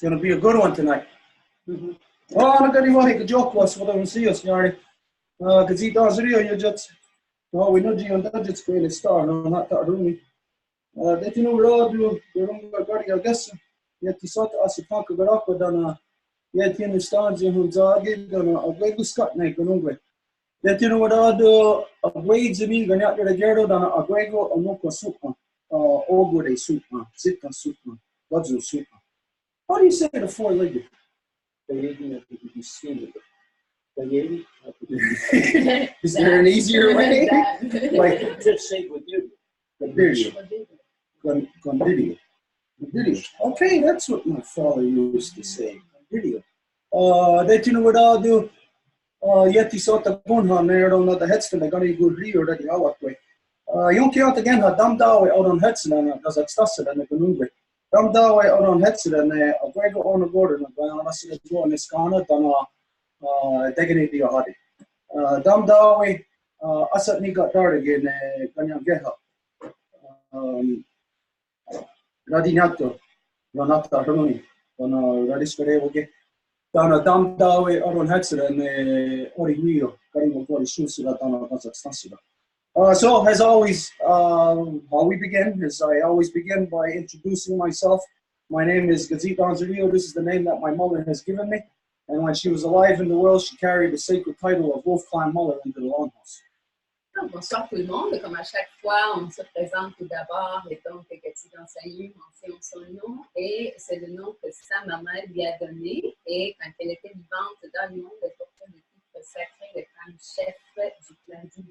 It's going to be a good one tonight. Oh, look at the way the joke was. What I want to see us, Yari. Because he does real, you just. No, we know you and that just going to star. No, not that room. That you know, we're all doing the room, I guess. Yet he saw us a talk about up, but then, yet he understands you who's all good. A great Scott night, go no way. That you know what I do, a great Zemi, going out to the Gerdo, then a great go, a mocha soup, over a soup, sit on soup, what's a soup. How do you say the four-legged? Is there an easier way? Like, just say with you. Video. Okay, that's what my father used to say. Video. That you know what I'll do? Yet he saw the Bunhan there on the headstone. I got a good rear that you out way. You can't again have dumb down out on headstone because it's Tasset and the Gunungwe. Dumb down out on headstone and a break on the border and I see the door in this corner, then digging the hardy. Dumb down, I said, me got there again, Ganyam Geha. Radinato, Ranata Harmony, on Radiscarevoge. Down a dumb down on headset and Origuio, getting what is shoes that on a so, as always, how we begin is I always begin by introducing myself. My name is Gazit Anzario. This is the name that my mother has given me. And when she was alive in the world, she carried the sacred title of Wolf Clan Muller into the Longhouse. Bonsoir tout le monde. Comme à chaque fois, on se présente tout d'abord et donc Gazit Anzario mentionne son nom et c'est le nom que sa maman lui a donné. Et quand elle était vivante dans le monde, elle portait le titre sacré de femme chef du clan du.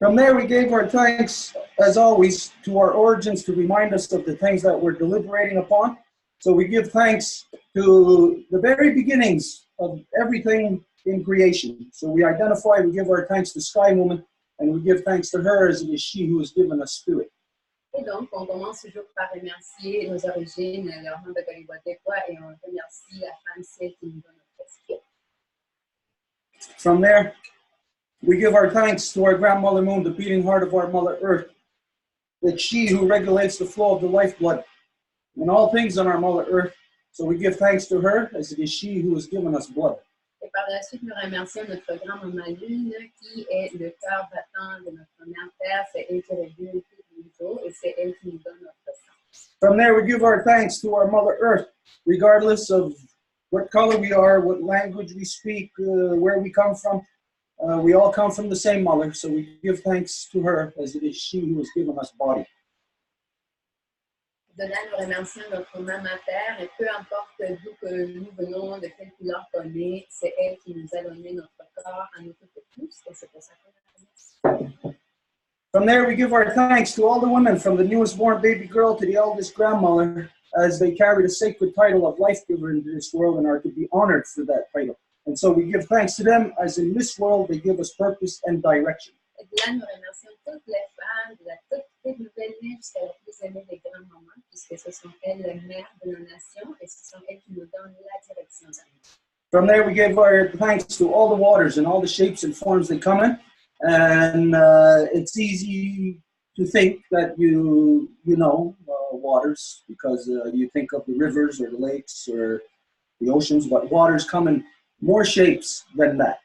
From there, we gave our thanks, as always, to our origins to remind us of the things that we're deliberating upon. So we give thanks to the very beginnings of everything in creation. So we identify, we give our thanks to Sky Woman, and we give thanks to her as it is she who has given us spirit. Et donc, on commence toujours par remercier nos origines, leur nom de Galibois et on remercie la femme celle qui nous donne notre esprit. From there, we give our thanks to our grandmother Moon, the beating heart of our Mother Earth. It's she who regulates the flow of the lifeblood in all things on our Mother Earth. So we give thanks to her as it is she who has given us blood. Et par la suite, nous remercions notre grand-maman Lune qui est le cœur battant de notre mère Terre. C'est elle qui régule tous les jours et c'est elle qui nous donne notre sang. From there, we give our thanks to our Mother Earth, regardless of what color we are, what language we speak, where we come from. We all come from the same mother, so we give thanks to her as it is she who has given us body. De là, nous remercions notre maman Terre et peu importe d'où que nous venons, de quelle couleur qu'on est, c'est elle qui nous a donné notre corps à nous toutes et tous, et c'est pour ça qu'on la. From there, we give our thanks to all the women, from the newest born baby girl to the eldest grandmother, as they carry the sacred title of life giver into this world and are to be honored for that title. And so we give thanks to them, as in this world they give us purpose and direction. Et de là, nous remercions toutes les femmes, de la toute nouvelle mère jusqu'à la plus aimée des grands-mamans, puisque ce sont elles les mères de nos nations et ce sont elles qui nous donnent la direction. From there, we give our thanks to all the waters and all the shapes and forms they come in. And it's easy to think that you know waters because you think of the rivers or the lakes or the oceans, but waters come in more shapes than that.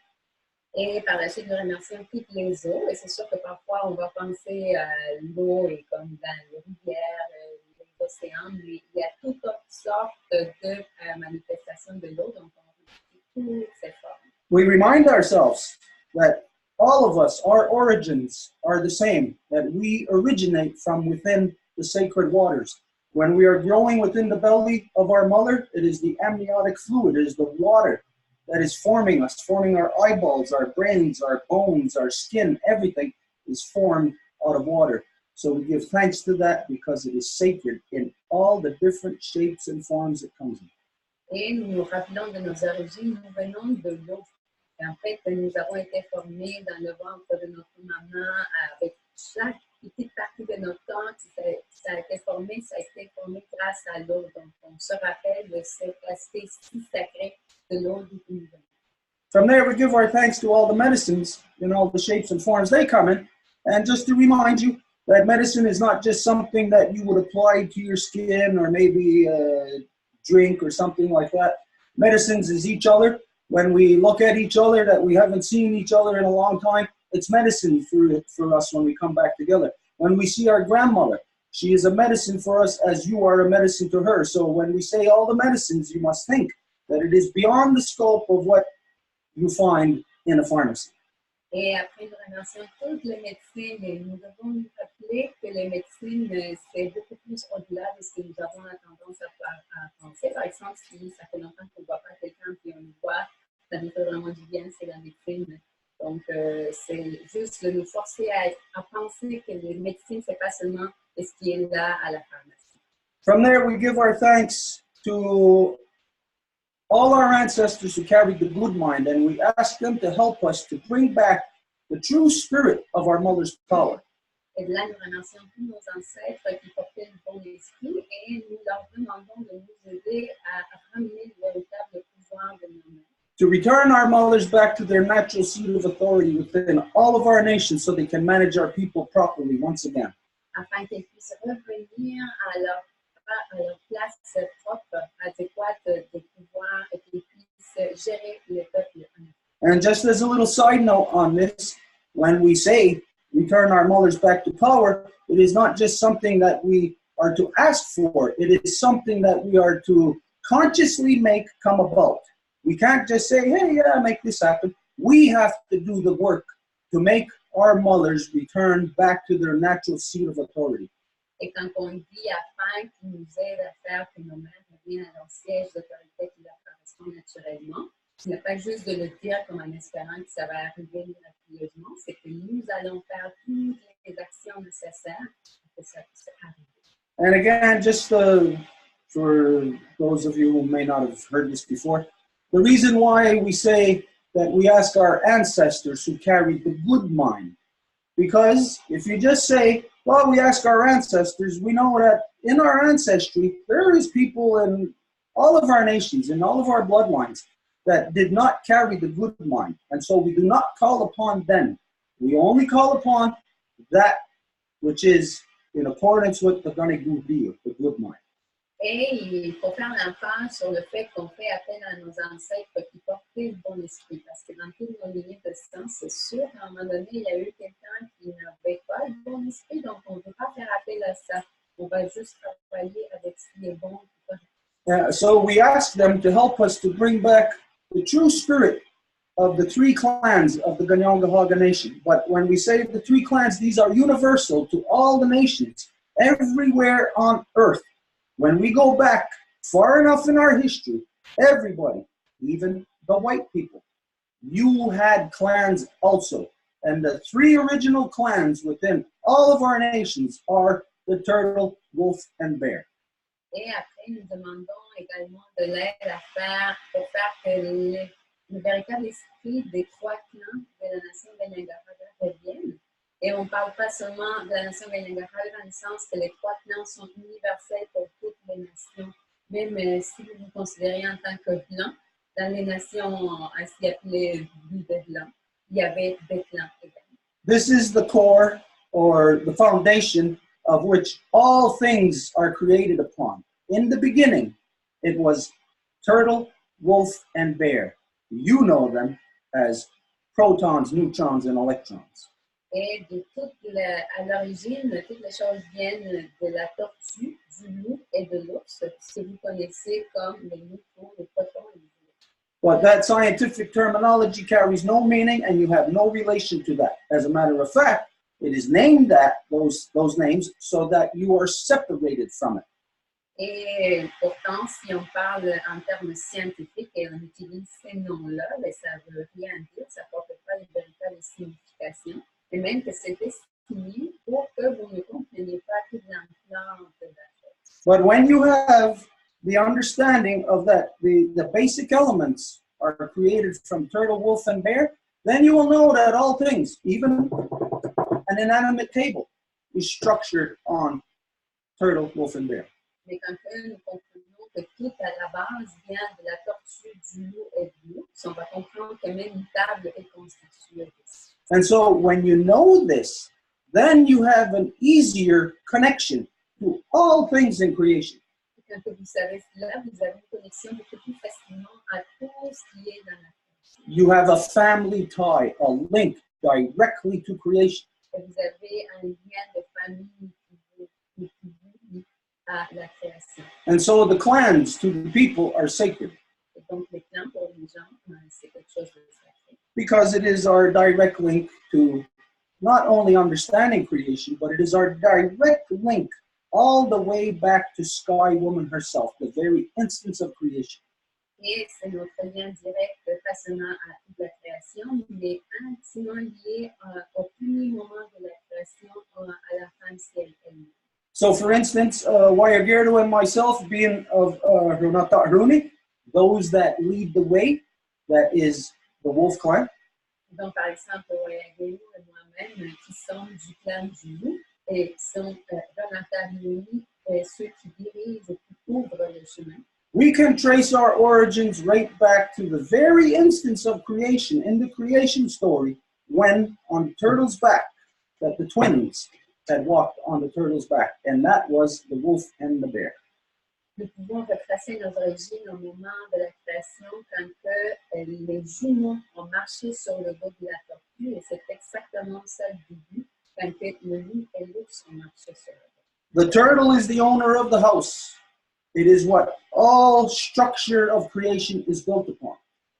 Et par la suite, nous remercions toutes les eaux. Et c'est sûr que parfois, on va penser à l'eau et comme dans les rivières, les océans, mais il y a toutes sortes de manifestations de l'eau. Donc, on remercie toutes ces formes. We remind ourselves that all of us, our origins are the same, that we originate from within the sacred waters. When we are growing within the belly of our mother, it is the amniotic fluid, it is the water that is forming us, forming our eyeballs, our brains, our bones, our skin, everything is formed out of water. So we give thanks to that because it is sacred in all the different shapes and forms it comes in. Et nous nous rappelons de nos origines, nous venons de l'eau. Et en fait, nous avons été formés dans le ventre de notre maman avec chaque petite partie de notre corps ça a été formé grâce à l'eau. Donc, on se rappelle de cet aspect si sacré de l'eau du nous. From there, we give our thanks to all the medicines in all the shapes and forms they come in. And just to remind you that medicine is not just something that you would apply to your skin or maybe drink or something like that. Medicines is each other. When we look at each other that we haven't seen each other in a long time, it's medicine for us when we come back together. When we see our grandmother, she is a medicine for us as you are a medicine to her. So when we say all the medicines, you must think that it is beyond the scope of what you find in a pharmacy. Et après une relation toutes les médecines, et nous devons nous rappeler que les médecines, c'est beaucoup plus au-delà de ce que nous avons la tendance à penser. Par exemple, si ça fait longtemps qu'on ne voit pas quelqu'un puis on le voit, ça nous fait vraiment du bien, c'est la médecine. Donc, c'est juste de nous forcer à penser que les médecines, ce n'est pas seulement ce qui est là à la pharmacie. From there, we give our thanks to all our ancestors who carried the good mind, and we ask them to help us to bring back the true spirit of our mother's power. Et de là, nous remercions tous nos ancêtres qui portaient le bon esprit et nous leur demandons de nous aider à ramener le véritable pouvoir de nos mères. To return our mothers back to their natural seat of authority within all of our nations so they can manage our people properly once again. Afin qu'elles puissent revenir à leur place propre, adéquate de pouvoir et qu'ils puissent gérer le peuple. And just as a little side note on this, when we say return our mothers back to power, it is not just something that we are to ask for. It is something that we are to consciously make come about. We can't just say, hey, yeah, make this happen. We have to do the work to make our mothers return back to their natural seat of authority. Et quand on dit afin qu'ils nous aident à faire que nos mères reviennent à leur siège d'autorité qui leur correspond naturellement, ce n'est pas juste de le dire comme en espérant que ça va arriver miraculeusement, c'est que nous allons faire toutes les actions nécessaires pour que ça puisse arriver. And again, just for those of you who may not have heard this before, the reason why we say that we ask our ancestors who carried the good mind, because if you just say, well, we ask our ancestors, we know that in our ancestry, there is people in all of our nations, in all of our bloodlines, that did not carry the good mind. And so we do not call upon them. We only call upon that which is in accordance with the Ganegudi, the good mind. Et il faut faire l'emphase sur le fait qu'on fait appel à nos ancêtres qui portaient le bon esprit. Parce que dans toutes nos lignées de sang, c'est sûr qu'à un moment donné, il y a eu quelqu'un qui n'avait pas le bon esprit. Donc, on ne veut pas faire appel à ça. On va juste travailler avec ce qui est bon. So we ask them to help us to bring back the true spirit of the three clans of the Ganyangahaga nation. But when we say the three clans, these are universal to all the nations, everywhere on earth. When we go back far enough in our history, everybody, even the white people, you had clans also. And the three original clans within all of our nations are the turtle, wolf, and bear. Et après, nous demandons également de l'aide à faire pour faire que le véritable esprit des trois clans de la nation Ganyangahaga revienne. Et on ne parle pas seulement de la nation Ganyangahaga dans le sens que les trois clans sont universels pour toutes les nations. Même si vous vous considérez en tant que blanc, dans les nations ainsi appelées des blancs, il y avait des clans également. This is the core or the foundation of which all things are created upon. In the beginning, it was turtle, wolf, and bear. You know them as protons, neutrons, and electrons. Et à l'origine, toutes les choses viennent de la tortue, du loup et de l'ours, ce que vous connaissez comme les neutrons, les protons et les électrons. But that scientific terminology carries no meaning, and you have no relation to that. As a matter of fact, it is named that, those names, so that you are separated from it. Et pourtant, si on parle en termes scientifiques et on utilise ces noms-là, ça ne veut rien dire, ça ne porte pas une véritable signification. Et même que c'est destiné pour que vous ne compreniez pas toute l'ampleur de la chose. But when you have the understanding of that, the basic elements are created from turtle, wolf, and bear, then you will know that all things, even an inanimate table, is structured on turtle, wolf, and bear. Mais quand nous comprenons que tout à la base vient de la tortue, du loup et de l'ours, on va comprendre que même une table est constituée de ça. And so when you know this, then you have an easier connection to all things in creation. Quand vous savez cela, vous avez une connexion beaucoup plus facilement à tout ce qui est dans la création. You have a family tie, a link directly to creation. Et vous avez un lien de famille qui vous lie à la création. And so the clans to the people are sacred Et donc, les clans pour les gens, c'est quelque chose de sacré. because it is our direct link to not only understanding creation, but it is our direct link all the way back to Sky Woman herself, the very instance of creation. Et c'est notre lien direct façonnant à toute la création, mais intimement lié au premier moment de la création à la femme ciel elle-même. So, for instance, Wyagerdo and myself, being of Renata Haruni, those that lead the way, that is the Wolf Clan. Donc, par exemple, Wyagerdo et moi-même, qui sont du clan du loup, et qui sont Renata Haruni, ceux qui dirigent et qui ouvrent le chemin. We can trace our origins right back to the very instance of creation, in the creation story, when on the turtle's back, that the twins had walked on the turtle's back, and that was the wolf and the bear. Nous pouvons retracer nos origines au moment de la création quand les jumeaux ont marché sur le dos de la tortue, et c'est exactement ça le début, quand le loup et l'ours ont marché sur le dos. The turtle is the owner of the house. It is what all structure of creation is built upon.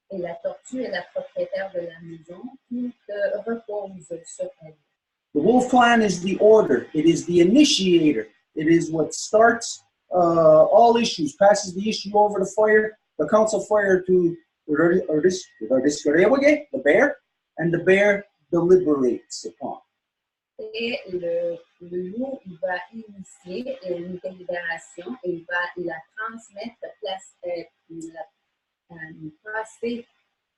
Et la tortue est la propriétaire de la maison, tout repose sur elle. The wolf clan is the order. It is the initiator. It is what starts all issues, passes the issue over to fire, the council fire to the bear, and the bear deliberates upon. Et le loup, il va initier une délibération et il va la transmettre, passer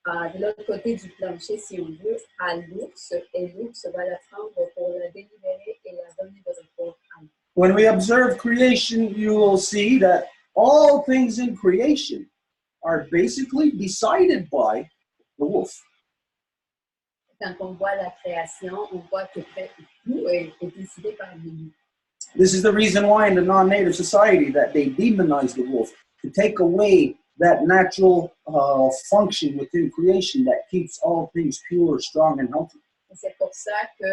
de l'autre côté du plancher, si on veut, à l'ours, et l'ours va la prendre pour la délibérer et la donner de repos à lui. When we observe creation, you will see that all things in creation are basically decided by the wolf. Quand on voit la création, on voit que tout est décidé par le loup. This is the reason why in the non-native society that they demonize the wolf, to take away that natural function within creation that keeps all things pure, strong, and healthy. Et c'est pour ça que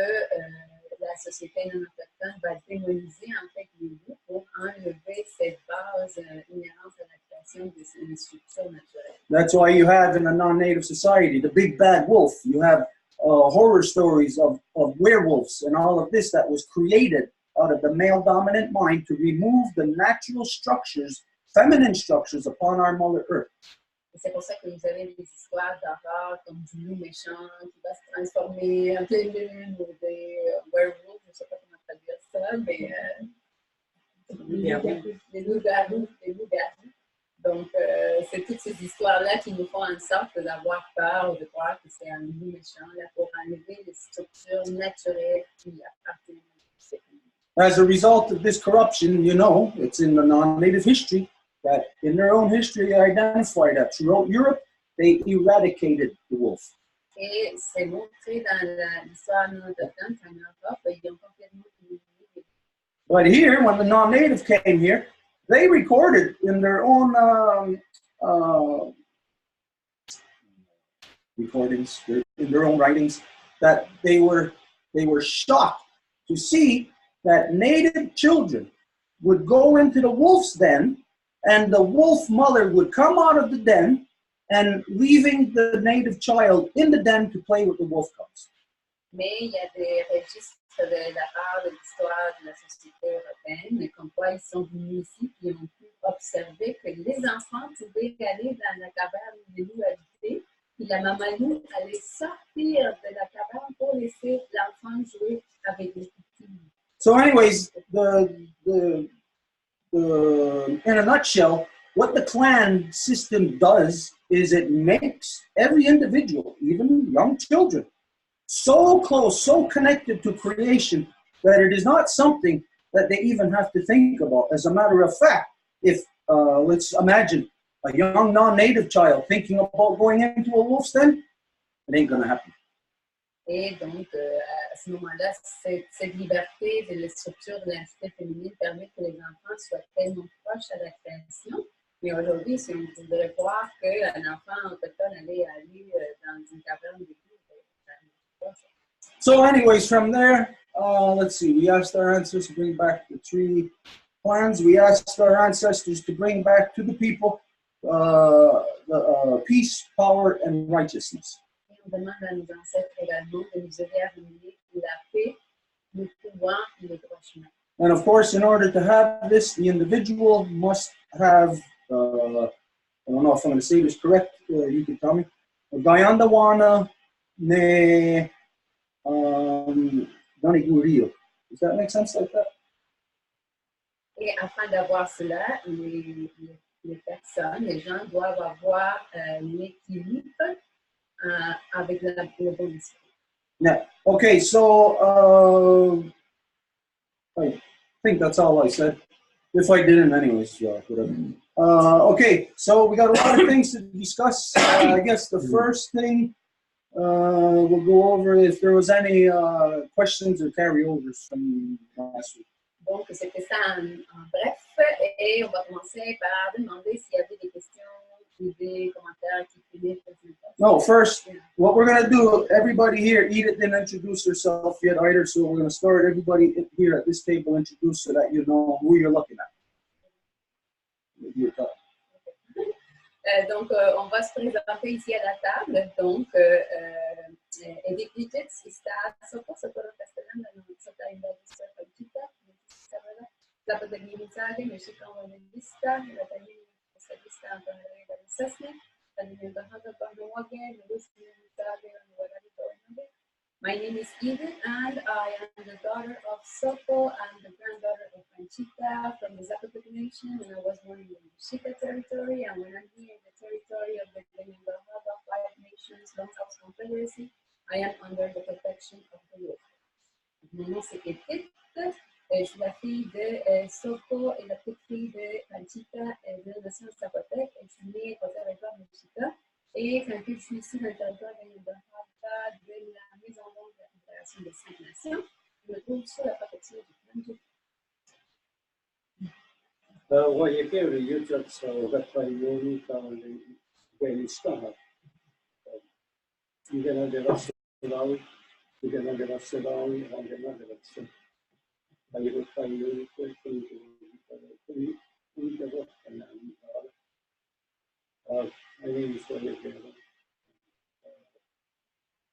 la société non autochtone va démoniser en fait les loups pour enlever cette base inhérente à la création de structures naturelles. That's why you have in a non-native society the big bad wolf. You have horror stories of werewolves and all of this that was created out of the male dominant mind to remove the natural structures, feminine structures upon our Mother Earth. Et c'est pour ça que vous avez des histoires d'horreur comme du loup méchant qui va se transformer en pleine lune ou des werewolves, je ne sais pas comment traduire ça, mais des loups-garous. Donc, c'est toutes ces histoires-là qui nous font en sorte d'avoir peur, de croire que c'est un loup méchant, là, pour enlever les structures naturelles qui appartiennent à cette loup. As a result of this corruption, you know, it's in the non-native history, that in their own history they identified that throughout Europe, they eradicated the wolf. Et c'est montré dans l'histoire non autochtone qu'en Europe, ils ont complètement éliminé. But here, when the non-native came here, they recorded in their own recordings, in their own writings, that they were shocked to see that native children would go into the wolf's den, and the wolf mother would come out of the den and leaving the native child in the den to play with the wolf cubs. Mais il y a des registres de la part de l'histoire de la société européenne, comme quoi ils sont venus ici et ont pu observer que les enfants pouvaient aller dans la cabane où les loups habitaient, puis la maman loup allait sortir de la cabane pour laisser l'enfant jouer avec les petits loups. So anyways, in a nutshell, what the clan system does is it makes every individual, even young children, so close, so connected to creation that it is not something that they even have to think about. As a matter of fact, if, let's imagine, a young non-native child thinking about going into a wolf's den, it ain't going to happen. Et donc, à ce moment-là, cette liberté de la structure de l'entité féminine permet que les enfants soient tellement proches à la création. Mais aujourd'hui, si on voudrait voir qu'un enfant autochtone allait aller dans une caverne de vie, so anyways, from there, let's see, we asked our ancestors to bring back the 3 plans. We asked our ancestors to bring back to the people peace, power, and righteousness. Et on demande à nos ancêtres également de nous aider à ramener la paix, le pouvoir et le droit chemin. And of course, in order to have this, the individual must have, I don't know if I'm going to say this correct, you can tell me, Gayandawana ne Ganigurio. Does that make sense like that? Et afin d'avoir cela, les personnes, les gens doivent avoir l'équilibre avec le bon esprit. Yeah. Okay, so I think that's all I said. If I didn't, anyways, whatever. Okay, so we got a lot of things to discuss. I guess the first thing we'll go over if there was any questions or carryovers from last week. Donc, c'était ça en bref. Et on va commencer par demander s'il y avait des questions ou des commentaires qui tenaient. No, first, what we're going to do, everybody here, Edith didn't introduce herself yet either, so we're going to start everybody here at this table introduce so that you know who you're looking at. Donc, on va se présenter ici à la table. Donc, Edith está socorro castellano, sota invadista política, la paternidad, Mexica, Guadalista, la también especialista en la organización, también trabajando para Milwaukee, My name is Edith, and I am the daughter of Sopo and the granddaughter of Panchita from the Zapotec Nation, and I was born in the Mexica territory, and when I'm here in the territory of the Glenendahaba 5 Nations Longhouse Confederacy, I am under the protection of the law. Mon nom c'est Edith, je suis la fille de Sopo et la petite fille de Panchita de la nation Zapotec, et je suis née au territoire de Mexica, et quand je suis ici dans le territoire de Glenendahaba de la Maison longue de la Fédération des 5 Nations, je me trouve sous la protection du plan de Vad jag gör ju så vet jag ju kan det stanna. Vi kan det vara så vi kan det vara så vi kan det vara så. Jag vill ta ju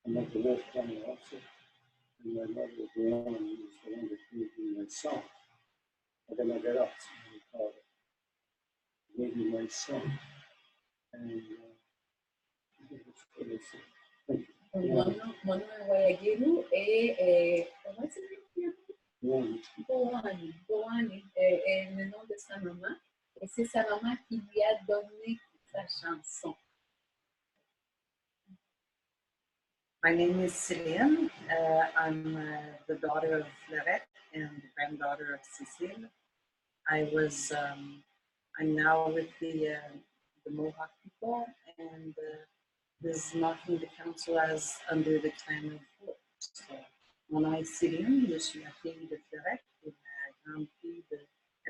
I'm not the wolf coming officer, and my mother was the one who was the one that gave me my son. And then I got up and called it. Gave me my son. And thank you. Mon nom est Wayagelu et comment c'est Boani est le nom de sa maman et c'est sa maman qui lui a donné sa chanson. My name is Céline. I'm the daughter of Lorette and the granddaughter of Cécile. I'm now with the Mohawk people, and this is marking the council as under the clan of Wolf. So, mon nom est Céline, je suis la fille de Lorette et la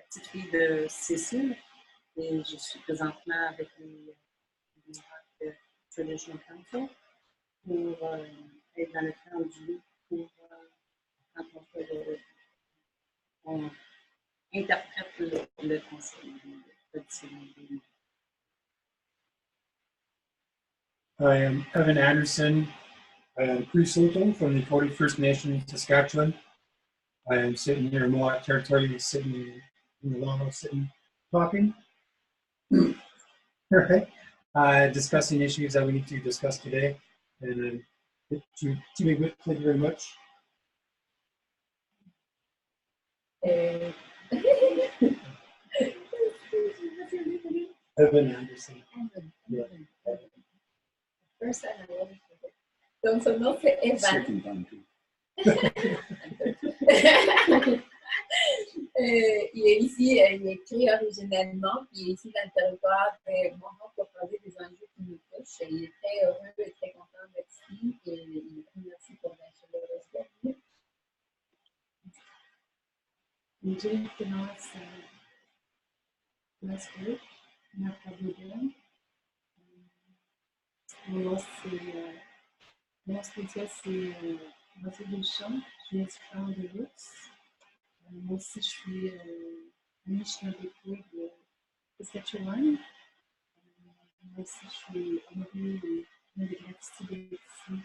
petite fille de Cécile, et je suis présentement avec les Mohawk Traditional Council pour être dans le clan du loup pour quand on interprète le conseil traditionnel. I am Evan Anderson. I am Cruz Sultan from the Cody First Nation, Saskatchewan. I am sitting here in Mohawk territory, sitting in the long sitting talking. All right. Discussing issues that we need to discuss today. And to be good, thank you very much. Evan Anderson. Yeah. First time I love it. Donc son nom c'est Evan. Il est ici, il est écrit originellement, puis il est ici dans le territoire de Mohawk pour parler des enjeux qui nous touchent. Il est très heureux et très content d'être ici et il remercie pour indigenous last week, Marie-Claude. Mon nom mon spécial c'est Mathieu Deschamps, je viens du clan de luxe. Moi aussi, je suis Anishinaabe de Saskatchewan. Moi aussi, je suis honorée de gratitude d'être ici.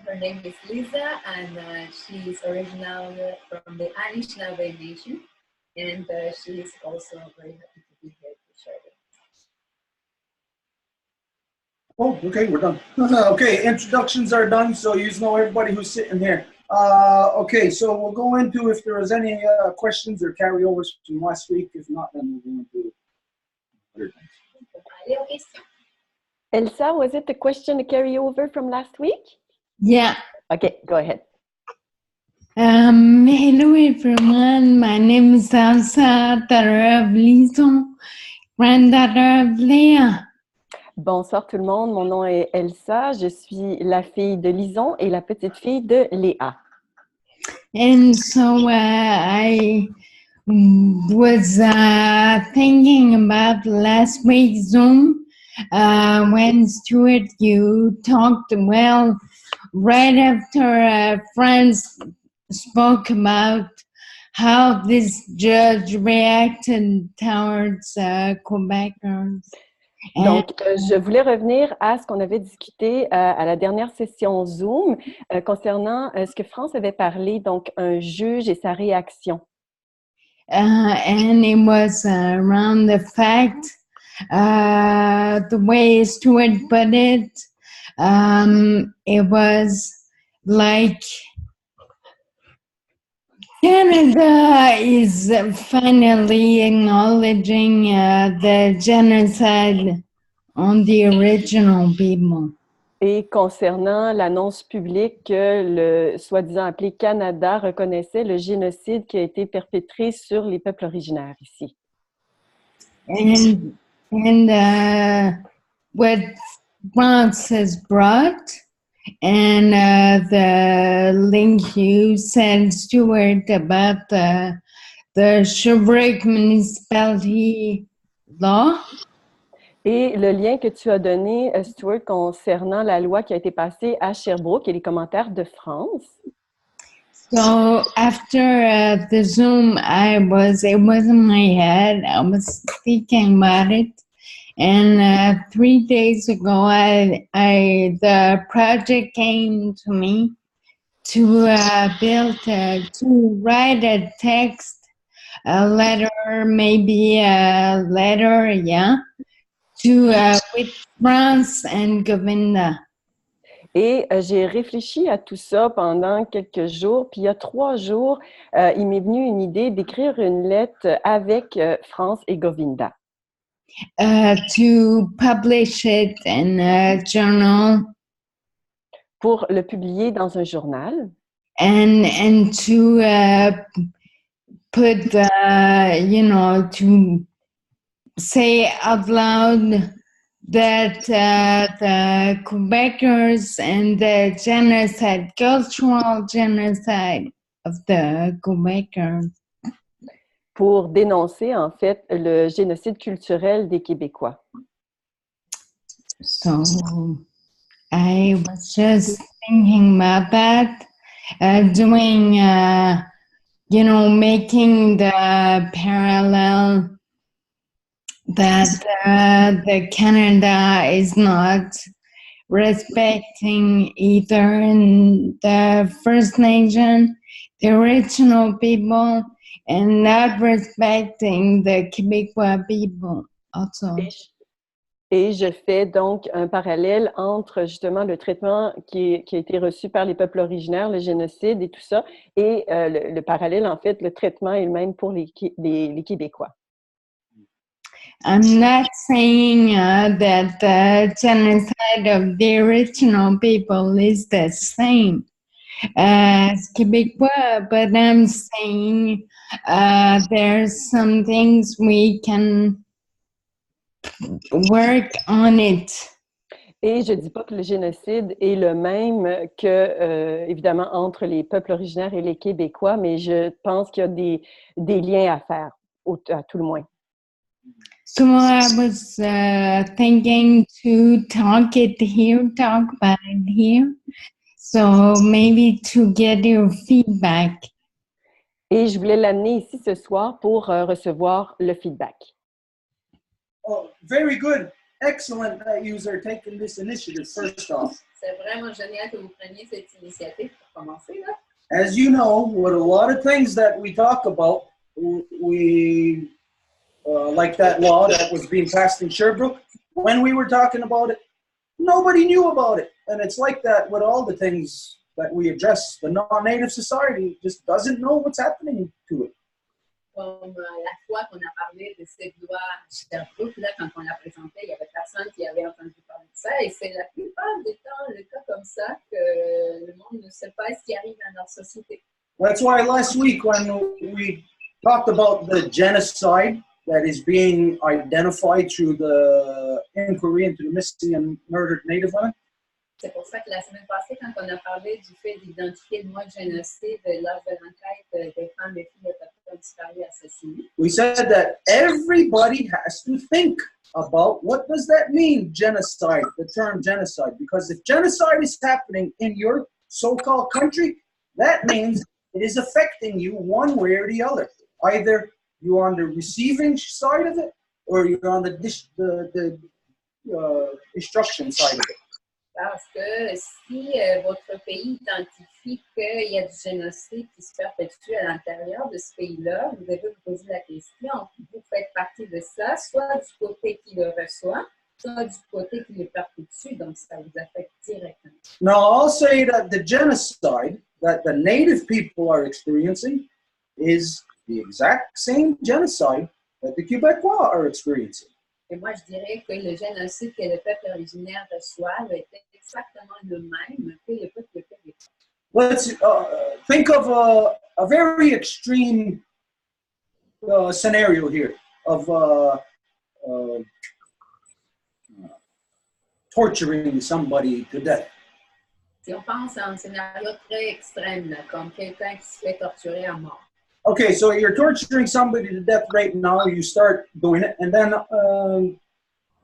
Her name is Lisa, and she is original from the Anishinaabe Nation, and she is also very happy to be here to share it. Oh, okay, we're done. Okay, introductions are done, so you know everybody who's sitting here. Okay, so we'll go into if there is any questions or carryovers from last week. If not, then we'll go into other things. Elsa, was it a question a carryover from last week? Yeah. Okay, go ahead. Hello everyone. My name is Elsa, daughter of Lison, granddaughter of Leah. Bonsoir tout le monde, mon nom est Elsa, je suis la fille de Lison et la petite fille de Léa. And so I was thinking about last week's Zoom when Stuart, you talked well right after friends spoke about how this judge reacted towards Quebecers. Donc, je voulais revenir à ce qu'on avait discuté à la dernière session Zoom concernant ce que France avait parlé, donc un juge et sa réaction. And it was around the fact, the way Stuart put it, it was like Canada is finally acknowledging the genocide on the original people. Et concernant l'annonce publique que le soi-disant appelé Canada reconnaissait le génocide qui a été perpétré sur les peuples originaires ici. And what France has brought, and the link you said, Stuart, about the Sherbrooke municipality law. Et le lien que tu as donné, Stuart, concernant la loi qui a été passée à Sherbrooke et les commentaires de France. So after the Zoom, it was in my head. I was thinking about it. And 3 days ago, the project came to me to write a text, a letter, maybe a letter, yeah, to with France and Govinda. Et j'ai réfléchi à tout ça pendant quelques jours. Puis il y a 3 jours, il m'est venu une idée d'écrire une lettre avec France et Govinda. To publish it in a journal. Pour le publier dans un journal. And to put, to say out loud that the Quebecers and the genocide, cultural genocide of the Quebecers. Pour dénoncer, en fait, le génocide culturel des Québécois. So I was just thinking about that, doing, making the parallel that the Canada is not respecting either the First Nation, the original people, and not respecting the Québécois people also. Et je fais donc un parallèle entre justement le traitement qui a été reçu par les peuples originaires, le génocide et tout ça, et le parallèle, en fait, le traitement est le même pour les Québécois. I'm not saying that the genocide of the original people is the same as Québécois, but I'm saying there's some things we can work on it. Et je ne dis pas que le génocide est le même que, évidemment, entre les peuples originaires et les Québécois, mais je pense qu'il y a des liens à faire, à tout le moins. So I was thinking to talk about it here. So maybe to get your feedback. Et je voulais l'amener ici ce soir pour recevoir le feedback. Oh, very good. Excellent that you are taking this initiative, first off. C'est vraiment génial que vous preniez cette initiative pour commencer, là. As you know, with a lot of things that we talk about, we like that law that was being passed in Sherbrooke, when we were talking about it, nobody knew about it. And it's like that with all the things that we address. The non-native society just doesn't know what's happening to it. Comme la fois qu'on a parlé de cette loi Sherbrooke, là, quand on la présentait, il y avait personne qui avait entendu parler de ça. Et c'est la plupart du temps le cas comme ça que le monde ne sait pas ce qui arrive dans leur société. That's why last week when we talked about the genocide that is being identified through the inquiry into the missing and murdered Native women, c'est pour ça que la semaine passée, quand on a parlé du fait d'identifier le mot génocide lors de l'enquête des femmes et filles autochtones disparues assassinées, we said that everybody has to think about what does that mean, genocide, the term genocide. Because if genocide is happening in your so-called country, that means it is affecting you one way or the other. Either you're on the receiving side of it or you're on the destruction side of it. parce que si votre pays identifie qu'il y a du génocide qui se perpétue à l'intérieur de ce pays-là, vous devez vous poser la question, vous faites partie de ça, soit du côté qui le reçoit, soit du côté qui le perpétue, donc ça vous affecte directement. Now, I'll say that the genocide that the Native people are experiencing is the exact same genocide that the Québécois are experiencing. Et moi, je dirais que le génocide que le peuple originaire reçoit est exactement le même que le peuple québécois. Let's think of a very extreme scenario here of torturing somebody to death. Si on pense à un scénario très extrême, là, comme quelqu'un qui se fait torturer à mort. Okay, so you're torturing somebody to death right now, you start doing it, and then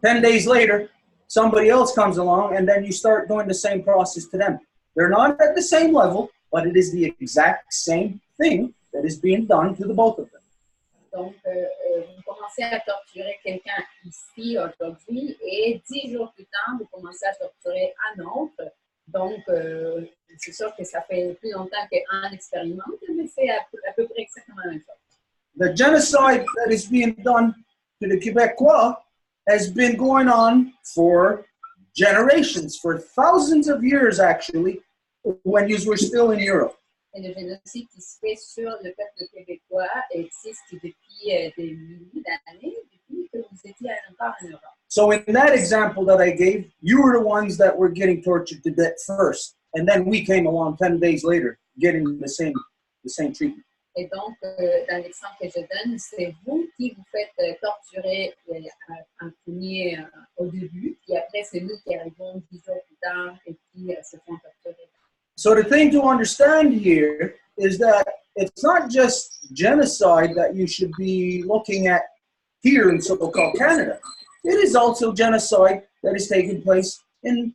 10 days later, somebody else comes along, and then you start doing the same process to them. They're not at the same level, but it is the exact same thing that is being done to the both of them. Donc, vous commencez à torturer quelqu'un ici aujourd'hui, et 10 jours plus tard, vous commencez à torturer un autre. Donc, c'est sûr que ça fait plus longtemps qu'un expérimente, mais c'est à peu près exactement la même chose. The genocide that is being done to the Québécois has been going on for generations, for thousands of years actually, when you were still in Europe. Et le génocide qui se fait sur le peuple québécois existe depuis des milliers d'années, depuis que vous étiez encore en Europe. So in that example that I gave, you were the ones that were getting tortured to death first, and then we came along 10 days later, getting the same treatment. Et donc, dans l'exemple que je donne, c'est vous qui vous faites torturer en premier au début, puis après, c'est nous qui arrivons 10 jours plus tard et qui se font torturer. So the thing to understand here is that it's not just genocide that you should be looking at here in so-called Canada. It is also genocide that is taking place in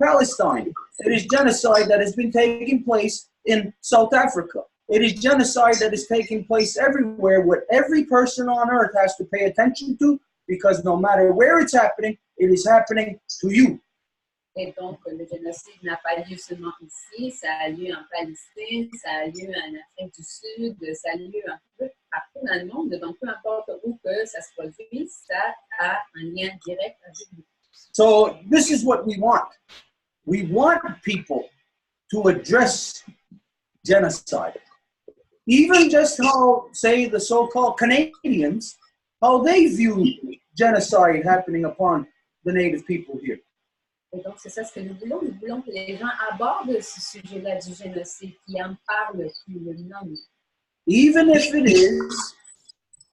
Palestine. It is genocide that has been taking place in South Africa. It is genocide that is taking place everywhere, what every person on earth has to pay attention to, because no matter where it's happening, it is happening to you. Et donc, le génocide n'a pas lieu seulement ici, ça a lieu en Palestine, ça a lieu en Afrique du Sud, ça a lieu un peu partout dans le monde. Donc, peu importe où que ça se produit, ça a un lien direct avec vous. So this is what we want. We want people to address genocide. Even just how, say, the so-called Canadians, how they view genocide happening upon the Native people here. Et donc, c'est ça ce que nous voulons. Nous voulons que les gens abordent ce sujet-là du génocide, qui en parlent, qui le nomment. Even if it is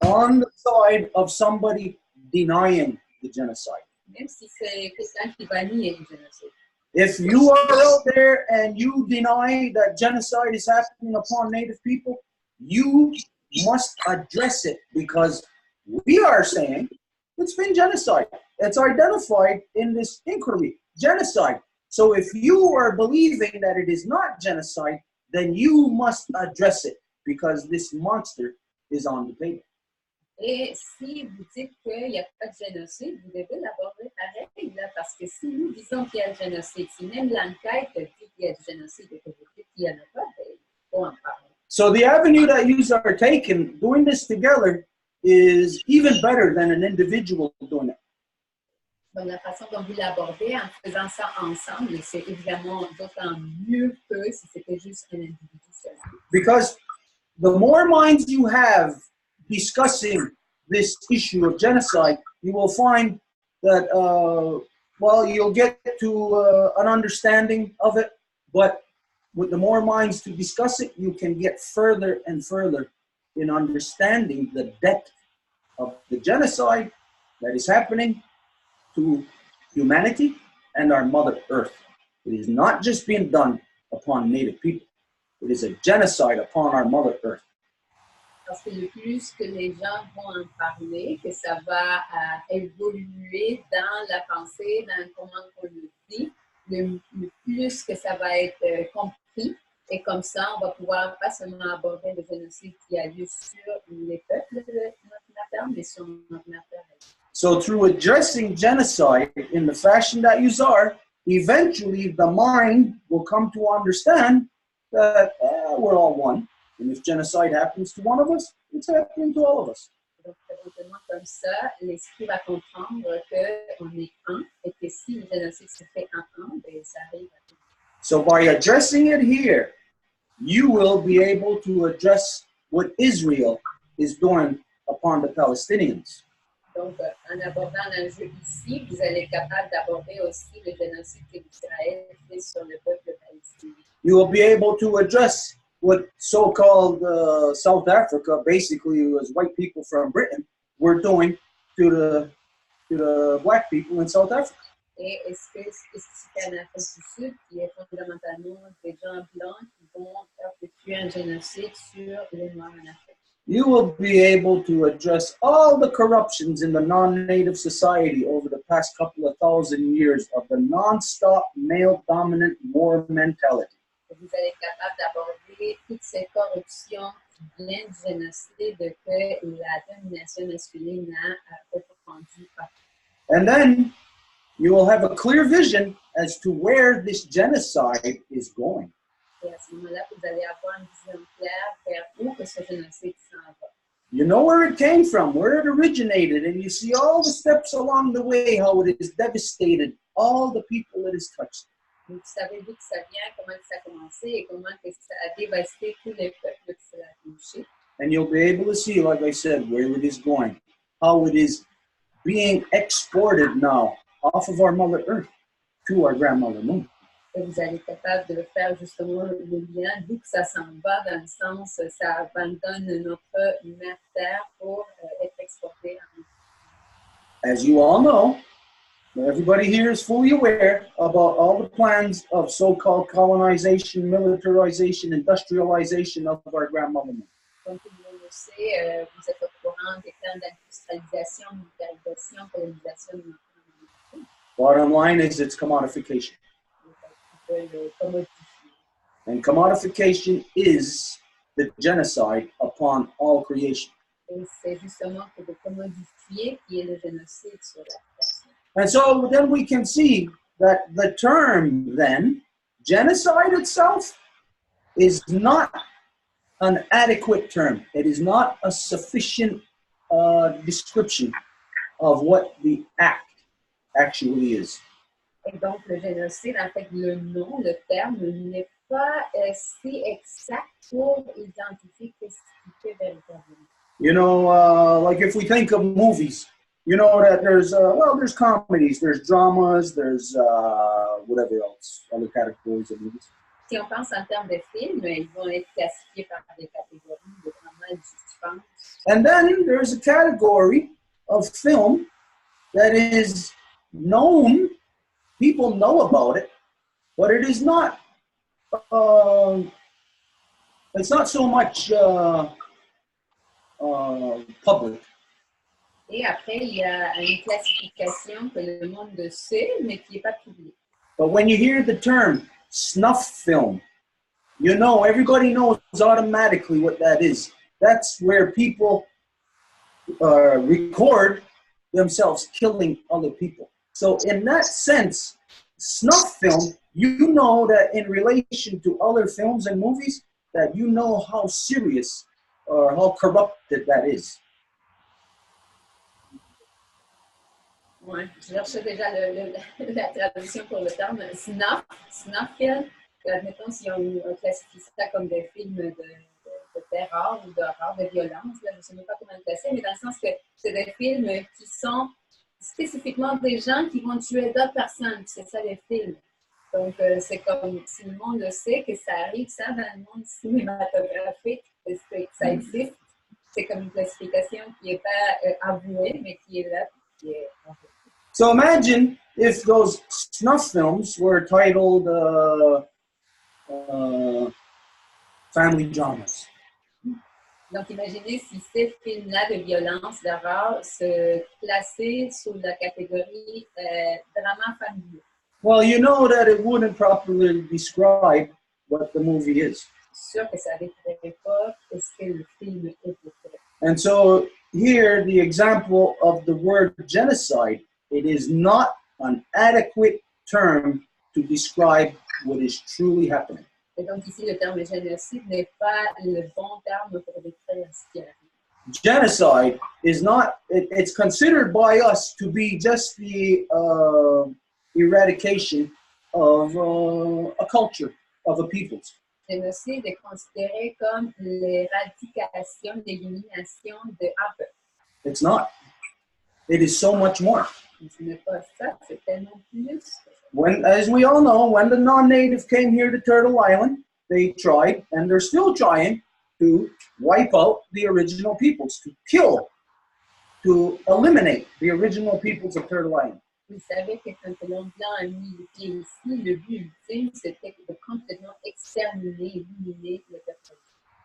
on the side of somebody denying the genocide. Même si c'est quelqu'un qui va nier le génocide. If you are out there and you deny that genocide is happening upon Native people, you must address it because we are saying it's been genocide. It's identified in this inquiry, genocide. So if you are believing that it is not genocide, then you must address it because this monster is on the table. Et si vous dites qu'il n'y a pas de génocide, vous devez l'aborder pareil, là, parce que si nous disons qu'il y a un génocide, si même l'enquête dit qu'il y a du génocide et que vous dites qu'il n'y en a pas, ben, il faut en parler. So the avenue that you are taking, doing this together, is even better than an individual doing it. Donc, la façon dont vous l'abordez, en faisant ça ensemble, c'est évidemment d'autant mieux que si c'était juste un individu seul. Because the more minds you have discussing this issue of genocide, you will find that, well, you'll get to an understanding of it, but with the more minds to discuss it, you can get further and further in understanding the depth of the genocide that is happening to humanity and our Mother Earth. It is not just being done upon Native people. It is a genocide upon our Mother Earth. Parce que le plus que les gens vont en parler, que ça va évoluer dans la pensée, dans comment on le dit, le plus que ça va être compris. Et comme ça, on va pouvoir pas seulement aborder le génocide qui a lieu sur les peuples de notre terre, mais sur notre terre. So through addressing genocide in the fashion that you are, eventually the mind will come to understand that we're all one. And if genocide happens to one of us, it's happening to all of us. Donc, éventuellement, comme ça, l'esprit va comprendre qu'on est un et que si le génocide se fait en un, ben, ça arrive à tout. So by addressing it here, you will be able to address what Israel is doing upon the Palestinians. Donc, en abordant l'enjeu ici, vous allez être capable d'aborder aussi le génocide que l'Israël fait sur le peuple palestinien. You will be able to address what so-called South Africa, basically it was white people from Britain, were doing to the black people in South Africa. Et est-ce que c'est en Afrique du Sud qui est fondamentalement des gens blancs qui vont perpétuer un génocide sur les Noirs en Afrique? You will be able to address all the corruptions in the non-native society over the past couple of thousand years of the non-stop male-dominant war mentality. Vous allez être capable d'aborder toutes ces corruptions qui viennent du génocide que la domination masculine a répandu partout. And then you will have a clear vision as to where this genocide is going. Et à ce moment-là, vous allez avoir une vision claire vers où que ce génocide s'en va. You know where it came from, where it originated, and you see all the steps along the way, how it has devastated all the people it has touched. Vous savez d'où ça vient, comment ça a commencé et comment que ça a dévasté tous les peuples que ça a touché. And you'll be able to see, like I said, where it is going, how it is being exported now off of our Mother Earth to our grandmother Moon. Et vous allez être capable de faire justement le lien d'où que ça s'en va, dans le sens ça abandonne notre mère terre pour être exporté. As you all know, everybody here is fully aware about all the plans of so-called colonization, militarization, industrialization of our grandmother Moon. Comme tout le monde le sait, vous êtes au courant des plans d'industrialisation, militarisation, colonisation de notre monde. Bottom line is it's commodification. And commodification is the genocide upon all creation. Et c'est justement que de commodifier qui est le génocide sur la terre. And so then we can see that the term then, genocide itself, is not an adequate term. It is not a sufficient description of what the act actually is. Et donc, le génocide, en fait, le nom, le terme, n'est pas si exact pour identifier ce qui fait véritablement. You know, like if we think of movies, you know that there's, there's comedies, there's dramas, there's whatever else, other categories of movies. Si on pense en termes de films, ils vont être classifiés par des catégories de drama et du suspense. And then there's a category of film that is known. People know about it, but it is not. It's not so much public. Et après, il y a une classification que le monde sait, mais qui n'est pas publique. But when you hear the term snuff film, you know, everybody knows automatically what that is. That's where people record themselves killing other people. So in that sense, snuff film, you know that in relation to other films and movies, that you know how serious or how corrupted that is. Ouais, je cherchais déjà la traduction pour le terme snuff film. Admettons, si on classifie ça comme des films de terreur ou d'horreur, de violence, là, je ne sais même pas comment le classer, mais dans le sens que c'est des films qui sont spécifiquement des gens qui vont tuer d'autres personnes. C'est ça les films. Donc, c'est comme si le monde sait que ça arrive, ça, dans le monde cinématographique, que ça existe. C'est comme une classification qui n'est pas avouée, mais qui est là, qui est avouée. So imagine if those snuff films were titled family dramas. Donc, imaginez si ces films-là de violence, d'horreur, se classaient sous la catégorie drama familial. Well, you know that it wouldn't properly describe what the movie is. C'est sûr que ça ne décrirait pas ce que le film est pour faire. And so here, the example of the word genocide, it is not an adequate term to describe what is truly happening. Et donc ici, le terme génocide n'est pas le bon terme pour décrire ce qui arrive. Genocide is not, it's considered by us to be just the eradication of a culture, of a people's. Génocide est considéré comme l'éradication, l'élimination d'un peuple. It's not. It is so much more. Ce n'est pas ça, c'est tellement plus. When, as we all know, when the non-native came here to Turtle Island, they tried, and they're still trying, to wipe out the original peoples, to kill, to eliminate the original peoples of Turtle Island. Vous savez que quand l'homme blanc a mis les pieds ici, le but ultime, c'était de complètement exterminer, éliminer le peuple.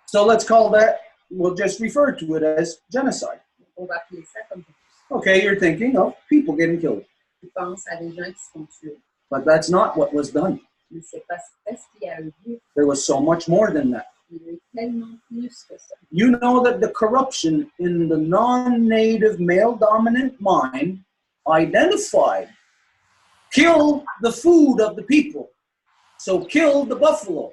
So let's call that, we'll just refer to it as genocide. On va appeler ça comme ça. Okay, you're thinking of people getting killed. Tu penses à des gens qui sont tués. But that's not what was done. Mais c'est pas ça ce qui a eu lieu. There was so much more than that. Il y a eu tellement plus que ça. You know that the corruption in the non-native male-dominant mind identified, kill the food of the people. So kill the buffalo.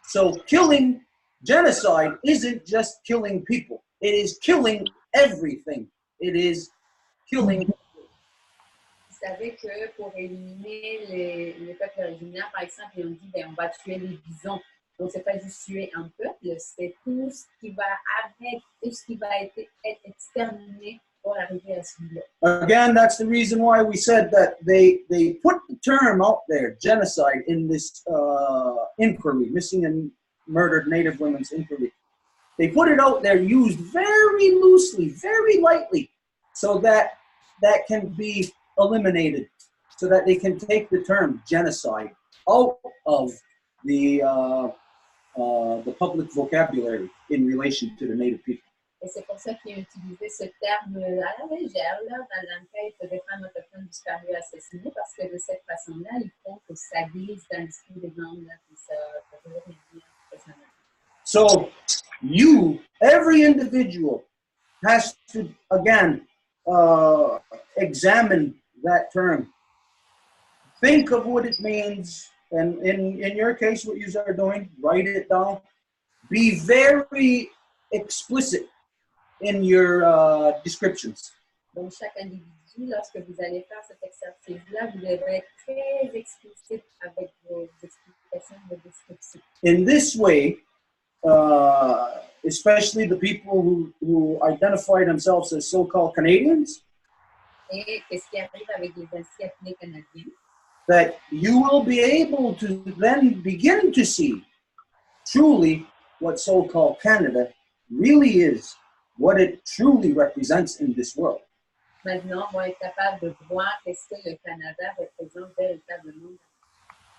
So killing, genocide isn't just killing people. It is killing everything. It is killing. Vous savez que pour éliminer les peuples originaires, par exemple, ils ont dit, ben, on va tuer les bisons. Donc, c'est pas juste tuer un peuple, c'est tout ce qui va avec, tout ce qui va être exterminé pour arriver à celui-là. Again, that's the reason why we said that they put the term out there, genocide, in this inquiry, missing and murdered Native women's inquiry. They put it out there used very loosely, very lightly, so that that can be eliminated, so that they can take the term genocide out of the public vocabulary in relation to the Native people. Et c'est pour ça qu'ils ont utilisé ce terme à la légère là, dans l'enquête des femmes autochtones disparues assassinées, parce que de cette façon-là, ils font que ça glisse dans l'esprit des gens, là, puis ça peut revenir personnellement. So you, every individual, has to, again, examine that term. Think of what it means, and in your case, what you are doing, write it down. Be very explicit in your descriptions. Donc, chaque individu, lorsque vous allez faire cet exercice-là, vous devez être très explicite avec vos explications, vos descriptions. In this way, especially the people who identify themselves as so-called Canadians, Et qu'est-ce qui arrive avec les anciens canadiens? that you will be able to then begin to see truly what so-called Canada really is, what it truly represents in this world. Maintenant, on va être capable de voir qu'est-ce que le Canada représente véritablement.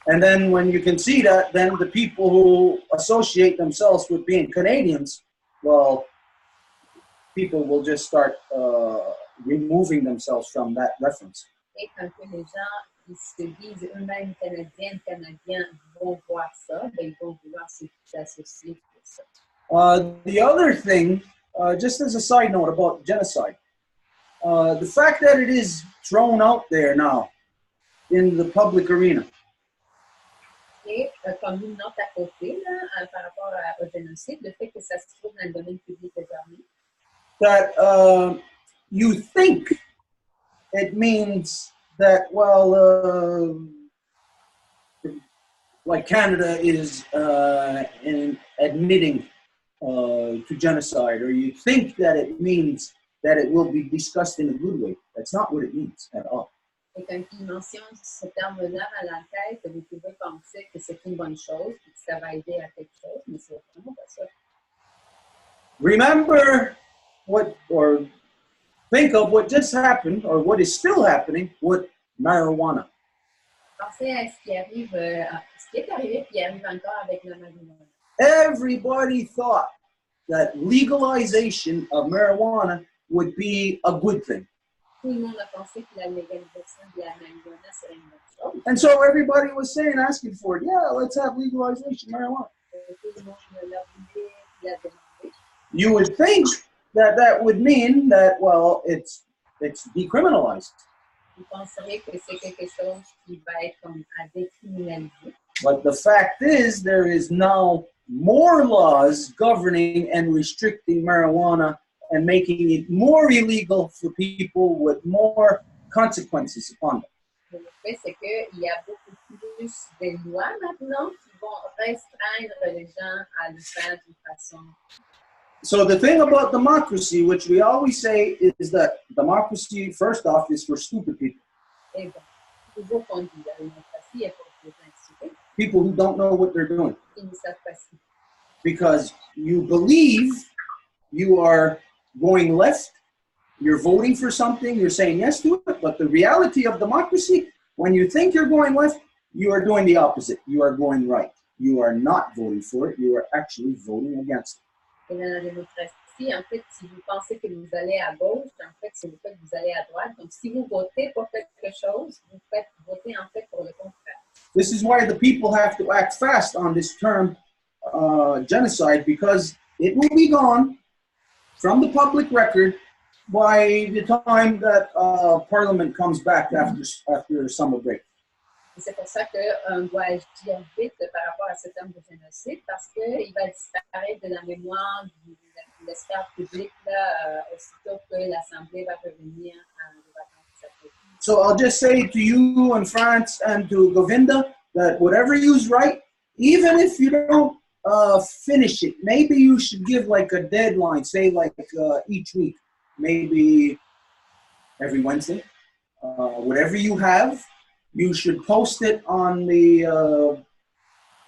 And then when you can see that, then the people who associate themselves with being Canadians, well, people will just start removing themselves from that reference. Et quand que les gens qui se disent eux-mêmes Canadiennes, Canadiens vont voir ça, ben, ils vont vouloir s'associer pour ça. The other thing, just as a side note about genocide, the fact that it is thrown out there now in the public arena. Et comme une note à côté là, par rapport au génocide, le fait que ça se trouve dans le domaine public désormais. That you think it means that, well, like Canada is admitting to genocide, or you think that it means that it will be discussed in a good way. That's not what it means at all. Et quand il mentionne ce terme-là à l'enquête, vous pouvez penser que c'est une bonne chose, et que ça va aider à quelque chose, mais c'est vraiment pas ça. Remember what, or think of what just happened, or what is still happening with marijuana. Pensez à ce qui arrive, ce qui est arrivé, qui arrive encore avec la marijuana. Everybody thought that legalization of marijuana would be a good thing. Tout le monde a pensé que la légalisation de la marijuana serait une bonne chose. And so everybody was saying, asking for it. Yeah, let's have legalization of marijuana. Tout le monde l'a voulu, l'a demandé. You would think that that would mean that, well, it's decriminalized. Vous penseriez que c'est quelque chose qui va être comme à décriminaliser. But the fact is, there is now more laws governing and restricting marijuana and making it more illegal for people with more consequences upon them. Le fait, c'est qu'il y a beaucoup plus de lois maintenant qui vont restreindre les gens à le faire d'une façon. So the thing about democracy, which we always say, is that democracy, first off, is for stupid people. Et bon, toujours qu'on dit la démocratie est pour les gens stupides, People who don't know what they're doing. qui ne savent pas si. Because you believe you are going left, you're voting for something, you're saying yes to it, but the reality of democracy, when you think you're going left, you are doing the opposite. You are going right. You are not voting for it, you are actually voting against it. Et dans la démocratie, en fait, si vous pensez que vous allez à gauche, en fait, c'est le fait que vous allez à droite. Donc, si vous votez pour quelque chose, vous faites voter en fait pour le contraire. This is why the people have to act fast on this term genocide, because it will be gone from the public record by the time that Parliament comes back after summer break. Et c'est pour ça qu'on doit agir vite par rapport à ce terme de génocide, parce qu'il va disparaître de la mémoire de l'espace public là, aussitôt que l'Assemblée va revenir à les vacances. So I'll just say to you and France and to Govinda that whatever you's right, even if you don't finish it, maybe you should give like a deadline, say like each week, maybe every Wednesday. Whatever you have, you should post it on the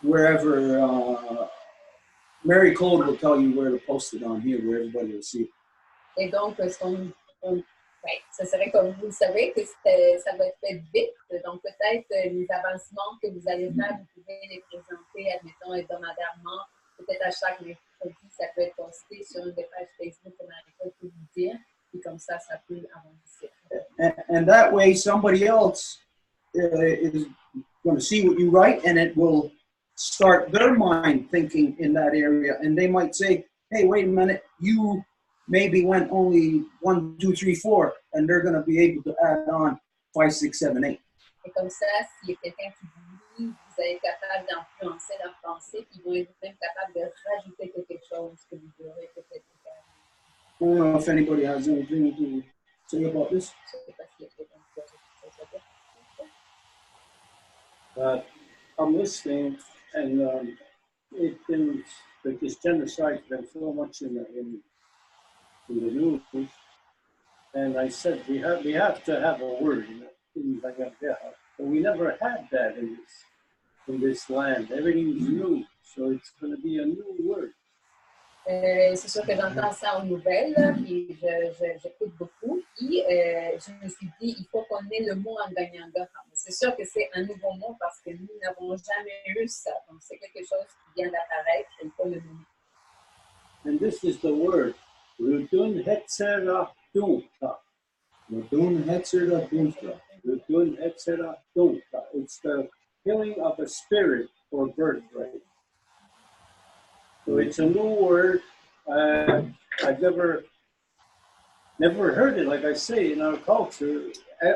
wherever. Marie-Claude will tell you where to post it on here, where everybody will see it. Et donc, ça serait comme vous le savez que ça va être fait vite. Donc, peut-être les avancements que vous allez faire, vous pouvez les présenter, admettons, hebdomadairement. Peut-être à chaque mercredi, ça peut être posté sur une des pages Facebook que Marie-Claude peut vous dire. Et comme ça peut avancer. And that way, somebody else is going to see what you write, and it will start their mind thinking in that area. And they might say, hey, wait a minute, you maybe went only 1, 2, 3, 4, and they're going to be able to add on 5, 6, 7, 8. Et comme ça, s'il y a quelqu'un qui vous lit, vous êtes capable d'influencer leur pensée, puis ils vont être même capables de rajouter quelque chose que vous aurez peut-être faire. I don't know if anybody has anything to say about this. Je ne sais pas s'il y a quelqu'un qui a quelque chose à dire. I'm listening, and it's been like this genocide's been so much in the news, and I said we have to have a word, but we never had that in this land. Everything's new, so it's going to be a new word. C'est sûr que j'entends ça aux nouvelles, là, puis j'écoute beaucoup. Puis je me suis dit, il faut qu'on ait le mot en gagnant-gagnant. C'est sûr que c'est un nouveau mot parce que nous n'avons jamais eu ça. Donc c'est quelque chose qui vient d'apparaître et il faut le nommer. And this is the word. Rudun Hetzera Dunta. Rudun Hetzera Dunta. Rudun Hetzera Dunta. It's the killing of a spirit or birthright. So it's a new word. I've never heard it, like I say, in our culture,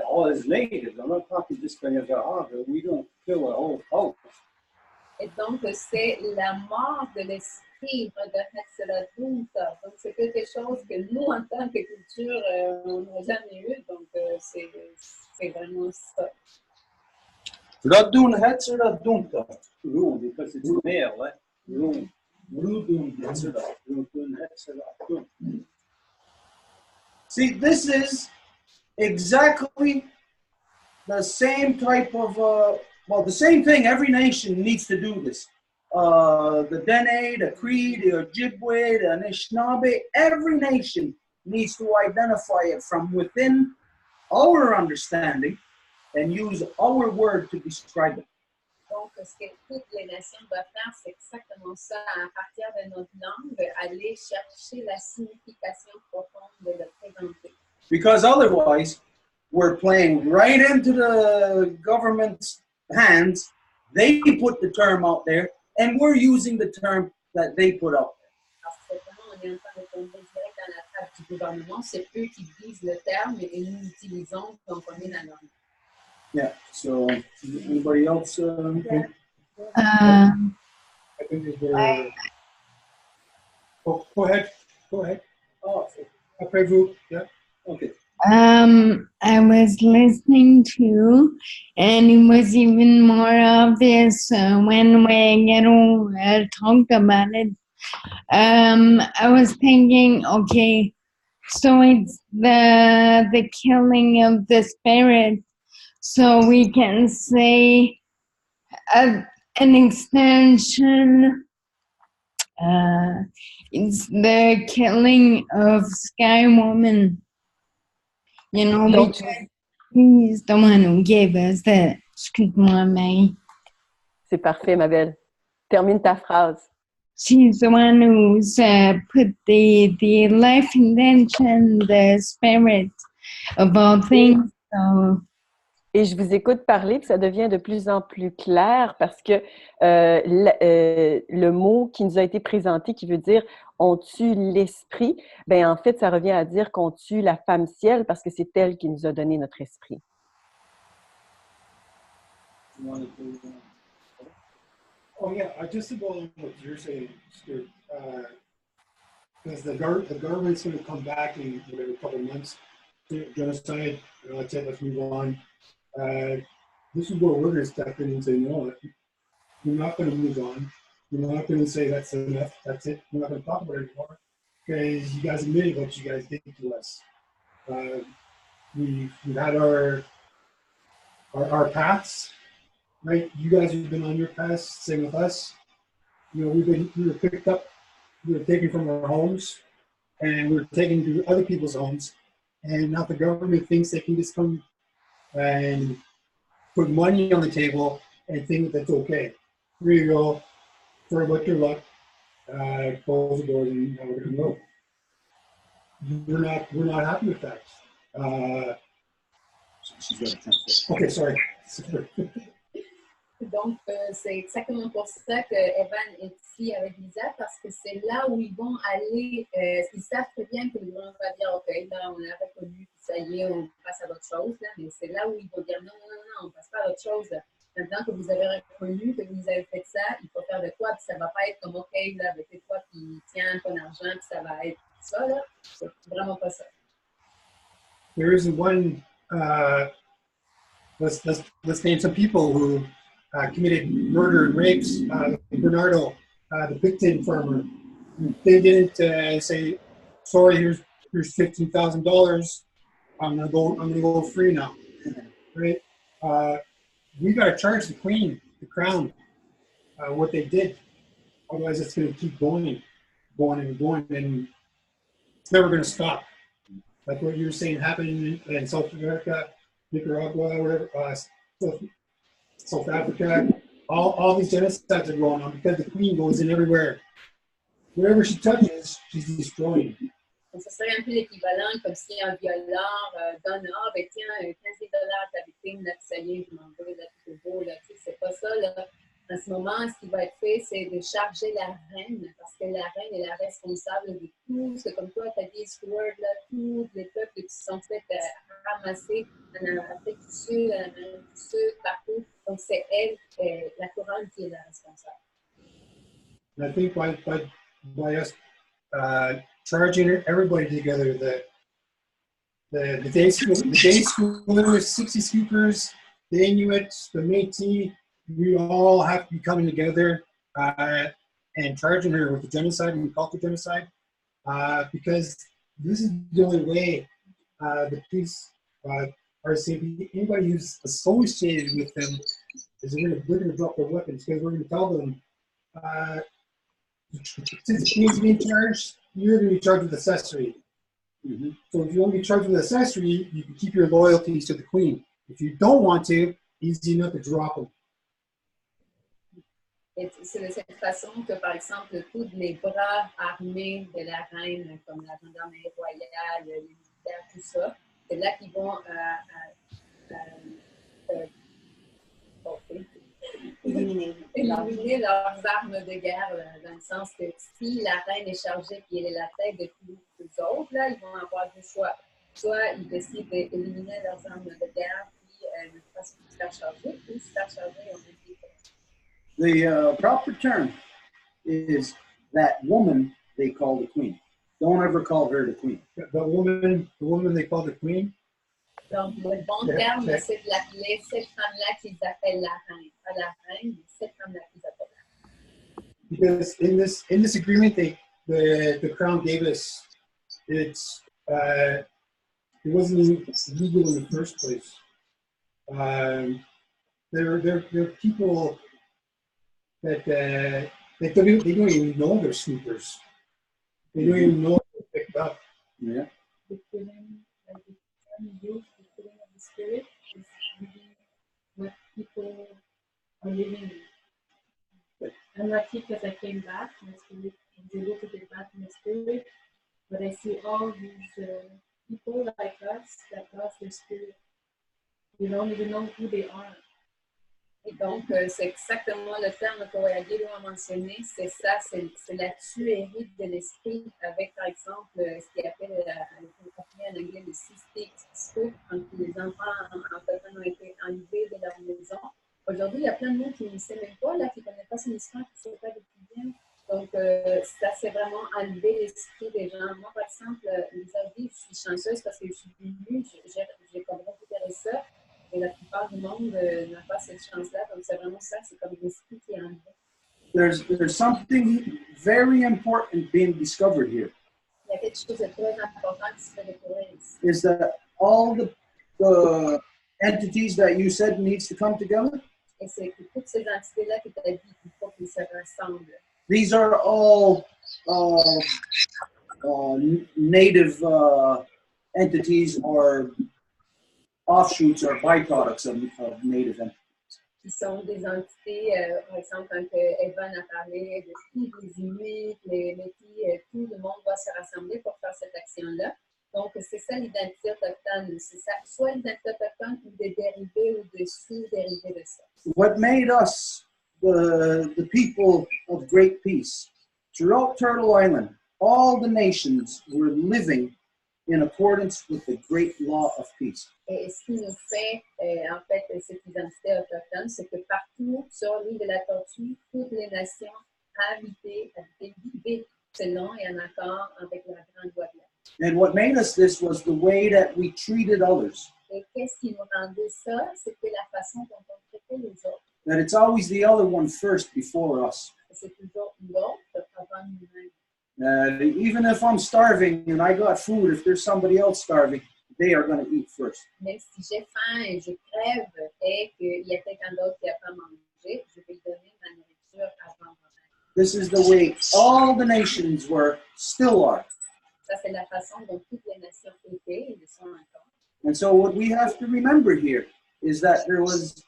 all as natives. I'm not talking just by Gahaga. We don't kill a whole culture. Et donc, c'est la mort de l'esprit de Hatzeladunta. Donc, c'est quelque chose que nous, en tant que culture, on n'a jamais eu. Donc, c'est vraiment ça. Radun Hatzeradunta. Rune, because it's male, eh? Rune. Rudun Hetzera. Rudun Hetzera Dunta. See, this is exactly the same type of, well, the same thing. Every nation needs to do this. The Dene, the Cree, the Ojibwe, the Anishinaabe, every nation needs to identify it from within our understanding and use our word to describe it. Donc, ce que toutes les nations doivent faire, c'est exactement ça. À partir de notre langue, aller chercher la signification profonde de le présenter. Because otherwise, we're playing right into the government's hands. They put the term out there, and we're using the term that they put out there. Parce que vraiment, on est en train de tomber direct dans la trappe du gouvernement. C'est eux qui disent le terme et nous l'utilisons, donc on est dans la langue. Yeah, so anybody else? I think is where. Oh, go ahead. Go ahead. Oh, Après vous. Yeah. okay. I was listening to, and it was even more obvious when we talked about it. I was thinking, okay, so it's the killing of the spirit. So we can say an extension. It's the killing of Sky Woman. You know, because he's the one who gave us the. Excuse-moi, May. C'est parfait, ma belle. Termine ta phrase. She's the one who's put the life intention, the spirit of all things. So. Et je vous écoute parler, puis ça devient de plus en plus clair parce que le mot qui nous a été présenté, qui veut dire « on tue l'esprit », bien en fait, ça revient à dire qu'on tue la femme ciel parce que c'est elle qui nous a donné notre esprit. Oh yeah, just to go along with what you're saying, Stuart, because the government's going to come back in whatever, a couple of months, genocide, that's it, let's move on. This is where we're going to step in and say, no, we're not going to move on. We're not going to say that's enough, that's it. We're not going to talk about it anymore because you guys admitted what you guys did to us. We've had our paths, right? You guys have been on your paths, same with us. You know, we were picked up, we were taken from our homes, and we were taken to other people's homes. And now the government thinks they can just come and put money on the table and think that's okay. Here you go, sorry about your luck, close the doors and now we're gonna go. We're not happy with that. Okay, sorry. Donc, c'est exactement pour ça que Evan est ici avec Lisa, parce que c'est là où ils vont aller. Ils savent très bien que le gouvernement va dire, OK, là, on a reconnu, ça y est, on passe à d'autres choses. Là, mais c'est là où ils vont dire, non, on ne passe pas à d'autres choses. Là. Maintenant que vous avez reconnu, que vous avez fait ça, il faut faire de quoi, puis ça ne va pas être comme, OK, là, avec toi, puis tiens ton argent, puis ça va être ça. Là. C'est vraiment pas ça. There is one, let's name some people who committed murder and rapes. Bernardo, the Picton farmer, they didn't say, "Sorry, here's $15,000. I'm gonna go free now." Right? We gotta charge the Queen, the Crown, what they did. Otherwise, it's gonna keep going. going and going, and it's never going to stop. Like what you were saying happened in South America, Nicaragua, whatever, South Africa. All these genocides are going on because the queen goes in everywhere. Wherever she touches, she's destroying. Donc, ce serait un peu l'équivalent, comme si un violeur donne, ah, ben tiens, 15 000 $ ta victime, là, ça y est, je m'en vais, là, tout est beau, là, tu sais, c'est pas ça, là. En ce moment, ce qui va être fait, c'est de charger la reine, parce que la reine est la responsable de tout, c'est comme toi, tu as dit, Stewart, là, tous les peuples qui se sont fait ramasser en Afrique du Sud, en Amérique du Sud, partout. Donc, c'est elle, la couronne, qui est la responsable. And I think by us charging everybody together, the day schoolers, 60 scoopers, the Inuits, the Métis, we all have to be coming together and charging her with the genocide and culture genocide, because this is the only way the police are saying anybody who's associated with them is we're going to drop their weapons, because we're going to tell them since the queen's being charged, you're going to be charged with accessory. Mm-hmm. So if you want to be charged with accessory, you can keep your loyalties to the queen. If you don't want to, easy enough to drop them. Et c'est de cette façon que, par exemple, tous les bras armés de la reine, comme la gendarmerie royale, les militaires, tout ça, c'est là qu'ils vont éliminer leurs armes de guerre, dans le sens que si la reine est chargée et elle est la tête de tous les autres, là, ils vont avoir deux choix. Soit ils décident d'éliminer leurs armes de guerre, puis ne pas se faire charger, ou se faire charger en même temps. The proper term is that woman they call the queen. Don't ever call her the queen. The woman they call the queen. Donc, le bon terme, c'est de l'appeler cette femme-là qu'ils appellent la reine. Pas la reine, mais cette femme-là qu'ils appellent la reine. Because in this agreement, the crown gave us, it wasn't legal in the first place. There are people that they don't even know they're snoopers. They don't even know they're picked up. Yeah. The feeling, like the term used, the feeling of the spirit, is really what people are living in. I'm lucky because I came back, my spirit was able to get back in my spirit, but I see all these people like us that lost their spirit. They don't even know who they are. Et donc, c'est exactement le terme que Wayagé a mentionné, c'est ça, c'est la tuerie de l'esprit avec, par exemple, ce qu'il appelle en anglais le cystic spirit, quand les enfants en fait ont été enlevés de leur maison. Aujourd'hui, il y a plein de monde qui ne sait même pas, là, qui ne connaît pas son histoire, qui ne sait pas d'où ils viennent. Donc, ça, c'est vraiment enlever l'esprit des gens. Moi, par exemple, les avis, je suis chanceuse parce que je suis venue, j'ai comme récupéré ça. Et la plupart du monde n'a pas cette chance-là. Donc, c'est vraiment ça, c'est comme l'esprit qui est enlevé. There's something very important being discovered here. Il y a quelque chose de très important qui se fait découvrir ici. Is that all the entities that you said needs to come together? Et c'est que toutes ces entités-là que tu as dit, il faut qu'ils se rassemblent. These are all native entities or offshoots or byproducts of native entities. Qui sont des entités, par exemple, quand Evan a parlé de tous les Inuits, les Métis, tout le monde va se rassembler pour faire cette action-là. Donc, c'est ça l'identité autochtone. C'est ça, soit l'identité autochtone ou des dérivés ou des sous-dérivés de ça. What made us the people of great peace? Throughout Turtle Island, all the nations were living in accordance with the great law of peace. Et ce qui nous fait, en fait, cette identité autochtone, c'est que partout sur l'île de la Tortue, toutes les nations habitaient, vivaient selon et en accord avec la grande loi de la. And what made us this was the way that we treated others. Et qu'est-ce qui nous rendait ça? C'était la façon dont on traitait les autres. That it's always the other one first before us. C'est toujours l'autre avant nous-mêmes. Even if I'm starving and I got food, if there's somebody else starving, they are going to eat first. Même si j'ai faim et je crève et qu'il y a quelqu'un d'autre qui n'a pas mangé, je vais donner ma nourriture avant moi-même. This is the way all the nations were, still are. Ça, c'est la façon dont toutes les nations étaient et le sont encore. And so what we have to remember here is that there was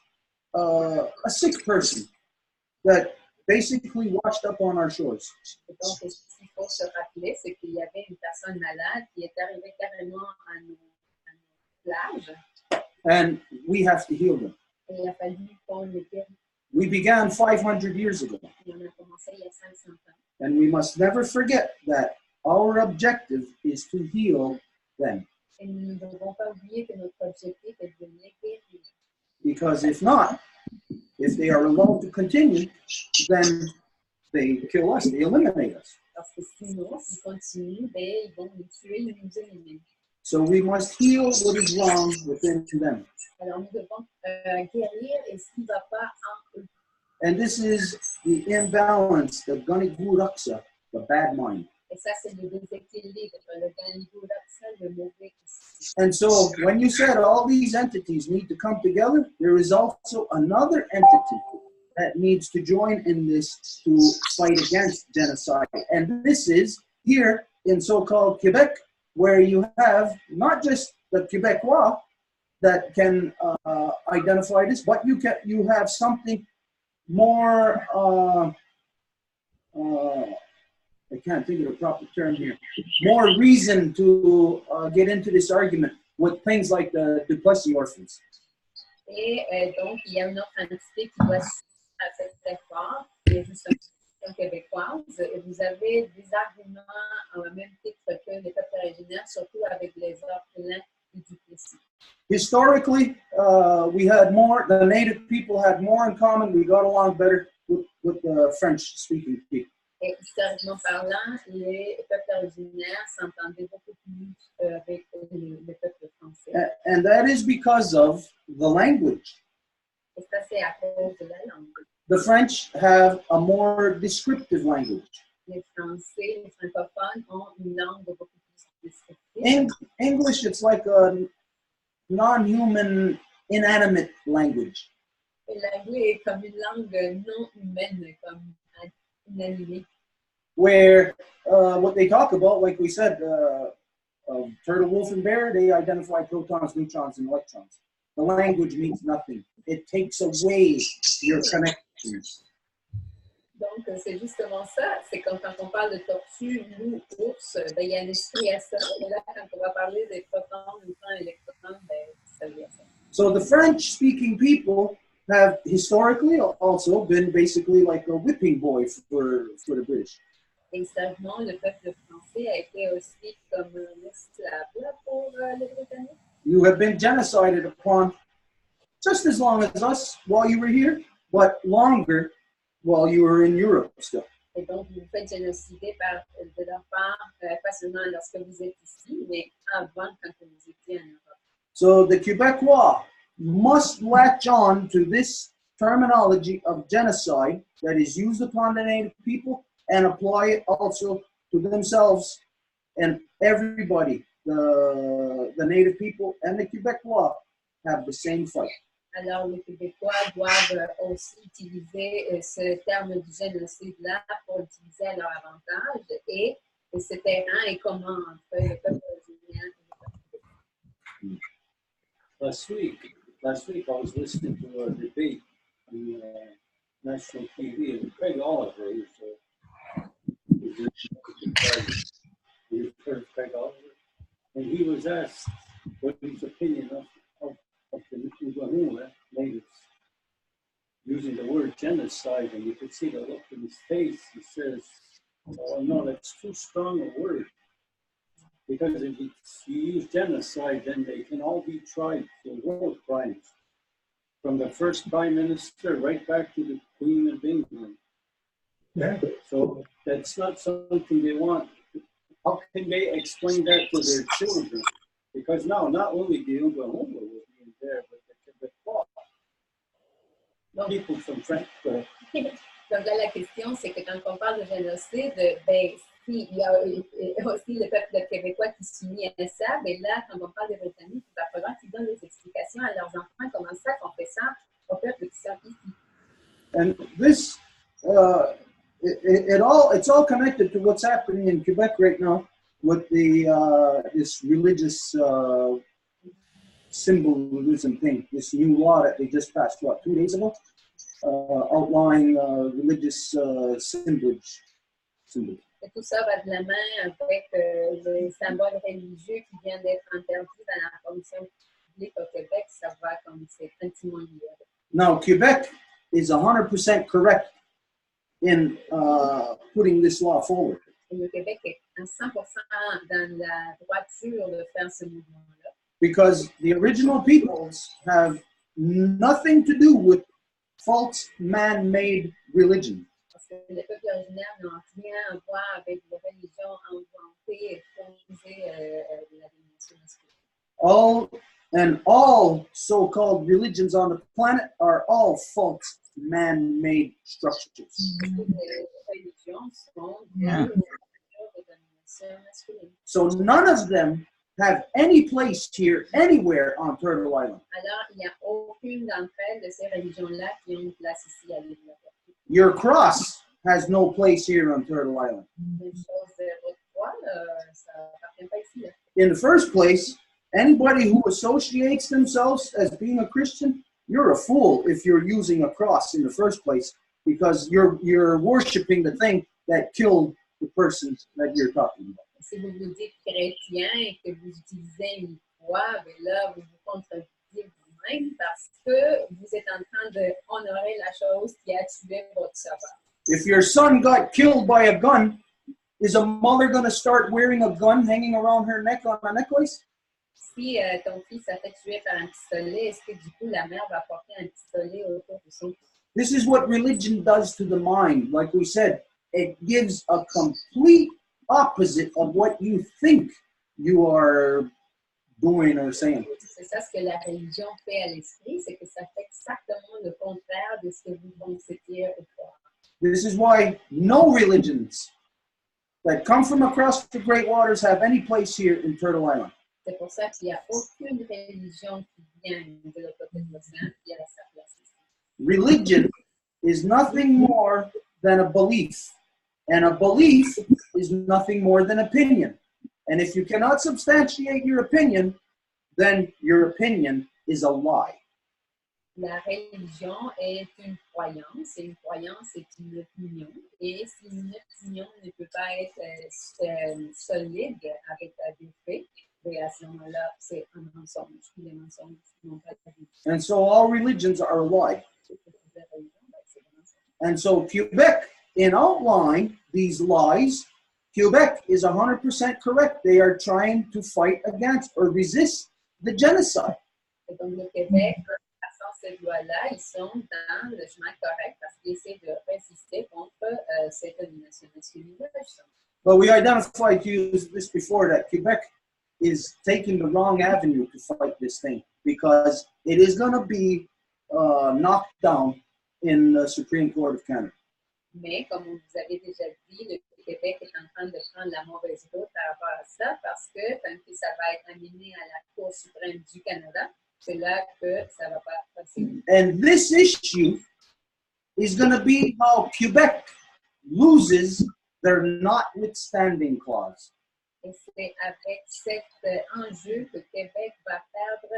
a sick person that basically washed up on our shores. Et donc, ce qu'il faut se rappeler, c'est qu'il y avait une personne malade qui est arrivée carrément à nos plages. And we have to heal them. Et il a fallu qu'on le guérisse. We began 500 years ago. Et on a commencé il y a 500 ans. And we must never forget that our objective is to heal them. Et nous ne devons pas oublier que notre objectif est de les guérir. Because if not, if they are allowed to continue, then they kill us, they eliminate us. Parce que sinon, s'ils continuent, ben, ils vont nous tuer, ils nous éliminer. So we must heal what is wrong within them. Alors, nous devons guérir et ce qui ne va pas en eux. And this is the imbalance, the ganiguraksa, the bad mind. Et ça, c'est le déséquilibre, le ganiguraksa, le mauvais esprit. And so when you said all these entities need to come together, there is also another entity that needs to join in this to fight against genocide. And this is here in so-called Quebec, where you have not just the Quebecois that can identify this, but you have something more, I can't think of the proper term here, more reason to get into this argument with things like the Duplessis orphans. Et donc, il y a une autre entité qui doit suivre à cet effort, qui est justement québécoise. Et vous avez des arguments en même titre que les peuples originaires, surtout avec les orphelins et Duplessis. Historically, we had more, the native people had more in common. We got along better with the French-speaking people. Et historiquement parlant, les peuples originaires s'entendaient beaucoup plus avec les peuples français. And that is because of the language. Et ça, c'est à cause de la langue. The French have a more descriptive language. Les Français, les francophones ont une langue beaucoup plus descriptive. English, it's like a non-human, inanimate language. Et l'anglais est comme une langue non humaine, comme inanimée. Where what they talk about, like we said, turtle, wolf, and bear, they identify protons, neutrons, and electrons. The language means nothing. It takes away your connections. Donc, c'est justement ça. C'est quand on parle de tortue, loup, ours, ben, il y a un esprit à ça. Et là, quand on va parler des protons, neutrons, électrons, ben, ça vient ça. So the French-speaking people have historically also been basically like a whipping boy for the British. Et historiquement, le peuple français a été aussi comme un esclave là, pour les Britanniques. You have been genocided upon just as long as us while you were here, but longer while you were in Europe still. Et donc, vous faites génocider de leur part, pas seulement lorsque vous êtes ici, mais avant quand vous étiez en Europe. So the Quebecois must latch on to this terminology of genocide that is used upon the native people and apply it also to themselves and everybody. The native people and the Quebecois have the same fight. Alors, les Québécois doivent aussi utiliser ce terme du génocide-là pour l'utiliser à leur avantage. Et ce terrain est commun entre le peuple originaire et le peuple québécois. Last week I was listening to a debate on national TV, and Craig Oliver, you've heard of Craig Oliver? And he was asked what his opinion of the Ugahuela natives using the word genocide, and you could see the look in his face. He says, "Oh no, that's too strong a word. Because if you use genocide, then they can all be tried for war crimes, from the first prime minister right back to the Queen of England." Yeah. So that's not something they want. How can they explain that to their children? Because now, not only the Ugahuela will be in there, but the Quebecois, people from France. Donc là, la question, c'est que quand on parle de génocide, ben, il y a aussi le peuple québécois qui s'unit à ça, mais là, quand on parle des Britanniques, il va falloir qu'ils donnent des explications à leurs enfants comment ça qu'on fait ça au peuple qui sont ici. And this, it's all connected to what's happening in Quebec right now with the this religious symbolism thing, this new law that they just passed, what, 2 days ago, outlawing religious symbols. Et tout ça va de la main avec les symboles religieux qui viennent d'être interdits dans la fonction publique au Québec. Ça va comme c'est intimement lié. Now, Quebec is 100% correct in putting this law forward. Et le Québec est à 100% dans la droiture de faire ce mouvement-là. Because the original peoples have nothing to do with false man-made religion. Parce que les peuples originaires n'ont rien à voir avec les religions inventées et fondées de la dimension masculine. All so-called religions on the planet are all false man-made structures. Les religions sont des structures de domination masculine. So none of them have any place here anywhere on Turtle Island. Alors, il n'y a aucune d'entre elles de ces religions-là qui ont une place ici à l'île de la Vertu. Your cross has no place here on Turtle Island. Même chose de votre foi, ça n'appartient pas ici. Là. In the first place, anybody who associates themselves as being a Christian, you're a fool if you're using a cross in the first place, because you're worshiping the thing that killed the person that you're talking about. Si vous vous dites chrétien et que vous utilisez une croix, mais là, vous vous contredisez vous-même parce que vous êtes en train d'honorer la chose qui a tué votre sauveur. If your son got killed by a gun, is a mother going to start wearing a gun hanging around her neck on a necklace? Si ton fils a fait tuer par un pistolet, est-ce que du coup la mère va porter un pistolet autour de son cou? This is what religion does to the mind. Like we said, it gives a complete opposite of what you think you are doing or saying. C'est ça ce que la religion fait à l'esprit, c'est que ça fait exactement le contraire de ce que vous pensez dire ou croire. This is why no religions that come from across the great waters have any place here in Turtle Island. C'est pour ça qu'il n'y a aucune religion qui vient de l'autre côté de l'océan qui a sa place ici. Religion is nothing more than a belief, and a belief is nothing more than opinion. And if you cannot substantiate your opinion, then your opinion is a lie. La religion est une croyance, et une croyance est une opinion. Et si une opinion ne peut pas être solide avec des faits, à ce moment-là, c'est un mensonge. Les mensonges n'ont pas de vie. And so all religions are a lie. And so Quebec, in outline these lies, Quebec is 100% correct. They are trying to fight against or resist the genocide. Et donc le Québec, passant ces lois-là, ils sont dans le chemin correct parce qu'ils essaient de résister contre cette domination masculine. But we identified this before, that Quebec is taking the wrong avenue to fight this thing, because it is going to be knocked down in the Supreme Court of Canada. Mais comme vous avez déjà dit, le Québec est en train de prendre la mauvaise route par rapport à ça, parce que quand ça va être amené à la Cour suprême du Canada, c'est là que ça va pas passer. And this issue is going to be how Quebec loses their notwithstanding clause. Et c'est avec cet enjeu que Québec va perdre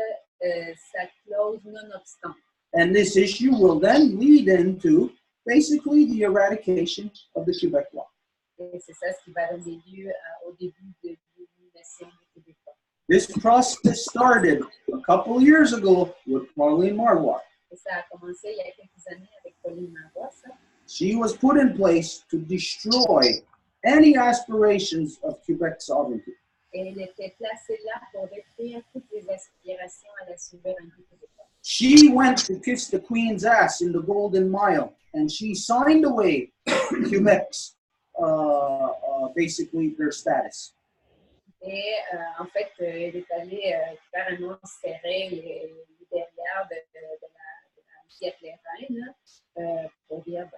sa clause non-obstant. And this issue will then lead into basically the eradication of the Quebec law. Et c'est ça ce qui va donner lieu au début de l'élimination du Québécois. This process started a couple of years ago with Pauline Marois. Et ça a commencé il y a quelques années avec Pauline Marois, ça. She was put in place to destroy any aspirations of Quebec sovereignty. Et elle était placée là pour détruire toutes les aspirations à la souveraineté québécoise. She went to kiss the Queen's ass in the Golden Mile, and she signed away Quebec's, basically their status. Et en fait, elle est allée carrément serrer les derrière de la pièce des reines pour dire,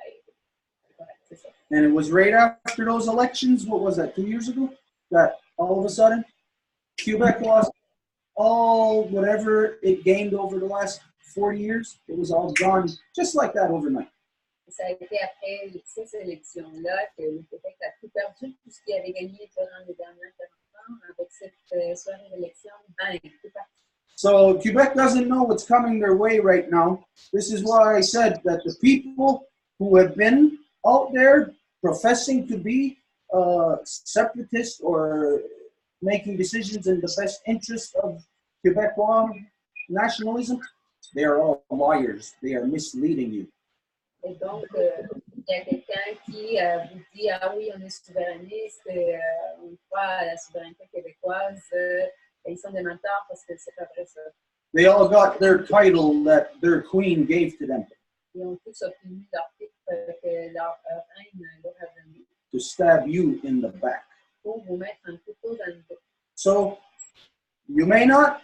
ben, c'est ça. And it was right after those elections, what was that, 2 years ago, that all of a sudden, Quebec lost all whatever it gained over the last 40 years. It was all gone just like that overnight. Ça a été après ces élections-là que le Québec a tout perdu, tout ce qu'il avait gagné durant les dernières 40 ans. Avec cette soirée d'élection, bang, tout parti. So Quebec doesn't know what's coming their way right now. This is why I said that the people who have been out there professing to be separatists or making decisions in the best interest of Quebecois nationalism, they are all liars. They are misleading you. Et donc, il y a quelqu'un qui vous dit, ah oui, on est souverainiste, on croit à la souveraineté québécoise, ils sont des menteurs parce que c'est pas vrai ça. They all got their title that their queen gave to them. Ils ont tous obtenu leur titre que leur reine leur a donné. To stab you in the back. Pour vous mettre un couteau dans le dos. So, you may not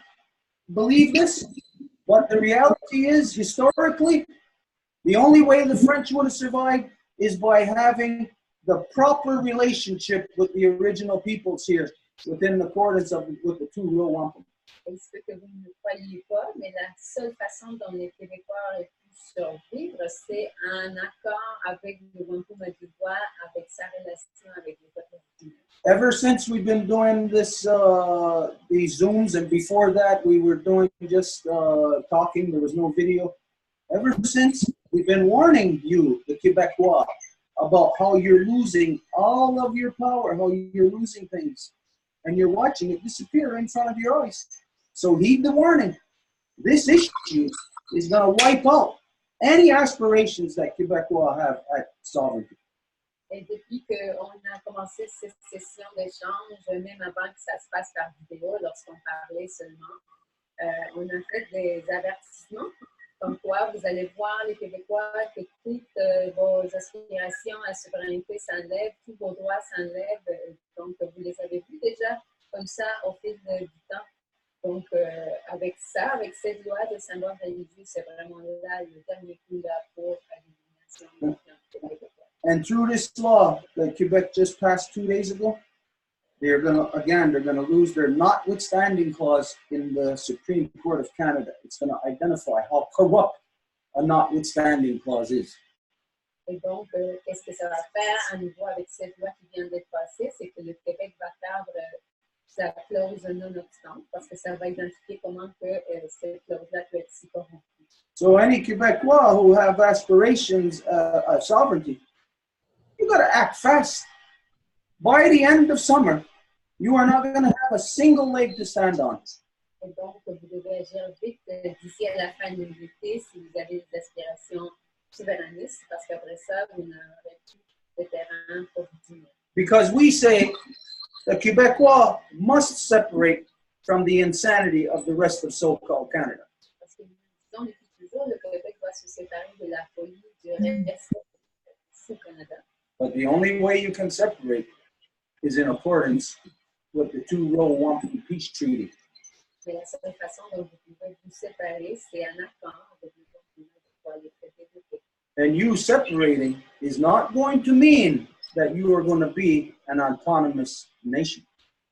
believe this, but the reality is, historically, the only way the French would have survived is by having the proper relationship with the original peoples here, within the accordance of with the two Row Wampum. Il se peut que vous ne le croyez pas, mais la seule façon dont les Québécois auraient pu survivre, c'est un accord avec le Wampum à Deux Voies, avec sa relation avec les peuples originaires. Ever since we've been doing this, these Zooms, and before that we were doing just talking, there was no video. Ever since, we've been warning you, the Quebecois, about how you're losing all of your power, how you're losing things, and you're watching it disappear in front of your eyes. So heed the warning. This issue is going to wipe out any aspirations that Quebecois have at sovereignty. Et depuis qu'on a commencé cette session d'échange, même avant que ça se passe par vidéo, lorsqu'on parlait seulement, on a fait des avertissements comme quoi vous allez voir les Québécois que toutes vos aspirations à souveraineté s'enlèvent, tous vos droits s'enlèvent. Donc, vous les avez vus déjà comme ça au fil du temps. Donc, avec ça, avec cette loi de symbole religieux, c'est vraiment là le dernier coup là pour l'élimination des Québécois. And through this law that Quebec just passed 2 days ago, they're going to lose their notwithstanding clause in the Supreme Court of Canada. It's going to identify how corrupt a notwithstanding clause is. Et donc, qu'est-ce que ça va faire à nouveau avec cette loi qui vient d'être passée? C'est que le Québec va perdre sa clause non-obstant parce que ça va identifier comment que cette clause-là peut être si corrompue. So any Quebecois who have aspirations of sovereignty, you got to act fast. By the end of summer, you are not going to have a single leg to stand on. Et donc, vous devez agir vite d'ici à la fin de l'été si vous avez des aspirations souverainistes, parce qu'après ça, vous n'aurez plus de terrain pour vous dire. Because we say the Quebecois must separate from the insanity of the rest of so-called Canada. Parce que nous disons depuis toujours, le Québec doit se séparer de la folie du reste du Canada. But the only way you can separate is in accordance with the two Row Wampum Peace Treaty. Mais la seule façon dont vous pouvez vous séparer, c'est un accord avec le gouvernement de traité de paix. And you separating is not going to mean that you are going to be an autonomous nation.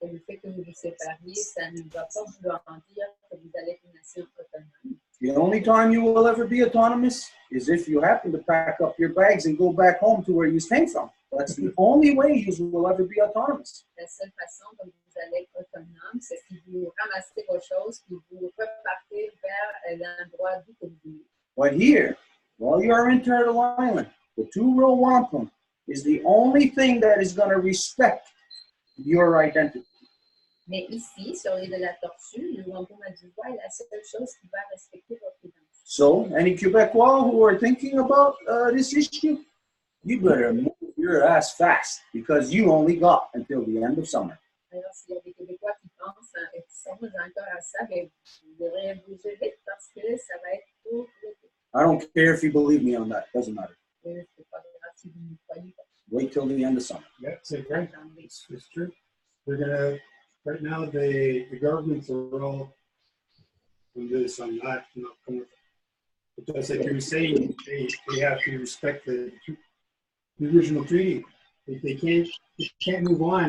Et le fait que vous vous sépariez, ça ne va pas vouloir dire que vous allez être une nation autonome. The only time you will ever be autonomous is if you happen to pack up your bags and go back home to where you came from. That's the only way you will ever be autonomous. La seule façon dont vous allez être autonome, c'est si vous ramassez vos choses et vous repartez vers l'endroit d'où vous venez. But here, while you are in Turtle Island, the two Row Wampum is the only thing that is going to respect your identity. Mais ici, sur l'île de la Tortue, le Wampum à Deux Voies est la seule chose qui va respecter votre identité. So, any Quebecois who are thinking about this issue, you better move your ass fast because you only got until the end of summer. Alors, s'il y a des Québécois qui pensent et qui songent encore à ça, bien, vous devrez bouger vite parce que ça va être tout l'été. I don't care if you believe me on that. Doesn't matter. C'est pas grave si vous ne croyez pas. Wait till the end of summer. Yeah, it's right. It's true. They're gonna right now. The governments are all on this. I'm not coming. But just like you were saying, they have to respect the original treaty. If they can't move on.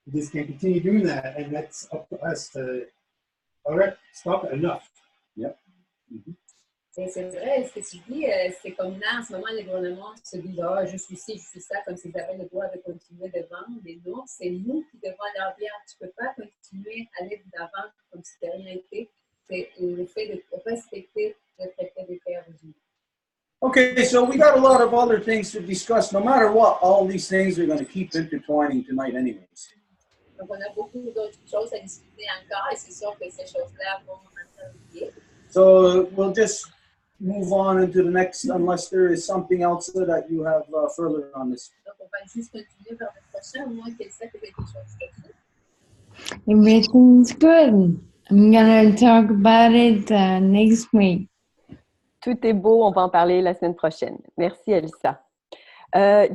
They just can't continue doing that, and that's up to us to. All right, stop it. Enough. Yep. Mm-hmm. Et c'est vrai, ce que tu dis, c'est comme là, en ce moment, les gouvernements se disent, ah, je suis ci, je suis ça, comme s'ils avaient le droit de continuer de vendre. Mais non, c'est nous qui devons leur dire, tu ne peux pas continuer à aller de l'avant comme si de rien n'était. C'est le fait de respecter le traité des terres humaines. Okay, so we got a lot of other things to discuss. No matter what, all these things are going to keep intertwining tonight anyways. Donc, on a beaucoup d'autres choses à discuter encore et c'est sûr que ces choses-là vont intervenir. So we'll just move on into the next, unless there is something else that you have further on this. Donc, on va juste continuer vers le prochain, au moins qu'elle sait que quelque chose là-dessus. Everything's good. I'm gonna talk about it next week. Tout est beau, on va en parler la semaine prochaine. Merci, Elsa.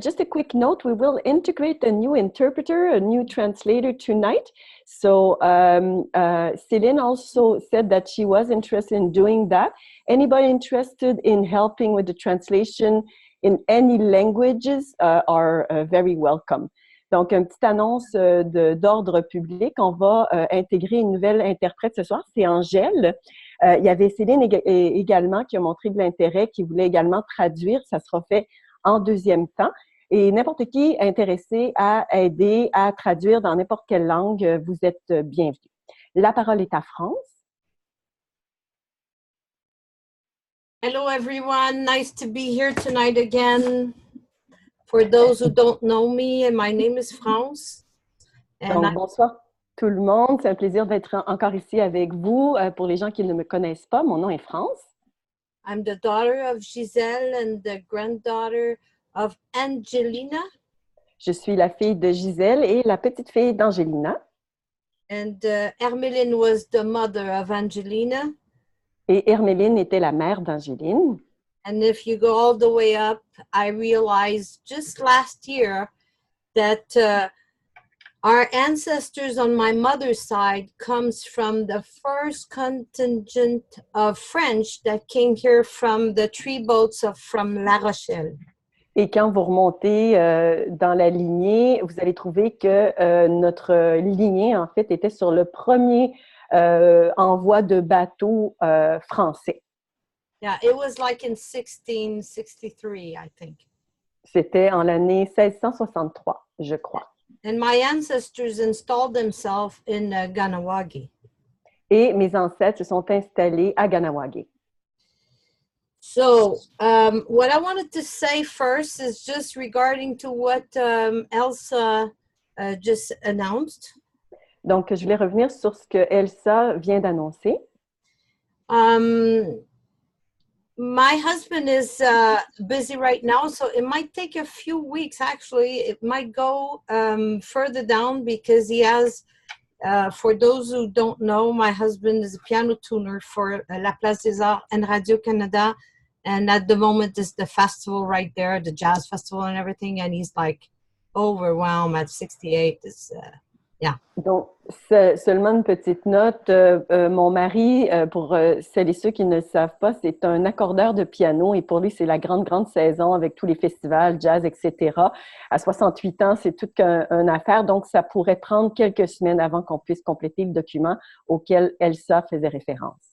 Just a quick note, we will integrate a new interpreter, a new translator tonight. So Céline also said that she was interested in doing that. Anybody interested in helping with the translation in any languages are very welcome. Donc, une petite annonce d'ordre public. On va intégrer une nouvelle interprète ce soir, c'est Angèle. Il y avait Céline également qui a montré de l'intérêt, qui voulait également traduire. Ça sera fait en deuxième temps. Et n'importe qui intéressé à aider à traduire dans n'importe quelle langue, vous êtes bienvenus. La parole est à France. Hello, everyone. Nice to be here tonight again. For those who don't know me, my name is France. Donc, bonsoir tout le monde. C'est un plaisir d'être encore ici avec vous. Pour les gens qui ne me connaissent pas, mon nom est France. I'm the daughter of Giselle and the granddaughter of Angelina. Je suis la fille de Gisèle et la petite fille d'Angelina. And Hermeline was the mother of Angelina. Et Herméline était la mère d'Angéline. And if you go all the way up, I realized just last year that our ancestors on my mother's side comes from the first contingent of French that came here from the 3 boats from La Rochelle. Et quand vous remontez dans la lignée, vous allez trouver que notre lignée, en fait, était sur le premier envoi de bateaux français. Yeah, it was like in 1663, I think. C'était en l'année 1663, je crois. And my ancestors installed themselves in Ganawagi. Et mes ancêtres se sont installés à Ganawagi. So what I wanted to say first is just regarding to what Elsa just announced. Donc, je voulais revenir sur ce que Elsa vient d'annoncer. My husband is busy right now, so it might take a few weeks. Actually, it might go further down because he has, for those who don't know, my husband is a piano tuner for La Place des Arts and Radio-Canada. And at the moment, it's the festival right there, the jazz festival and everything. And he's like overwhelmed at 68. It's, yeah. Donc, seulement une petite note. Mon mari, pour celles et ceux qui ne le savent pas, c'est un accordeur de piano et pour lui, c'est la grande, grande saison avec tous les festivals, jazz, etc. À 68 ans, c'est toute une affaire. Donc, ça pourrait prendre quelques semaines avant qu'on puisse compléter le document auquel Elsa faisait référence.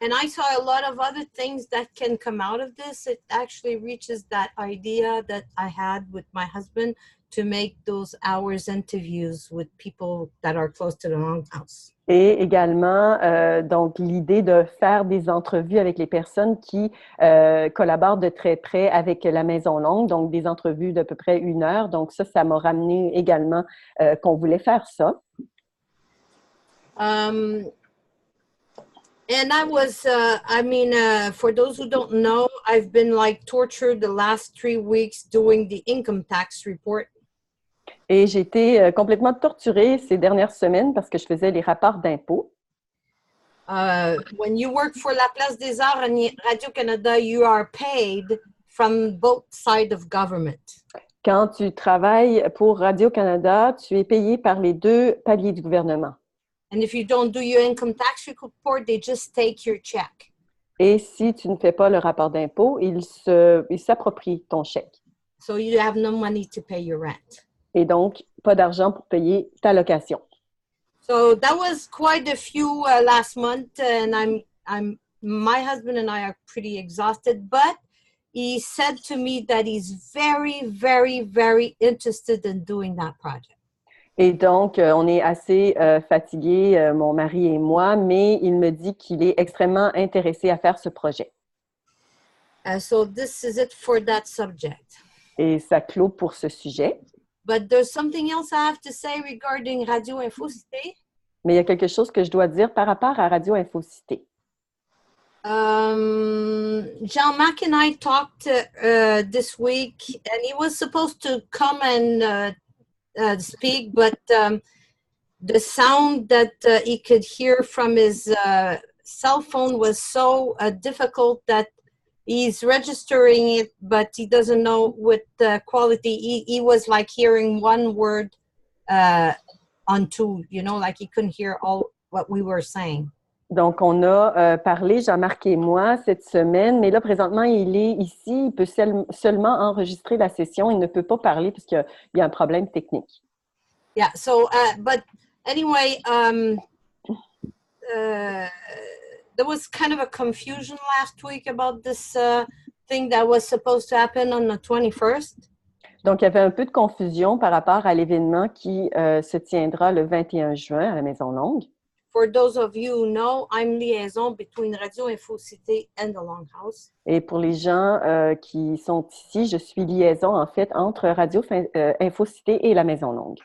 And I saw a lot of other things that can come out of this. It actually reaches that idea that I had with my husband to make those hours interviews with people that are close to the longhouse. Et également, donc, l'idée de faire des entrevues avec les personnes qui collaborent de très près avec la Maison Longue, donc des entrevues d'à peu près 1 heure. Donc ça m'a ramené également qu'on voulait faire ça. And I was, for those who don't know, I've been like tortured the last 3 weeks doing the income tax report. Et j'ai été complètement torturée ces dernières semaines parce que je faisais les rapports d'impôts. When you work for La Place des Arts and Radio-Canada, you are paid from both sides of government. Quand tu travailles pour Radio-Canada, tu es payé par les 2 paliers du gouvernement. And if you don't do your income tax report, they just take your check. Et si tu ne fais pas le rapport d'impôt, ils s'approprient ton chèque. So you have no money to pay your rent. Et donc, pas d'argent pour payer ta location. So that was quite a few last month, and I'm my husband and I are pretty exhausted, but he said to me that he's very, very, very interested in doing that project. Et donc, on est assez fatigués, mon mari et moi, mais il me dit qu'il est extrêmement intéressé à faire ce projet. So this is it for that subject. Et ça clôt pour ce sujet. But there's something else I have to say regarding Radio Infocité. Mais il y a quelque chose que je dois dire par rapport à Radio Infocité. Jean-Marc and I talked this week, and he was supposed to come and speak, but the sound that he could hear from his cell phone was so difficult that he's registering it, but he doesn't know with the quality. He was like hearing one word on two, you know, like he couldn't hear all what we were saying. Donc, on a parlé, Jean-Marc et moi, cette semaine, mais là, présentement, il est ici, il peut seulement enregistrer la session, il ne peut pas parler parce qu'il y a un problème technique. Yeah, so, but anyway, there was kind of a confusion last week about this thing that was supposed to happen on the 21st. Donc, il y avait un peu de confusion par rapport à l'événement qui se tiendra le 21 juin à la Maison Longue. For those of you who know, I'm liaison between Radio Infocité and the Longhouse. Et pour les gens qui sont ici, je suis liaison, en fait, entre Radio Infocité et la Maison Longue.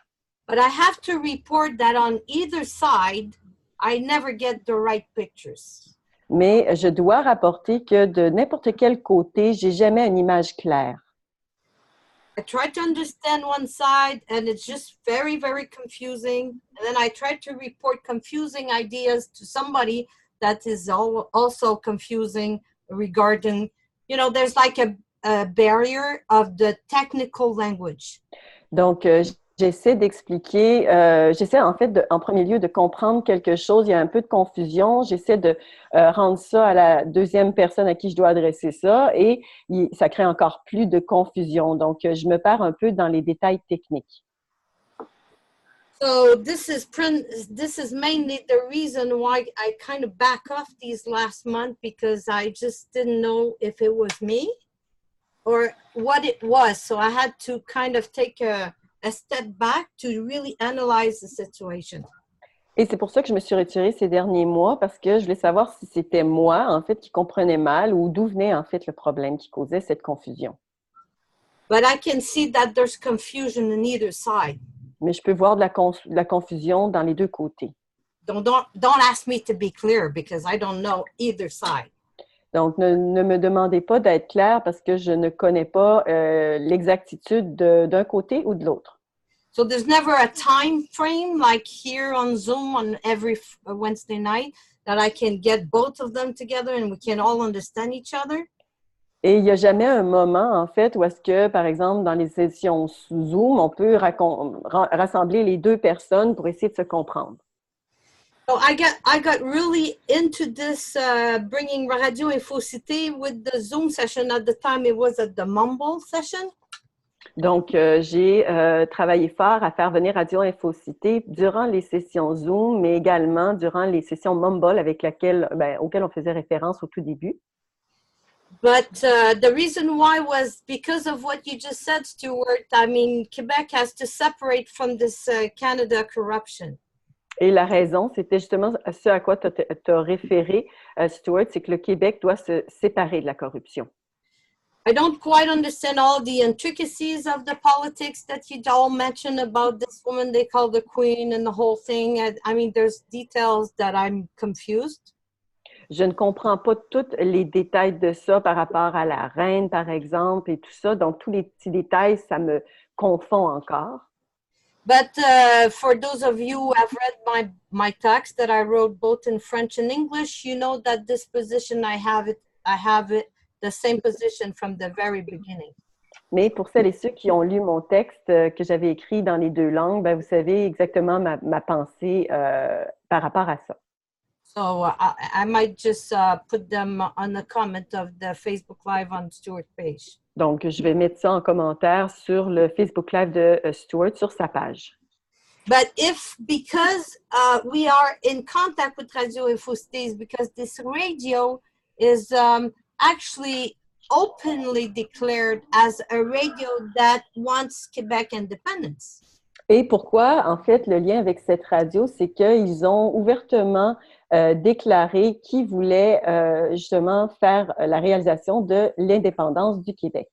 But I have to report that on either side, I never get the right pictures. Mais je dois rapporter que de n'importe quel côté, j'ai jamais une image claire. I try to understand one side and it's just very, very confusing. And then I try to report confusing ideas to somebody that is also confusing regarding, you know, there's like a barrier of the technical language. Donc, j'essaie d'expliquer, j'essaie en fait, en premier lieu, de comprendre quelque chose. Il y a un peu de confusion. J'essaie de rendre ça à la deuxième personne à qui je dois adresser ça et ça crée encore plus de confusion. Donc, je me perds un peu dans les détails techniques. So this is mainly the reason why I kind of back off these last month, because I just didn't know if it was me or what it was. So I had to kind of take a step back to really analyze the situation. Et c'est pour ça que je me suis retirée ces derniers mois, parce que je voulais savoir si c'était moi, en fait, qui comprenais mal ou d'où venait, en fait, le problème qui causait cette confusion. But I can see that there's confusion on either side. Mais je peux voir de la confusion dans les deux côtés. Don't ask me to be clear because I don't know either side. Donc, ne me demandez pas d'être clair parce que je ne connais pas l'exactitude d'un côté ou de l'autre. So there's never a time frame like here on Zoom on every Wednesday night that I can get both of them together and we can all understand each other. Et il n'y a jamais un moment, en fait, où est-ce que, par exemple, dans les sessions Zoom, on peut rassembler les deux personnes pour essayer de se comprendre. So I got really into this bringing Radio Infocité with the Zoom session. At the time, it was at the Mumble session. Donc, j'ai travaillé fort à faire venir Radio Infocité durant les sessions Zoom, mais également durant les sessions Mumble auxquelles on faisait référence au tout début. But the reason why was because of what you just said, Stuart. I mean, Quebec has to separate from this Canada corruption. Et la raison, c'était justement ce à quoi tu as référé, Stuart, c'est que le Québec doit se séparer de la corruption. I don't quite understand all the intricacies of the politics that you all mentioned about this woman they call the queen and the whole thing. I mean, there's details that I'm confused. Je ne comprends pas tous les détails de ça par rapport à la reine, par exemple, et tout ça. Donc, tous les petits détails, ça me confond encore. But for those of you who have read my text that I wrote both in French and English, you know that this position, I have it the same position from the very beginning. Mais pour celles et ceux qui ont lu mon texte que j'avais écrit dans les deux langues, vous savez exactement ma pensée par rapport à ça. So I might just put them on the comment of the Facebook Live on Stuart's page. Donc, je vais mettre ça en commentaire sur le Facebook Live de Stuart, sur sa page. But because we are in contact with Radio Infocité, because this radio is actually openly declared as a radio that wants Quebec independence. Et pourquoi, en fait, le lien avec cette radio, c'est qu'ils ont ouvertement déclaré qu'ils voulaient justement faire la réalisation de l'indépendance du Québec.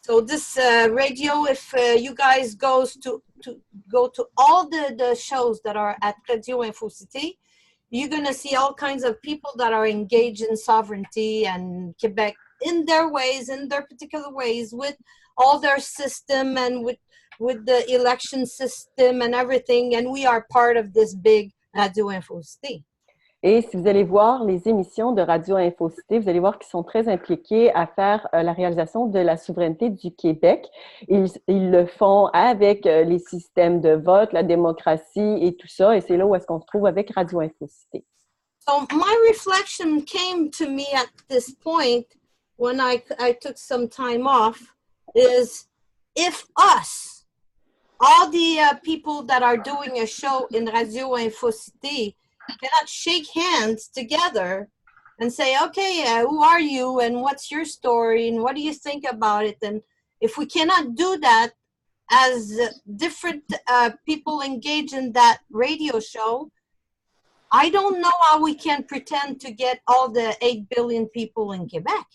So this radio, if you guys go to all the shows that are at Radio Info City, you're going to see all kinds of people that are engaged in sovereignty and Quebec in their ways, in their particular ways, with all their system and with the election system and everything. And we are part of this big Radio Info City. Et si vous allez voir les émissions de Radio Info Cité, vous allez voir qu'ils sont très impliqués à faire la réalisation de la souveraineté du Québec. Ils le font avec les systèmes de vote, la démocratie et tout ça. Et c'est là où est-ce qu'on se trouve avec Radio Info Cité. So my reflection came to me at this point when I took some time off is if us, all the people that are doing a show in Radio Info Cité cannot shake hands together and say, okay, who are you and what's your story and what do you think about it? And if we cannot do that as different people engage in that radio show, I don't know how we can pretend to get all the 8 billion people in Quebec.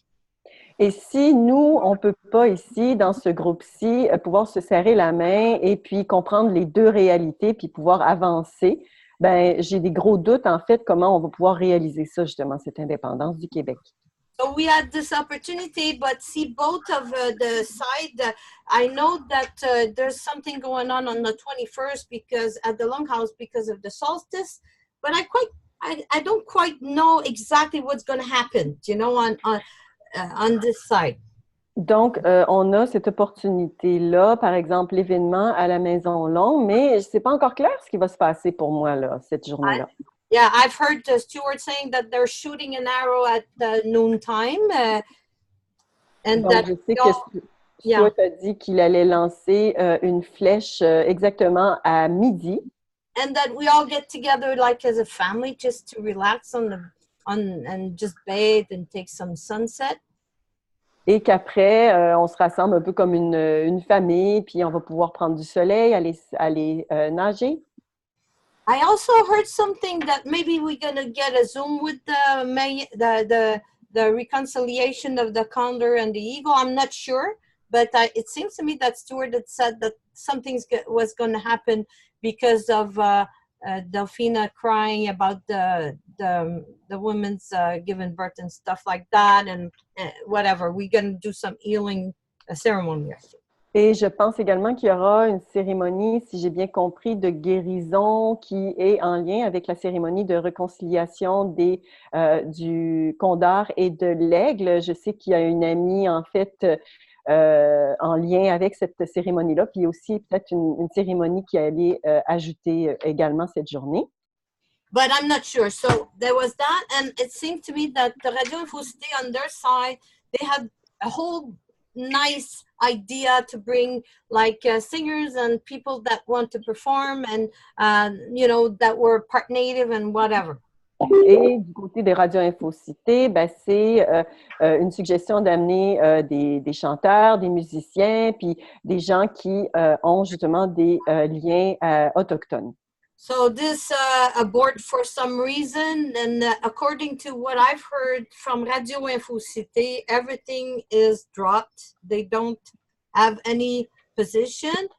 Et si nous, on ne peut pas ici, dans ce groupe-ci, pouvoir se serrer la main et puis comprendre les deux réalités puis pouvoir avancer, ben, j'ai des gros doutes, en fait, comment on va pouvoir réaliser ça, justement, cette indépendance du Québec. So we had this opportunity, but see both of the side. I know that there's something going on the 21st because at the Longhouse because of the solstice, but I don't quite know exactly what's going to happen, you know, on this side. Donc, on a cette opportunité-là, par exemple, l'événement à la Maison Longue, mais ce n'est pas encore clair ce qui va se passer pour moi, là, cette journée-là. Yeah, I've heard Stuart saying that they're shooting an arrow at noontime. And Donc, that je sais que Stuart a dit qu'il allait lancer une flèche exactement à midi. And that we all get together like as a family just to relax and just bathe and take some sunset. Et qu'après, on se rassemble un peu comme une famille, puis on va pouvoir prendre du soleil, aller nager. I also heard something that maybe we're going to get a Zoom with the reconciliation of the condor and the eagle. I'm not sure, but it seems to me that Stuart had said that something was going to happen because of Delphina crying about the women's giving birth and stuff like that, and whatever. We're going to do some healing ceremony. Et je pense également qu'il y aura une cérémonie, si j'ai bien compris, de guérison qui est en lien avec la cérémonie de réconciliation du condor et de l'aigle. Je sais qu'il y a une amie, en fait, en lien avec cette cérémonie-là, puis aussi peut-être une cérémonie qui allait ajouter également cette journée. But I'm not sure. So there was that, and it seemed to me that the Radio Info City on their side, they had a whole nice idea to bring like singers and people that want to perform and, you know, that were part native and whatever. Et du côté des radios Infocité, ben, c'est une suggestion d'amener des chanteurs, des musiciens, puis des gens qui ont justement des liens autochtones. So this abort for some reason, and according to what I've heard from Radio Info Cité, everything is dropped. They don't have any position.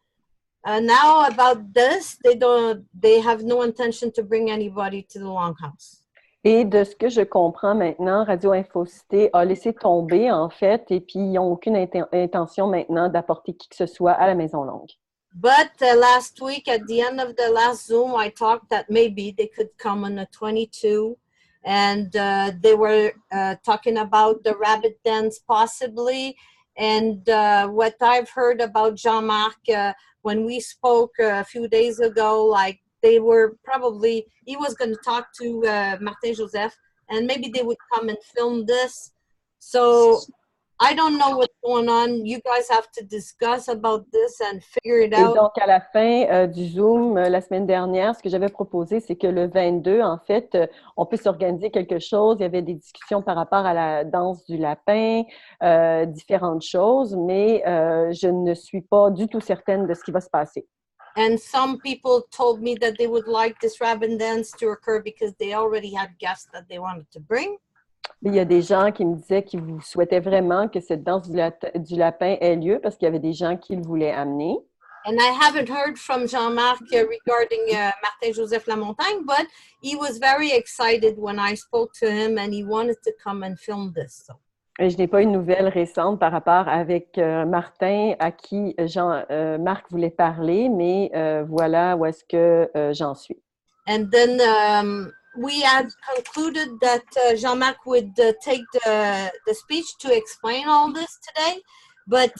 Now about this, they have no intention to bring anybody to the Longhouse. Et de ce que je comprends maintenant, Radio Info Cité a laissé tomber en fait, et puis ils n'ont aucune intention maintenant d'apporter qui que ce soit à la Maison Longue. But last week, at the end of the last Zoom, I talked that maybe they could come on the 22, and they were talking about the rabbit dance possibly. And what I've heard about Jean-Marc when we spoke a few days ago, like they were probably, he was going to talk to Martin Joseph, and maybe they would come and film this. So I don't know what's going on. You guys have to discuss about this and figure it Et out. donc, à la fin du Zoom, la semaine dernière, ce que j'avais proposé, c'est que le 22, en fait, on peut s'organiser quelque chose. Il y avait des discussions par rapport à la danse du lapin, différentes choses, mais je ne suis pas du tout certaine de ce qui va se passer. And some people told me that they would like this rabbit dance to occur because they already had guests that they wanted to bring. Il y a des gens qui me disaient qu'ils souhaitaient vraiment que cette danse du lapin ait lieu parce qu'il y avait des gens qui le voulaient amener. And I haven't heard from Jean-Marc regarding Martin-Joseph Lamontagne, but he was very excited when I spoke to him and he wanted to come and film this. So. Et je n'ai pas une nouvelle récente par rapport avec Martin, à qui Marc voulait parler, mais voilà où est-ce que j'en suis. And then we had concluded that Jean-Marc would take the speech to explain all this today, but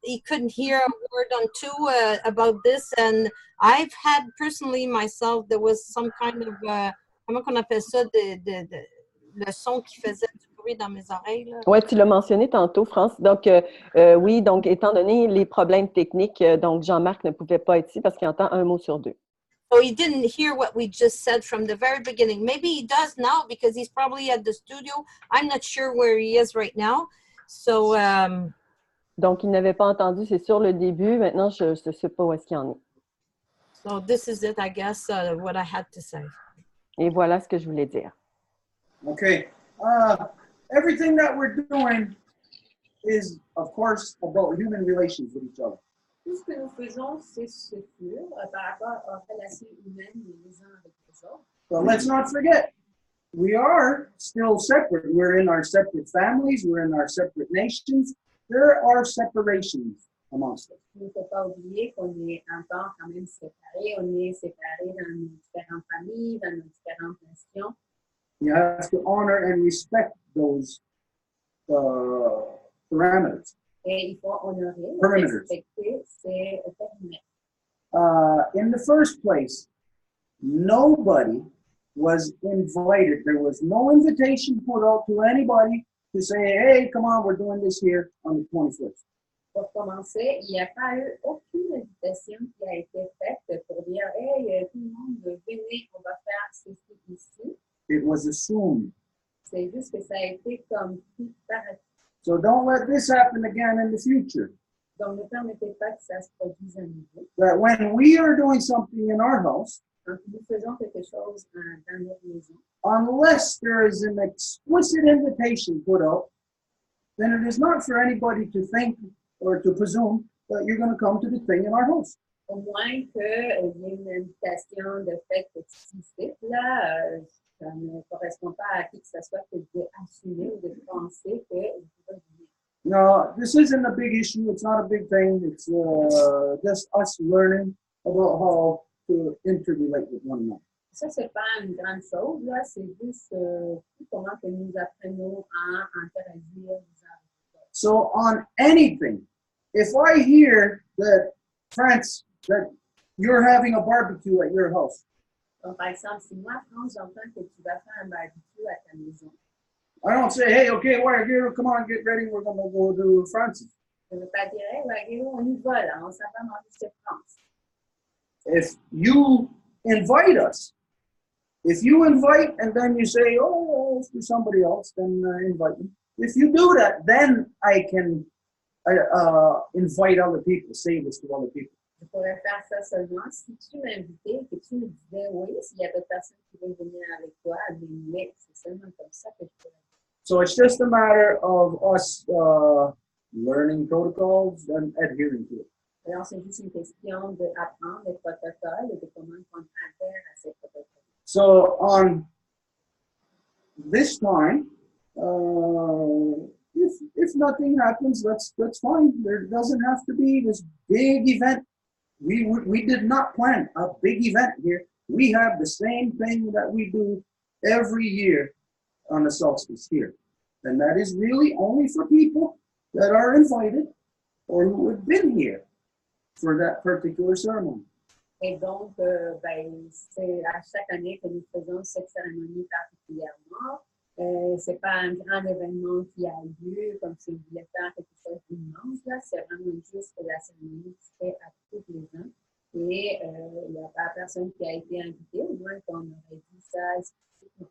he couldn't hear a word or two about this. And I've had personally myself, there was some kind of, comment on appelle ça, le son qui faisait du bruit dans mes oreilles. Oui, tu l'as mentionné tantôt, France. Donc, oui, donc, étant donné les problèmes techniques, donc Jean-Marc ne pouvait pas être ici parce qu'il entend un mot sur deux. So he didn't hear what we just said from the very beginning. Maybe he does now because he's probably at the studio. I'm not sure where he is right now. So, donc, il n'avait pas entendu, c'est sur le début. Maintenant, je ne sais pas où est-ce qu'il en est. So this is it, I guess, what I had to say. Et voilà ce que je voulais dire. Okay. Everything that we're doing is, of course, about human relations with each other. Tout ce que nous faisons, c'est sûr par rapport aux relations humaines les uns avec les autres. But let's not forget, we are still separate. We're in our separate families. We're in our separate nations. There are separations amongst us. Il ne faut pas oublier qu'on est encore quand même séparés. On est séparés dans nos différentes familles, dans nos différentes nations. You have to honor and respect those parameters. Et il faut honorer, respecter ces périmètres. In the first place, nobody was invited. There was no invitation put out to anybody to say, hey, come on, we're doing this here on the 21st. Pour commencer, il n'y a pas eu aucune invitation qui a été faite pour dire, hey, tout le monde, venez, on va faire ceci ici. It was assumed. C'est juste que ça a été comme tout par acquis. So don't let this happen again in the future. Donc, ne permettez pas que ça se produise à nouveau. That when we are doing something in our house, Quand nous faisons quelque chose dans notre maison, unless there is an explicit invitation put out, then it is not for anybody to think or to presume that you're going to come to the thing in our house. au moins qu'il y ait une invitation de fait explicite, là, ça ne correspond pas à qui que ce soit que d'assumer ou de penser que vous pouvez venir. No, this isn't a big issue. It's not a big thing. It's just us learning about how to interrelate with one another. Ça, c'est pas une grande chose, là. C'est juste comment que nous apprenons à interagir les uns avec les autres. So on anything, if I hear that, France, that you're having a barbecue at your house, Donc, par exemple, si moi, France, j'entends que tu vas faire un barbecue à ta maison, I don't say, hey, okay, well, here, come on, get ready, we're going to go to France's. je ne veux pas dire, hey, ouais, on y va, là, on s'en va manger chez France. If you invite us, if you invite and then you say, oh, it's for somebody else, then invite me. If you do that, then I can invite other people, say this to other people. Je pourrais faire ça seulement si tu m'invitais, que tu me disais, oui, s'il y a d'autres personnes qui veulent venir avec toi, mais c'est seulement comme ça que je pourrais. So it's just a matter of us learning protocols and adhering to it. Alors, c'est juste une question d'apprendre les protocoles et de comment on adhère à ces protocoles. So on this time, if nothing happens, that's fine. There doesn't have to be this big event. We did not plan a big event here. We have the same thing that we do every year on the solstice here. And that is really only for people that are invited or who have been here for that particular ceremony. Et donc, c'est à chaque année que nous faisons cette cérémonie particulièrement. C'est pas un grand événement qui a lieu comme si on voulait faire quelque chose d'immense. C'est vraiment juste que la cérémonie se fait à tous les ans. Et il n'y a pas personne qui a été invité, au moins qu'on aurait dit ça spécifiquement.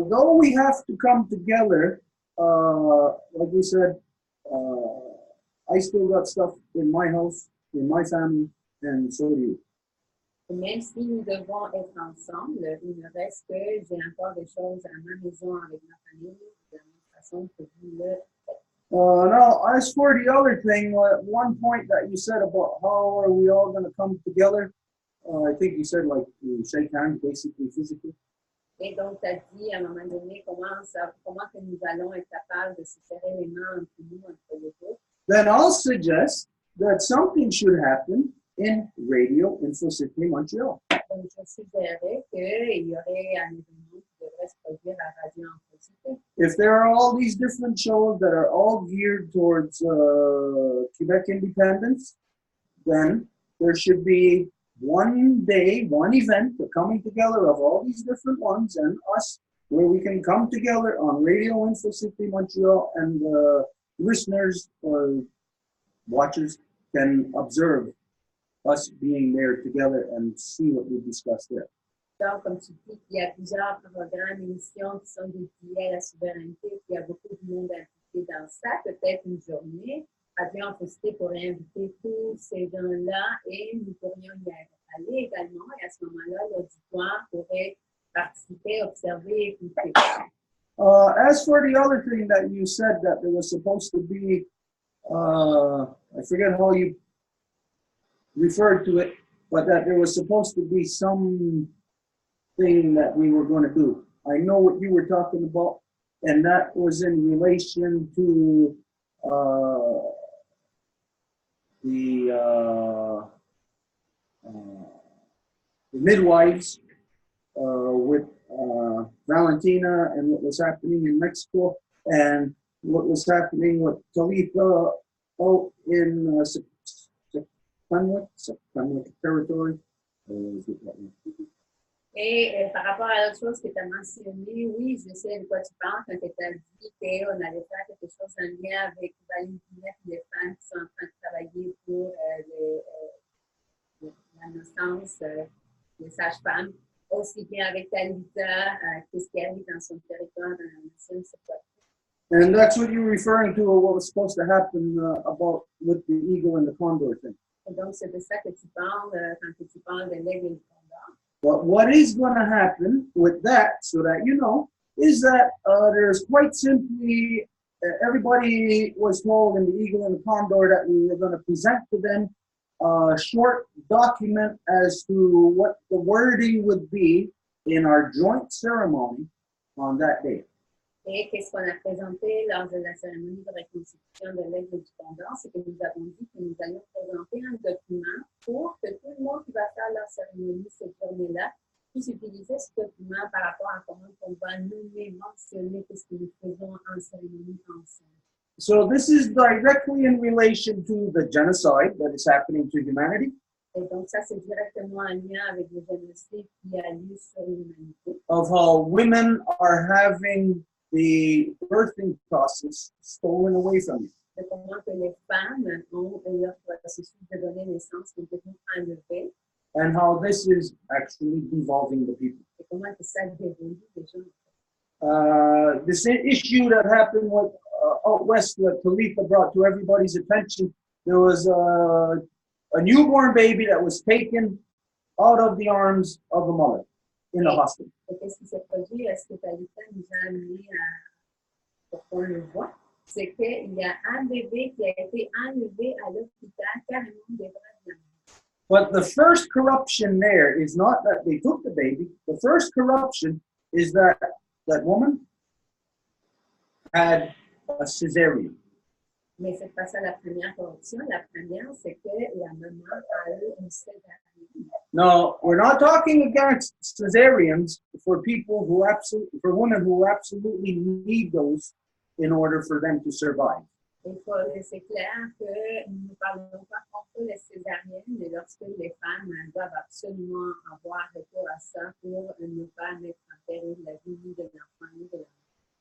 Though we have to come together, like we said, I still got stuff in my house, in my family, and so do you. Et même si nous devons être ensemble, il ne reste que j'ai encore des choses à ma maison avec ma famille, de la même façon que vous le faites. Now, as for the other thing, one point that you said about how are we all going to come together, I think you said like you shake hands, basically physically. Et donc, tu as dit à un moment donné comment que nous allons être capables de se serrer les mains entre nous, entre les autres. Then I'll suggest that something should happen in Radio Info City, Montreal. Donc, je suggérerais qu'il y aurait un événement qui devrait se produire à Radio Info City. If there are all these different shows that are all geared towards Quebec independence, then there should be one day, one event, the coming together of all these different ones and us, where we can come together on Radio Info City, Montreal, and listeners or watchers can observe us being there together and see what we discussed there. Donc, comme tu dis, il y a plusieurs programmes, émissions qui sont dédiées à la souveraineté, puis il y a beaucoup de monde impliqué dans ça. Peut-être une journée, Radio Info City pourrait inviter tous ces gens-là et nous pourrions y aller également. Et à ce moment-là, l'auditoire pourrait participer, observer, écouter. As for the other thing that you said that there was supposed to be, I forget how you referred to it, but that there was supposed to be some thing that we were going to do. I know what you were talking about, and that was in relation to the midwives with Valentina and what was happening in Mexico and what was happening with Talitha out in September territory. Et par rapport à l'autre chose que tu as mentionné, oui, je sais de quoi tu parles quand tu as dit qu'on allait faire quelque chose en lien avec Valentina et les femmes qui sont en train de travailler pour la naissance des sages-femmes, aussi bien avec Talita, qu'est-ce qui arrive dans son territoire, dans la nation, c'est quoi. And that's what you're referring to, what was supposed to happen about with the eagle and the condor thing. Et donc, c'est de ça que tu parles quand tu parles de l'aigle et du condor. But what is going to happen with that, so that you know, is that there's quite simply, everybody was told in the eagle and the condor that we were going to present to them a short document as to what the wording would be in our joint ceremony on that day. Et qu'est-ce qu'on a présenté lors de la cérémonie de reconstitution de l'aigle et du condor, c'est que nous avons dit que nous allions présenter un document pour que tout le monde qui va faire leur cérémonie cette journée-là puisse utiliser ce document par rapport à comment on va nommer, mentionner ce que nous faisons en cérémonie ensemble. So this is directly in relation to the genocide that is happening to humanity. Et donc ça, c'est directement en lien avec le génocide qui a lieu sur l'humanité. Of how women are having the birthing process stolen away from you. De comment que les femmes ont leur processus de donner naissance complètement enlevé. And how this is actually devolving the people. Et comment que ça dévolue les gens. This issue that happened with out west that Talitha brought to everybody's attention, there was a newborn baby that was taken out of the arms of the mother in the hospital. Et qu'est-ce qui s'est produit? Est-ce que Talita nous a amené pour qu'on le voit? C'est qu'il y a un bébé qui a été enlevé à l'hôpital carrément des bras de la mère. But the first corruption there is not that they took the baby. The first corruption is that that woman had a cesarean. Mais c'est pas ça la première corruption. La première, c'est que la maman a eu une césarienne. No, we're not talking against cesareans for people who for women who absolutely need those in order for them to survive. C'est clair que nous ne parlons pas contre les césariennes, mais lorsque les femmes doivent absolument avoir recours à ça pour ne pas mettre en péril la vie de l'enfant ni de la mère.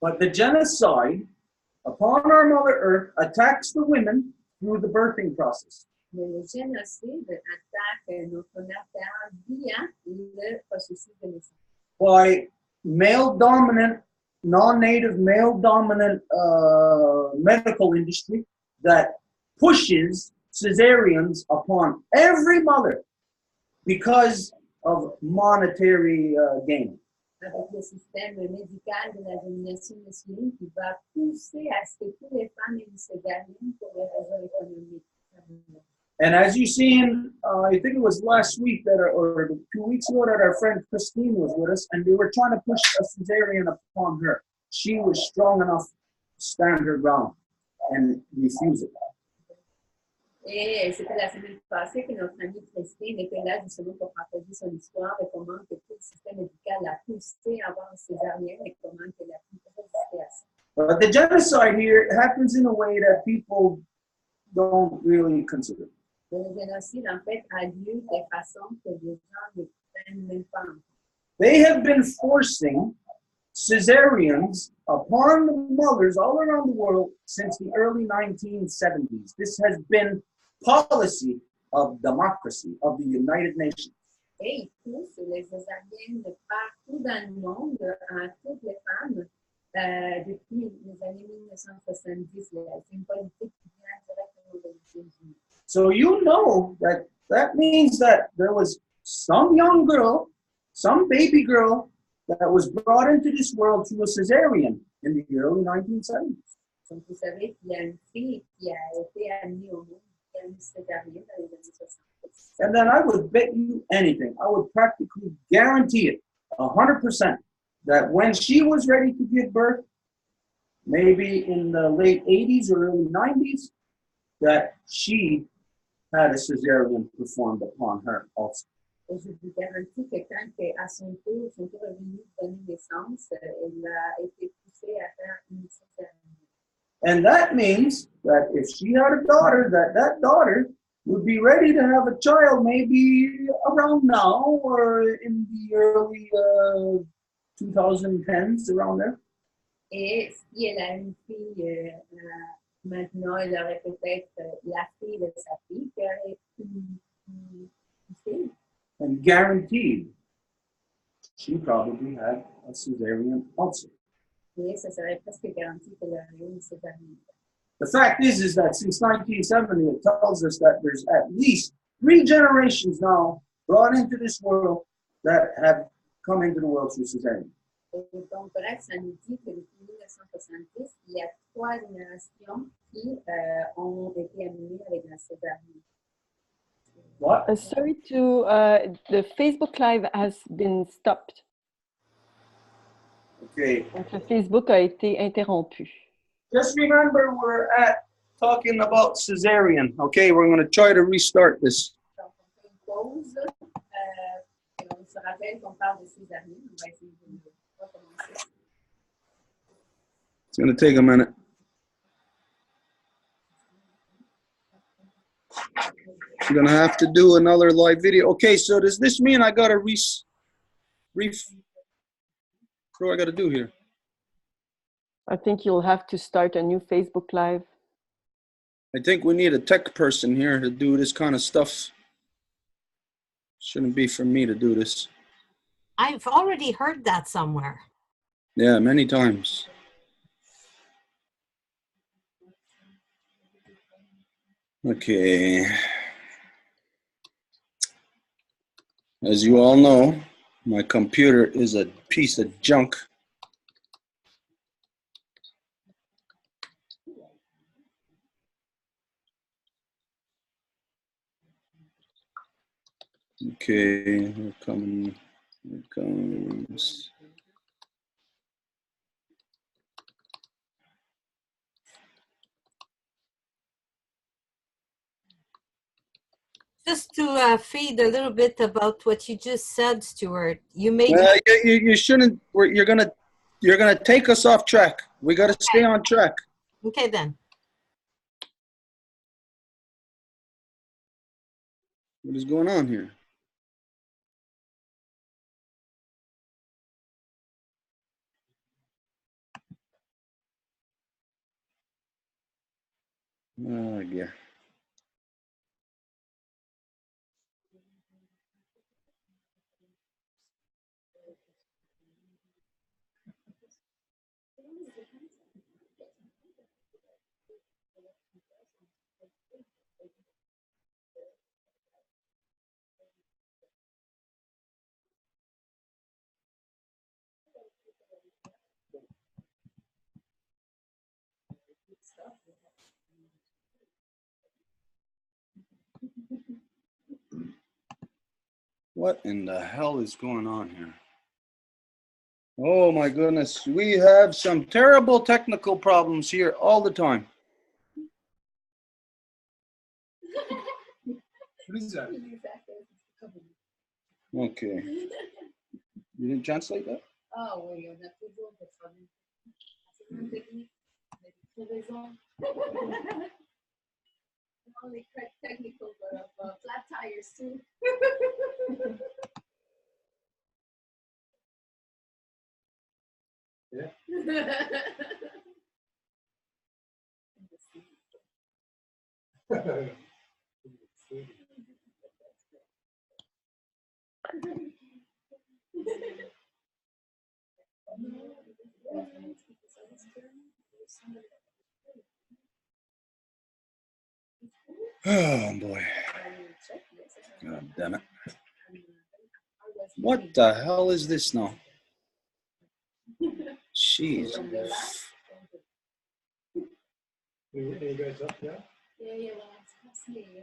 But the genocide upon our Mother Earth attacks the women through the birthing process. Mais le génocide attaque notre terre via le processus de naissance. By male-dominant, non-native male-dominant medical industry that pushes cesareans upon every mother because of monetary gain. Avec le système médical de la domination masculine qui va pousser à ce que toutes les femmes aient une césarienne pour les raisons économiques. And as you seen, I think it was last week that, or 2 weeks ago, that our friend Christine was with us, and they were trying to push a cesarean upon her. She was strong enough to stand her ground and refuse it. Et c'était la semaine passée que notre amie Christine était là justement pour partager son histoire de comment que tout le système médical l'a poussé à avoir une césarienne et comment elle a pu résister à ça. But the genocide here happens in a way that people don't really consider. Le génocide, en fait, a lieu de façon que les gens ne prennent même pas en compte. They have been forcing cesareans upon the mothers all around the world since the early 1970s. This has been policy of democracy of the United Nations. Et ils poussent les césariennes de partout dans le monde à toutes les femmes depuis les années 1970. C'est une politique qui vient directement des États-Unis. So you know that means that there was some young girl, some baby girl that was brought into this world through a cesarean in the early 1970s. Donc vous savez qu'il y a une fille qui a été amenée au monde qui a une césarienne dans les années 70. And then I would bet you anything, I would practically guarantee it 100% that when she was ready to give birth, maybe in the late 80s or early 90s, that she had a cesarean performed upon her also. Et je vous garantis que quand à son tour est venu donner naissance, elle a été poussée à faire une césarienne. And that means that if she had a daughter, that daughter would be ready to have a child maybe around now or in the early 2010s, around there. Et si elle a une fille maintenant, elle aurait peut-être la fille de sa fille qui aurait une fille. And guaranteed, she probably had a cesarean also. Et ça serait presque garanti qu'elle aurait une césarienne. The fact is that since 1970, it tells us that there's at least 3 generations now brought into this world that have come into the world through cesarean. Et donc, bref, ça nous dit que depuis 1970, il y a 3 générations qui ont été amenées avec la césarienne. What? Sorry to, the Facebook Live has been stopped. Okay. Donc, le Facebook a été interrompu. Just remember we're talking about cesarean. Okay, we're going to try to restart this. Donc, on fait une pause. Et on se rappelle qu'on parle de césarienne. On va essayer de recommencer. It's going to take a minute. I'm going to have to do another live video. Okay, so does this mean I got to what do I got to do here? I think you'll have to start a new Facebook Live. I think we need a tech person here to do this kind of stuff. Shouldn't be for me to do this. I've already heard that somewhere. Yeah, many times. Okay. As you all know, my computer is a piece of junk. Okay, here it comes. Just to feed a little bit about what you just said, Stuart. You made you shouldn't. You're gonna take us off track. We got to stay on track. okay then. What is going on here? Oh, yeah. What in the hell is going on here? Oh my goodness, we have some terrible technical problems here all the time. What is that? Okay. You didn't translate that? Ah oui, on a toujours des problèmes. C'est une technique, des raisons. Only technical, but flat tires too. Yeah. Oh boy. God damn it. What the hell is this now? Jeez. You guys up there? Yeah, well, it's fascinating.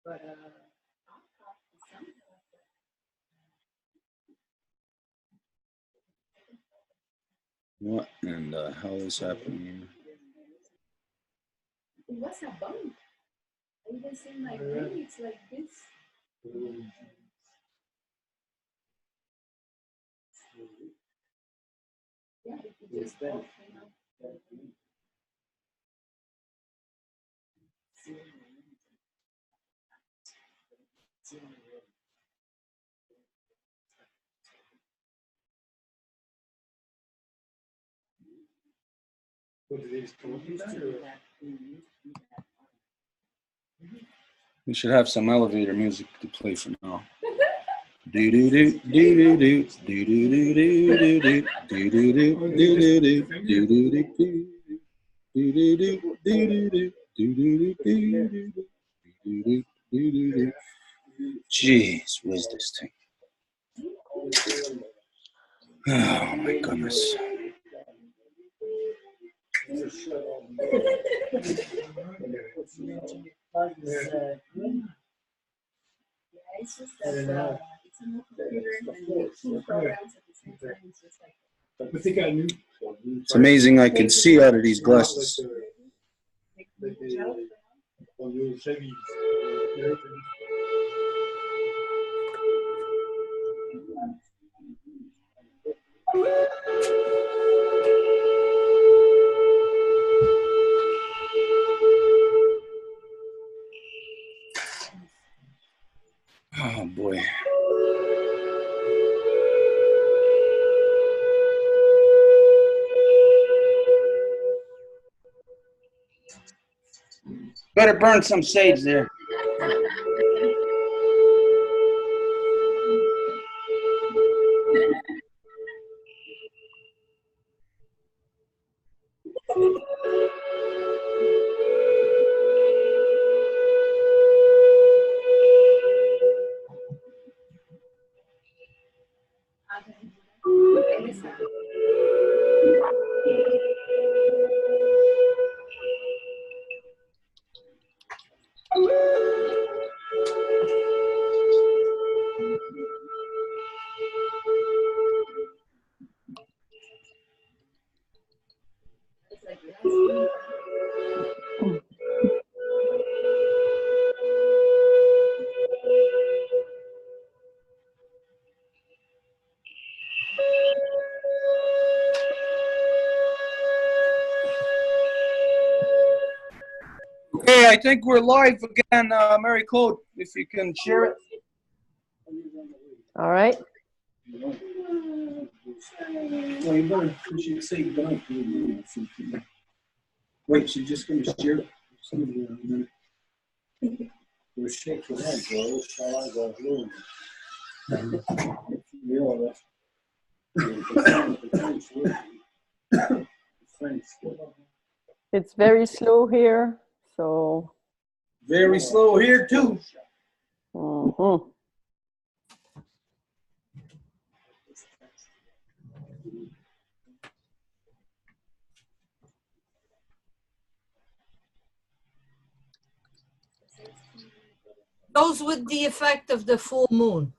But, What in the hell is happening? what's a bump? I even see my brain, it's like this. Yeah, if you just off, you know. What did they just come up with that? Or? We should have some elevator music to play for now. Do do do do do do do do do do do do do do do do do. Jeez, what is this thing? Oh my goodness. It's just that it's a new computer and two programs at the same time. It's just like. But they got new. It's amazing I can see out of these glasses. Oh boy. Better burn some sage there. Okay, I think we're live again, Marie-Claude, if you can share it. All right. Well, you better, you should say goodnight to you. Wait, she's just going to share it. We'll shake your hand, bro. Shall I go home? You It's very slow here, so. Very slow here, too. Mhm. Goes with the effect of the full moon.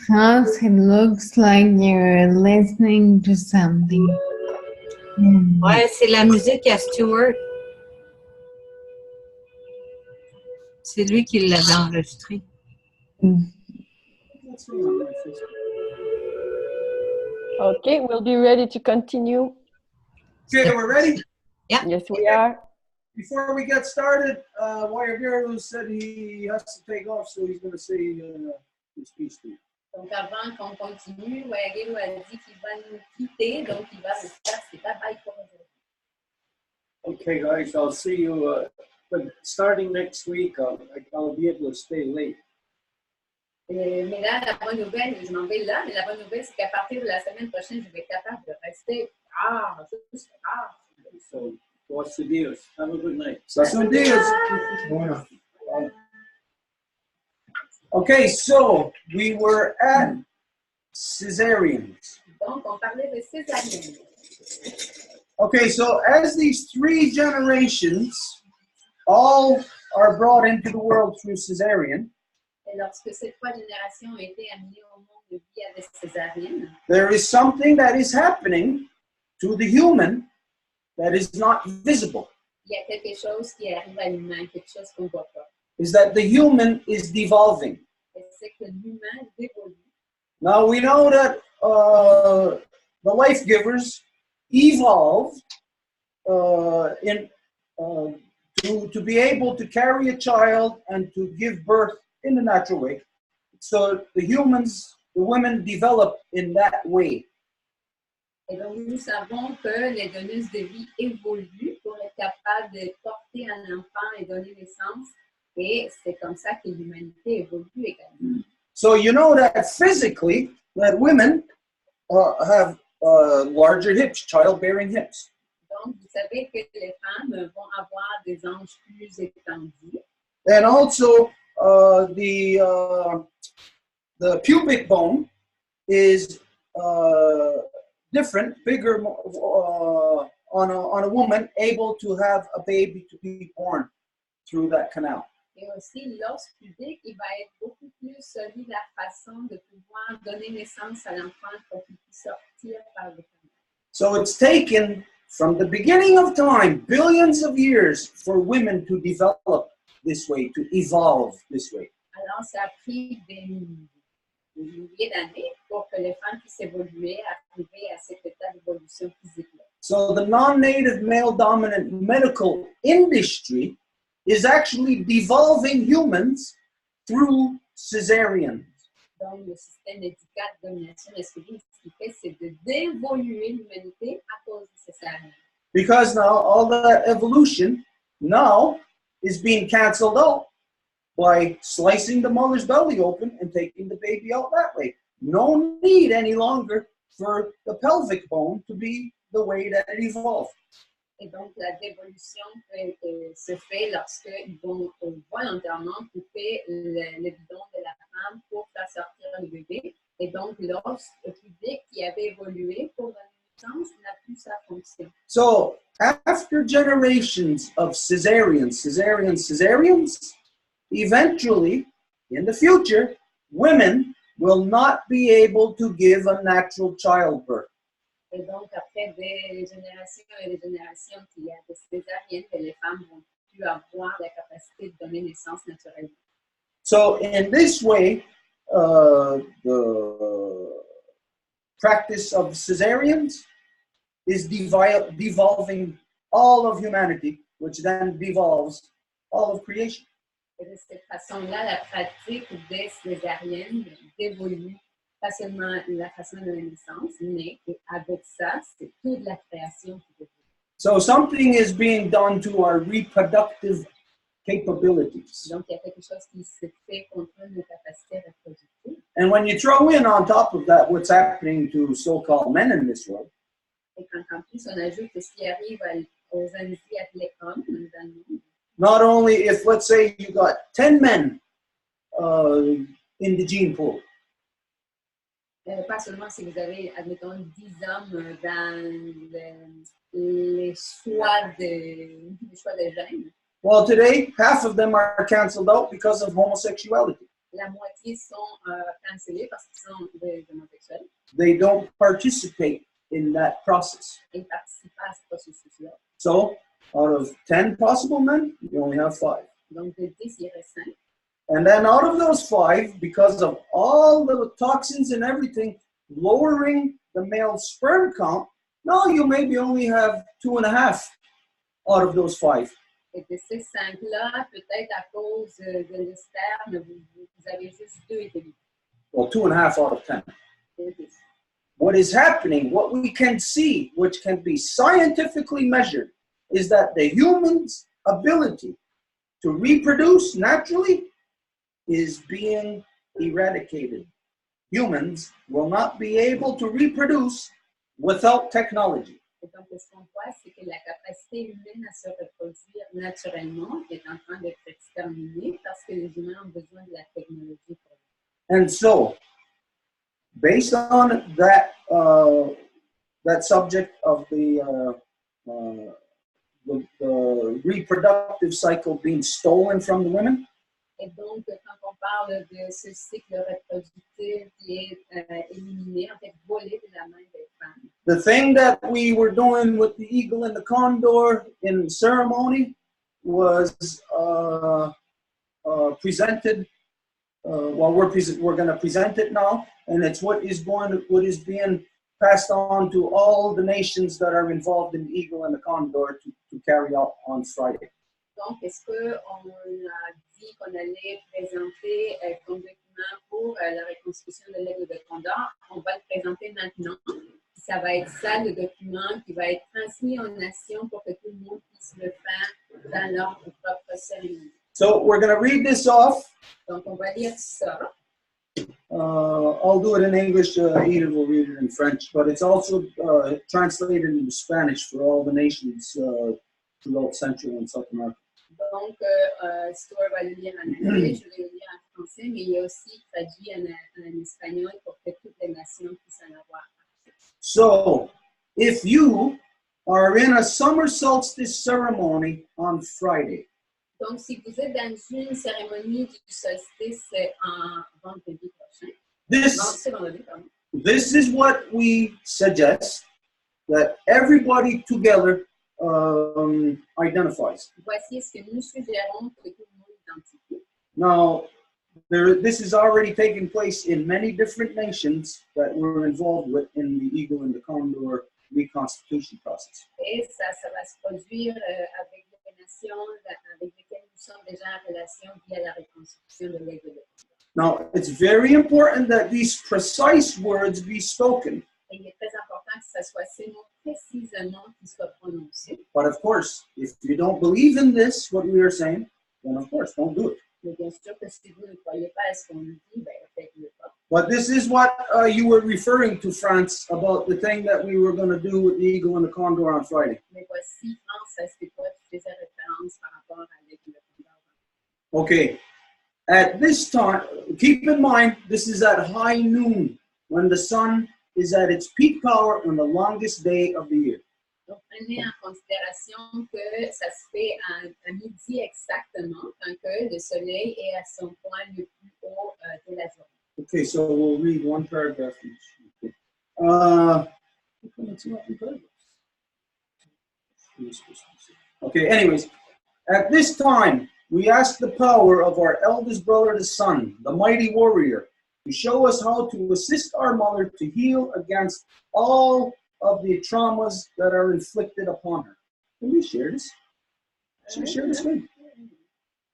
Klaus, it looks like you're listening to something. Ouais, c'est la musique à Stewart. C'est lui qui l'avait enregistré. Okay, we'll be ready to continue. Okay, we're ready? Yeah. Yes, we are. Before we get started, Wire said he has to take off, so he's going to say his piece to you. Donc, avant qu'on continue, Wagero a dit qu'il va nous quitter, donc il va nous faire ses bye-bye pour aujourd'hui. Okay, guys, I'll see you. But starting next week, I'll be able to stay late. Mais là, la bonne nouvelle, je m'en vais là, mais la bonne nouvelle, c'est qu'à partir de la semaine prochaine, je vais être capable de rester juste tard. So, what's the deal? Have a good night. That's what it is. Okay, so we were at cesareans. Donc, on parlait de césarienne. Okay, so as these three generations all are brought into the world through cesarean, Et lorsque ces trois générations ont été amenées au monde de vie avec césarienne, there is something that is happening to the human that is not visible. il y a quelque chose qui arrive à l'humain, quelque chose qu'on ne voit pas. Is that the human is devolving. Et c'est que l'humain évolue. Now we know that the life givers evolved to be able to carry a child and to give birth in the natural way. So the humans, the women develop in that way. Et donc, nous savons que les donneuses de vie évoluent pour être capables de porter un enfant et donner naissance. Et c'est comme ça que l'humanité évolue également. So you know that physically, that women have larger hips, childbearing hips. Donc, vous savez que les femmes vont avoir des hanches plus étendues. And also, the pubic bone is different, bigger on a woman, able to have a baby to be born through that canal. Et aussi, l'os pubique, il va être beaucoup plus solide à la façon de pouvoir donner naissance à l'enfant pour qu'il puisse sortir par le canal. So it's taken from the beginning of time, billions of years, for women to develop this way, to evolve this way. Alors, ça a pris des milliers d'années pour que les femmes puissent évoluer, arriver à cet état d'évolution physique-là. So the non-native male-dominant medical industry is actually devolving humans through cesarean. Donc, le système médical de domination masculine, ce qu'il fait, c'est de dévoluer l'humanité à cause de césarienne. Because now all that evolution now is being canceled out by slicing the mother's belly open and taking the baby out that way. No need any longer for the pelvic bone to be the way that it evolved. Et donc, la dévolution se fait lorsqu'ils vont volontairement couper le bidon de la femme pour faire sortir le bébé. Et donc, l'os pubique qui avait évolué pour la naissance n'a plus sa fonction. So, after generations of cesareans, eventually, in the future, women will not be able to give a natural childbirth. Et donc, après des générations et des générations qu'il y a des césariennes, que les femmes vont plus avoir la capacité de donner naissance naturellement. So, in this way, the practice of cesareans is devolving all of humanity, which then devolves all of creation. Et de cette façon-là, la pratique des césariennes dévolue pas seulement la façon de la naissance, mais avec ça, c'est toute la création qui dévolue. So something is being done to our reproductive capabilities. Donc, il y a quelque chose qui se fait contre nos capacités reproductives. And when you throw in on top of that what's happening to so-called men in this world, Et quand en plus on ajoute ce qui arrive aux individus appelés hommes dans le monde, not only if, let's say, you got 10 men in the gene pool, pas seulement si vous avez, admettons, 10 hommes dans les choix de gènes. well, today, half of them are canceled out because of homosexuality. La moitié sont cancellés parce qu'ils sont des homosexuels. They don't participate in that process. Ils ne participent pas à ce processus-là. So, out of 10 possible men, you only have 5. Donc, de 10, il reste 5. And then out of those 5, because of all the toxins and everything, lowering the male sperm count, no, you maybe only have 2.5 out of those 5. Et de ces 5-là, peut-être à cause de l'esperme, vous avez juste 2,5. Well, 2.5 out of 10. De 10. What is happening, what we can see, which can be scientifically measured, is that the human's ability to reproduce naturally is being eradicated. Humans will not be able to reproduce without technology. Et donc, ce qu'on voit, c'est que la capacité humaine à se reproduire naturellement est en train d'être exterminée parce que les humains ont besoin de la technologie pour ça. And so, based on that that subject of the reproductive cycle being stolen from the women, Et donc, quand on parle de ce cycle reproductif qui est éliminé, en fait, volé de la main des femmes, the thing that we were doing with the eagle and the condor in ceremony was presented. Well, we're going to present it now, and it's what is being passed on to all the nations that are involved in the eagle and the condor to carry out on Friday. donc, est-ce qu'on a dit qu'on allait présenter comme document pour la reconstruction de l'aigle de Condor? On va le présenter maintenant. Ça va être ça, le document qui va être transmis aux nations pour que tout le monde puisse le faire dans leur propre cérémonie. So we're going to read this off. Donc, on va lire ça. I'll do it in English. Edith will read it in French, but it's also translated into Spanish for all the nations throughout Central and South America. Donc, Stuart va le lire en anglais, je vais le lire en français, mais il est aussi traduit en espagnol pour que toutes les nations puissent en avoir. So, if you are in a summer solstice ceremony on Friday, Donc, si vous êtes dans une cérémonie du solstice en vendredi prochain, this is what we suggest that everybody together identifies. voici ce que nous suggérons que tout le monde identifie. Now, this is already taking place in many different nations that we're involved with in the Eagle and the Condor reconstitution process. Et ça va se produire avec des nations avec lesquelles nous sommes déjà en relation via la reconstruction de l'aigle de Condor. Now, it's very important that these precise words be spoken. Et il est très important que ça soit ces mots précisément qui soient prononcés. But of course, if you don't believe in this, what we are saying, then of course, don't do it. Mais bien sûr que si vous ne croyez pas à ce qu'on nous dit, ben, faites-le pas. But this is what you were referring to, France, about the thing that we were going to do with the eagle and the condor on Friday. Mais voici, France, à ce que toi, tu faisais référence par rapport avec le condor. Okay. At this time, keep in mind, this is at high noon, when the sun is at its peak power on the longest day of the year. Donc, prenez en considération que ça se fait à midi exactement, quand que le soleil est à son point le plus haut de la journée. Okay, so we'll read one paragraph each. Okay, anyways, at this time, we ask the power of our eldest brother, the sun, the mighty warrior, to show us how to assist our mother to heal against all of the traumas that are inflicted upon her. Can we share this? Should we share the screen?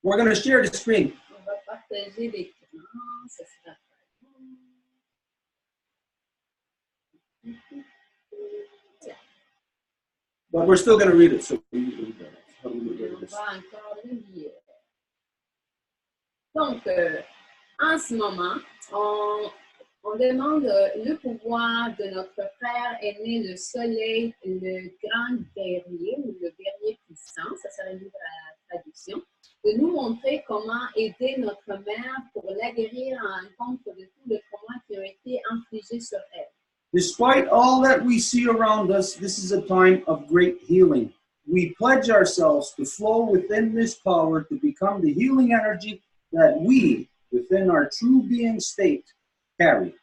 We're going to share the screen. On va partager l'écran, ça sera But we're still going to read it. So we on va encore le lire. Donc, en ce moment, on demande le pouvoir de notre frère aîné, le soleil, le grand guerrier ou le guerrier puissant, ça serait libre à la traduction, de nous montrer comment aider notre mère pour la guérir en rencontre de tous les traumas qui ont été infligés sur elle. despite all that we see around us, this is a time of great healing. We pledge ourselves to flow within this power to become the healing energy that we, within our true being state, carry.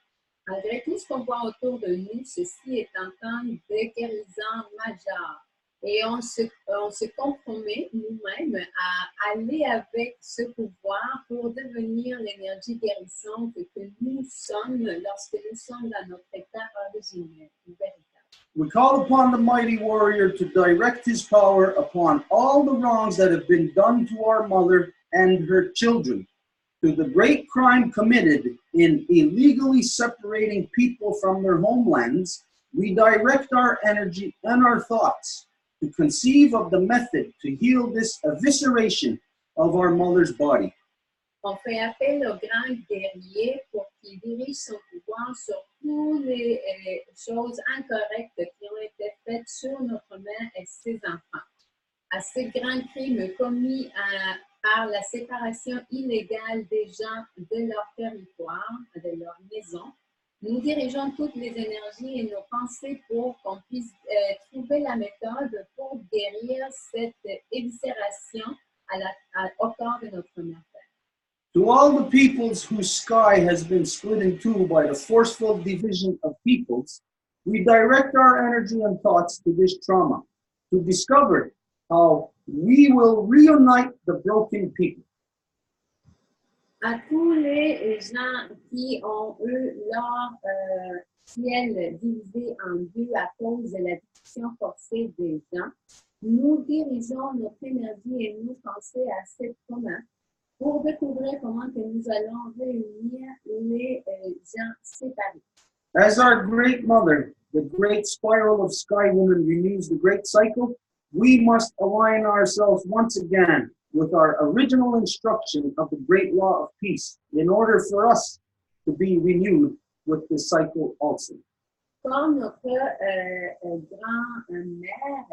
Malgré tout ce qu'on voit autour de nous, ceci est un temps de guérison majeur. Et on se compromet nous-mêmes à aller avec ce pouvoir pour devenir l'énergie guérissante que nous sommes lorsque nous sommes dans notre état originel, véritable. We call upon the mighty warrior to direct his power upon all the wrongs that have been done to our mother and her children, to the great crime committed in illegally separating people from their homelands. We direct our energy and our thoughts to conceive of the method to heal this evisceration of our mother's body. On fait appel au grand guerrier pour qu'il dirige son pouvoir sur toutes les choses incorrectes qui ont été faites sur notre mère et ses enfants. À ce grand crime commis par la séparation illégale des gens de leur territoire, de leur maison, nous dirigeons toutes les énergies et nos pensées pour qu'on puisse trouver la méthode pour guérir cette éviscération au corps de notre mère. To all the peoples whose sky has been split in two by the forceful division of peoples, we direct our energy and thoughts to this trauma, to discover how we will reunite the broken people. À tous les gens qui ont eu leur ciel divisé en deux à cause de la division forcée des gens, nous dirigeons notre énergie et nos pensées à cette trauma pour découvrir comment que nous allons réunir les gens séparés. As our great mother, the great spiral of Sky Woman renews the great cycle, we must align ourselves once again with our original instruction of the great law of peace in order for us to be renewed with this cycle also. Comme notre grand-mère,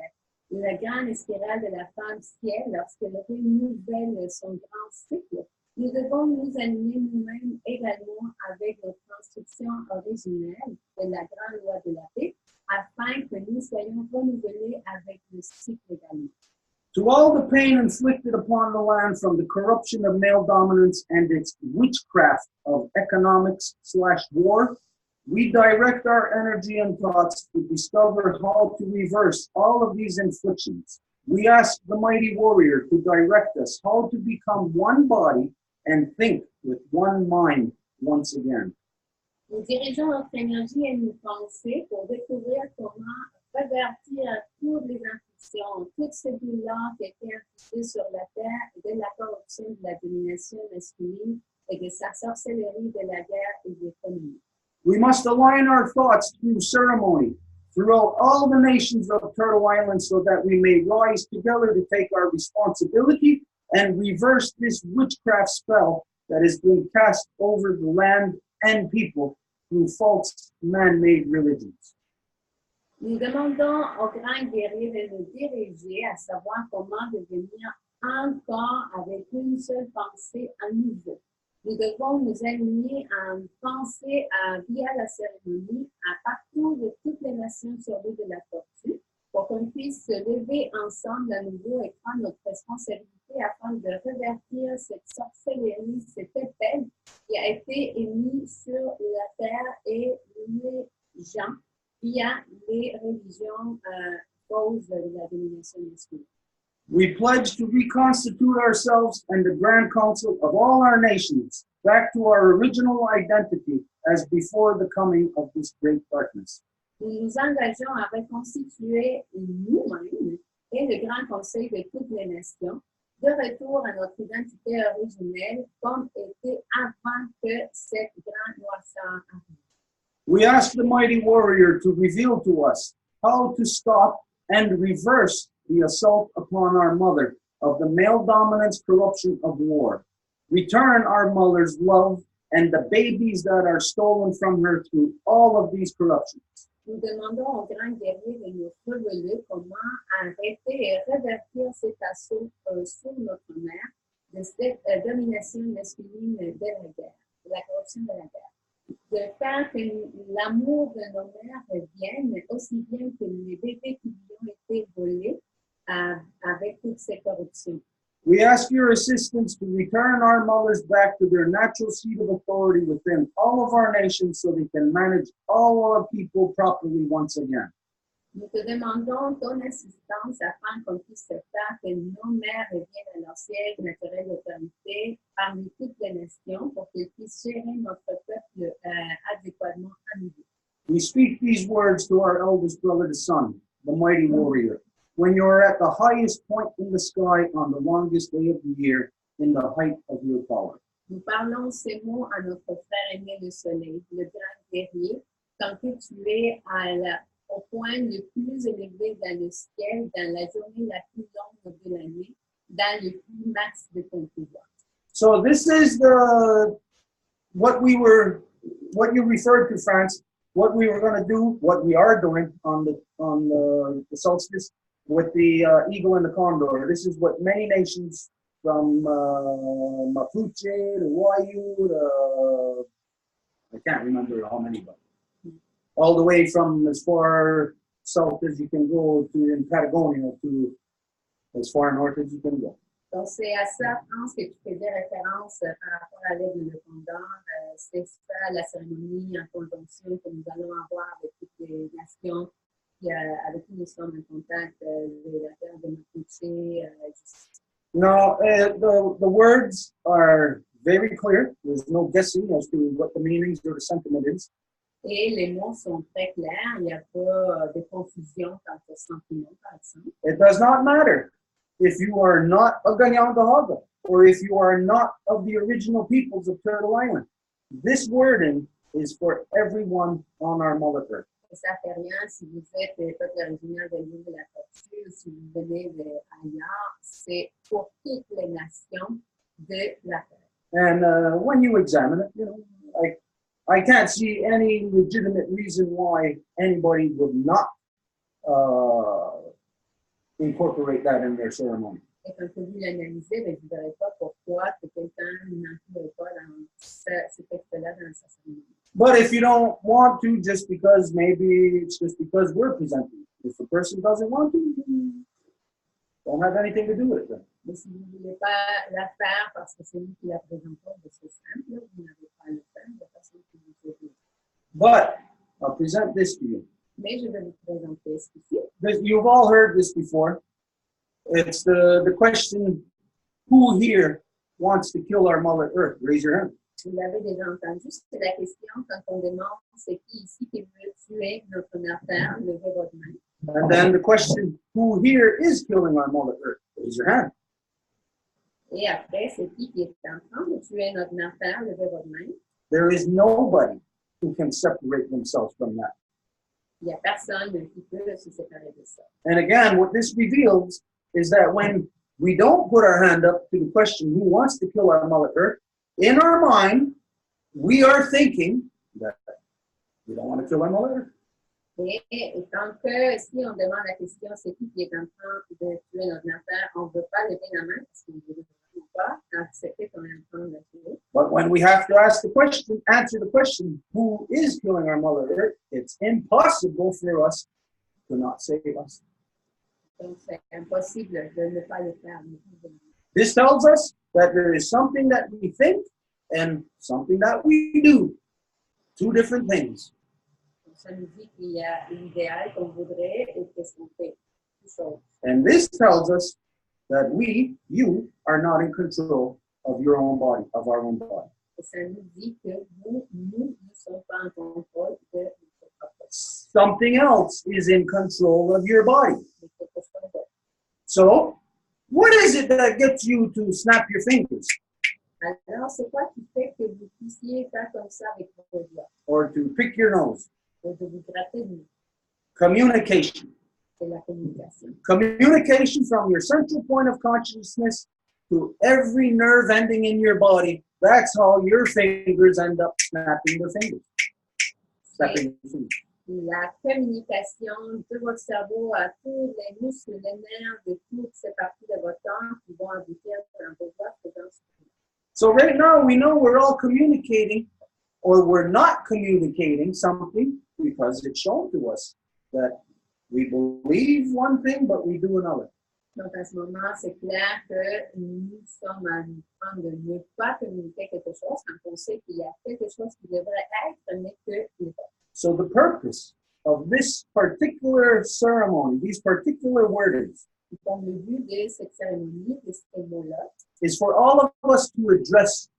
la grande spirale de la femme ciel, lorsqu'elle renouvelle son grand cycle, nous devons nous aligner nous-mêmes également avec notre instruction originelle de la grande loi de la paix, afin que nous soyons renouvelés avec le cycle également. To all the pain inflicted upon the land from the corruption of male dominance and its witchcraft of economics/war, we direct our energy and thoughts to discover how to reverse all of these inflictions. We ask the mighty warrior to direct us how to become one body and think with one mind once again. Nous dirigeons notre énergie et nos pensées pour découvrir comment revertir toutes les inflictions, toutes ces douleurs qui étaient infligées sur la terre de la corruption de la domination masculine et de sa sorcellerie de la guerre et de l'économie. We must align our thoughts through ceremony throughout all the nations of Turtle Island so that we may rise together to take our responsibility and reverse this witchcraft spell that has been cast over the land and people through false man-made religions. Nous demandons au grand guerrier de nous diriger à savoir comment devenir encore avec une seule pensée à nouveau. Nous devons nous aligner en pensée via la cérémonie à partout de toutes les nations sur l'île de la tortue pour qu'on puisse se lever ensemble à nouveau et prendre notre responsabilité afin de revertir cette sorcellerie, cet épée qui a été émise sur la terre et les gens via les religions cause de la domination masculine. We pledge to reconstitute ourselves and the Grand Council of all our nations back to our original identity as before the coming of this great darkness. Nous nous engageons à reconstituer nous-mêmes et le Grand Conseil de toutes les nations de retour à notre identité originelle comme était avant que cette grande noirceur arrive. We ask the mighty warrior to reveal to us how to stop and reverse the assault upon our mother of the male dominance corruption of war. Return our mother's love and the babies that are stolen from her through all of these corruptions. Nous demandons au grand guerrier de nous révéler comment arrêter et revertir cet assaut sur notre mère de cette domination masculine de la guerre, de la corruption de la guerre. De faire que l'amour de nos mères revienne aussi bien que les bébés qui lui ont été volés avec toutes ces corruptions. We ask your assistance to return our mothers back to their natural seat of authority within all of our nations so they can manage all our people properly once again. Nous te demandons ton assistance afin qu'on puisse faire que nos mères reviennent à leur siège naturel d'autorité parmi toutes les nations pour qu'ils puissent gérer notre peuple adéquatement à nouveau. We speak these words to our eldest brother, the sun, the mighty warrior, when you are at the highest point in the sky on the longest day of the year in the height of your power. Nous parlons ces mots à notre frère aîné le soleil, le grand guerrier, quand que tu es au point le plus élevé dans le ciel, dans la journée la plus longue de l'année, dans le plus max de ton pouvoir. So this is what you referred to, France, what we were going to do, what we are doing on the solstice with the eagle and the condor. This is what many nations from Mapuche to Wayu to, I can't remember how many, but all the way from as far south as you can go to in Patagonia to as far north as you can go. Donc, c'est à ça, France, que tu faisais référence par rapport à l'aide de condor. C'est ça, la cérémonie en conjonction que nous allons avoir avec toutes les nations avec qui nous sommes en contact, de la terre de Mapuche. No, the words are very clear. There's no guessing as to what the meanings or the sentiment is. Et les mots sont très clairs. Il n'y a pas de confusion quant au sentiment, par exemple. It does not matter if you are not a Ganyandahaga or if you are not of the original peoples of Turtle Island. This wording is for everyone on our Mother Earth. Ça ne fait rien si vous êtes peuple originaire de l'île de la Tortue, si vous venez d'ailleurs, c'est pour toutes les nations de la Terre. And when you examine it, you know, I can't see any legitimate reason why anybody would not incorporate that in their ceremony. Et quand vous l'analysez, je ne verrai pas pourquoi que quelqu'un n'inclurait pas dans ce texte-là dans sa cérémonie. But if you don't want to, just because maybe it's just because we're presenting. If a person doesn't want to, don't have anything to do with it then. Mais si vous ne voulez pas la faire parce que c'est nous qui la présentons, c'est simple, vous n'avez pas à le faire de façon que vous pouvez. But I'll present this to you. Mais je vais vous présenter ceci. You've all heard this before. It's the question, who here wants to kill our Mother Earth? Raise your hand. Vous l'avez déjà entendu, c'est la question quand on demande c'est qui ici qui veut tuer notre mère terre, levez votre main. And then the question, who here is killing our Mother Earth? Raise your hand. Et après, c'est qui est en train de tuer notre mère terre, levez votre main. There is nobody who can separate themselves from that. Il n'y a personne qui peut se séparer de ça. And again, what this reveals is that when we don't put our hand up to the question, who wants to kill our mother? In our mind, we are thinking that we don't want to kill our mother. Et tant que si on demande la question, c'est qui est en train de tuer notre mère, on ne veut pas lever la main parce qu'on ne veut pas accepter qu'on est en train de la tuer. But when we have to ask the question, answer the question, who is killing our mother? It's impossible for us to not say us. Donc, c'est impossible de ne pas le faire. This tells us that there is something that we think and something that we do. Two different things. Ça nous dit qu'il y a l'idéal qu'on voudrait et qu'est-ce qu'on fait. And this tells us that we, you, are not in control of your own body, of our own body. Et ça nous dit que nous ne sommes pas en contrôle de notre propre. Something else is in control of your body. So, what is it that gets you to snap your fingers? Alors, c'est quoi qui fait que vous puissiez faire comme ça avec vos doigts? Or to pick your nose? Ou de vous gratter le nez? Communication. C'est la communication. Communication from your central point of consciousness to every nerve ending in your body. That's how your fingers end up snapping their fingers. Snapping their fingers. La communication de votre cerveau à tous les muscles, les nerfs de toutes ces parties de votre corps qui vont aboutir dans vos doigts. So right now we know we're all communicating or we're not communicating something because it's shown to us that we believe one thing but we do another. Donc à ce moment, c'est clair que nous sommes en train de ne pas communiquer quelque chose quand on sait qu'il y a quelque chose qui devrait être mais que n'est pas. So the purpose of this particular ceremony, these particular wordings, Donc, le but de cette cérémonie, de ces mots-là, is for all of us to address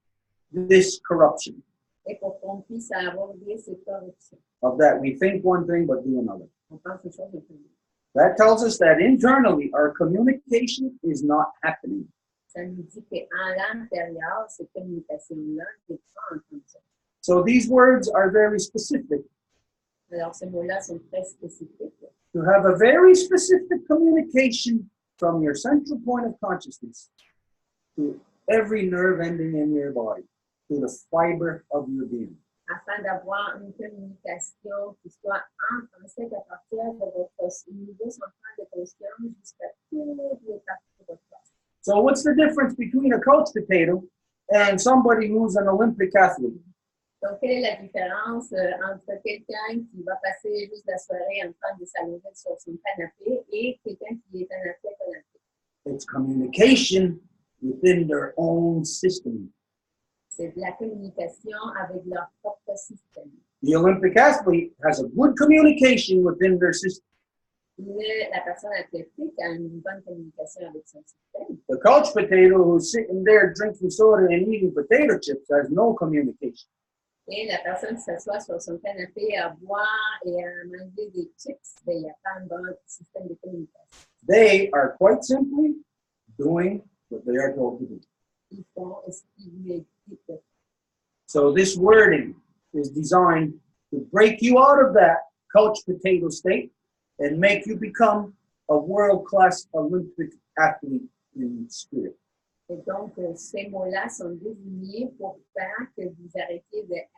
this corruption. Et pour qu'on puisse aborder cette corruption. Of that we think one thing but do another. On pense une chose de plus. That tells us that internally our communication is not happening. Ça nous dit qu'en l'intérieur, cette communication-là n'est pas en train de se faire. So these words are very specific. Alors, ces mots-là sont très spécifiques. To have a very specific communication from your central point of consciousness to every nerve ending in your body, to the fiber of your being. Afin d'avoir une communication qui soit intrinsèque à partir de votre niveau central de conscience jusqu'à toutes les parties de votre corps. So what's the difference between a couch potato and somebody who's an Olympic athlete? Donc, quelle est la différence entre quelqu'un qui va passer juste la soirée en train de s'allonger sur son canapé et quelqu'un qui est un athlète olympique? It's communication within their own system. C'est de la communication avec leur propre système. The Olympic athlete has a good communication within their system. La personne athlétique a une bonne communication avec son système. The couch potato who's sitting there drinking soda and eating potato chips has no communication. Et la personne qui s'assoit sur son canapé à boire et à manger des chips, ben, il n'y a pas un bon système de communication. They are quite simply doing what they are told to do. Ils font ce qu'ils lui disent. So this wording is designed to break you out of that couch potato state and make you become a world-class Olympic athlete in spirit. Et donc, ces mots-là sont désignés pour faire que vous arrêtiez d'être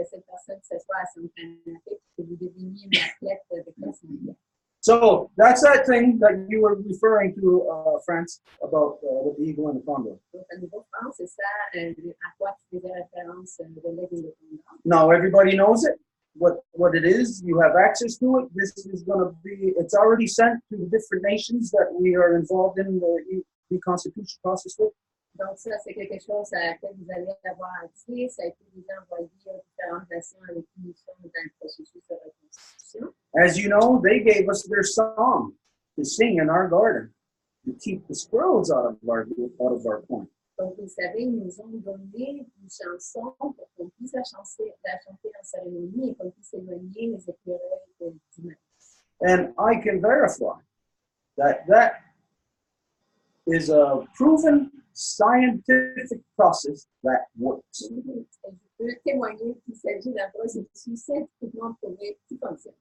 cette personne qui s'assoit à son canapé, que vous deveniez une athlète de classe mondiale. So that's that thing that you were referring to, France, about with the eagle and the condor. Donc, à niveau France, c'est ça à quoi tu faisais référence de l'aigle et le condor. Now everybody knows it, what it is. You have access to it. This is going to be, it's already sent to the different nations that we are involved in the reconstitution process with. Donc, ça, c'est quelque chose à laquelle vous allez avoir accès. Ça a été déjà envoyé aux différentes nations avec qui nous sommes dans le processus de reconstitution. As you know, they gave us their song to sing in our garden to keep the squirrels out of our point. Donc, vous savez, ils nous ont donné une chanson pour qu'on puisse la chanter en cérémonie et qu'on puisse éloigner les écureuils du maïs. And I can verify that is a proven scientific process that works. Je peux témoigner qu'il s'agit d'un processus scientifiquement prouvé qui fonctionne.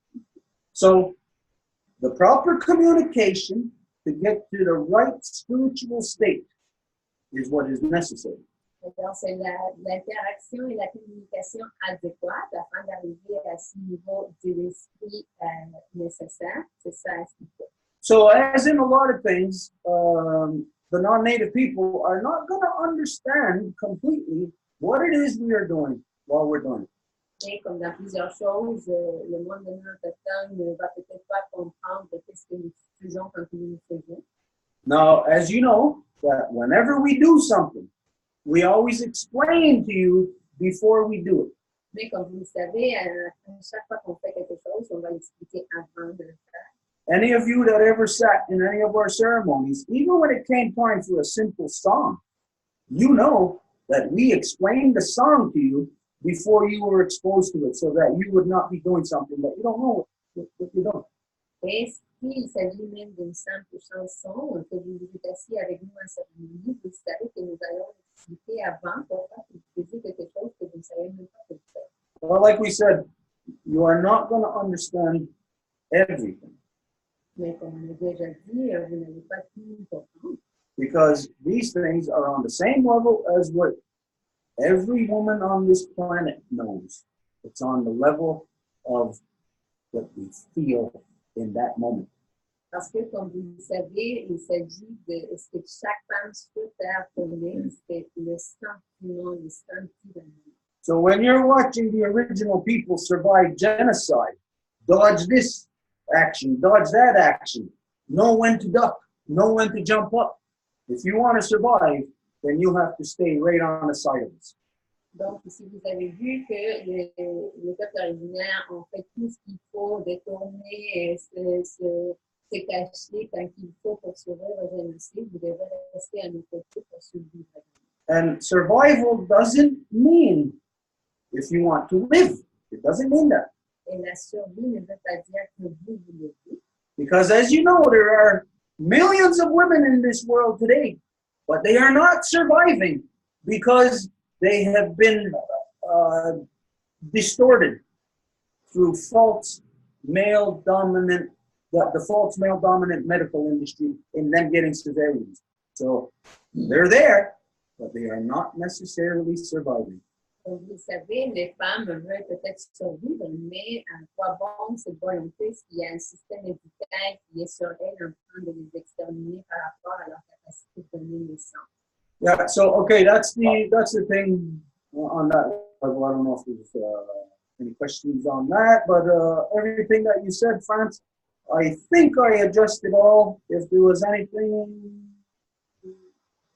So, the proper communication to get to the right spiritual state is what is necessary. Donc, c'est l'interaction et la communication adéquate afin d'arriver à ce niveau de l'esprit nécessaire. C'est ça ce qu'il faut. So, as in a lot of things, the non-native people are not going to understand completely what it is we are doing while we're doing it. Et comme dans plusieurs choses, le monde non autochtone ne va peut-être pas comprendre ce que nous faisons quand nous le faisons. Now, as you know, that whenever we do something, we always explain to you before we do it. Mais comme vous le savez, à chaque fois qu'on fait quelque chose, on va l'expliquer avant de le faire. Any of you that ever sat in any of our ceremonies, even when it came time for a simple song, you know that we explained the song to you before you were exposed to it so that you would not be doing something that you don't know what you're doing. Et s'il s'agit même d'une simple chanson, que vous êtes assis avec nous en cérémonie, vous savez que nous allons expliquer avant pour pas que vous faisiez quelque chose que vous ne savez même pas que vous faites. Well, like we said, you are not going to understand everything. Mais comme on a déjà dit, vous n'allez pas tout comprendre. Because these things are on the same level as what every woman on this planet knows. It's on the level of what we feel in that moment. Parce que, comme vous le savez, il s'agit de ce que chaque femme sur Terre connaît, c'est le sentiment, le sentiment. So when you're watching the original people survive genocide, dodge this action, dodge that action, know when to duck, know when to jump up. If you want to survive, then you have to stay right on the side of us. Donc, si vous avez vu que les peuples originaires ont fait tout ce qu'il faut, détourner, se cacher quand il faut pour survivre au génocide, vous devez rester à nos côtés pour survivre. And survival doesn't mean if you want to live. It doesn't mean that. Et la survie ne veut pas dire que vous voulez vivre. Because as you know, there are millions of women in this world today, but they are not surviving because they have been distorted through false male-dominant, the false male-dominant medical industry in them getting cesareans. So they're there, but they are not necessarily surviving. Donc, vous savez, les femmes veulent peut-être survivre, mais à quoi bon cette volonté s'il y a un système médical qui est sur elles en train de les exterminer par rapport à leur capacité de donner naissance? Yeah, so okay, that's the thing on that. Well, I don't know if there's any questions on that, but everything that you said, France, I think I addressed it all. If there was anything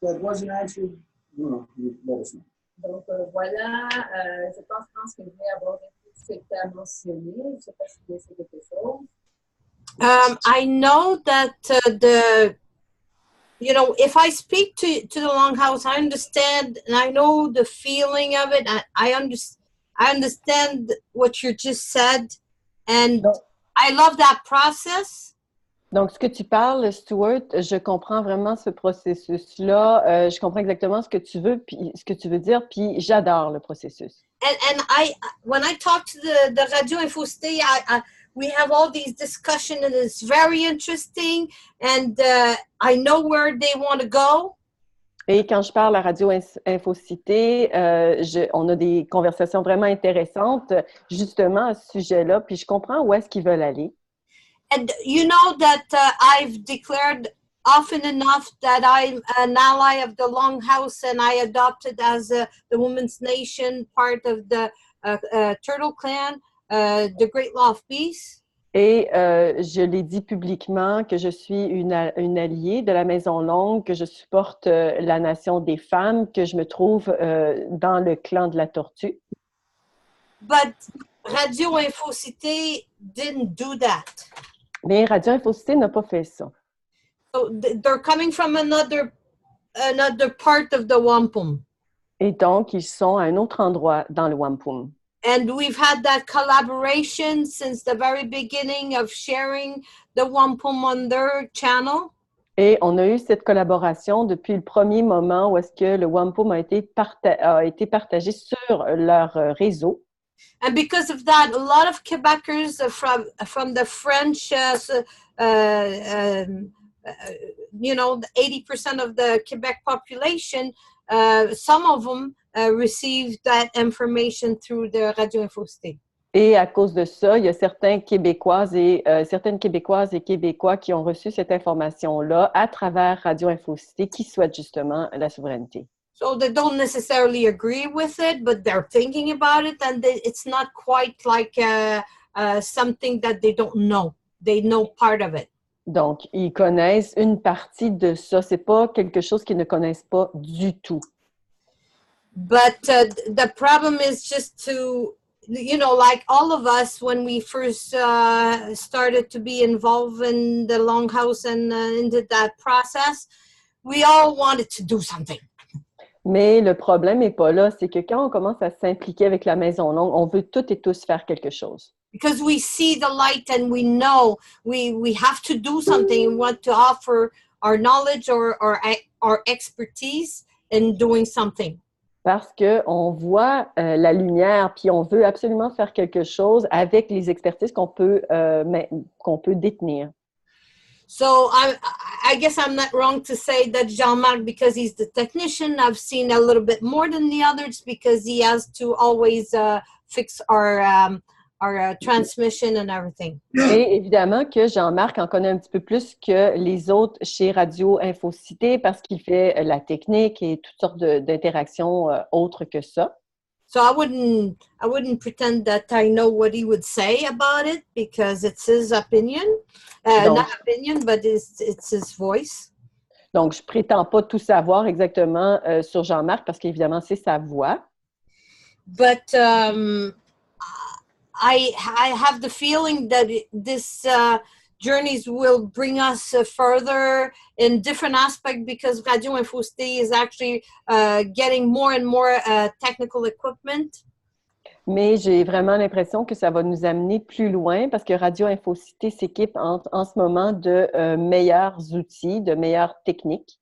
that wasn't answered, you let us know. Donc, voilà, je pense que je vais aborder tout ce que tu as mentionné. Je ne sais pas si tu as essayé quelque chose. I know that if I speak to the Longhouse, I understand and I know the feeling of it. I understand what you just said, and I love that process. Donc, ce que tu parles, Stuart, je comprends vraiment ce processus-là. Je comprends exactement ce que tu veux, puis ce que tu veux dire, puis j'adore le processus. And when I talk to the Radio Info Cité, we have all these discussions, and it's very interesting, and I know where they want to go. Et quand je parle à Radio Info Cité, on a des conversations vraiment intéressantes, justement, à ce sujet-là, puis je comprends où est-ce qu'ils veulent aller. And you know that I've declared often enough that I'm an ally of the Longhouse, and I adopted as the Women's Nation part of the Turtle Clan, the Great Law of Peace. Et je l'ai dit publiquement que je suis une alliée de la Maison Longue, que je supporte la nation des femmes, que je me trouve dans le clan de la Tortue. But Radio Info Cité didn't do that. Mais Radio Info Cité n'a pas fait ça. So they're coming from another part of the Wampum. Et donc, ils sont à un autre endroit dans le Wampum. And we've had that collaboration since the very beginning of sharing the Wampum on their channel. Et on a eu cette collaboration depuis le premier moment où est-ce que le Wampum a été partagé sur leur réseau. And because of that, a lot of Quebecers from the French you know, 80% of the Quebec population, some of them receive that information through the Radio Infocité. Et à cause de ça, il y a certaines Québécoises et Québécois qui ont reçu cette information-là à travers Radio Infocité qui souhaitent justement la souveraineté. So they don't necessarily agree with it, but they're thinking about it, and it's not quite like something that they don't know. They know part of it. Donc, ils connaissent une partie de ça. C'est pas quelque chose qu'ils ne connaissent pas du tout. But the problem is just to, you know, like all of us, when we first started to be involved in the Longhouse and into that process, we all wanted to do something. Mais le problème n'est pas là, c'est que quand on commence à s'impliquer avec la Maison Longue, on veut toutes et tous faire quelque chose. Because we see the light and we know we have to do something and want to offer our knowledge or our expertise in doing something. Parce qu'on voit la lumière, puis on veut absolument faire quelque chose avec les expertises qu'on peut détenir. So I guess I'm not wrong to say that Jean-Marc, because he's the technician, I've seen a little bit more than the others because he has to always fix our transmission and everything. Et évidemment que Jean-Marc en connaît un petit peu plus que les autres chez Radio Infocité parce qu'il fait la technique et toutes sortes d'interactions autres que ça. So I wouldn't pretend that I know what he would say about it because it's his opinion. Not opinion, but it's his voice. Donc, je prétends pas tout savoir exactement sur Jean-Marc parce qu'évidemment, c'est sa voix. But I have the feeling that this journeys will bring us further in different aspects because Radio Infocité is actually getting more and more technical equipment. Mais j'ai vraiment l'impression que ça va nous amener plus loin parce que Radio Infocité s'équipe en ce moment de meilleurs outils, de meilleures techniques.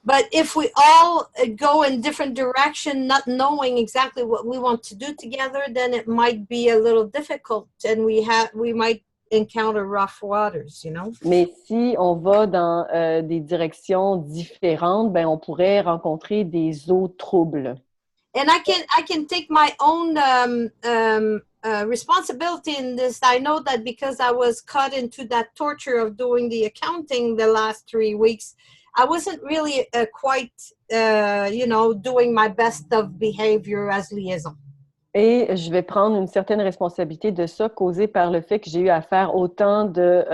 But if we all go in different direction, not knowing exactly what we want to do together, then it might be a little difficult and we might encounter rough waters, you know. Mais si on va dans des directions différentes, ben on pourrait rencontrer des eaux troubles. And I can take my own responsibility in this. I know that because I was caught into that torture of doing the accounting the last 3 weeks, I wasn't really quite, doing my best of behavior as liaison. Et je vais prendre une certaine responsabilité de ça, causée par le fait que j'ai eu à faire autant de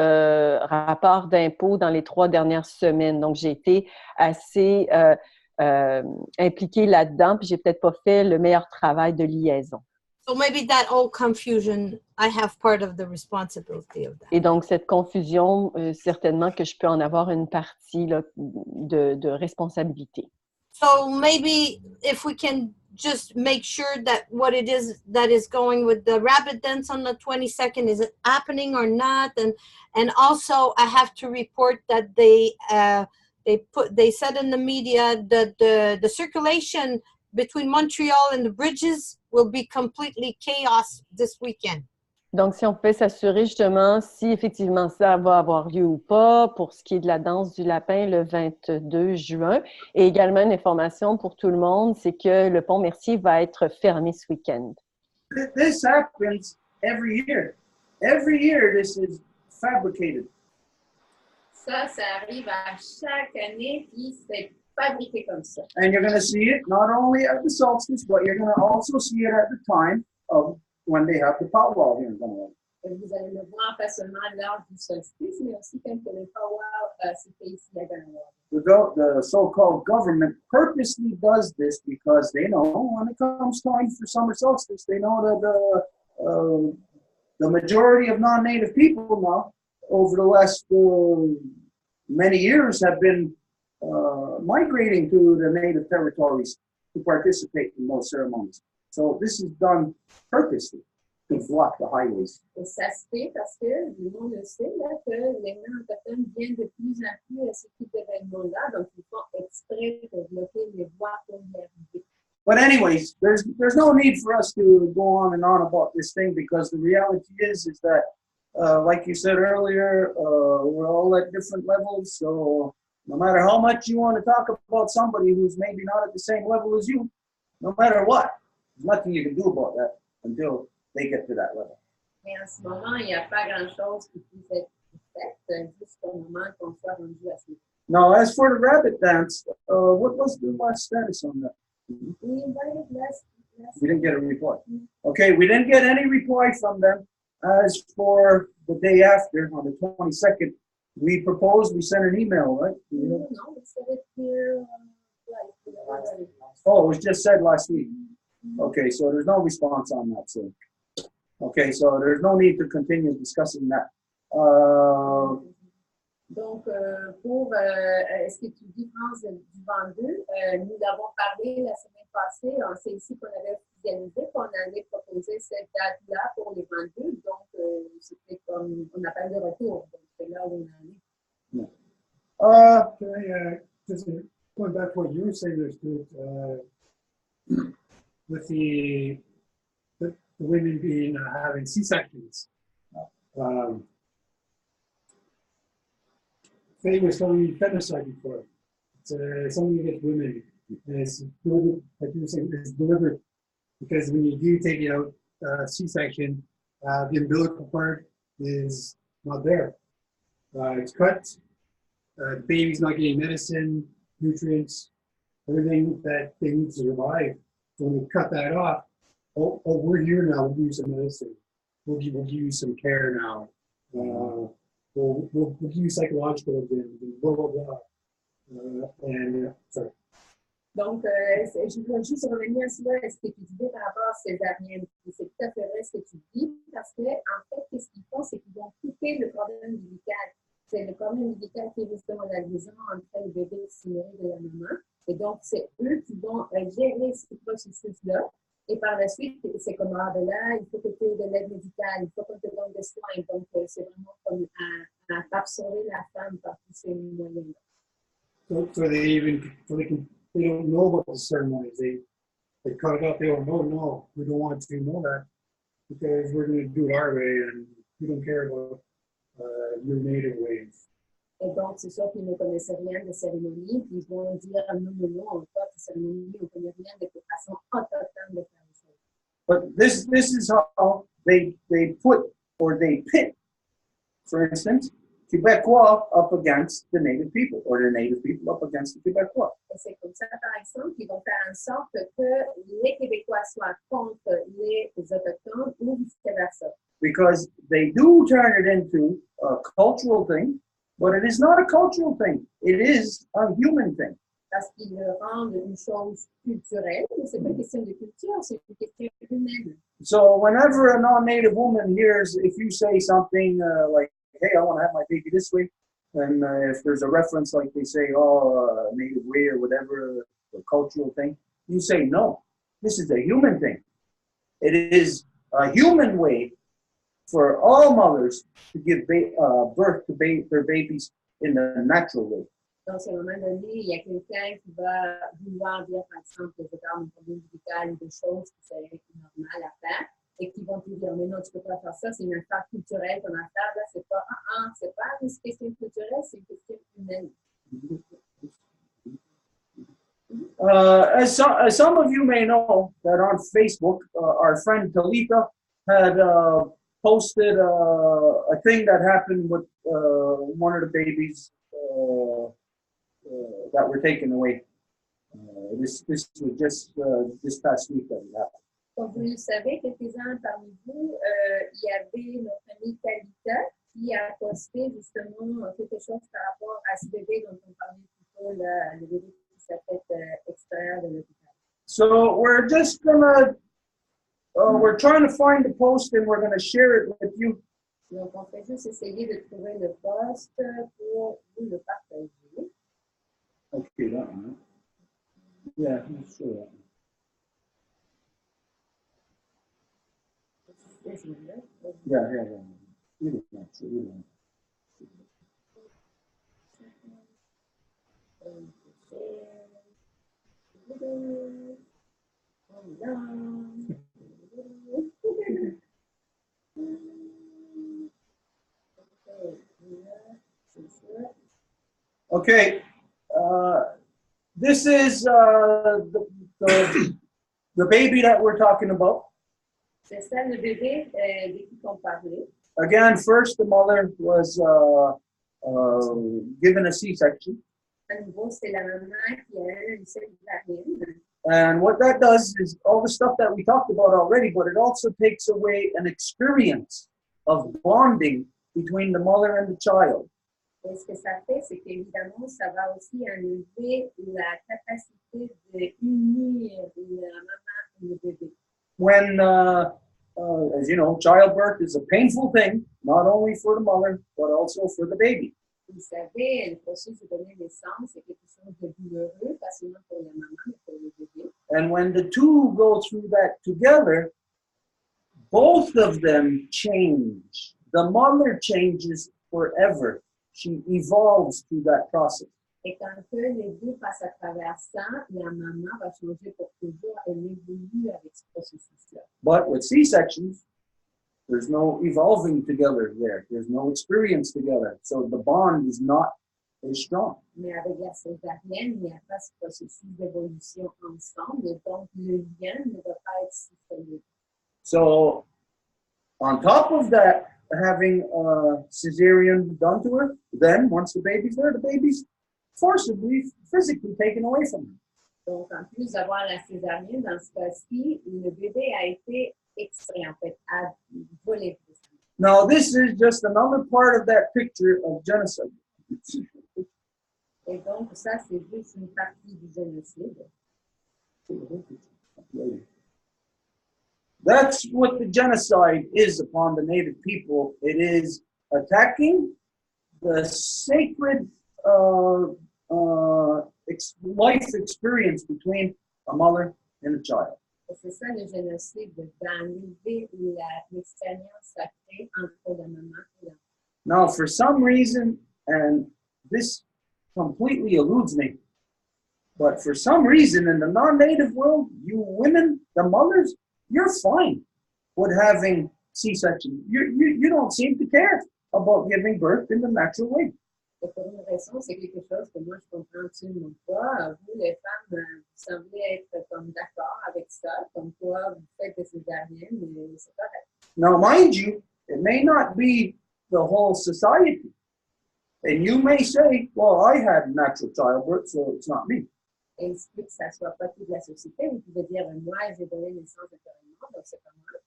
rapports d'impôts dans les 3 dernières semaines. Donc, j'ai été assez impliquée là-dedans, puis j'ai peut-être pas fait le meilleur travail de liaison. So maybe that whole confusion, I have part of the responsibility of that. Et donc, cette confusion, certainement que je peux en avoir une partie là, de responsabilité. So maybe if we can just make sure that what it is that is going with the rabbit dance on the 22nd, is it happening or not? And also I have to report that they said in the media that the circulation between Montreal and the bridges will be completely chaos this weekend. Donc, si on peut s'assurer justement si effectivement ça va avoir lieu ou pas pour ce qui est de la danse du lapin le 22 juin. Et également une information pour tout le monde, c'est que le pont Mercier va être fermé ce week-end. This happens every year. Every year this is fabricated. Ça arrive à chaque année, puis c'est fabriqué comme ça. And you're going to see it not only at the solstice, but you're going to also see it at the time of when they have the powwow here in Gunaway. Vous allez le voir pas seulement lors du solstice, mais aussi quand le powwow se fait ici à Gunaway. The so-called government purposely does this because they know when it comes time for summer solstice, they know that the majority of non-native people now, over the last many years, have been migrating to the native territories to participate in those ceremonies. So this is done purposely to block the highways. Et ça se fait parce que le monde le sait là, que les gens autochtones viennent de plus en plus à ce type d'événement-là, donc ils font exprès pour bloquer les voies pour y arriver. But anyways, there's no need for us to go on and on about this thing because the reality is that Like you said earlier, we're all at different levels. So no matter how much you want to talk about somebody who's maybe not at the same level as you, no matter what, there's nothing you can do about that until they get to that level. Mais en ce moment, il n'y a pas grand-chose qui puisse être fait jusqu'au moment qu'on soit rendu à ce niveau. Now, as for the rabbit dance, what was the last status on that? We invited last We didn't get a reply. Okay, we didn't get any reply from them. As for the day after, on the 22nd, we proposed, we sent an email, right? No, we said it here. Oh, it was just said last week. Okay, so there's no response on that. So, okay, so there's no need to continue discussing that. Donc, pour ce qui est une différence du 22, nous l'avons parlé la semaine passée. C'est ici qu'on avait officialisé qu'on allait proposer cette date-là pour les 22. Donc, c'était comme on appelle le retour. Donc, c'est là où on en est. Just going back to what you were saying, with the women being having C-sections. Faye was telling me femicide before. It's something against women. And it's deliberate, like you were saying, it's deliberate because when you do take it out, C-section, the umbilical part is not there. It's cut. The baby's not getting medicine, nutrients, everything that they need to survive. So when we cut that off, oh, we're here now. We'll give you some medicine. We'll give you some care now. We'll give you psychological and blah, blah, blah. Sorry. Donc, je voudrais juste revenir sur ce que tu dis par rapport à césarienne. C'est tout à fait vrai ce que tu dis, parce que, en fait, qu'est-ce qu'ils font, c'est qu'ils vont couper le cordon ombilical. C'est le cordon ombilical qui est justement la liaison entre le bébé et le de la maman. Et donc, c'est eux qui vont gérer ce processus-là. Et par la suite, c'est comme, ah ben là, il faut que tu aies de l'aide médicale, il faut qu'on te donne des soins. Donc, c'est vraiment comme à absorber la femme par tous ces moyens-là. So they don't know about the ceremonies. They cut it out. They don't know. No, we don't want to know that because we're going to do it our way, and we don't care about your native ways. Et donc, c'est sûr qu'ils ne connaissent rien de cérémonie, puis ils vont dire non, non, non, on ne pas de cérémonie, on ne connaît rien de façon autochtone de faire les choses. But this is how they put or they pit, for instance, Québécois up against the native people, or the native people up against the Québécois. Et c'est comme ça, par exemple, qu'ils vont faire en sorte que les Québécois soient contre les Autochtones ou vice-versa. Because they do turn it into a cultural thing, but it is not a cultural thing. It is a human thing. Parce qu'ils le rendent une chose culturelle, mais ce n'est pas une question de culture, c'est une question humaine. So whenever a non-native woman hears, if you say something like, hey, I want to have my baby this way, and if there's a reference like they say, oh, native way or whatever, a cultural thing, you say, no, this is a human thing. It is a human way for all mothers to give birth to their babies in the natural way. Donc, à un moment donné, il y a quelqu'un qui va vouloir dire, par exemple, que je garde une problème médical ou des choses qui seraient normales à faire, et qui vont te dire, mais non, tu ne peux pas faire ça, c'est une affaire culturelle, ton affaire, là, c'est pas, c'est pas une question culturelle, c'est une question humaine. As some of you may know, that on Facebook, our friend Talita had posted a thing that happened with one of the babies that were taken away. This was just this past week that it happened. Comme vous le savez, quelques-uns parmi vous, il y avait notre amie Talita qui a posté justement quelque chose par rapport à ce bébé dont on parlait plus tôt, le bébé qui s'est fait extraire de l'hôpital. So we're just gonna, we're trying to find the post and we're gonna share it with you. Donc, on fait juste essayer de trouver le post pour vous le partager. Okay, that one. Yeah, let's show that one. Yeah. Either one, so either one. Okay, this is the baby that we're talking about. C'est ça le bébé de qui on parlait. Again, first the mother was given a C-section. À nouveau, c'est la maman qui a eu une césarienne. And what that does is all the stuff that we talked about already, but it also takes away an experience of bonding between the mother and the child. Et ce que ça fait, c'est qu'évidemment, ça va aussi enlever la capacité d'unir la maman et le bébé. When, as you know, childbirth is a painful thing, not only for the mother, but also for the baby. Vous savez, le processus de donner naissance, c'est quelque chose de douloureux, pas seulement pour la maman, mais pour le bébé. And when the two go through that together, both of them change. The mother changes forever. She evolves through that process. Et quand les deux passent à travers ça, la maman va changer pour toujours, elle évolue avec ce processus-là. But with C-sections, there's no evolving together there. There's no experience together. So the bond is not as strong. Mais avec la césarienne, il n'y a pas ce processus d'évolution ensemble, et donc le lien ne va pas être si solide. So on top of that, having a cesarean done to her, then once the baby's there, the baby's forcibly, physically taken away from her. Donc, en plus d'avoir la césarienne, dans ce cas-ci, le bébé a été extrait, en fait, à voler. Now, this is just another part of that picture of genocide. Et donc, ça, c'est juste une partie du génocide. That's what the genocide is upon the native people. It is attacking the sacred life experience between a mother and a child. Et c'est ça le génocide, d'enlever l'expérience sacrée entre la maman et l'enfant. Now, for some reason, and this completely eludes me, but for some reason in the non-native world, you women, the mothers, you're fine with having C-section. You don't seem to care about giving birth in the natural way. Et pour une raison, c'est quelque chose que moi je comprends absolument pas. Vous, les femmes, vous semblez être comme d'accord avec ça, comme quoi vous faites des césariennes, mais c'est correct. Now, mind you, it may not be the whole society. And you may say, well, I had natural childbirth, so it's not me. Et il se peut que ça ne soit pas toute la société. Vous pouvez dire, moi, j'ai donné naissance naturellement, donc c'est pas moi.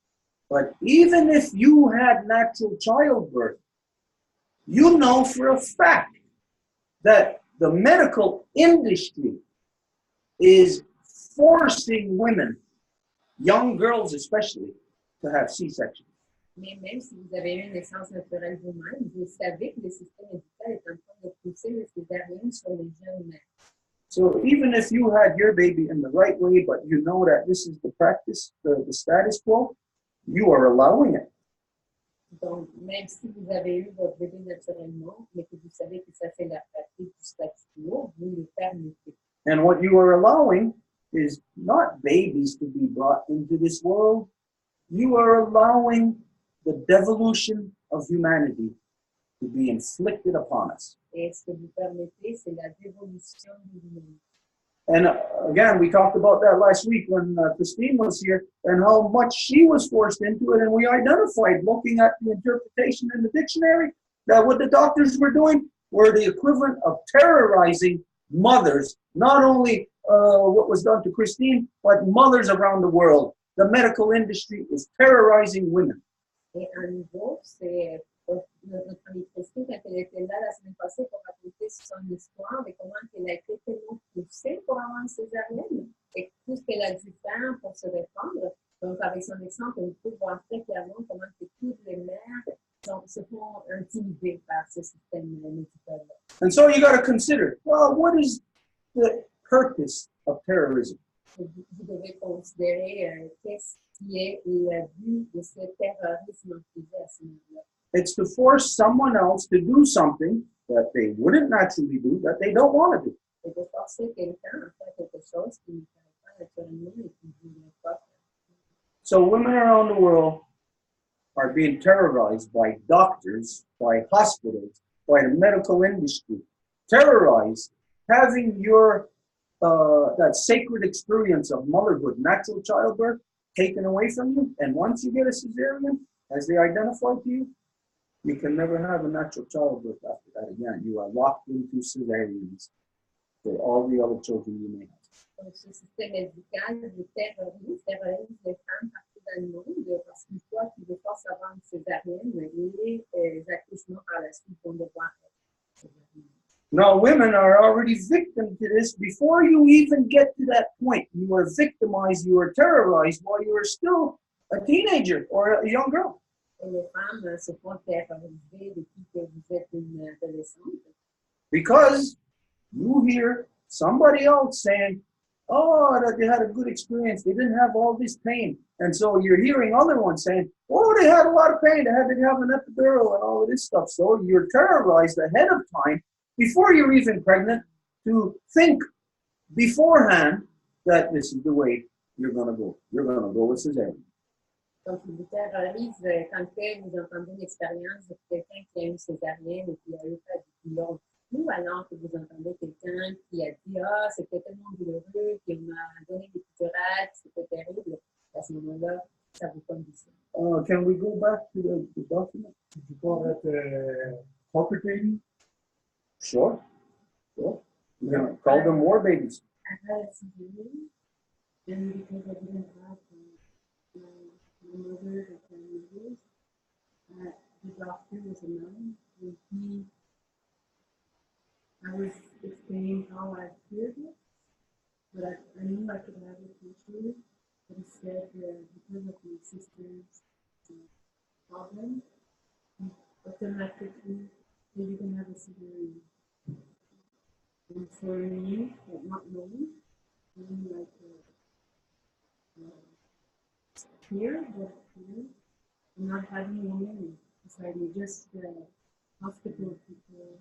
But even if you had natural childbirth, you know for a fact that the medical industry is forcing women, young girls especially, to have C-sections. Mais même si vous avez eu une naissance naturelle vous-même, vous savez que le système médical est en train de pousser les césariennes sur les jeunes mères. So even if you had your baby in the right way, but you know that this is the practice, the status quo, you are allowing it. Donc, même si vous avez eu votre bébé naturellement, mais que vous savez que ça c'est la pratique du statu quo, vous le permettez. And what you are allowing is not babies to be brought into this world. You are allowing the devolution of humanity to be inflicted upon us. Et ce que vous permettez, c'est la dévolution de l'humanité. And again, we talked about that last week when Christine was here and how much she was forced into it. And we identified, looking at the interpretation in the dictionary, that what the doctors were doing were the equivalent of terrorizing mothers, not only what was done to Christine, but mothers around the world. The medical industry is terrorizing women. Et à nouveau, c'est notre amie Christine, quand elle était là la semaine passée pour raconter son histoire de comment elle a été tellement poussée pour avoir une césarienne et tout ce qu'elle a dû faire pour se défendre. Donc, avec son exemple, on peut voir très clairement comment que toutes les mères se font intimider par ce système médical-là. And so you got to consider, well, what is the purpose of terrorism? Vous devez considérer qu'est-ce qui est le but de ce terrorisme privé à ce moment-là. It's to force someone else to do something that they wouldn't naturally do, that they don't want to do. C'est de forcer quelqu'un à faire quelque chose qui ne fait pas naturellement et qui ne voudrait pas faire. So women around the world are being terrorized by doctors, by hospitals, by the medical industry terrorized having your that sacred experience of motherhood, natural childbirth, taken away from you. And once you get a cesarean, as they identify to you, you can never have a natural childbirth after that again. You are locked into cesareans for all the other children you may have. Donc, ce système médical vous terrorise les femmes partout dans le monde parce qu'une fois qu'ils veulent pas savoir une césarienne, les accouchements par la suite vont devoir être césariennes. Now, women are already victim to this before you even get to that point. You are victimized, you are terrorized while you are still a teenager or a young girl. Et les femmes se font terroriser depuis que vous êtes une adolescente. Because you hear somebody else saying, oh, that they had a good experience. They didn't have all this pain. And so you're hearing other ones saying, oh, they had a lot of pain. They had to have an epidural and all of this stuff. So you're terrorized ahead of time before you're even pregnant to think beforehand that this is the way you're going to go. You're going to go with cesarean. Donc, il vous terrorise quand vous entendez une expérience de quelqu'un qui a une césarienne et qui a eu pas du long coup, alors que vous entendez quelqu'un qui a dit « Ah, c'était tellement douloureux, qu'il m'a donné des épidurales, c'était terrible », à ce moment-là, ça vous conditionne. Can we go back to the document? Did you call that corporate baby? Sure. Sure. We're going to call them war babies. I had a cesarean, and because I didn't have my mother or family members, the doctor was a man, and I was explaining how I feared it, but I knew I could have it naturally. But he said because of my sister's problem, automatically you're going to have a cesarean. And for me, not knowing, like fear, not having women beside me, just hospital people.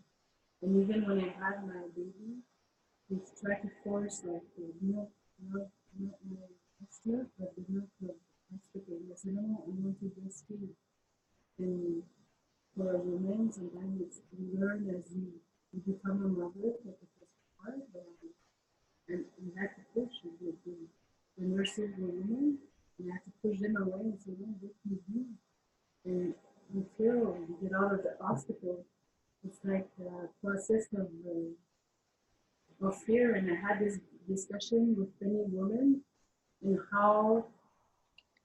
And even when I had my baby, they tried to force like not my sister, but not the hospital. I said, no, I want to breastfeed. And for a woman, sometimes you learn as you become a mother, but it was hard. And you had to push. The nurses were women, and you had to push them away and say, no, what can you do? And until you get out of the hospital, it's like a process of fear. And I had this discussion with many women and how,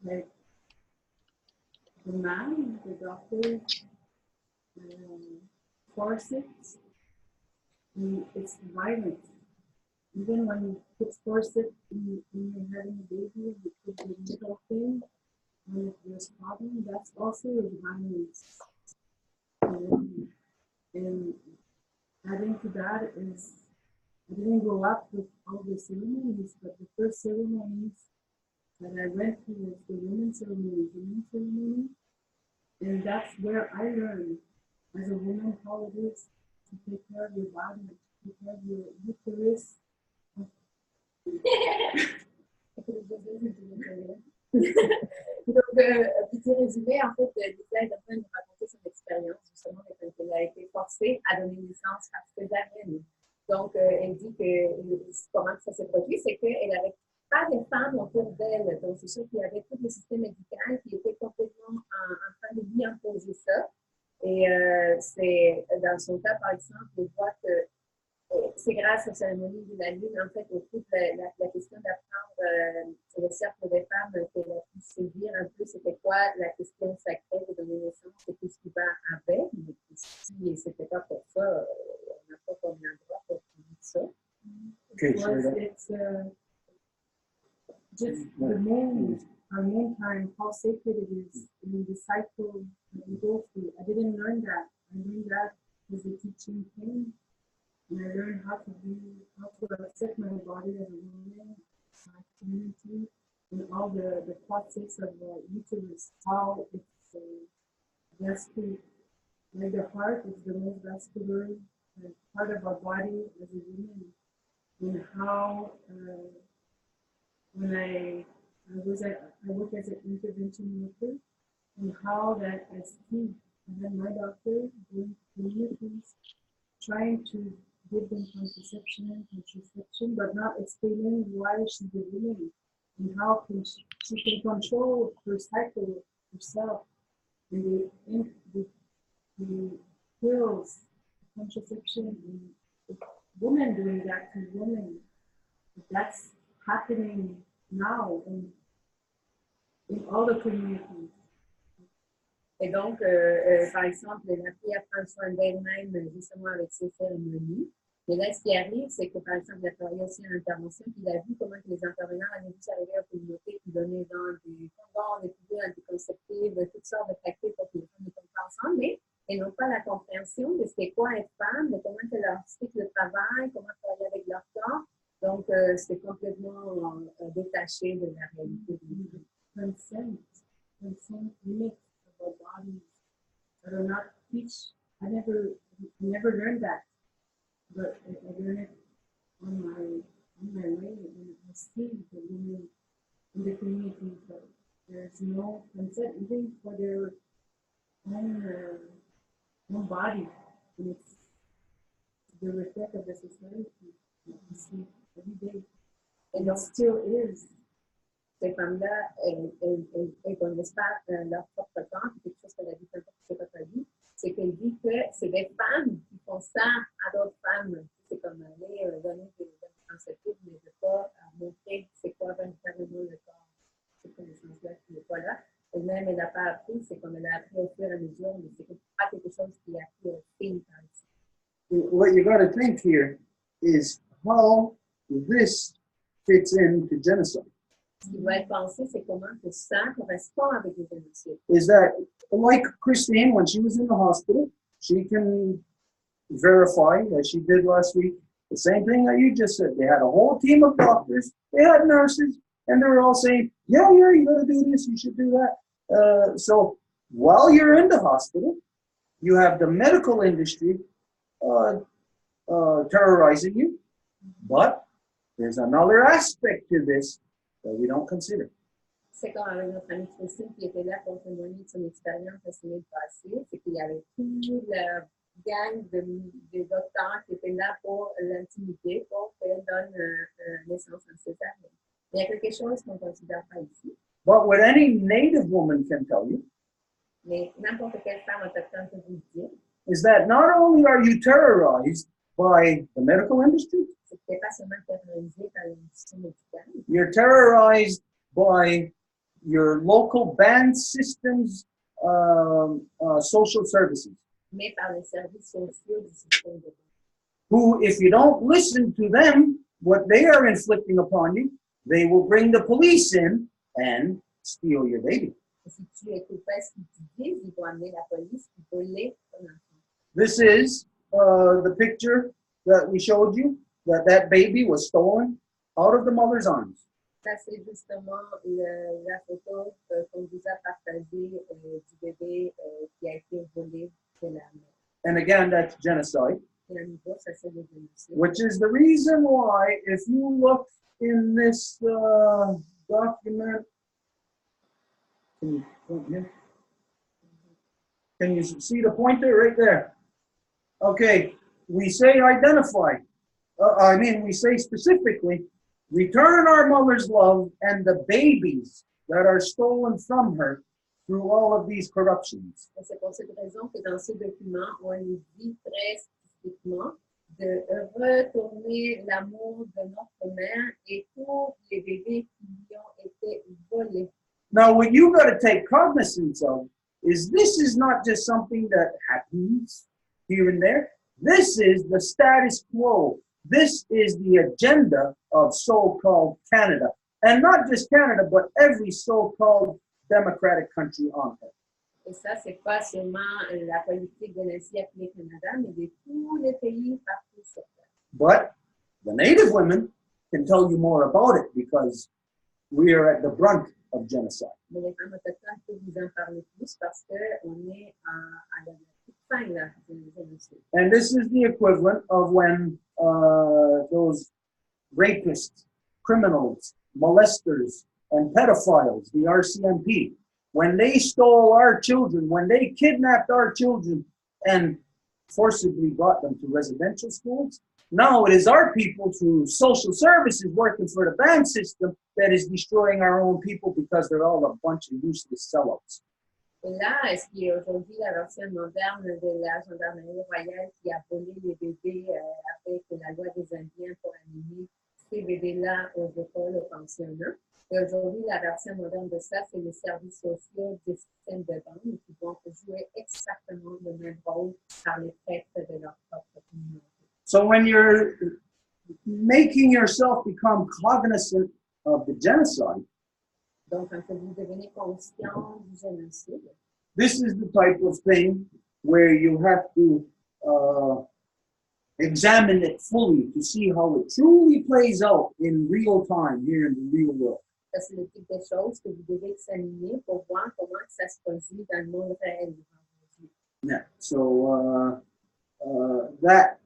like, the man, the doctor, forceps, it's violent. Even when you put forceps when you're having a baby, you put the middle thing, when there's a problem, that's also violence. And adding to that is, I didn't grow up with all the ceremonies, but the first ceremonies that I went through was the women's ceremony, and that's where I learned as a woman how it is to take care of your body, to take care of your uterus. Donc, petit résumé, en fait, Lisa est en train de nous raconter son expérience, justement, quand elle a été forcée à donner naissance par césarienne. Donc, elle dit que comment ça s'est produit, c'est qu'elle n'avait pas de femmes autour d'elle. Donc, c'est sûr qu'il y avait tout le système médical qui était complètement en train de lui imposer ça. Et c'est, dans son cas, par exemple, on voit que c'est grâce aux cérémonies de la Lune, en fait, au coup de la question d'apprendre le cercle des femmes qu'elle a pu saisir un peu, c'était quoi la question sacrée de donner naissance et tout ce qui va avec. Mais si c'était pas pour ça, on n'a pas comme endroit pour dire ça. Okay, It's just the moon, our moon time, how sacred it is in the cycle that we go through. I didn't learn that. I learned that as a teaching thing. And I learned how to accept my body as a woman, my community, and all the process of uterus, how it's vascular. Like the heart is the most vascular part of our body as a woman, and how when I work as an intervention worker, and how that as key, and then my doctor doing communities, trying to give them contraception, but not explaining why she's doing and how she can control her cycle herself. And the pills, contraception, and women doing that to women. That's happening now in all the communities. Et donc, par exemple, la fille apprend soin d'elle-même justement avec ses cérémonies. Mais là, ce qui arrive, c'est que, par exemple, il a travaillé aussi en intervention, puis il a vu comment que les intervenants avaient vu arriver à la communauté, puis donner dans des condoms, des pillules anticonceptives, toutes sortes de pratiques pour que les femmes ne tombent pas ensemble, mais elles n'ont pas la compréhension de ce qu'est quoi être femme, de comment que leur explique le travail, comment travailler avec leur corps. Donc, c'est complètement détaché de la réalité des Consent limits of our bodies that are not teach. I never learned that, but I learned it on my way, and I see the women in the community that there's no consent even for their own body, and it's the reflect of the society that we see every day, and it still is. Ces femmes-là, elles connaissent pas leur propre corps, c'est quelque chose qu'elle a dit tantôt que c'est pas ta vie, c'est qu'elle dit que c'est des femmes qui font ça à d'autres femmes. C'est comme aller donner des contraceptifs, mais de pas montrer c'est quoi véritablement le corps. Cette connaissance-là qui n'est pas là. Elle-même, elle n'a pas appris, c'est comme elle a appris au fur et à mesure, mais c'est pas quelque chose qui a appris au fil, par exemple. What you got to think here is how this fits into genocide. Ce qui va être pensé, c'est comment que ça correspond avec les génocides. Is that, like Christine, when she was in the hospital, she can verify, as she did last week, the same thing that you just said. They had a whole team of doctors, they had nurses, and they were all saying, yeah, you got to do this, you should do that. So while you're in the hospital, you have the medical industry terrorizing you, but there's another aspect to this that we don't consider. C'est comme avec notre amie Christine qui était là pour témoigner de son expérience la semaine passée, c'est qu'il y avait toute la gang de docteurs qui étaient là pour l'intimité, pour qu'elle donne naissance en césarienne. Il y a quelque chose qu'on ne considère pas ici. But what any native woman can tell you Mais n'importe quelle femme autochtone peut vous dire, is that not only are you terrorized by the medical industry, c'est que tu n'es pas seulement terrorisé par l'industrie médicale, you're terrorized by your local band systems, social services, mais par les services sociaux du système de santé. who, if you don't listen to them, what they are inflicting upon you, they will bring the police in and steal your baby. Et si tu écoutes pas ce qu'ils te disent, ils vont amener la police qui peut voler ton enfant. This is the picture that we showed you, that baby was stolen out of the mother's arms. Ça, c'est justement la photo qu'on vous a partagée du bébé qui a été volé de la mère. And again, that's genocide, Et à nouveau, ça, c'est le génocide. which is the reason why, if you look in this document, can you see the pointer right there? Okay, we say identify. We say specifically, return our mother's love and the babies that are stolen from her through all of these corruptions. Et c'est pour cette raison que dans ce document, on nous dit très spécifiquement de retourner l'amour de notre mère et tous les bébés qui lui ont été volés. Now, what you got to take cognizance of is this is not just something that happens here and there. This is the status quo. This is the agenda of so-called Canada. And not just Canada, but every so-called democratic country on earth. Et ça, c'est pas seulement la politique de l'Asie appelée Canada, mais de tous les pays partout sur Terre. But the native women can tell you more about it because we are at the brunt of genocide. Mais les femmes autochtones peuvent vous en parler plus parce qu'on est à la toute fin là, du génocide. And this is the equivalent of when those rapists, criminals, molesters, and pedophiles, the RCMP, when they stole our children, when they kidnapped our children and forcibly brought them to residential schools, Now it is our people through social services working for the ban system that is destroying our own people because they're all a bunch of useless sellouts. Et là, est-ce qu'il y a aujourd'hui la version moderne de la gendarmerie royale qui a volé les bébés avec la loi des Indiens pour amener ces bébés-là aux écoles, aux pensionnats? Et aujourd'hui, la version moderne de ça, c'est les services sociaux des systèmes de bande qui vont jouer exactement le même rôle par les traîtres de leur propre communauté. So when you're making yourself become cognizant of the genocide, Donc, quand vous devenez conscient du génocide, this is the type of thing where you have to examine it fully to see how it truly plays out in real time here in the real world. ça, c'est le type de choses que vous devez examiner pour voir comment ça se produit dans le monde réel. Yeah. So that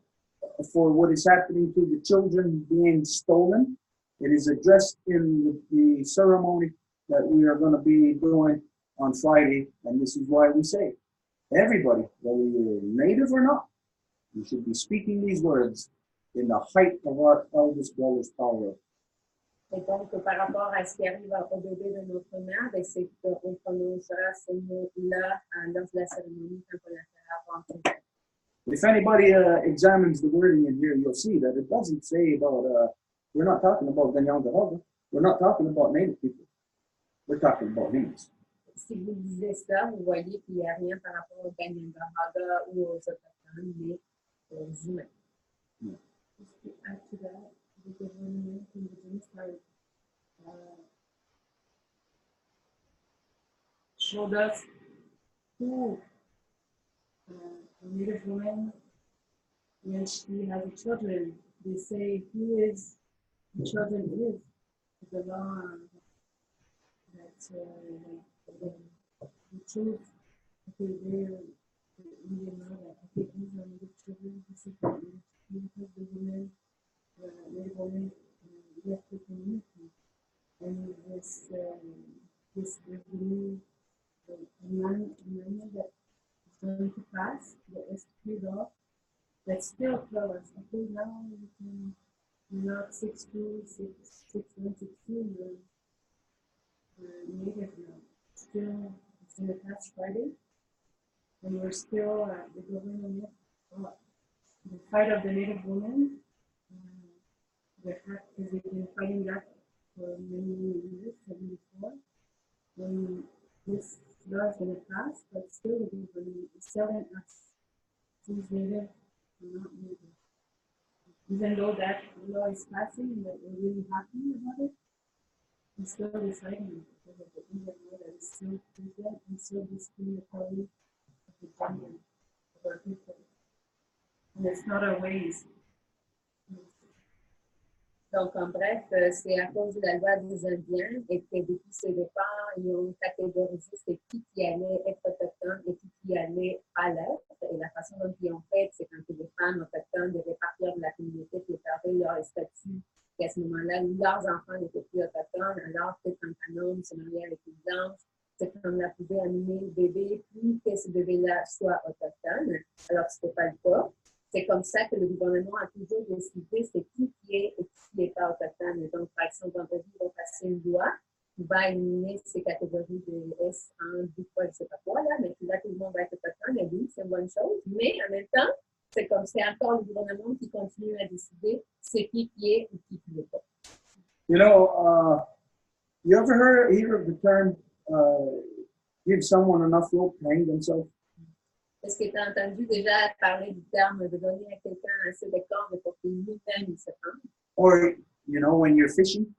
for what is happening to the children being stolen, it is addressed in the ceremony that we are going to be doing on Friday, and this is why we say, everybody, whether you're native or not, you should be speaking these words in the height of our eldest brother's power. Et donc, par rapport à ce qui arrive au bébé de notre mère, c'est qu'on prononcera ces mots-là lors de la cérémonie quand on la fera avant. If anybody examines the wording in here, you'll see that it doesn't say about, we're not talking about Ganyangahoga, we're not talking about native people, we're talking about names. Si vous lisez ça, vous voyez qu'il n'y a rien par rapport aux Ganyangahoga ou aux autochtones, mais aux humains. Yeah. Just to add to that, the government in the genocide showed us who a Native woman, when she has children, they say who is the children is. The law that the truth, okay, they're Indian law that okay, these are Native children, this is because the women, Native women left the community, and this new amendment that is going to pass, the S3 law, that still tell us, okay, now you can, you're not 6'2", 6'1", 6'2", you're native now. Still, it's going to pass Friday, and we're still the government, the fight of the Native women, because they've been fighting that for many years, 74. When this law is going to pass, but still the government is telling us who's native or not native. Even though that law is passing and that we're really happy about it, we're still deciding because of the Indian law that is still present and still discriminatory of the gender of our people. And it's not our ways. Donc, en bref, c'est à cause de la loi des Indiens et que depuis ses départs, ils ont catégorisé c'est qui allait être autochtone et qui allait pas l'être. Et la façon dont ils ont fait, c'est quand les femmes autochtones devaient partir de la communauté qui perdaient leur statut. Et à ce moment-là, leurs enfants n'étaient plus autochtones, alors que quand un homme se mariait avec une blanche, cette femme-là pouvait amener le bébé, puis que ce bébé-là soit autochtone, alors que ce n'était pas le cas. C'est comme ça que le gouvernement a toujours décidé c'est qui est et qui n'est pas autochtone. Et donc, par exemple, vendredi, ils vont passer une loi qui va éliminer ces catégories de S1, 2 fois, je ne sais pas quoi, là, mais là, tout le monde va être autochtone. Et oui, c'est une bonne chose. Mais en même temps, c'est comme c'est encore le gouvernement qui continue à décider c'est qui est ou qui n'est pas. You know, you ever hear of the term, give someone enough rope to hang themselves? Est-ce que tu as entendu déjà parler du terme de donner à quelqu'un assez de cordes pour qu'il lui-même se prenne? Or, you know, when you're fishing,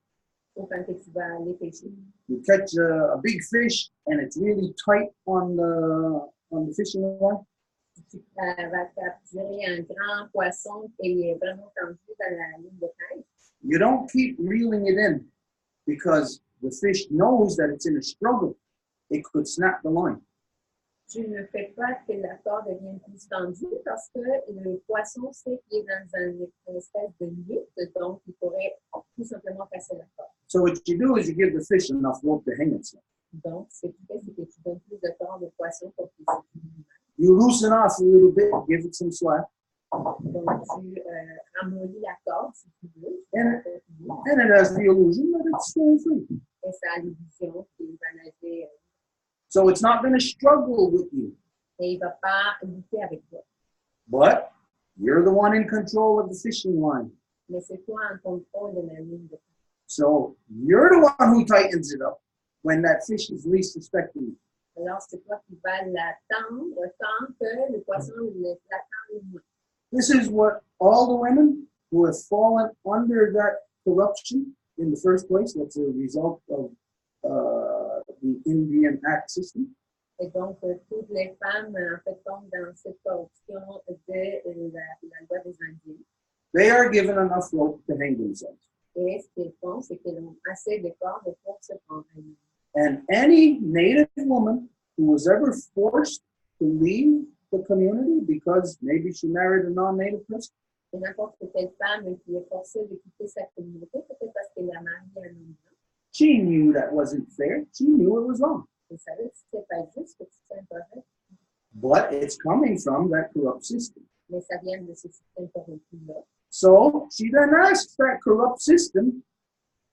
Ou quand tu vas aller pêcher. you catch a big fish and it's really tight on the fishing line. Tu vas capturer un grand poisson et il est vraiment tendu dans la ligne de pêche. You don't keep reeling it in because the fish knows that it's in a struggle. It could snap the line. Tu ne fais pas que la corde devienne plus tendue parce que le poisson sait qu'il est dans une espèce de lutte, donc il pourrait tout simplement casser la corde. So what you do is you give the fish enough rope to hang itself. Donc, ce que tu fais, c'est que tu donnes plus de corde au poisson pour qu'il se. You loosen off a little bit, give it some slack, Donc, tu ramollis la corde, si tu veux. And it has the illusion that it's still free. Et ça a l'illusion qu'il va nager. So it's not going to struggle with you. Et il ne va pas lutter avec toi. But you're the one in control of the fishing line. Mais c'est toi en contrôle de la ligne de pêche. So you're the one who tightens it up when that fish is least suspecting you. Alors, c'est toi qui vas l'attendre tant que le poisson l'attend le moins. This is what all the women who have fallen under that corruption in the first place, that's a result of the Indian Act system. Et donc, toutes les femmes, en fait, tombent dans cette corruption de la loi des Indiens. They are given enough rope to hang themselves. Et ce qu'ils font, c'est qu'ils ont assez de cordes pour se prendre à eux. And any Native woman who was ever forced to leave the community because maybe she married a non-Native person, Et n'importe quelle femme qui est forcée de quitter sa communauté, peut-être parce qu'elle a marié un homme blanc, she knew that wasn't fair. She knew it was wrong. elle savait que c'était pas juste, que c'était incorrect, But it's coming from that corrupt system. mais ça vient de ce système corrompu-là. So she then asks that corrupt system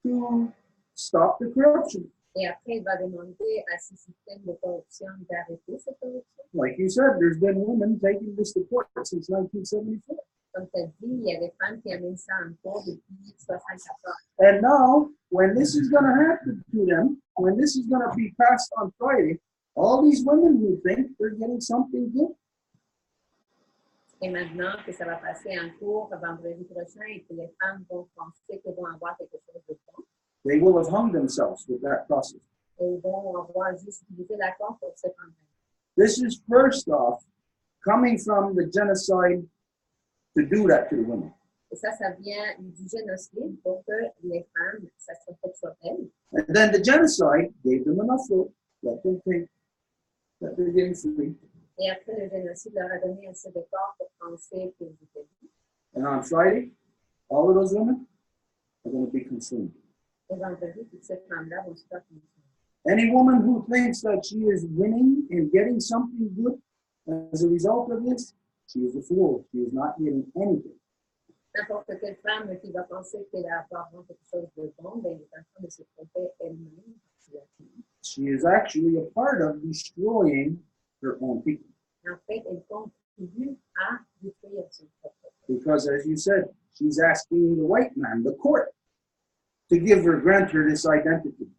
to stop the corruption. Et après, il va demander à ce système de corruption d'arrêter cette corruption. Like you said, there's been women taking this to court since 1974. Comme tu as dit, il y a des femmes qui amènent ça en cours depuis 1974. And now, when this is going to happen to them, when this is going to be passed on Friday, all these women who think they're getting something good, Et maintenant que ça va passer en cours vendredi prochain et que les femmes vont penser qu'elles vont avoir quelque chose de bon, they will have hung themselves with that process. et ils vont avoir juste utilisé la corde pour se prendre. This is first off coming from the genocide to do that to the women. Et ça vient du génocide pour que les femmes, ça se fait sur elles. And then the genocide gave them enough rope, let them think that they're getting free. Et après, le génocide leur a donné assez de corps pour penser qu'ils étaient libres. And on Friday, all of those women are going to be consumed. Et vendredi, toutes ces femmes-là vont se faire consumer. Any woman who thinks that she is winning and getting something good as a result of this, she is a fool. She is not getting anything. N'importe quelle femme qui va penser qu'elle va avoir quelque chose de bon, ben, elle est en train de se tromper elle-même. She is actually a part of destroying her own people. En fait, elle contribue à détruire son propre peuple. Because as you said, she's asking the white man, the court, to give her, grant her this identity.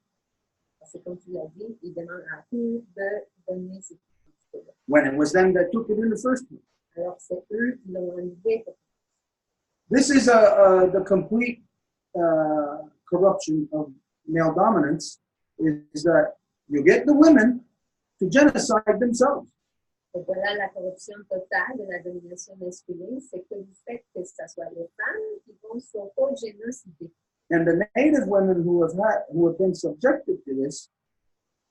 Parce que comme tu l'as dit, il demande à eux de donner cette identité-là. When it was them that took it in the first place. Alors c'est eux qui l'ont enlevé. This is the complete corruption of male dominance, is that you get the women to genocide themselves. Et voilà la corruption totale de la domination masculine, c'est que vous faites que ce soit les femmes qui vont s'auto-génocider. And the Native women who have been subjected to this,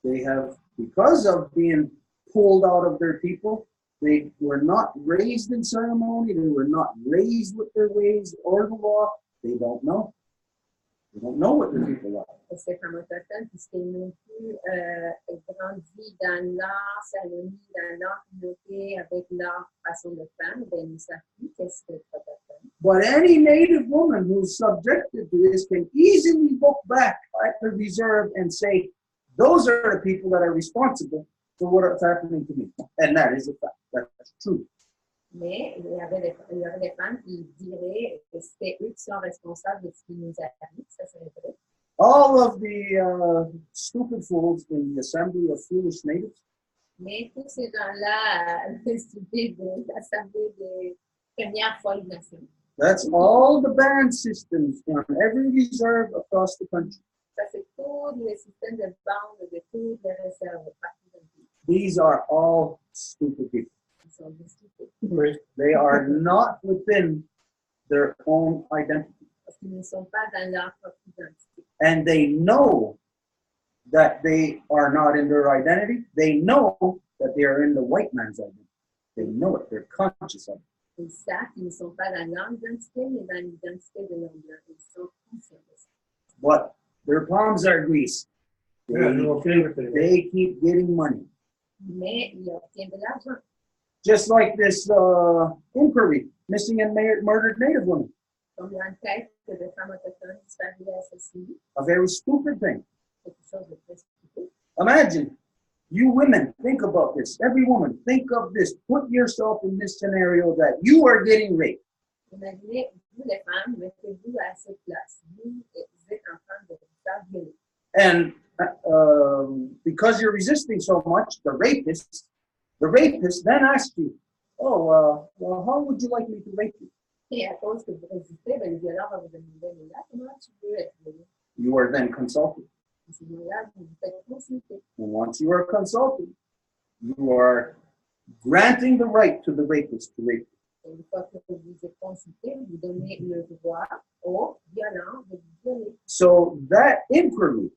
they have, because of being pulled out of their people, they were not raised in ceremony, they were not raised with their ways or the law. They don't know. They don't know what their people are. Et ces femmes autochtones, puisqu'elles n'ont plus grandi dans leur cérémonie, dans leur communauté, avec leur façon de faire, ben, ils ne savent plus qu'est-ce que c'est autochtone. But any Native woman who's subjected to this can easily look back at the reserve and say, those are the people that are responsible for what is happening to me. And that is a fact. That's true. Mais il y avait des femmes qui diraient que c'était eux qui sont responsables de ce qui nous arrive. Ça, c'est vrai. All of the stupid fools in the assembly of foolish natives, Mais tous ces gens-là, stupides de l'Assemblée des premières folles nations. that's all the band systems on every reserve across the country. Ça, c'est tous les systèmes de bande de toutes les réserves partout dans le pays. These are all stupid people. Ils sont des stupides. Oui. They are not within their own identity. Parce qu'ils ne sont pas dans leur propre identité. And they know that they are not in their identity. They know that they are in the white man's identity. They know it. They're conscious of it. Ils savent qu'ils ne sont pas dans leur identité, mais dans l'identité de l'homme blanc. Ils sont conscients de ça. But their palms are greased. Yeah, they're okay with it. They keep getting money. Mais ils obtiennent de l'argent. Just like this inquiry, missing and murdered Native women. Comme l'enquête de femmes autochtones disparues et assassinées. A very stupid thing. Quelque chose de très stupide. Imagine, you women, think about this. Every woman, think of this. Put yourself in this scenario that you are getting raped. Imaginez, vous les femmes, mettez-vous à cette place. Vous êtes en train de vous faire violer. And because you're resisting so much, the rapist then asks you, oh, well, how would you like me to rape you? Et à cause que vous résistez, ben, le violeur va vous demander, mais là, comment tu veux être violé? You are then consulted. À ce moment-là, vous vous faites consulter. And once you are consulted, you are granting the right to the rapist to rape you. Et une fois que vous êtes consulté, vous donnez le droit au violent de vous violer. So that inquiry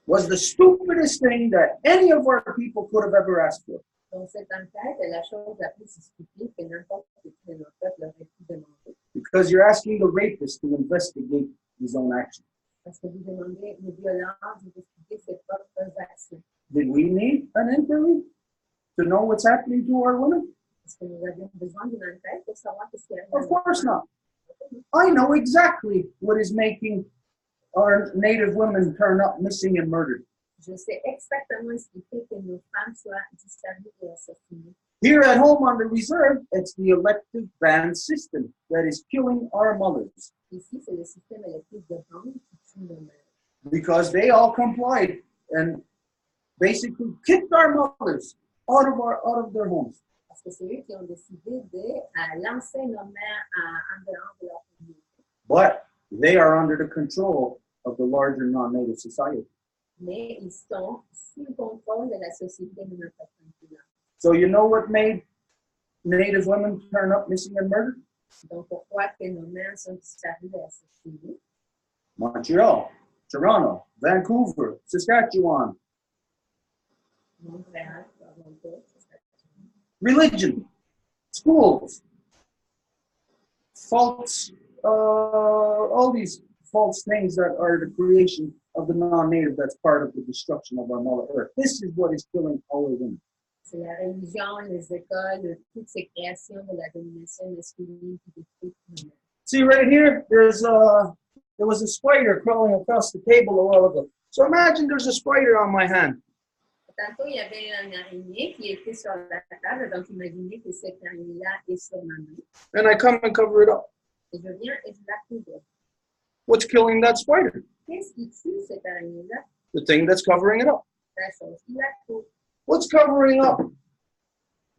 was the stupidest thing that any of our people could have ever asked for. Donc, cette enquête est la chose la plus stupide que n'importe qui de notre peuple aurait pu demander. Because you're asking the rapist to investigate his own actions. Parce que vous demandez le violent d'investiguer ses propres actions. Did we need an inquiry to know what's happening to our women? Est-ce que nous avions besoin d'une enquête pour savoir ce qui arrive? Of course not. I know exactly what is making our Native women turn up missing and murdered. Je sais exactement ce qui fait que nos femmes soient disparues et assassinées. Here at home on the reserve, it's the elective band system that is killing our mothers. Ici, c'est le système électif de bande qui tue nos mères. Because they all complied and basically kicked our mothers out of their homes. Parce que c'est eux qui ont décidé de lancer nos mères en dehors de leur communauté. But they are under the control of the larger non-native society. Mais ils sont sous le contrôle de la société de notre continent. So you know what made Native women turn up missing and murdered? Donc, pourquoi que nos mères sont disparues et assassinées? Montreal, Toronto, Vancouver, Saskatchewan. Montréal, Toronto, Saskatchewan. Religion, schools, false, all these false things that are the creation of the non-native that's part of the destruction of our Mother Earth. This is what is killing our women. C'est la religion, les écoles, toutes ces créations de la domination masculine qui détruisent nos mères. See right here, there was a spider crawling across the table a while ago. So imagine there's a spider on my hand. Tantôt, il y avait un araignée qui était sur la table, donc imaginez que cette araignée-là est sur ma main. And I come and cover it up. Et je viens et je la couvre. What's killing that spider? Qu'est-ce qui tue cette araignée-là? The thing that's covering it up. La chose qui la couvre. What's covering up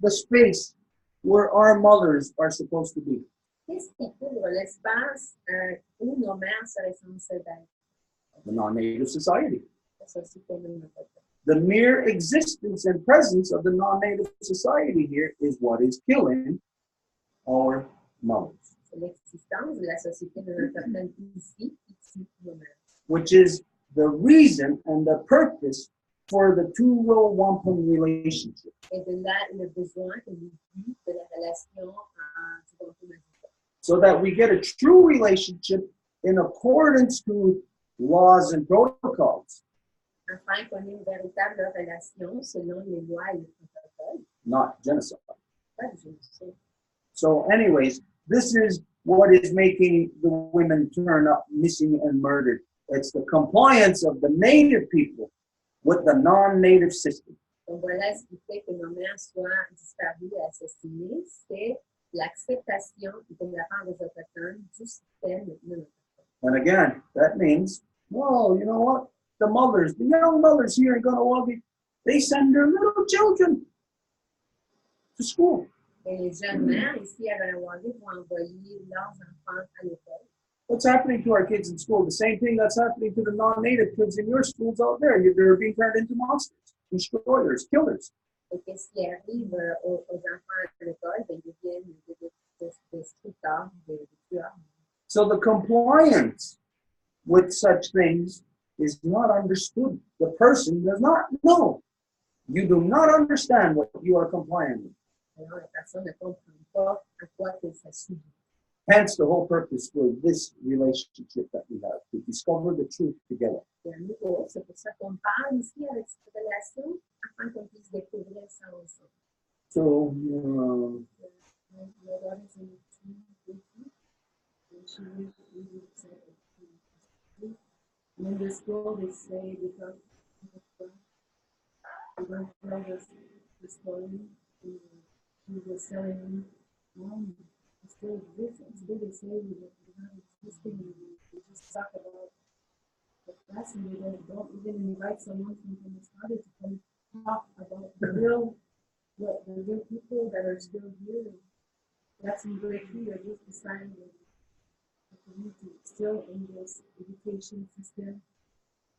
the space where our mothers are supposed to be? Qu'est-ce qui couvre l'espace où nos mères seraient censées être? The non-native society. La société de notre peuple. The mere existence and presence of the non-native society here is what is killing our mothers. C'est l'existence de la société de notre peuple ici qui tue nos mères. Which is the reason and the purpose for the two Row Wampum relationship. Et de là, le besoin et le but de la relation du Wampum agricole. So that we get a true relationship in accordance to laws and protocols. Afin qu'on ait une véritable relation selon les lois et les protocoles. Not genocide. Pas de génocide. So anyways, this is what is making the women turn up missing and murdered. It's the compliance of the native people with the non-native system. Donc voilà ce qui fait que nos mères soient disparues et assassinées, c'est l'acceptation de la part des autochtones du système de notre peuple. And again, that means, well, you know what? The mothers, the young mothers here in Ganawagi, they send their little children to school. Et les jeunes mères ici à Ganawagi vont envoyer leurs enfants à l'école. What's happening to our kids in school? The same thing that's happening to the non-native kids in your schools out there. They're being turned into monsters, destroyers, killers. Et qu'est-ce qui arrive aux enfants à l'école? Ils deviennent des destructeurs, des tueurs. So the compliance with such things is not understood. The person does not know. You do not understand what you are complying with. Alors, la personne ne comprend pas à quoi elle s'assume. Hence the whole purpose for this relationship that we have, to discover the truth together. C'est pour ça qu'on parle ici avec cette relation, afin qu'on puisse découvrir ça ensemble. So, My daughter's in the and she really excited. And in the school, they say, because the girl was the story, she was telling me, Mom, it still exists. It's good to say that this thing, we just talk about the class and we don't even invite someone from the study to come talk about the real people that are still here. That's in grade 3, they're just deciding the community still in this education system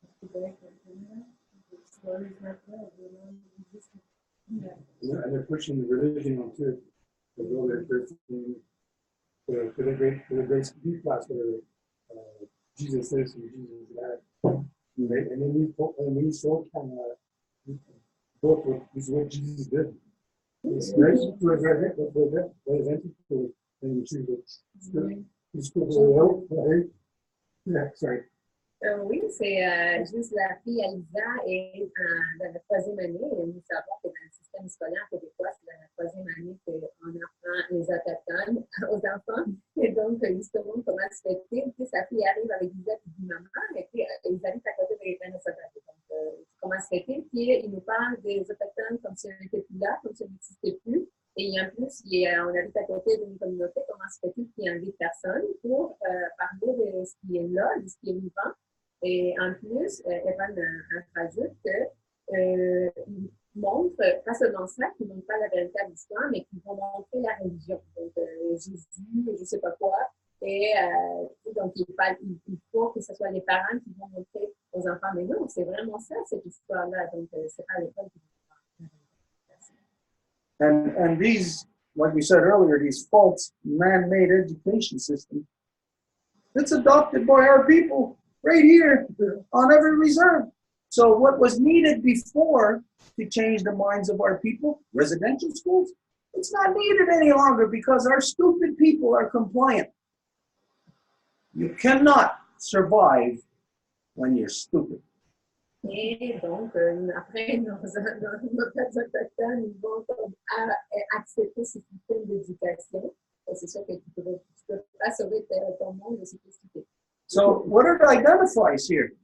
of Quebec and Canada. The stories like that, they're not existing. Yeah. And they're pushing the religion on too. They go there first for the great speed class where Jesus says and Jesus that. Right? And then we so can both is what Jesus did. It's right yeah, sorry. Oui, c'est juste la fille Alisa est dans la 3e année. Et nous savons que dans le système scolaire québécois, c'est dans la 3e année qu'on apprend les autochtones aux enfants. Et donc, justement, comment se fait-il? Puis sa fille arrive avec Lisette et dit maman, et puis ils habitent à côté des Minnesota. Donc, comment se fait-il? Puis ils nous parlent des autochtones comme si on n'était plus là, comme si on n'existait plus. Et en plus, on habite à côté d'une communauté, comment se fait-il qu'il invite personne pour parler de ce qui est là, de ce qui est vivant? Et en plus, Evan rajoute qu'ils montrent, pas seulement ça, qu'ils ne montrent pas la véritable histoire, mais qu'ils vont montrer la religion. Donc, Jésus, je ne sais pas quoi. Et donc, il faut que ce soit les parents qui vont montrer aux enfants. Mais non, c'est vraiment ça, cette histoire-là. Donc, c'est pas l'école qui va and these, like we said earlier, these false man-made education systems, it's adopted by our people right here on every reserve. So what was needed before to change the minds of our people, residential schools, it's not needed any longer because our stupid people are compliant. You cannot survive when you're stupid. Et donc, après, nos autochtones, ils vont accepter ce système d'éducation. C'est sûr que tu ne peux pas sauver ton monde de stupidité. So what it identifies here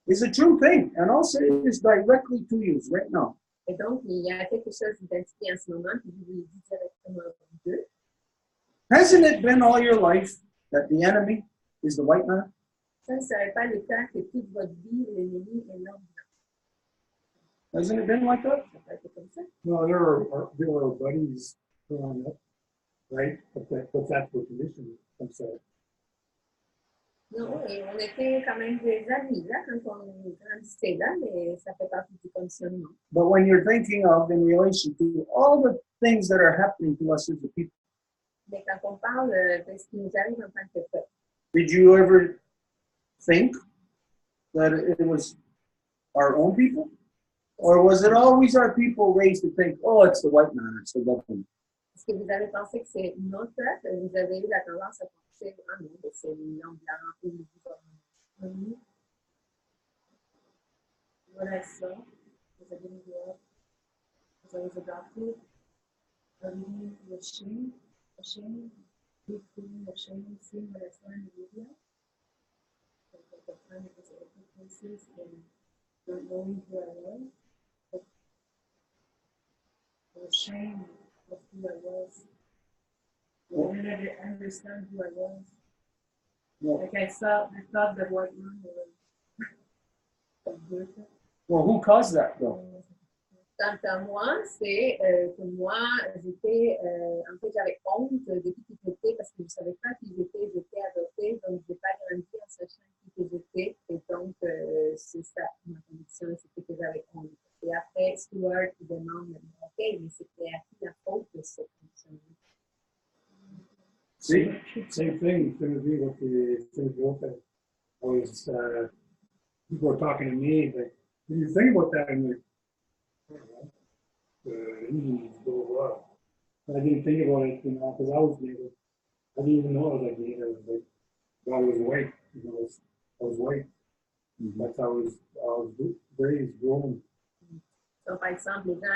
is a true thing, and I'll say this directly to you right now. Et donc, il y a quelque chose d'identifié en ce moment que je vous dis directement à vous deux. Hasn't it been all your life that the enemy is the white man? Ça ne serait pas le cas que toute votre vie, l'ennemi est l'homme blanc. Hasn't it been like that? Ça peut être comme ça. No, there were buddies growing up, right? But that's the condition. I'm sorry. Non, et on était quand même des amis là, quand on grandissait là, mais ça fait partie du conditionnement. But when you're thinking of in relation to all the things that are happening to us as a people, Mais quand on parle de ce qui nous arrive en tant que peuple, did you ever think that it was our own people? Or was it always our people raised to think, oh, it's the white man, it's the government? est-ce que vous avez pensé que c'est notre peuple? Vous avez eu la tendance à penser, ah non, c'est l'homme blanc ou le gouvernement. What I saw as I didn't grow up, as I was adopted, I really was ashamed, big feeling of shame, seeing what I saw in the media. Like at the time it was open places and not knowing who I was. But I was ashamed of who I was. I didn't understand who I was. Like I thought the white man was beautiful. Well, who caused that, though? Quant à moi, c'est que moi, j'étais, en fait, j'avais honte de qui j'étais parce que je ne savais pas qui j'étais adoptée, donc je n'ai pas grandi en sachant qui j'étais, et donc c'est ça, ma condition, c'était que j'avais honte. Et après, Stuart il demande, ok, mais c'était à qui la faute de cette condition? See, same thing. It's going to be what the thing open. I was people were talking to me like, "What do you think about that?" I'm like, Indians go well. I didn't think about it, because I was Native. I didn't even know I was like Native. I was like, I was white. I was white. That's how I was raised, growing. Donc, par exemple, les gens,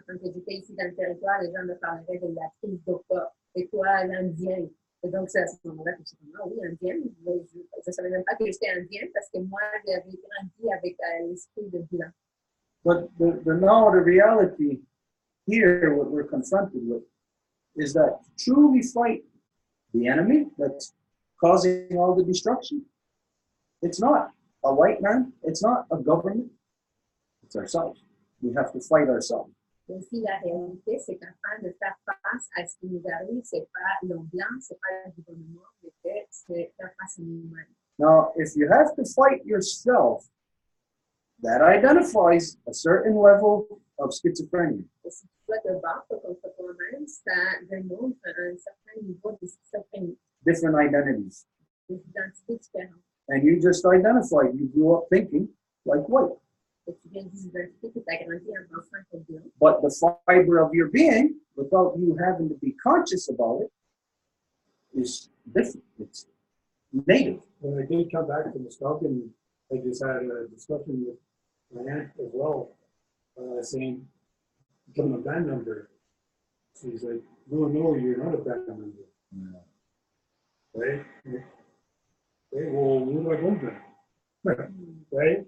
quand j'étais ici dans le territoire, les gens me parleraient de la crise d'Oka. C'est quoi l'Indien? Et donc, c'est à ce moment-là que je me suis dit, ah oui, Indien. Je ne savais même pas que j'étais Indien parce que moi, j'avais grandi avec l'esprit de blanc. But now the reality here, what we're confronted with, is that to truly fight the enemy that's causing all the destruction, it's not a white man, it's not a government, it's ourselves. We have to fight ourselves. Aussi, la réalité, c'est qu'afin de faire face à ce qui nous arrive, ce n'est pas l'homme blanc, ce n'est pas le gouvernement, mais c'est faire face à nous-mêmes. Now, if you have to fight yourself, that identifies a certain level of schizophrenia. Et si tu dois te battre contre toi-même, ça démontre un certain niveau de schizophrénie, Different identities. des identités différentes. And you just identified, you grew up thinking like white. Et tu viens des identités que tu as grandi en pensant comme blanc. But the fiber of your being, without you having to be conscious about it, is different. It's native. When I did come back to Muskoka, I just had a discussion with my aunt as well, saying, becoming a band member. She's like, no, you're not a band member. Yeah. Right? Okay, well, where do I go then? Right?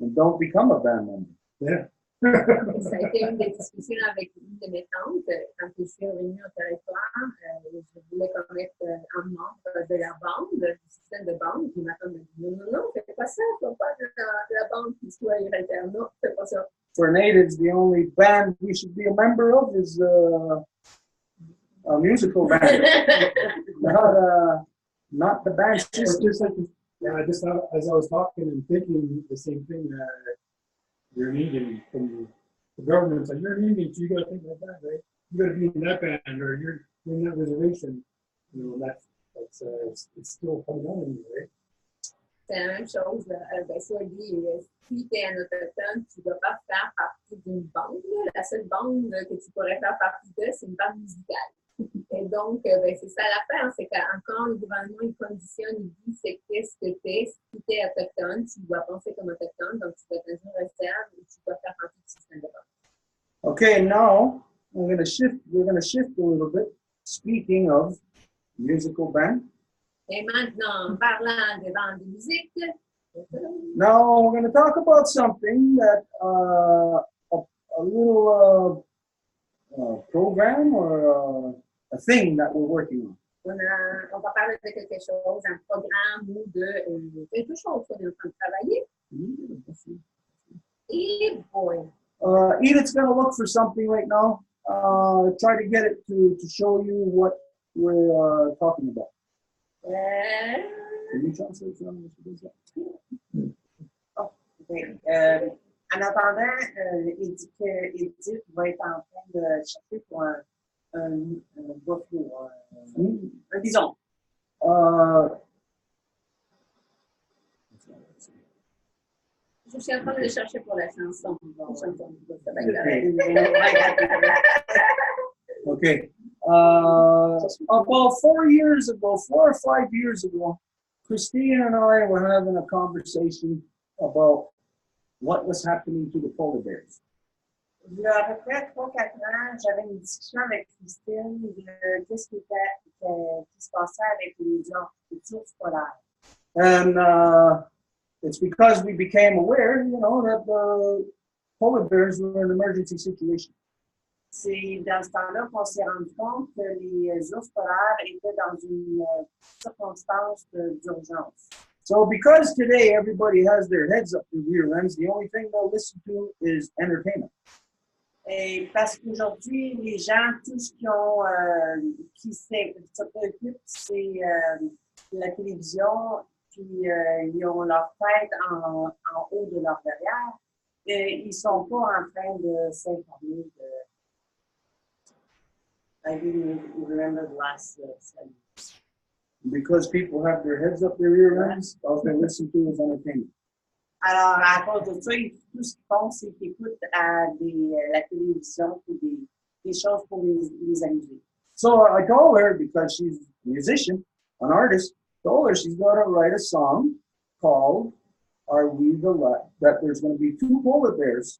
And don't become a band member. Yeah. Ça a été une des discussions avec une de mes tantes quand je suis revenue au territoire. Je voulais connaître un membre de la bande, du système de bande. Puis ma tante m'a dit non, fais pas ça, fais pas de la bande qui soit héréditaire. Non, fais pas ça. For natives, the only band we should be a member of is a musical band, not the band system. Yeah, I just as I was talking and thinking the same thing that you're an Indian from the government. Like, you're an Indian, so you got to think like that, right? You got to be in that band or you're in that reservation. You know, that's it's still coming on in you, right? C'est la même chose. Ben, soit dit, si tu es un autochtone, tu ne dois pas faire partie d'une bande. La seule bande que tu pourrais faire partie de, c'est une bande musicale. Et donc, ben, c'est ça l'affaire, c'est qu'encore le gouvernement, il conditionne, il dit c'est qu'est-ce que tu es. Si tu es autochtone, tu dois penser comme autochtone, donc tu dois être dans une réserve et tu dois faire partie du système de bande. Okay, now we're going to shift a little bit. Speaking of musical band. Et maintenant, en parlant de bandes de musique, Now we're going to talk about something that a little program or a thing that we're working on. on va parler de quelque chose, un programme ou de quelque chose qu'on est en train de travailler. Et boy. Edith's going to look for something right now. Try to get it to show you what we're talking about. Can you translate for me? En attendant, il dit que Edith va être en train de chercher pour un buffalo, un bison. Je suis en train de le chercher pour la chanson. Okay. About 4 years ago, 4 or 5 years ago, Christine and I were having a conversation about what was happening to the polar bears. Il y a à peu près 3-4 ans, j'avais une discussion avec Christine de qu'est-ce qui se passait avec les ours polaires. And it's because we became aware, that the polar bears were in an emergency situation. C'est dans ce temps-là qu'on s'est rendu compte que les ours polaires étaient dans une circonstance d'urgence. So because today everybody has their heads up their rear ends, the only thing they'll listen to is entertainment. Et parce qu'aujourd'hui, les gens, tout ce qui se préoccupent, c'est la télévision, puis ils ont leur tête en haut de leur derrière, et ils ne sont pas en train de s'informer de... I didn't remember the last sentence. Because people have their heads up their rear ends, all they listen to is entertainment. Alors, à cause de ça, tout ce qu'ils font, c'est qu'ils écoutent la télévision ou des choses pour les amuser. So I told her, because she's a musician, an artist, told her she's going to write a song called "Are We the that there's going to be 2 polar bears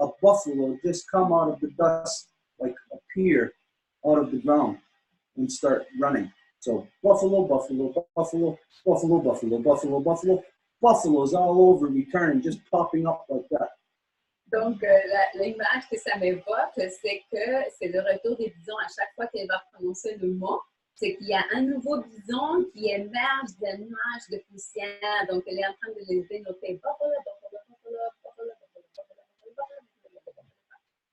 a buffalo just come out of the dust, like appear out of the ground and start running. So buffalo, buffalo, buffalo, buffalo, buffalo, buffalo, buffalo, buffaloes all over returning, just popping up like that. Donc, l'image que ça m'évoque, c'est que c'est le retour des bisons. À chaque fois qu'elle va prononcer le mot, c'est qu'il y a un nouveau bison qui émerge des nuages de poussière. Donc, elle est en train de les dénoter. Buffalo, buffalo, buffalo, buffalo, buffalo, buffalo,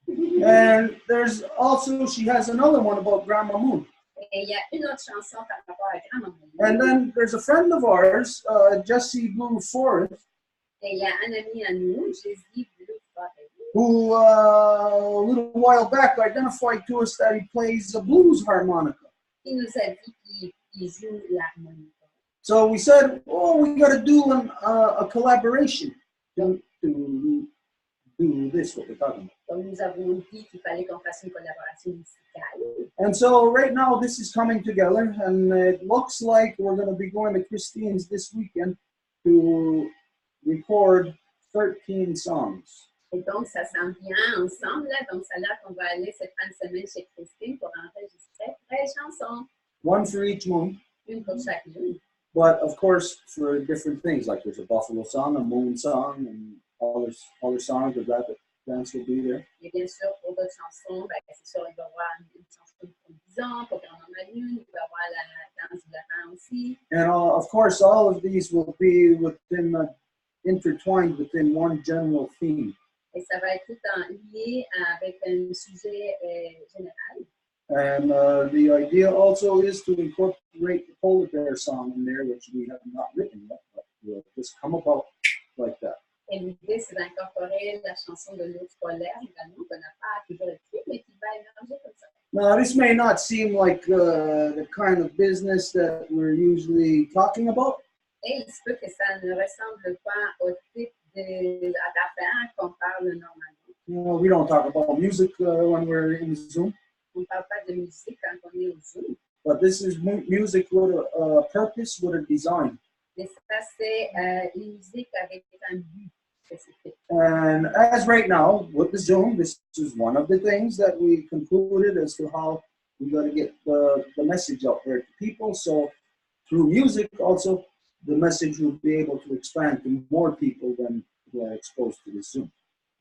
buffalo. And there's also, she has another one about Grandma Moon. Et il y a une autre chanson par rapport à Grand-Maman. And then there's a friend of ours, Jesse Blue Forest, Et il y a un ami à nous, Jésus Blue Forest, who a little while back identified to us that he plays a blues harmonica. qui nous a dit qu'il joue l'harmonica. So we said, oh, we got to do a collaboration to do this, what we're talking about. Donc, nous avons dit qu'il fallait qu'on fasse une collaboration musicale. And so right now this is coming together, and it looks like we're going to be going to Christine's this weekend to record 13 songs. Et donc, ça s'en vient ensemble. Là. Donc, c'est là qu'on va aller cette fin de semaine chez Christine pour enregistrer 13 chansons. One for each moon, Une pour chaque lune. but of course for different things, like there's a buffalo song, a moon song, and other songs. The rabbit dance will be there. Et bien sûr, pour d'autres chansons, ben, c'est sûr, il va y avoir une chanson pour 10 ans, pour Grand-Maman Lune, il va y avoir la danse du lapin aussi. And of course, all of these will be within intertwined within one general theme. Et ça va être tout en lié avec un sujet général. And the idea also is to incorporate the polar bear song in there, which we have not written yet, but will just come about like that. Et l'idée, c'est d'incorporer la chanson de l'ours polaire également, qu'on n'a pas toujours écrit, mais qui va émerger comme ça. Now, this may not seem like the kind of business that we're usually talking about, Et il se peut que ça ne ressemble pas au type d'affaires qu'on parle normalement. you know, we don't talk about music when we're in Zoom, On ne parle pas de musique quand on est au Zoom. but this is music with a purpose, with a design. Mais ça, c'est une musique avec un but spécifique. And as right now, with the Zoom, this is one of the things that we concluded as to how we got to get the message out there to people. So through music also, the message will be able to expand to more people than who are exposed to the Zoom.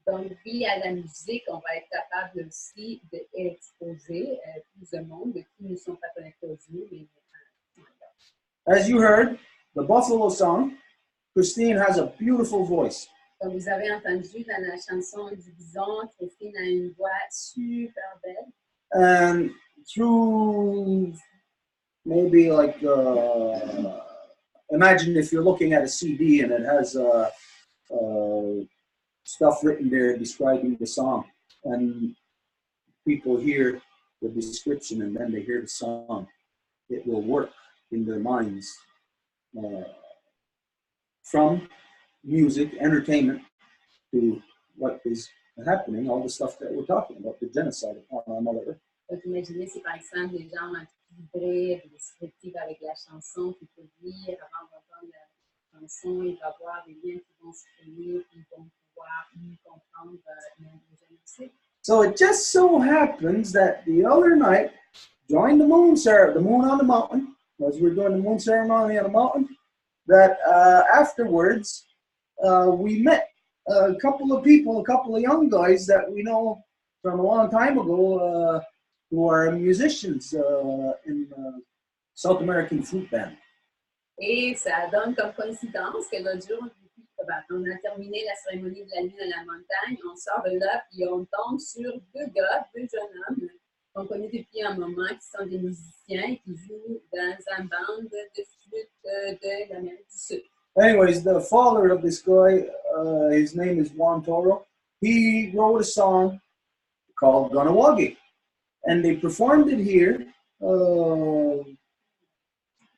Donc, via la musique, on va être capable aussi d'exposer plus de monde qui ne sont pas connectés au Zoom. As you heard, the Buffalo song, Christine has a beautiful voice. Comme vous avez entendu dans la chanson du bison, Christine a une voix super belle. And through maybe like, imagine if you're looking at a CD and it has stuff written there describing the song, and people hear the description and then they hear the song. It will work in their minds from music, entertainment, to what is happening, all the stuff that we're talking about, the genocide on Mother Earth. Donc, imaginez si par exemple les gens ont vibré descriptive avec la chanson, qu'ils peuvent lire avant d'entendre la chanson, il va y avoir des liens qui vont se créer, qui vont pouvoir mieux comprendre le génocide. So it just so happens that the other night, during the moon on the mountain, as we're doing the moon ceremony on the mountain, that afterwards we met a couple of people, a couple of young guys that we know from a long time ago who are musicians in South American flute band. Et ça donne comme coïncidence que l'autre jour, on a terminé la cérémonie de la lune à la montagne, on sort de là, puis on tombe sur deux gars, deux jeunes hommes qu'on connaît depuis un moment, qui sont des musiciens qui jouent dans un band de flûte de l'Amérique du Sud. Anyways, the father of this guy, his name is Juan Toro. He wrote a song called Ganawagi, and they performed it here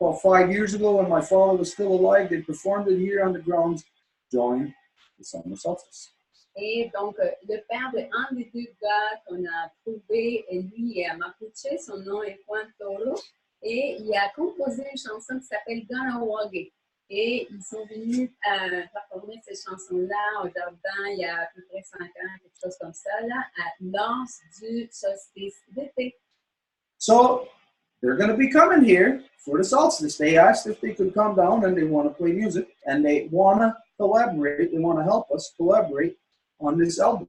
about 5 years ago when my father was still alive. They performed it here on the grounds during the summer solstice. Et donc, le père de un des deux gars qu'on a trouvé, lui est à Mapuche, son nom est Juan Toro, et il a composé une chanson qui s'appelle Ganawagi. Et ils sont venus performer ces chansons-là au jardin il y a à peu près 5 ans, quelque chose comme ça, là, lors du solstice d'été. So they're going to be coming here for the solstice. They asked if they could come down and they want to play music and they want to collaborate. They want to help us collaborate on this album.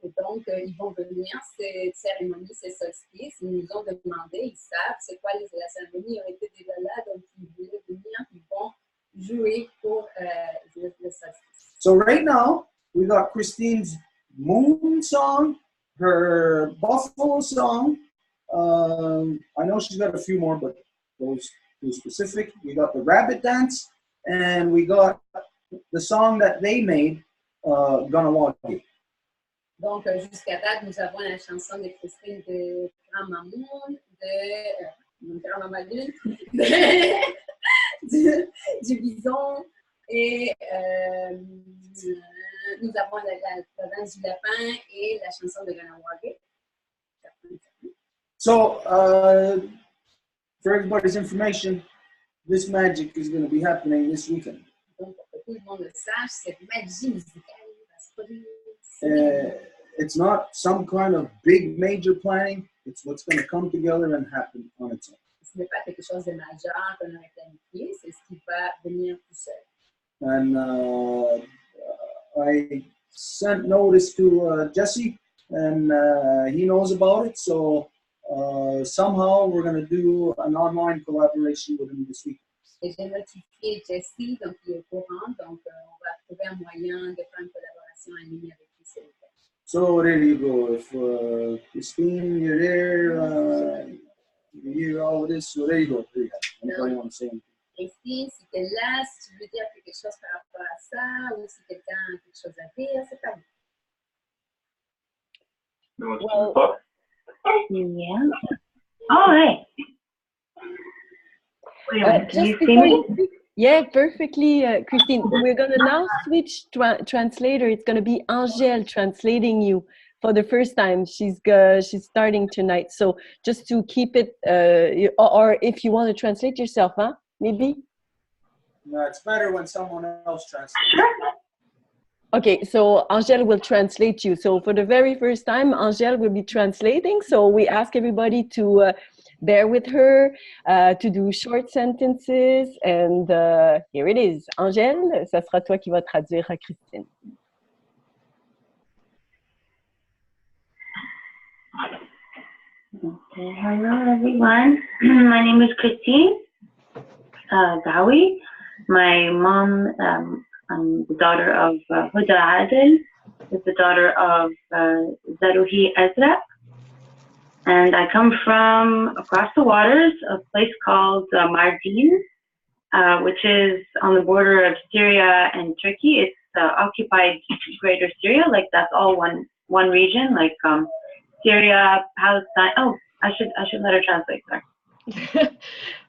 Et donc, ils vont venir, cette cérémonie, ces solstices. Ils nous ont demandé, ils savent c'est quoi la cérémonie, ils ont été déjà là, donc ils voulaient venir, ils vont jouer pour le solstice. So right now, we got Christine's Moon song, her Buffalo song. I know she's got a few more, but those two specific. We got the Rabbit Dance, and we got the song that they made, Gonna Walk It. Donc, jusqu'à date, nous avons la chanson de Christine de Grand Mamoun, de Grand Maman Lune, du Bison, et nous avons la danse du lapin et la chanson de Gonna Walk It. So, for everybody's information, this magic is going to be happening this weekend. Donc, pour que tout le monde le sache, cette magie musicale va se produire. It's not some kind of big major planning. It's what's going to come together and happen on its own. Ce n'est pas quelque chose de majeur qu'on aurait planifié, c'est ce qui va venir tout seul. And I sent notice to Jesse, and he knows about it. So somehow we're going to do an online collaboration with him this week. Et j'ai notifié Jessie, donc il est au courant, donc on va trouver un moyen de faire une collaboration en ligne avec lui, s'il vous plaît. So there you go. If Christine, you're there, you hear all of this, so there you go. There you go. Anybody want to say anything? Christine, si tu es là, si tu veux dire quelque chose par rapport à ça, ou si quelqu'un a quelque chose à dire, c'est à vous. Well, Yeah. Oh, hey. Wait a minute. Can you see me? Yeah, perfectly, Christine. We're going to now switch translator. It's going to be Angèle translating you for the first time. She's starting tonight. So just to keep it, or if you want to translate yourself, huh? Maybe? No, it's better when someone else translates. Sure. Okay, so Angèle will translate you. So for the very first time, Angèle will be translating. So we ask everybody to bear with her, to do short sentences. And here it is. Angèle, ça sera toi qui vas traduire à Christine. Okay, hello everyone. My name is Christine Gawi. My mom, I'm the daughter of Huda Adel, is the daughter of Zaruhi Ezra. And I come from across the waters, a place called Mardin, which is on the border of Syria and Turkey. It's occupied Greater Syria, like that's all one region, like Syria, Palestine. Oh, I should let her translate, sorry.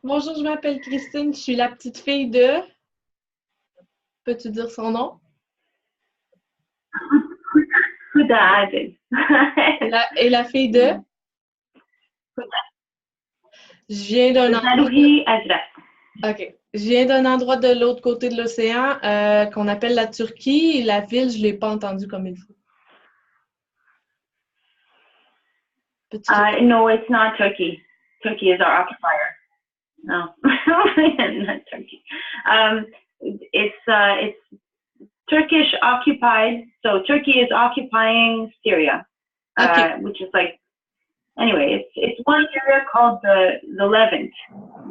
Bonjour, je m'appelle Christine, je suis la petite fille de... Peux-tu dire son nom? Huda Adel. Et la fille de? Je viens d'un endroit... OK. Je viens d'un endroit de l'autre côté de l'océan qu'on appelle la Turquie. La ville, je ne l'ai pas entendue comme il faut. No, it's not Turkey. Turkey is our occupier. No, not Turkey. It's Turkish occupied. So Turkey is occupying Syria, okay. Which is like, anyway, it's one area called the Levant,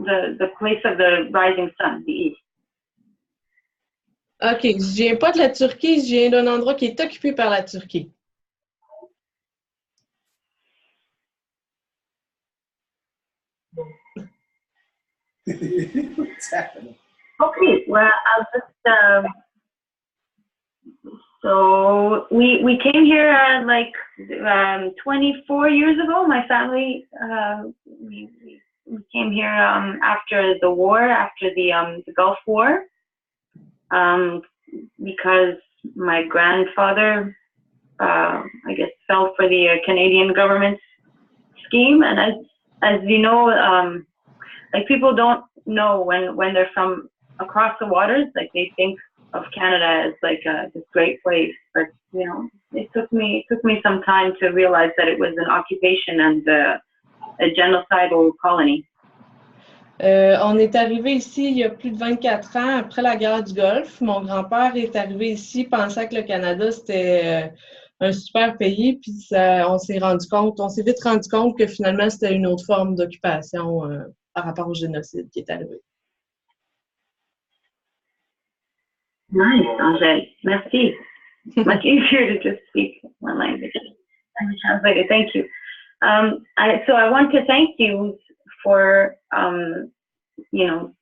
the place of the rising sun, the east. OK, je viens pas de la Turquie, je viens d'un endroit qui est occupé par la Turquie. What's happening? Okay, well, I'll just, so we came here like 24 years ago. My family, we came here after the war, after the Gulf War, because my grandfather, I guess, fell for the Canadian government's scheme. And as you know, like people don't know when they're from across the waters, like they think of Canada as like this great place, but you know, it took me some time to realize that it was an occupation and a genocidal colony. On est arrivé ici il y a plus de 24 ans après la guerre du Golfe. Mon grand-père est arrivé ici pensant que le Canada c'était un super pays, puis on s'est vite rendu compte que finalement c'était une autre forme d'occupation par rapport au génocide qui est arrivé. Nice, Angèle. Merci. Much easier to just speak one language and translate it. Thank you. So I want to thank you for, you know,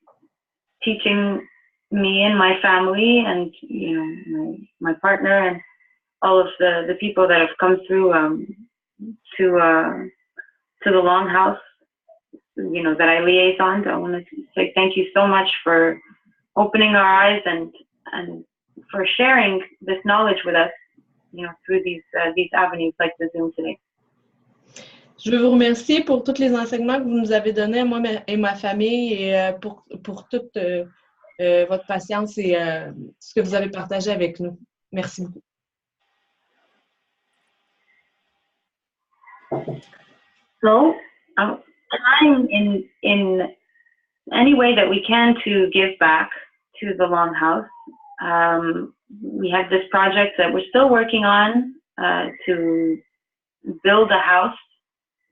teaching me and my family and, you know, my partner and all of the people that have come through to the Longhouse, you know, that I liaisoned. I want to say thank you so much for opening our eyes and for sharing this knowledge with us, you know, through these avenues like the Zoom today. Je veux vous remercier pour tous les enseignements que vous nous avez donnés à moi et ma famille et pour toute votre patience et ce que vous avez partagé avec nous. Merci beaucoup. So, trying in any way that we can to give back to the Longhouse. We have this project that we're still working on to build a house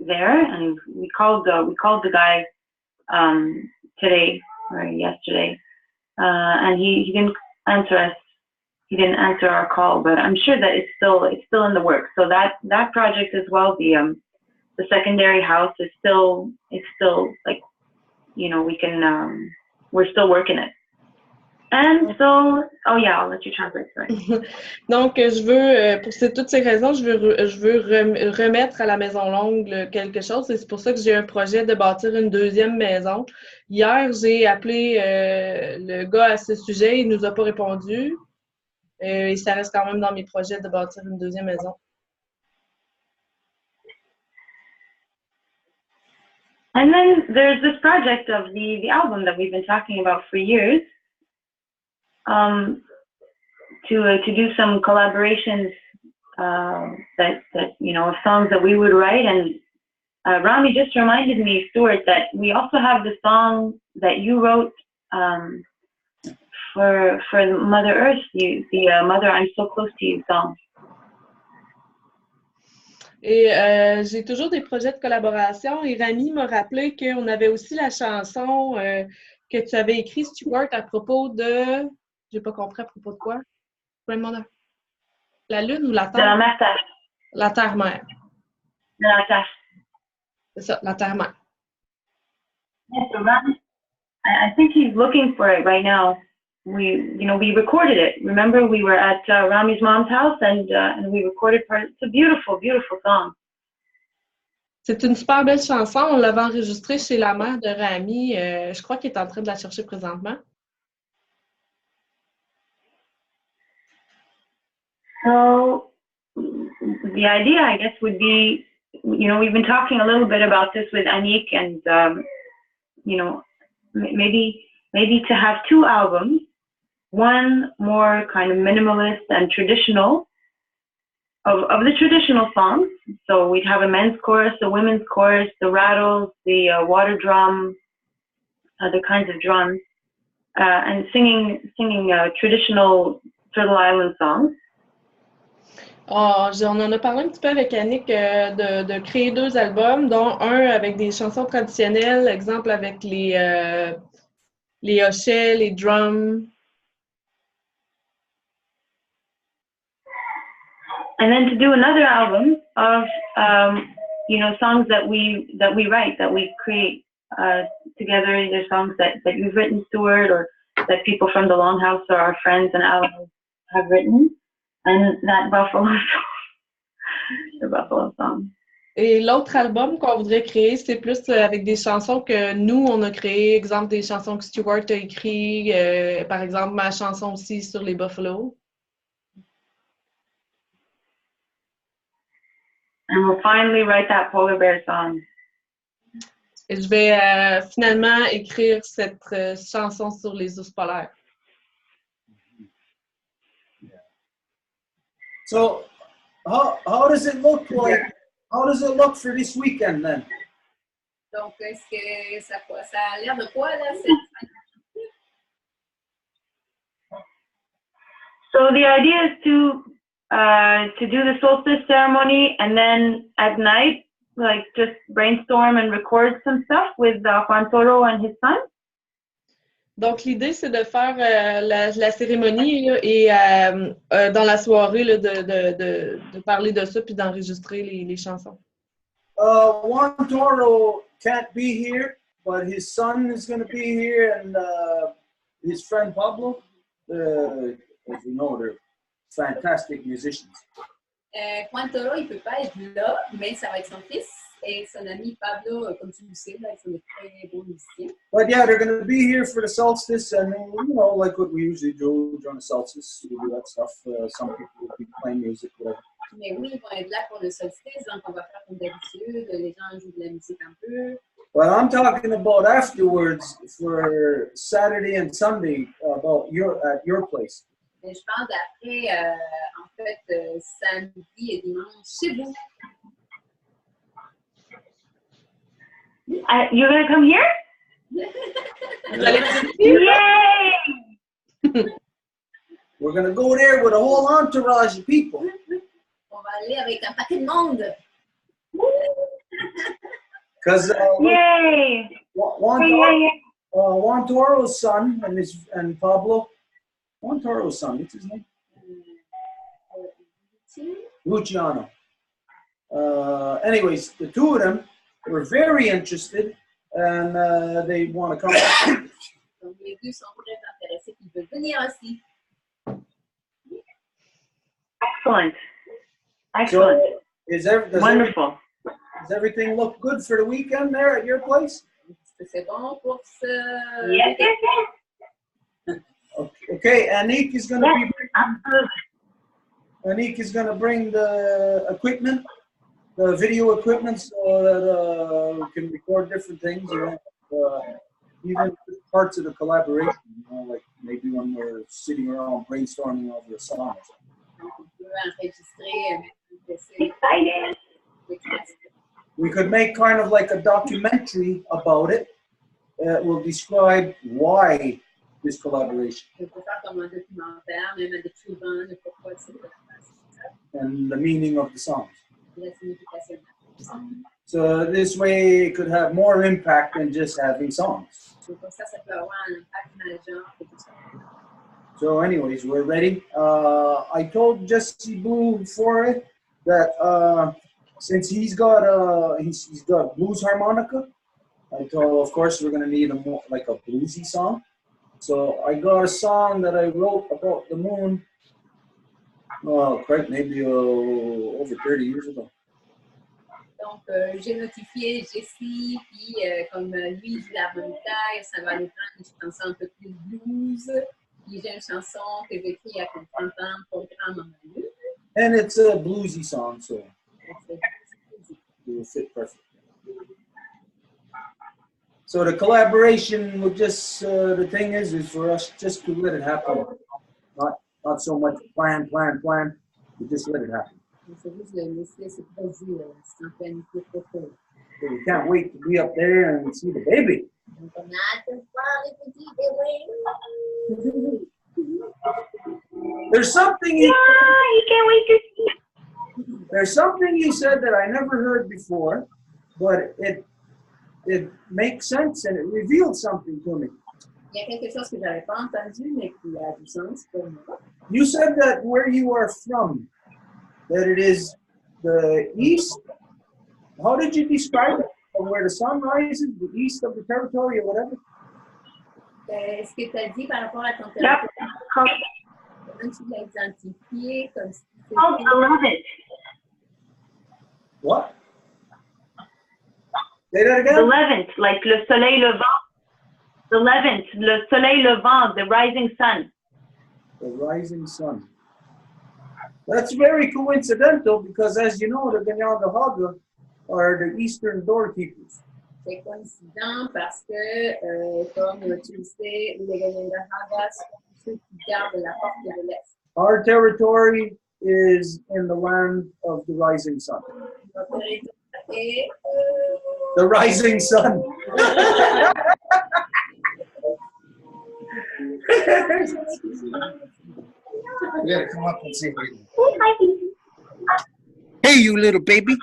there, and we called the guy today or yesterday, and he didn't answer us. He didn't answer our call, but I'm sure that it's still in the works. So that project as well, the secondary house is still like, you know, we can we're still working it. And so, oh yeah, I'll let you translate. Sorry. Donc, je veux, pour toutes ces raisons, je veux remettre à la Maison Longue quelque chose. Et c'est pour ça que j'ai un projet de bâtir une deuxième maison. Hier, j'ai appelé le gars à ce sujet. Il ne nous a pas répondu. Et ça reste quand même dans mes projets de bâtir une deuxième maison. And then there's this project of the album that we've been talking about for years. To do some collaborations that you know, of songs that we would write, and Rami just reminded me, Stuart, that we also have the song that you wrote for Mother Earth, the Mother I'm So Close to You song. Et j'ai toujours des projets de collaboration et Rami m'a rappelé qu'on avait aussi la chanson que tu avais écrite, Stuart, à propos de... J'ai pas compris à propos de quoi. Grandmother. La Lune ou la Terre? De la mère Terre. La Terre-mère. De la Terre. C'est ça, la Terre-mère. Yeah, so Rami, I think he's looking for it right now. We recorded it. Remember, we were at Rami's mom's house and we recorded part. It's a beautiful, beautiful song. C'est une super belle chanson. On l'avait enregistrée chez la mère de Rami. Je crois qu'il est en train de la chercher présentement. So the idea, I guess, would be, you know, we've been talking a little bit about this with Anik, and you know, maybe to have two albums, one more kind of minimalist and traditional of the traditional songs. So we'd have a men's chorus, a women's chorus, the rattles, the water drum, other kinds of drums, and singing traditional Turtle Island songs. On en a parlé un petit peu avec Annick de créer deux albums, dont un avec des chansons traditionnelles, exemple avec les hochets, les drums. And then to do another album of you know, songs that we write, that we create together, either songs that you've written, Stuart, or that people from the Longhouse or our friends and allies have written. And that Buffalo song, the Buffalo song. Et l'autre album qu'on voudrait créer, c'est plus avec des chansons que nous, on a créées. Exemple, des chansons que Stuart a écrites. Par exemple, ma chanson aussi sur les Buffalo. And we'll finally write that polar bear song. Et je vais finalement écrire cette chanson sur les ours polaires. So, how does it look like? How does it look for this weekend then? Donc, est-ce que ça a l'air de quoi, là? So the idea is to do the solstice ceremony, and then at night, like just brainstorm and record some stuff with Juan Toro and his son. Donc, l'idée, c'est de faire la cérémonie là, et dans la soirée, là, de parler de ça puis d'enregistrer les chansons. Juan Toro can't be here, but his son is going to be here, and his friend Pablo. As you know, they're fantastic musicians. Juan Toro, il ne peut pas être là, mais ça va être son fils et son ami Pablo, comme tu le sais, là, ils sont des très bons musiciens. But yeah, they're going to be here for the solstice, and you know, like what we usually do during the solstice, we do that stuff. Some people will be playing music, whatever. Mais oui, ils vont être là pour le solstice, donc on va faire comme d'habitude, les gens jouent de la musique un peu. Well, I'm talking about afterwards for Saturday and Sunday about at your place. Mais je parle d'après, en fait, samedi et dimanche chez vous. You're gonna come here? Yay! We're gonna go there with a whole entourage of people. On va aller avec un paquet de monde. Because Yay! Juan Toro's son and Pablo. Juan Toro's son, what's his name? Luciano. Anyways, the two of them were very interested, and they want to come back. Donc, les deux sont très intéressés, ils veulent venir aussi. Excellent. Excellent. So, wonderful. Does everything look good for the weekend there at your place? C'est bon pour ce... Yes, yes, yes. Okay, Anik is going to Anik is going to bring the equipment, the video equipment, so that we can record different things, you know, even parts of the collaboration, you know, like maybe when we're sitting around brainstorming over a song. We could make kind of like a documentary about it that will describe why this collaboration. And the meaning of the songs. So this way it could have more impact than just having songs. So anyways, we're ready. I told Jesse Blue before it that since he's got blues harmonica, I told, of course, we're gonna need like a bluesy song. So I got a song that I wrote about the moon, maybe over 30 years ago. Donc, j'ai notifié Jessie, puis comme lui, il joue l'harmonica, ça va aller prendre une chanson un peu plus blues. Puis j'ai une chanson que j'ai écrite il y a 30 ans pour grand-maman. And it's a bluesy song, so it will fit perfect. So the collaboration will just, the thing is for us just to let it happen. Not so much plan. We just let it happen. So we can't wait to be up there and see the baby. There's something you can't wait to see. There's something you said that I never heard before, but it makes sense and it revealed something to me. Il y a quelque chose que j'avais pas entendu, mais qui a du sens pour moi. You said that where you are from, that it is the east. How did you describe it? From where the sun rises, the east of the territory or whatever? Ce que tu as dit par rapport à ton territoire, comment tu l'as identifié comme si c'était... Oh, the Levant. What? Say that again? The Levant, like le soleil levant. The Levant, le soleil levant, the rising sun. The rising sun. That's very coincidental because, as you know, the Ganyan Haga are the eastern doorkeepers. C'est coïncident parce que, comme tu le sais, les Gayendahaga sont ceux qui gardent la porte de l'Est. Our territory is in the land of the rising sun. Notre territoire est The rising sun. You gotta come up and say hey, you little baby.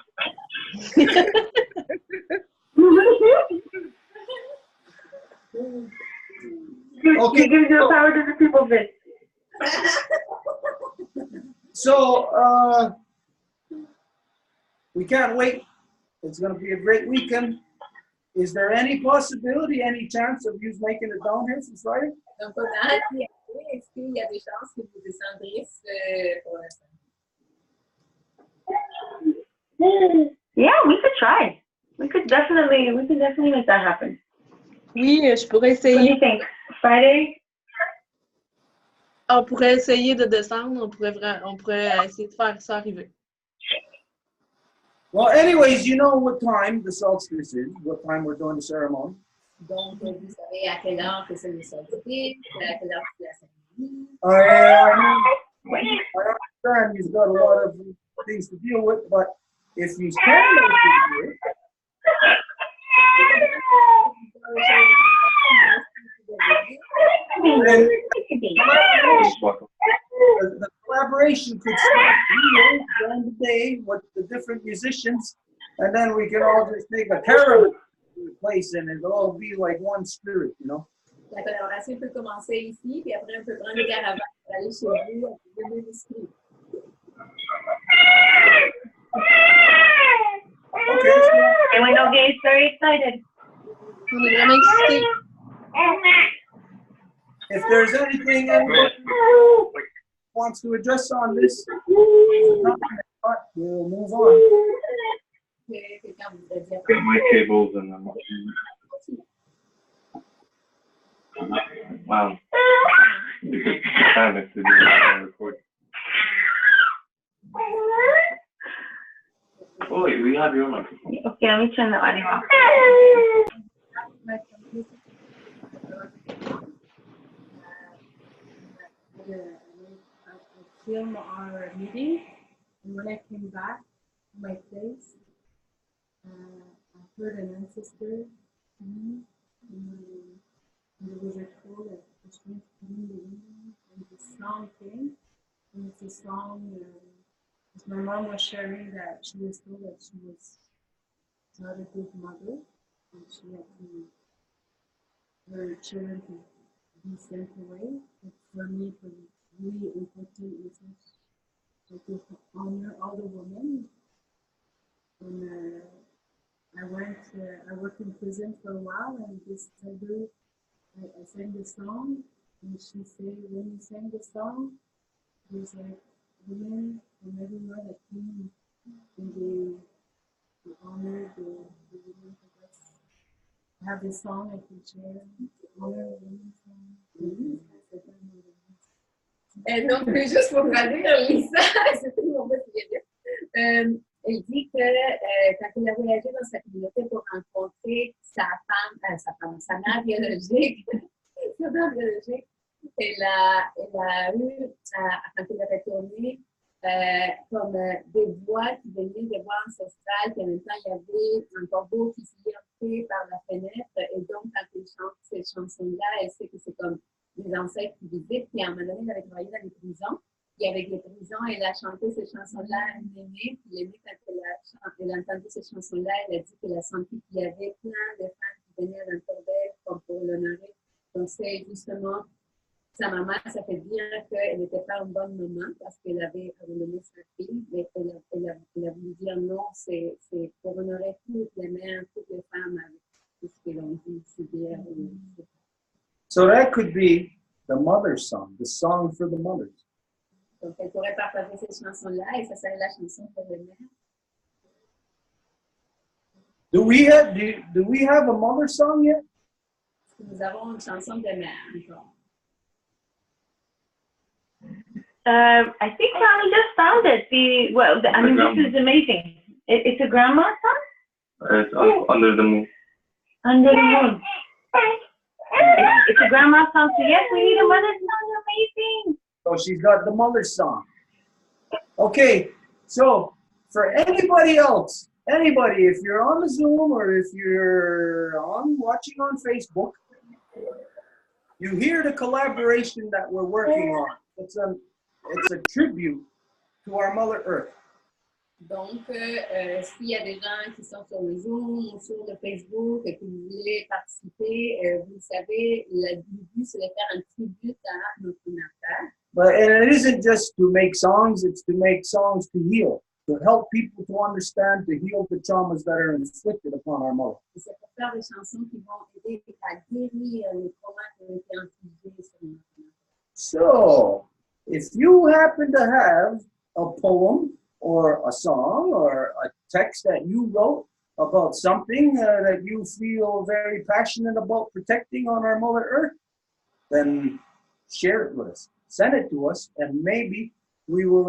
Okay. You give your power to the people, Vince. So, we can't wait. It's going to be a great weekend. Is there any possibility, any chance of you making it down here from Friday? Donc, dans la prière, est-ce qu'il y a des chances que vous descendriez pour l'instant? Yeah, we could try. We could definitely make that happen. Oui, je pourrais What do essayer. you think? Friday? On pourrait essayer de descendre. On pourrait essayer de faire ça arriver. Well, anyways, you know what time the solstice is, what time we're doing the ceremony. Donc, vous savez à quelle heure que c'est le solstice, à quelle heure que c'est la cérémonie. I understand you've got a lot of things to deal with, but if you can make it here, the collaboration could start here during the day with the different musicians, and then we can all just take a caravan place and it'll all be like one spirit, you know. La collaboration peut commencer ici, puis après on peut prendre les caravanes pour aller chez vous avec le même esprit. Okay. And we know Gabe's very excited. On est vraiment excités. If there's anything anybody wants to address on this, we'll move on. Get my cables and I'm watching. Wow. You could have it to do a recording. Oh, wait, we have your microphone. Okay, let me turn the audio off. I filmed our meeting, and when I came back to my place, I heard an ancestor singing, and there was a call that was going to come in the window, and the song came, and it's a song, as my mom was sharing that she was told that she was not a good mother, and she had her children to be sent away. But for me, it was really important message to honor all the women. And I worked in prison for a while, and this elder, I sang the song, and she said, when you sang the song, there's like women from everywhere that came, and they honored the women of us. I have this song I can share, honor women from Donc, juste pour traduire, Lisa, c'était mon bête elle dit que quand elle a voyagé dans sa communauté pour rencontrer sa mère biologique, elle a eu, quand elle est retournée, comme des voix qui venaient des voix ancestrales, puis en même temps, il y avait un corbeau qui s'y entrait par la fenêtre, et donc, quand elle chante ces chansons-là, elle sait que c'est comme des ancêtres qui visitent, puis à un moment donné, elle avait travaillé dans les prisons, puis avec les prisons, elle a chanté ces chansons-là à une aînée, puis l'aînée, quand elle a entendu ces chansons-là, elle a dit qu'elle a senti qu'il y avait plein de femmes qui venaient à l'entour d'elle comme pour l'honorer. Donc, c'est justement sa maman, ça fait dire qu'elle n'était pas une bonne maman parce qu'elle avait abandonné sa fille, mais elle a voulu dire non, c'est pour honorer toutes les mères, toutes les femmes avec tout ce qu'elles ont dû subir. So that could be the mother's song, the song for the mothers. Donc, elle pourrait partager ces chansons-là et ça serait la chanson pour les mères. Do we have a mother song yet? Nous avons une chanson de mère encore. I think Connie just found it. This is amazing. It's a grandma song? It's under the moon. Under the moon. It's a grandma song, so yes, we need a mother's song, amazing. So she's got the mother's song. Okay, so for anybody else, anybody, if you're on the Zoom or if you're watching on Facebook, you hear the collaboration that we're working on. It's a tribute to our Mother Earth. Donc, s'il y a des gens qui sont sur le Zoom ou sur le Facebook et que vous voulez participer, vous savez, le but, c'est de faire un tribut à notre mère. And it isn't just to make songs, it's to make songs to heal, to help people to understand, to heal the traumas that are inflicted upon our mother. C'est pour faire des chansons qui vont aider à guérir les traumas qui ont été infligés sur notre mère. So, if you happen to have a poem or a song or a text that you wrote about something that you feel very passionate about protecting on our Mother Earth, then share it with us. Send it to us, and maybe we'll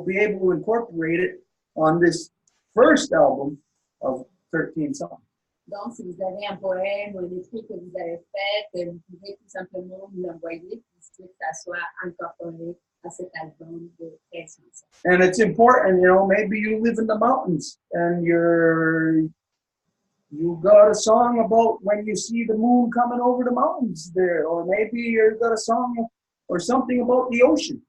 be able to incorporate it on this first album of 13 songs. Donc, si vous avez un poème ou un écrit que vous avez fait, vous pouvez tout simplement nous l'envoyer pour que ça soit incorporé à cet album de 13 chansons. And it's important, you know, maybe you live in the mountains and you got a song about when you see the moon coming over the mountains there, or maybe you've got a song or something about the ocean.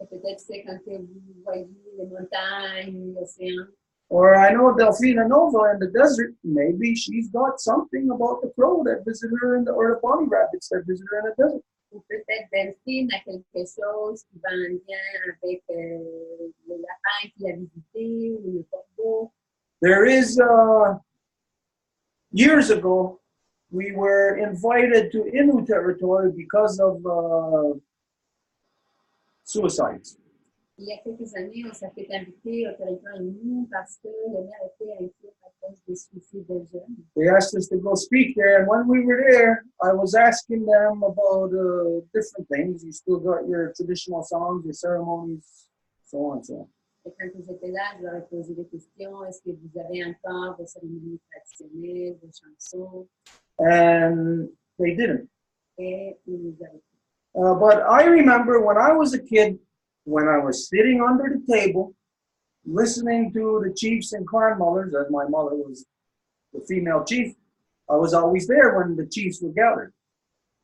Et peut-être c'est quand vous voyez les montagnes, l'océan. Or I know Delphina Nova in the desert, maybe she's got something about the crow that visited her or the bunny rabbits that visited her in the desert. Ou peut-être Delphine a quelque chose qui va en lien avec le lapin qui a visité ou le corbeau. There is, years ago, we were invited to Innu territory because of suicides. Il y a quelques années, on s'est fait inviter au territoire Innu parce que le maire était inquiet à cause des suicides des jeunes. They asked us to go speak there, and when we were there, I was asking them about different things. You still got your traditional songs, your ceremonies, so on and so on. Et quand j'étais là, je leur ai posé des questions. Est-ce que vous avez encore vos cérémonies traditionnelles, vos chansons? And they didn't. Et ils nous avaient dit. But I remember when I was a kid, when I was sitting under the table, listening to the chiefs and clan mothers, as my mother was the female chief, I was always there when the chiefs were gathered.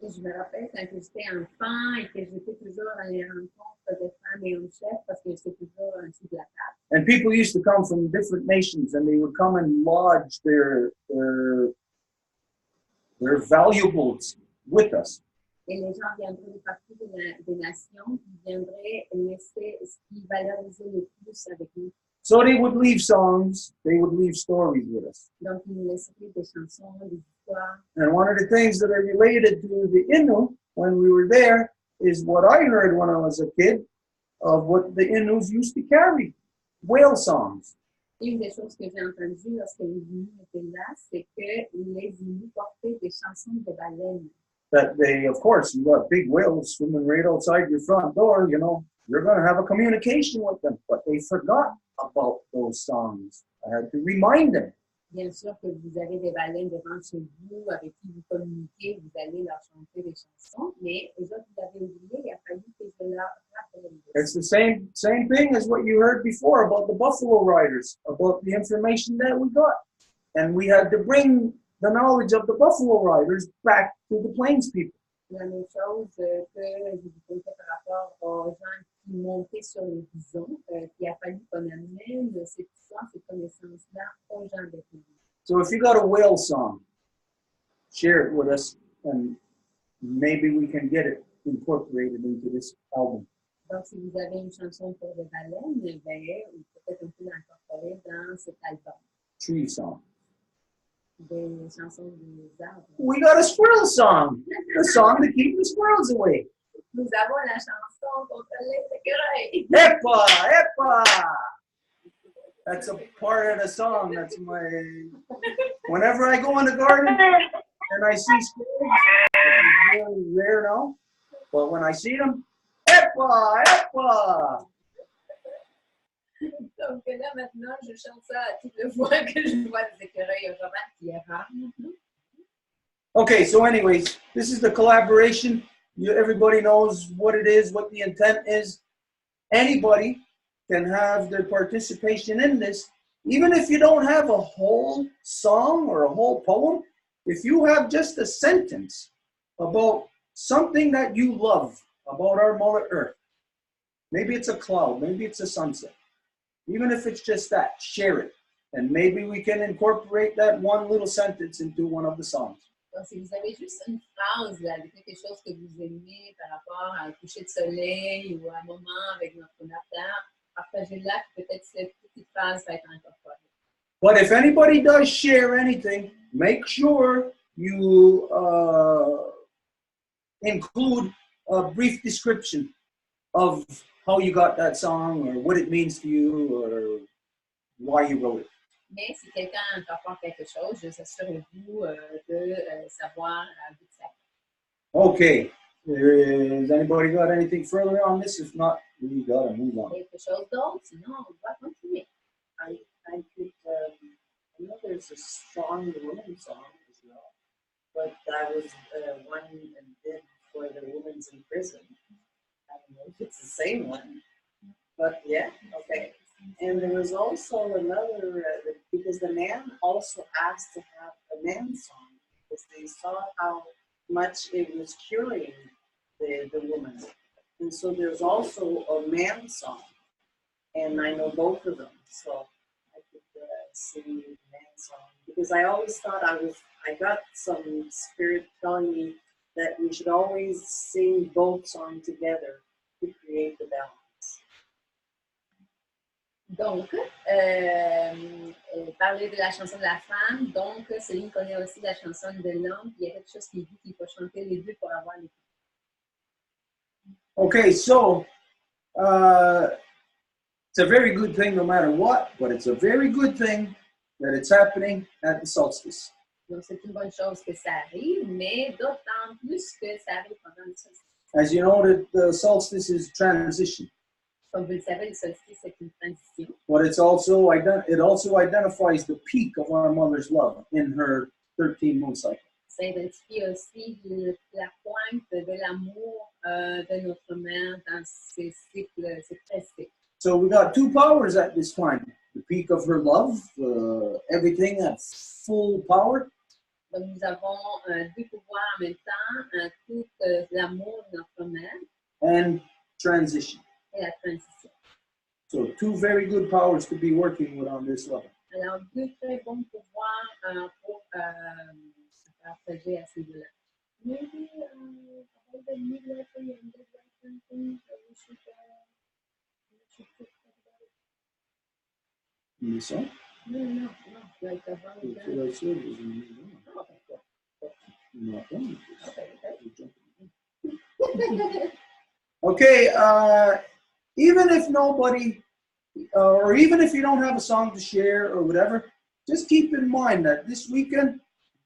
Et je me rappelle quand j'étais enfant et que j'étais toujours à les rencontres de femmes et hommes chefs parce que j'étais toujours en dessous de la table. And people used to come from different nations, and they would come and lodge their valuables with us. Et les gens viendraient de partout des nations qui viendraient laisser ce qui valorisait le plus avec nous. So they would leave songs, they would leave stories with us. Donc, ils nous laisseraient des chansons, des histoires. And one of the things that are related to the Innu when we were there is what I heard when I was a kid of what the Innus used to carry, whale songs. Une des choses que j'ai entendues lorsque les Inuits étaient là, c'est que les Inuits portaient des chansons de baleines. That they, of course, you got big whales swimming right outside your front door, you know, you're going to have a communication with them. But they forgot about those songs. I had to remind them. Bien sûr que vous avez des baleines devant chez vous avec qui vous communiquez, vous allez leur chanter des chansons, mais eux autres, vous avez oublié, il a fallu que je leur rappelle. It's the same thing as what you heard before about the Buffalo Riders, about the information that we got. And we had to bring the knowledge of the Buffalo Riders back to the Plains people. La même chose que je vous disais par rapport aux gens qui montaient sur les bisons, qu'il a fallu qu'on amène cette histoire, ces connaissances-là aux gens des pays. So if you got a whale song, share it with us, and maybe we can get it incorporated into this album. Donc, si vous avez une chanson pour les baleines, peut-être on peut l'incorporer dans cet album. Tree song. Des chansons des arbres. We got a squirrel song, the song to keep the squirrels away. Nous avons la chanson contre les écureuils. Epa, epa. That's a part of the song. That's my. Whenever I go in the garden and I see squirrels, it's really rare now, but when I see them, epa, epa. Donc là, maintenant, je chante ça à toutes les fois que je vois des écureuils. Vraiment, qui est rare maintenant. Okay, so anyways, this is the collaboration. Everybody knows what it is, what the intent is. Anybody can have their participation in this, even if you don't have a whole song or a whole poem. If you have just a sentence about something that you love about our Mother Earth, maybe it's a cloud, maybe it's a sunset, even if it's just that, share it. And maybe we can incorporate that one little sentence into one of the songs. Donc, si vous avez juste une phrase là, de quelque chose que vous aimez par rapport à un coucher de soleil ou à un moment avec notre terre, partagez-la, peut-être cette petite phrase va être incorporée. But if anybody does share anything, make sure you include a brief description of how you got that song or what it means to you or why you wrote it. Mais si quelqu'un incorpore quelque chose, juste assurez-vous de savoir d'où ça vient. Okay. Has anybody got anything further on this? If not, we gotta move on. Quelque chose d'autre, sinon on va continuer. I could, I know there's a strong woman song as well, but that was one and did for the women's in prison. I don't know if it's the same one, but yeah, okay. And there was also another, because the man also asked to have a man song, because they saw how much it was curing the woman. And so there's also a man song, and I know both of them, so I could sing the man song. Because I always thought I got some spirit telling me that we should always sing both songs together to create the balance. Donc, parler de la chanson de la femme. Donc, Céline connaît aussi la chanson de l'homme. Il y a quelque chose qui dit qu'il faut chanter les deux pour avoir les. Okay, so it's a very good thing no matter what, but it's a very good thing that it's happening at the solstice. Donc, c'est une bonne chose que ça arrive, mais d'autant plus que ça arrive pendant le solstice. As you know, the solstice is transition. Comme vous le savez, le solstice, c'est une transition. But it also identifies the peak of our mother's love in her 13-month cycle. Ça identifie aussi la pointe de l'amour de notre mère dans ces cycles, ces 13 cycles. So we got two powers at this time. The peak of her love, everything at full power. Donc nous avons deux pouvoirs en même temps, tout l'amour de notre mère. And transition. Et la transition. So two very good powers to be working with on this level. Alors deux très bons pouvoirs pour partager à ce niveau-là. Maybe about the midwifery and midwifery thing that we should talk about it. In the song? No. Like about that. That's what I said was in the song. Not done. Okay, even if nobody, or even if you don't have a song to share or whatever, just keep in mind that this weekend,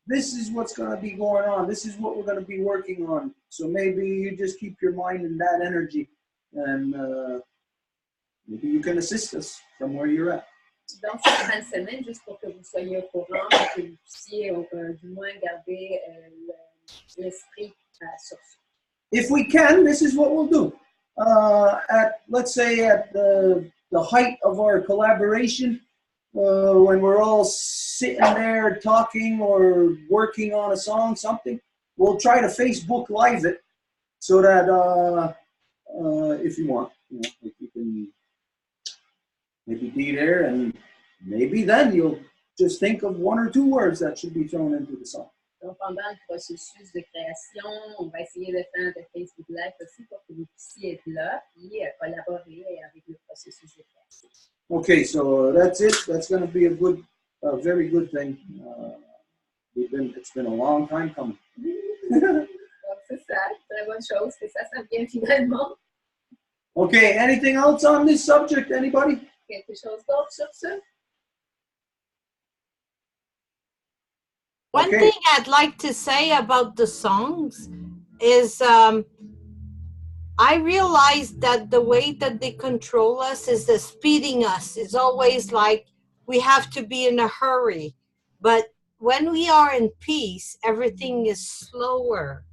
this is what's going to be going on. This is what we're going to be working on. So maybe you just keep your mind in that energy, and maybe you can assist us from where you're at. Donc, cette fin de semaine, juste pour que vous soyez au courant, que vous puissiez du moins garder l'esprit sur ça. If we can, this is what we'll do. Let's say at the height of our collaboration, when we're all sitting there talking or working on a song, something, we'll try to Facebook Live it so that if you want, if you can maybe be there, and maybe then you'll just think of one or two words that should be thrown into the song. Donc, pendant le processus de création, on va essayer de faire de Facebook Live aussi pour que vous puissiez être là et collaborer avec le processus de création. Okay, so that's it. That's going to be a very good thing. It's been a long time coming. Donc, c'est ça, très bonne chose que ça vient finalement. Okay, anything else on this subject, anybody? Quelque chose d'autre sur ça? One thing I'd like to say about the songs is I realized that the way that they control us is speeding us. It's always like we have to be in a hurry. But when we are in peace, everything is slower.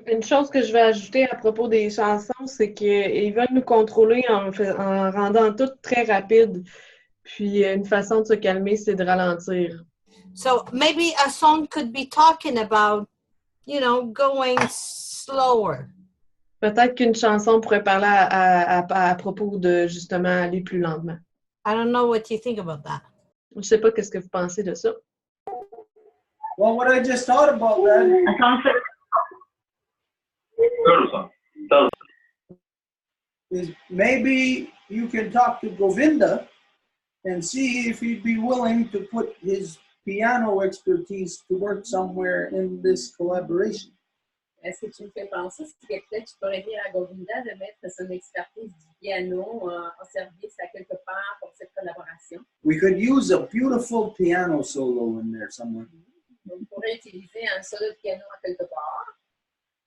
Une chose que je vais ajouter à propos des chansons, c'est qu'ils veulent nous contrôler en rendant tout très rapide. Puis une façon de se calmer, c'est de ralentir. So maybe a song could be talking about, you know, going slower. Peut-être qu'une chanson pourrait parler à propos de justement aller plus lentement. I don't know what you think about that. Je sais pas qu'est-ce que vous pensez de ça. Well, what I just thought about that is maybe you can talk to Govinda and see if he'd be willing to put his piano expertise to work somewhere in this collaboration. Est-ce que tu me fais penser que peut-être tu pourrais dire à Govinda de mettre son expertise du piano en service à quelque part pour cette collaboration? We could use a beautiful piano solo in there somewhere. On pourrait utiliser un solo de piano à quelque part.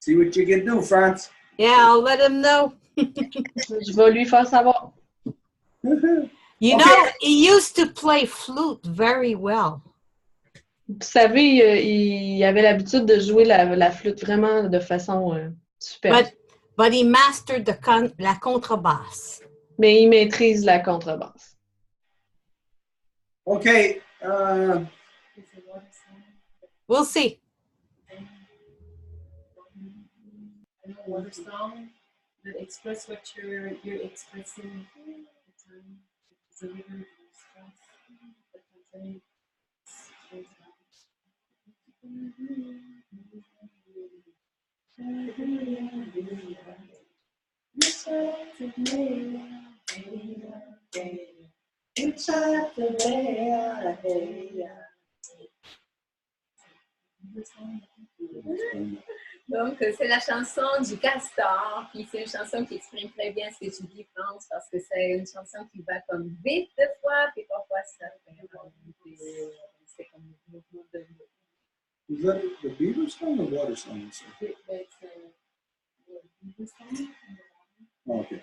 See what you can do, France. Yeah, I'll let him know. Je vais lui faire savoir. You know, he used to play flute very well. Vous savez, il avait l'habitude de jouer la flûte vraiment de façon super. But he mastered la contrebasse. Mais il maîtrise la contrebasse. Okay. We'll see. Water song that express what you're expressing. The river, Donc, c'est la chanson du castor, puis c'est une chanson qui exprime très bien ce que tu dis, France, parce que c'est une chanson qui va comme vite de fois, puis parfois ça c'est comme le mouvement de l'eau. Is that the beaver song or water song? Oh, okay.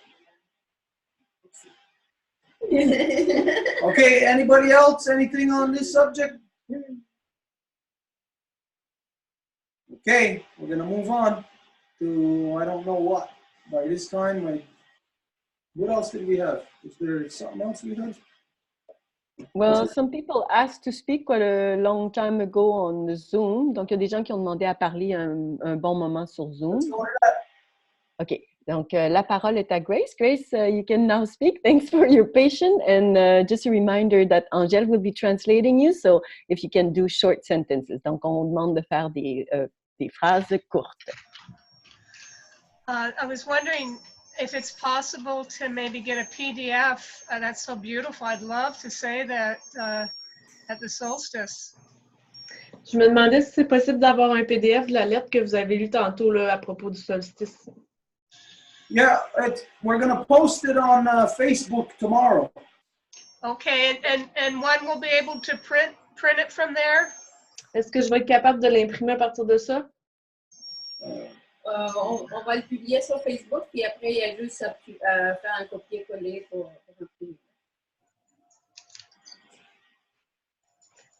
Okay, anybody else? Anything on this subject? Okay, we're going to move on to I don't know what. By this time, what else did we have? Is there something else we had? Well, some people asked to speak quite a long time ago on Zoom. Donc, il y a des gens qui ont demandé à parler un bon moment sur Zoom. OK. Donc, la parole est à Grace. Grace, you can now speak. Thanks for your patience. And just a reminder that Angèle will be translating you. So, if you can do short sentences. Donc, on demande de faire des phrases courtes. I was wondering if it's possible to maybe get a PDF. That's so beautiful. I'd love to say that at the solstice. Je me demandais si c'est possible d'avoir un PDF de la lettre que vous avez lue tantôt là, à propos du solstice. Yeah, we're going to post it on Facebook tomorrow. Okay, and one will be able to print it from there? Est-ce que je vais être capable de l'imprimer à partir de ça? On va le publier sur Facebook, puis après, il y a juste à faire un copier-coller pour imprimer.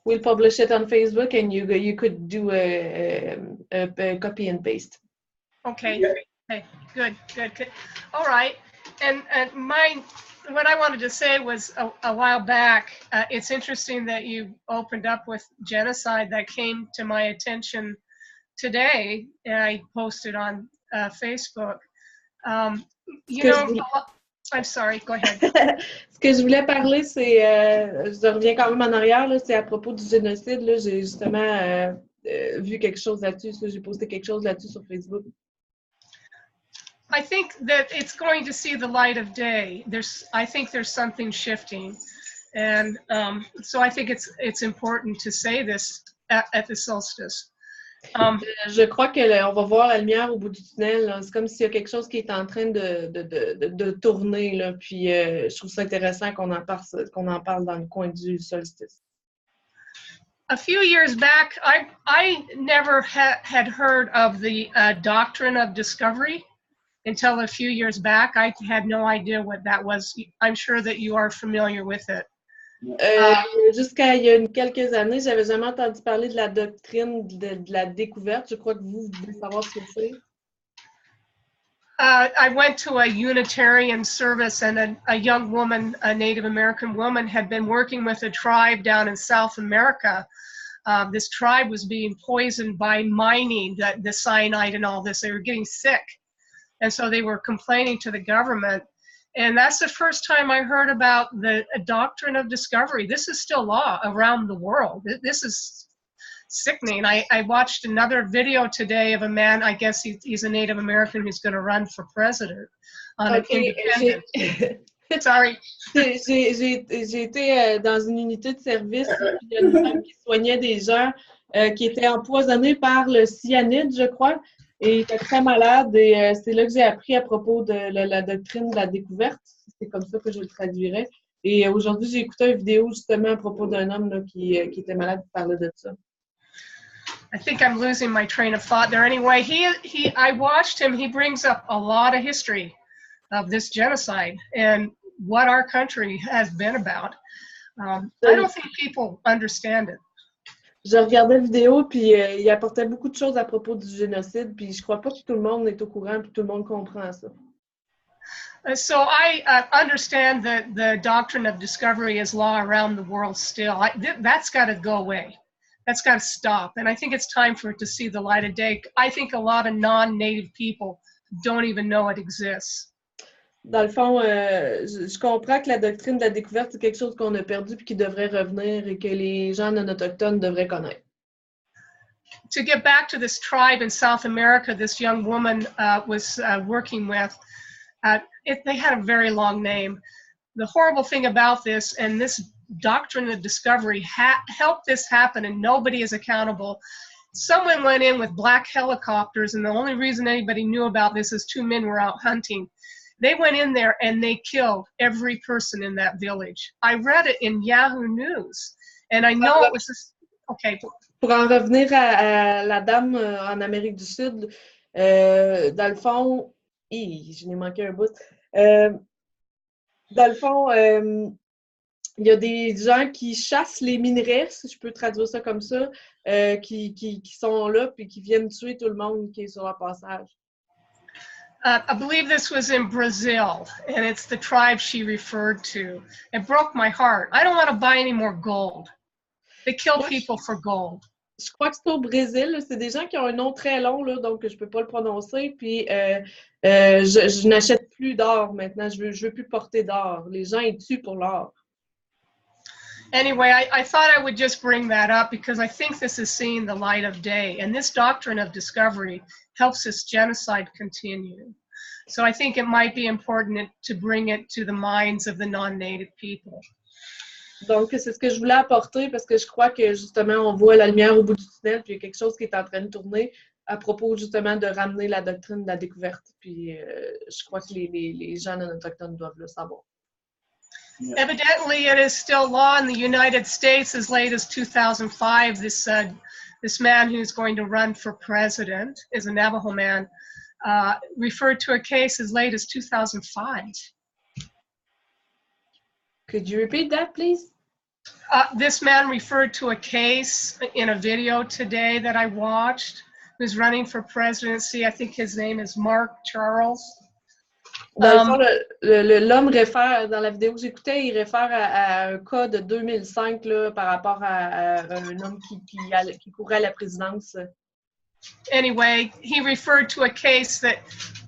We'll publish it on Facebook and you could do a copy and paste. Okay. Yeah. Okay. Good. All right. And what I wanted to say was a while back, it's interesting that you opened up with genocide. That came to my attention today, and I posted on Facebook. You know, I'm sorry, go ahead. Ce que je voulais parler, c'est, je reviens quand même en arrière, là, c'est à propos du génocide. Là, j'ai justement vu quelque chose là-dessus, j'ai posté quelque chose là-dessus sur Facebook. I think that it's going to see the light of day. I think there's something shifting, and so I think it's important to say this at the solstice. Je crois qu'on va voir la lumière au bout du tunnel. C'est comme s'il y a quelque chose qui est en train de tourner. Là. Puis je trouve ça intéressant qu'on en parle dans le coin du solstice. A few years back, I never had heard of the doctrine of discovery until a few years back. I had no idea what that was. I'm sure that you are familiar with it. Jusqu'à il y a quelques années, j'avais jamais entendu parler de la doctrine de la découverte. Je crois que vous devez savoir ce que c'est. I went to a Unitarian service, and a young woman, a Native American woman, had been working with a tribe down in South America. This tribe was being poisoned by mining, the cyanide and all this. They were getting sick. And so they were complaining to the government. And that's the first time I heard about the doctrine of discovery. This is still law around the world. This is sickening. I watched another video today of a man, I guess he's a Native American who's going to run for president on an independent. Sorry. J'ai été dans une unité de service, puis il y a une femme qui soignait des gens qui étaient empoisonnés par le cyanide, je crois, et il était très malade. Et c'est là que j'ai appris à propos de la doctrine de la découverte. C'est comme ça que je le traduirais. Et aujourd'hui, j'ai écouté une vidéo justement à propos d'un homme là, qui était malade qui parlait de ça. I think I'm losing my train of thought there. Anyway, I watched him. He brings up a lot of history of this genocide and what our country has been about. I don't think people understand it. Je regardais la vidéo, puis il apportait beaucoup de choses à propos du génocide, puis je crois pas que tout le monde est au courant, puis tout le monde comprend ça. So I understand that the doctrine of discovery is law around the world still. That's got to go away. That's got to stop. And I think it's time for it to see the light of day. I think a lot of non-native people don't even know it exists. Dans le fond, je comprends que la doctrine de la découverte, c'est quelque chose qu'on a perdu et qui devrait revenir et que les gens non autochtones devraient connaître. To get back to this tribe in South America, this young woman was working with, they had a very long name. The horrible thing about this, and this doctrine of discovery helped this happen, and nobody is accountable. Someone went in with black helicopters, and the only reason anybody knew about this is two men were out hunting. They went in there and they killed every person in that village. I read it in Yahoo News, and I know it was this. Okay. Pour en revenir à la dame en Amérique du Sud, dans le fond, je n'ai manqué un bout. Dans le fond, il y a des gens qui chassent les minerais, si je peux traduire ça comme ça, qui sont là puis qui viennent tuer tout le monde qui est sur leur passage. I believe this was in Brazil, and it's the tribe she referred to. It broke my heart. I don't want to buy any more gold. They kill people for gold. Je crois que c'est au Brésil. C'est des gens qui ont un nom très long, là, donc je ne peux pas le prononcer. Puis, je n'achète plus d'or maintenant. Je veux plus porter d'or. Les gens, ils tuent pour l'or. Anyway, I thought I would just bring that up because I think this is seeing the light of day. And this doctrine of discovery helps this genocide continue. So I think it might be important to bring it to the minds of the non-native people. Donc, c'est ce que je voulais apporter parce que je crois que justement, on voit la lumière au bout du tunnel, puis il y a quelque chose qui est en train de tourner à propos justement de ramener la doctrine de la découverte. Puis je crois que les gens non autochtones doivent le savoir. Yeah. Evidently, it is still law in the United States as late as 2005. This man who's going to run for president is a Navajo man, referred to a case as late as 2005. Could you repeat that, please? This man referred to a case in a video today that I watched, who's running for presidency. I think his name is Mark Charles. Dans le fond, l'homme réfère, dans la vidéo que j'écoutais, il réfère à un cas de 2005 là, par rapport à un homme qui courait à la présidence. Anyway, he referred to a case that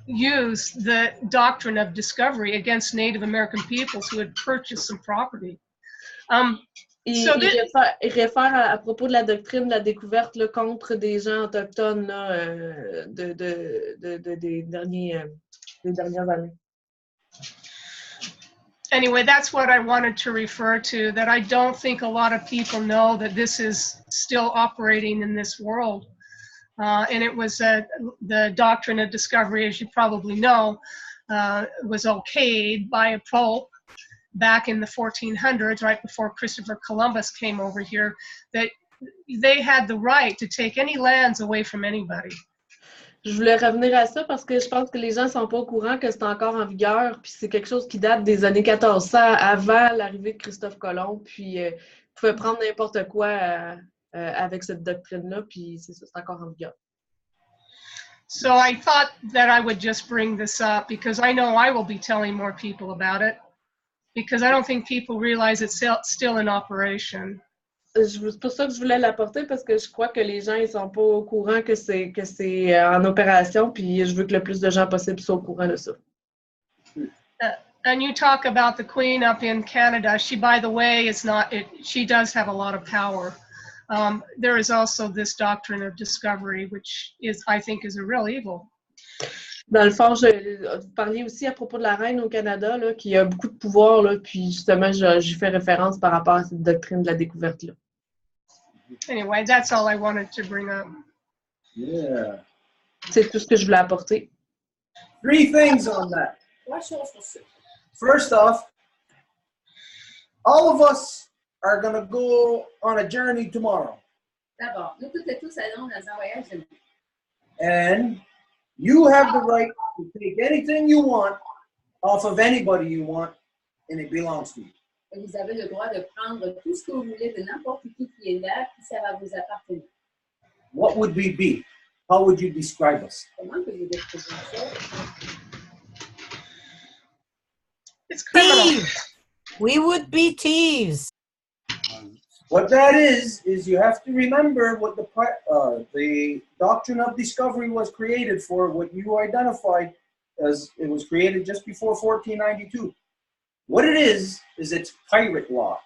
used the doctrine of discovery against Native American peoples who had purchased some property. Il réfère à propos de la doctrine de la découverte là, contre des gens autochtones là, des dernières années. Anyway, that's what I wanted to refer to, that I don't think a lot of people know that this is still operating in this world. And it was the doctrine of discovery, as you probably know, was okayed by a pope back in the 1400s, right before Christopher Columbus came over here, that they had the right to take any lands away from anybody. Je voulais revenir à ça parce que je pense que les gens ne sont pas au courant que c'est encore en vigueur, puis c'est quelque chose qui date des années 1400, avant l'arrivée de Christophe Colomb, puis vous pouvez prendre n'importe quoi avec cette doctrine-là, puis c'est ça, c'est encore en vigueur. So I thought that I would just bring this up because I know I will be telling more people about it because I don't think people realize it's still in operation. C'est pour ça que je voulais l'apporter parce que je crois que les gens ne sont pas au courant que c'est en opération, puis je veux que le plus de gens possible soient au courant de ça. And you talk about the Queen up in Canada. She, by the way, is not. She does have a lot of power. There is also this doctrine of discovery, which is, I think, is a real evil. Dans le fond, vous parliez aussi à propos de la reine au Canada, là, qui a beaucoup de pouvoir, là, puis justement, j'ai fait référence par rapport à cette doctrine de la découverte-là. Anyway, that's all I wanted to bring up. Yeah. C'est tout ce que je voulais apporter. 3 things on that. First off, all of us are going to go on a journey tomorrow. D'abord, nous toutes et tous allons dans un voyage demain. And you have the right to take anything you want off of anybody you want, and it belongs to you. Et vous avez le droit de prendre tout ce que vous voulez de n'importe qui est là, puis ça va vous appartenir. What would we be? How would you describe us? Comment que vous décrivez ça? It's criminal. Thieves. We would be thieves. What that is you have to remember what the doctrine of discovery was created for, what you identified as it was created just before 1492. What it is it's pirate law.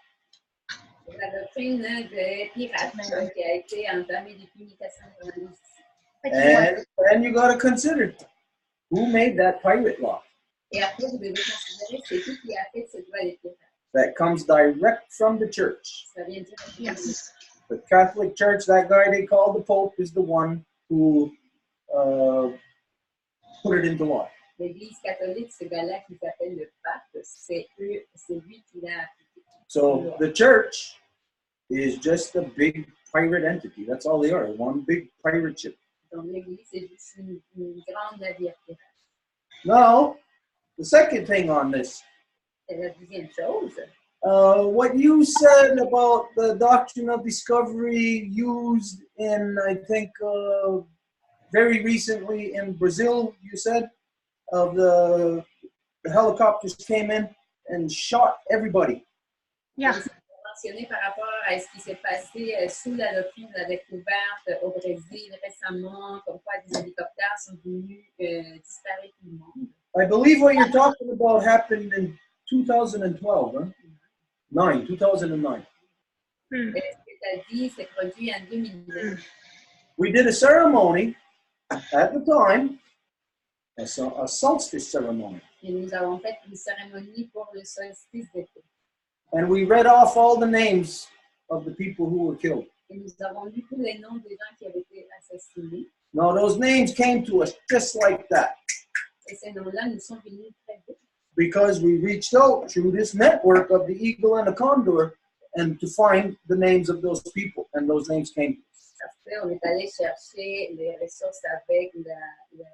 La doctrine de piratement qui a été entamée depuis 1490. And you got to consider who made that pirate law. Et après, vous devez considérer c'est qui a fait cette loi des pirates. That comes direct from the church. Ça vient directement. Yes. The Catholic Church, that guy they call the Pope, is the one who put it into law. L'Église catholique, ce gars-là qui s'appelle le pape, c'est lui qui l'a appliqué. So the church is just a big pirate entity. That's all they are, one big pirate ship. Donc l'Église, c'est juste une grande navire pirate. Now, the second thing on this. Et la deuxième chose. What you said about the doctrine of discovery used in, I think, very recently in Brazil, you said, of the helicopters came in and shot everybody. Yeah. Mentionné par rapport à ce qui s'est passé sous la doctrine de la découverte au Brésil récemment, comme quoi des hélicoptères sont venus disparaître tout le monde. I believe what you're talking about happened in 2012, huh? 2009. Ce que tu as dit, c'est produit en 2009. We did a ceremony at the time, a solstice ceremony. Et nous avons fait une cérémonie pour le solstice d'été. And we read off all the names of the people who were killed. Et nous avons lu tous les noms des gens qui avaient été assassinés. Now those names came to us just like that. Et ces noms-là nous sont venus très vite. Because we reached out through this network of the eagle and the condor and to find the names of those people, and those names came to us. Après, on est allé chercher les ressources avec le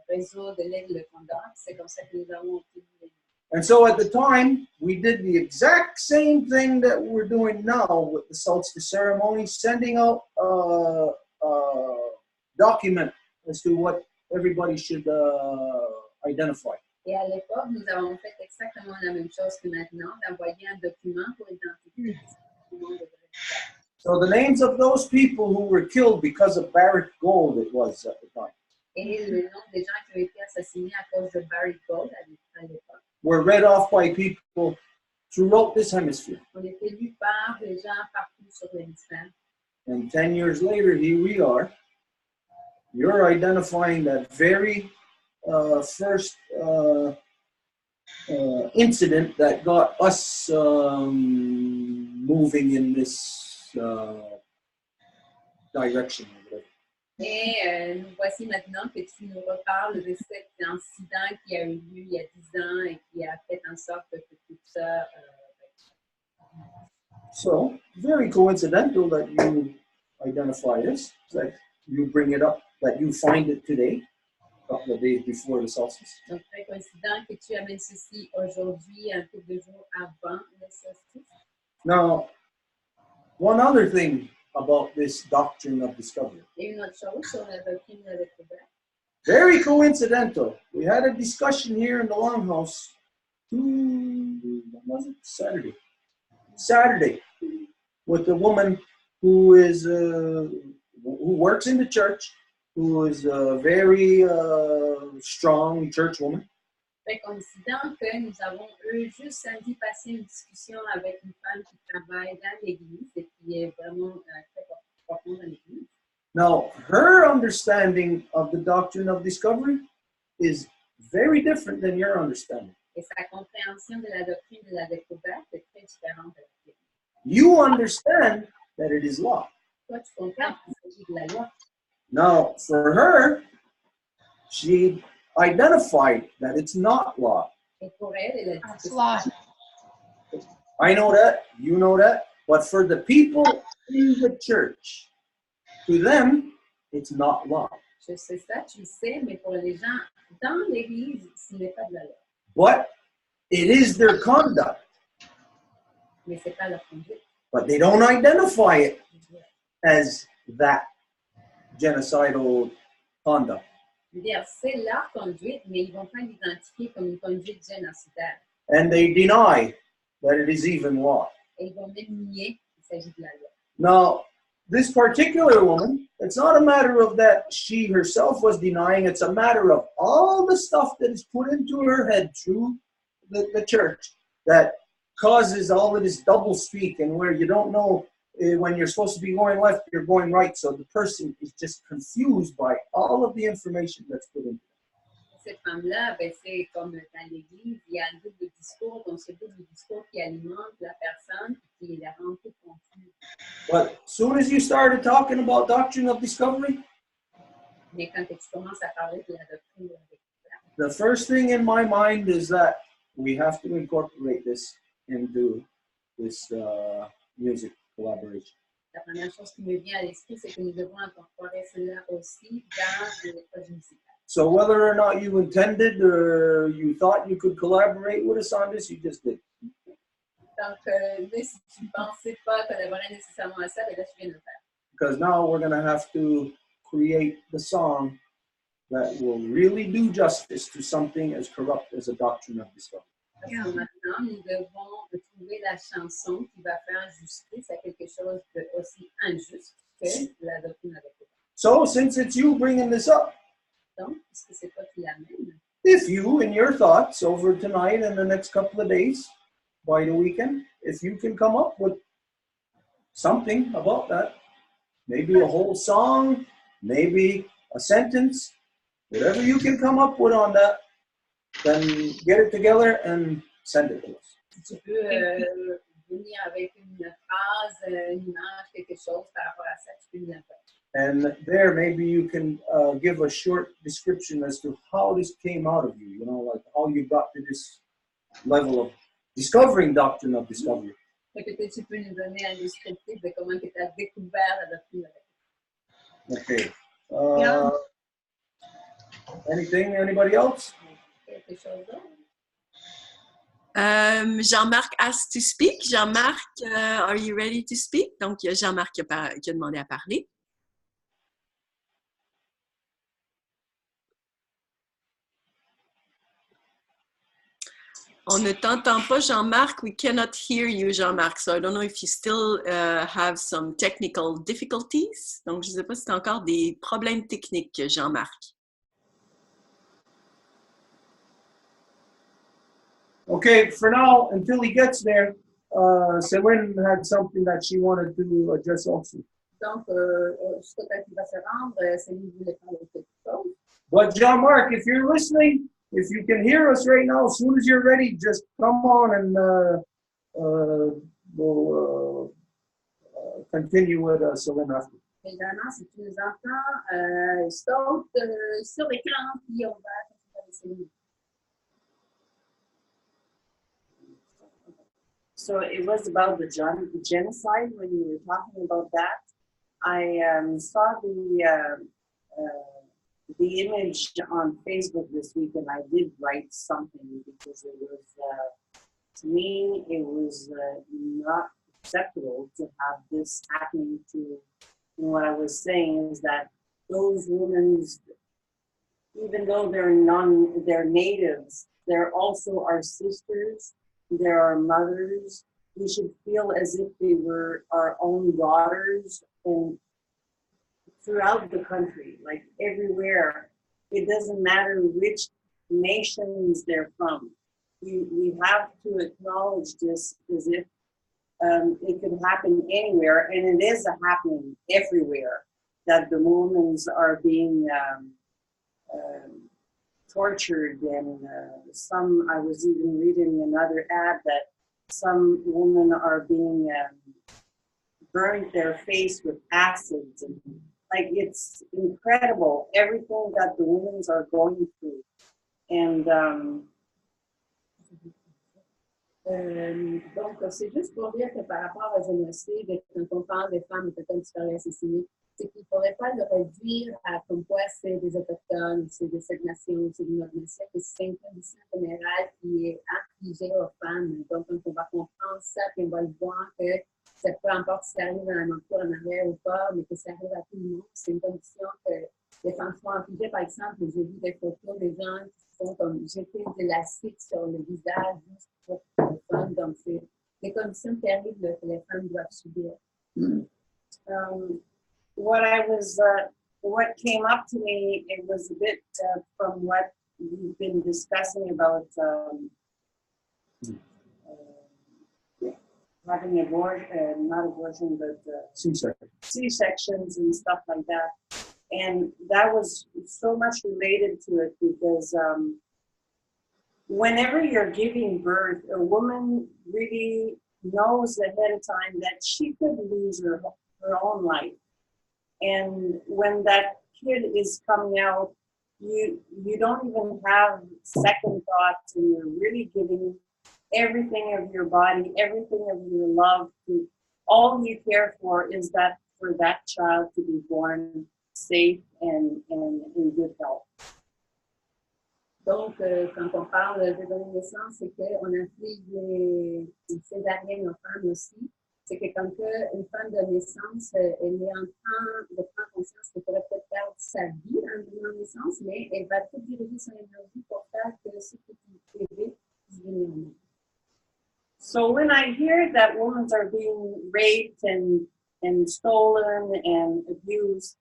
réseau de l'aigle et le condor. C'est comme ça que nous avons obtenu les noms. And so at the time, we did the exact same thing that we're doing now with the solstice ceremony, sending out a document as to what everybody should identify. Et à l'époque, nous avons fait exactement la même chose que maintenant, d'envoyer un document pour identifier tout le monde devrait faire. So the names of those people who were killed because of Barrick Gold, it was at the time. Et le nom des gens qui ont été assassinés à cause de Barrick Gold à l'époque. Were read off by people throughout this hemisphere. On était lus par des gens partout sur l'hémisphère. And 10 years later, here we are. You're identifying that very first incident that got us moving in this direction. Et nous voici maintenant que tu nous reparles de cet incident qui a eu lieu il y a 10 ans et qui a fait en sorte que tout ça... So, very coincidental that you identify this, that you bring it up, that you find it today. couple of days before the solstice. Donc, très coïncident que tu amènes ceci aujourd'hui, un couple de jours avant le solstice. Now, one other thing about this doctrine of discovery. Et une autre chose sur la doctrine de la découverte. Very coincidental. We had a discussion here in the Longhouse Saturday, with a woman who is who works in the church, who is a very strong church woman. C'est coïncident que nous avons juste samedi passé une discussion avec une femme qui travaille dans l'église et qui est vraiment très profonde dans l'église. Now, her understanding of the doctrine of discovery is very different than your understanding. Et sa compréhension de la doctrine de la découverte est très différente de la tienne. You understand that it is law. Toi, tu comprends qu'il s'agit de la loi. Now, for her, she identified that it's not law. Et pour elle, elle a dit It's law. I know that, you know that, but for the people in the church, to them, it's not law. Je sais ça, tu le sais, mais pour les gens dans l'église, ce n'est pas de la loi. But it is their conduct. Mais ce n'est pas leur conduite. But they don't identify it as that genocidal conduct. Je veux dire, c'est leur conduite, mais ils ne vont pas l'identifier comme une conduite génocidaire. And they deny that it is even law. Et ils vont même nier qu'il s'agit de la loi. Now, this particular woman, it's not a matter of that she herself was denying, it's a matter of all the stuff that is put into her head through the church that causes all of this double speak, and where you don't know when you're supposed to be going left, you're going right. So the person is just confused by all of the information that's put into it. Cette femme-là, ben, c'est comme dans l'église, il y a un double discours, donc ce double discours qui alimente la personne et qui la rend toute confuse. But as soon as you started talking about doctrine of discovery, Mais quand tu commences à parler de la doctrine de la découverte, the first thing in my mind is that we have to incorporate this into this music collaboration. la première chose qui me vient à l'esprit, c'est que nous devons incorporer cela aussi dans les projets musicaux. So whether or not you intended or you thought you could collaborate with us on this, you just did. Donc, mais si tu ne pensais pas collaborer nécessairement à ça, ben là, tu viens de le faire. Because now we're going to have to create the song that will really do justice to something as corrupt as a doctrine of discovery. Parce que maintenant, nous devons trouver la chanson qui va faire justice à quelque chose d'aussi injuste que la doctrine de la découverte. So since it's you bringing this up, Donc, puisque c'est toi qui l'amènes, if you, in your thoughts over tonight and the next couple of days, by the weekend, if you can come up with something about that, maybe a whole song, maybe a sentence, whatever you can come up with on that, then get it together and send it to us. si tu peux venir avec une phrase, une image, quelque chose par rapport à ça, tu peux nous l'envoyer. And there, maybe you can give a short description as to how this came out of you, you know, like how you got to this level of discovering doctrine of discovery. Peut-être tu peux nous donner un descriptif de comment tu as découvert la doctrine de la découverte. Okay. Anything? Anybody else? Quelque chose d'autre? Jean-Marc asked to speak. Jean-Marc, are you ready to speak? Donc, il y a Jean-Marc qui a demandé à parler. On ne t'entend pas, Jean-Marc. We cannot hear you, Jean-Marc. So I don't know if you still have some technical difficulties. Donc, je ne sais pas si tu as encore des problèmes techniques, Jean-Marc. Okay, for now, until he gets there, Céline had something that she wanted to address also. Donc, jusqu'à temps qu'il va se rendre, Céline voulait parler de quelque chose. But Jean-Marc, if you're listening, if you can hear us right now, as soon as you're ready, just come on and we'll continue with Céline after. Évidemment, si tu nous entends, saute sur l'écran, puis on va continuer avec Céline. So it was about the genocide. When you were talking about that, I saw the the image on Facebook this week, and I did write something because it was, to me, it was not acceptable to have this happening to, and what I was saying is that those women, even though they're natives, they're also our sisters, they're our mothers. We should feel as if they were our own daughters, and throughout the country, like everywhere. It doesn't matter which nations they're from. We have to acknowledge this as if it could happen anywhere, and it is happening everywhere, that the women are being tortured, and some, I was even reading another ad that some women are being burned their face with acids, and like, it's incredible everything that the women are going through. And donc, c'est juste pour dire que par rapport au génocide, quand on parle des femmes autochtones qui sont assassinées, c'est qu'il ne faudrait pas le réduire à comme quoi c'est des autochtones, c'est de cette nation, c'est d'une autre nation, mais c'est une condition générale qui est infligée aux femmes. Donc, on va comprendre ça, puis on va le voir que ça, peu importe si ça arrive dans la nature en arrière ou pas, mais que ça arrive à tout le monde. C'est une condition que les femmes sont infligées. Par exemple, j'ai vu des photos des gens qui sont comme jetés de l'acide sur le visage juste pour les femmes. Donc, c'est des conditions terribles que les femmes doivent subir. What came up to me, it was a bit from what we've been discussing about having not abortion, but C-sections and stuff like that. And that was so much related to it because whenever you're giving birth, a woman really knows ahead of time that she could lose her own life. And when that kid is coming out, you don't even have second thoughts, and you're really giving everything of your body, everything of your love. All you care for is that for that child to be born safe and in good health. Donc, quand on parle de donner naissance, c'est qu'on inflige une césarienne aux femmes aussi. C'est que quand une femme de naissance, elle est en train de prendre conscience qu'elle pourrait peut-être perdre sa vie en donnant naissance, mais elle va tout diriger son énergie pour faire que ce qui est privé puisse venir en elle. So when I hear that women are being raped and stolen and abused,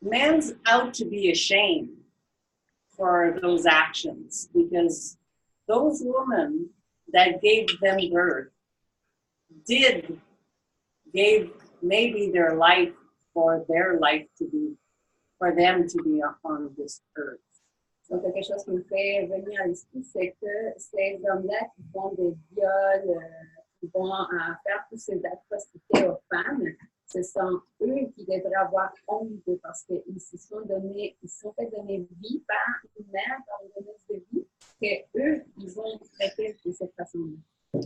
man's out to be ashamed for those actions, because those women that gave them birth gave maybe their life for them to be on this earth. Donc, quelque chose qui me fait venir à l'esprit, c'est que ces hommes-là qui font des viols, qui vont faire toutes ces atrocités aux femmes, ce sont eux qui devraient avoir honte parce qu'ils se sont fait donner vie par une mère, par une donneuse de vie, qu'eux, ils ont traité de cette façon-là.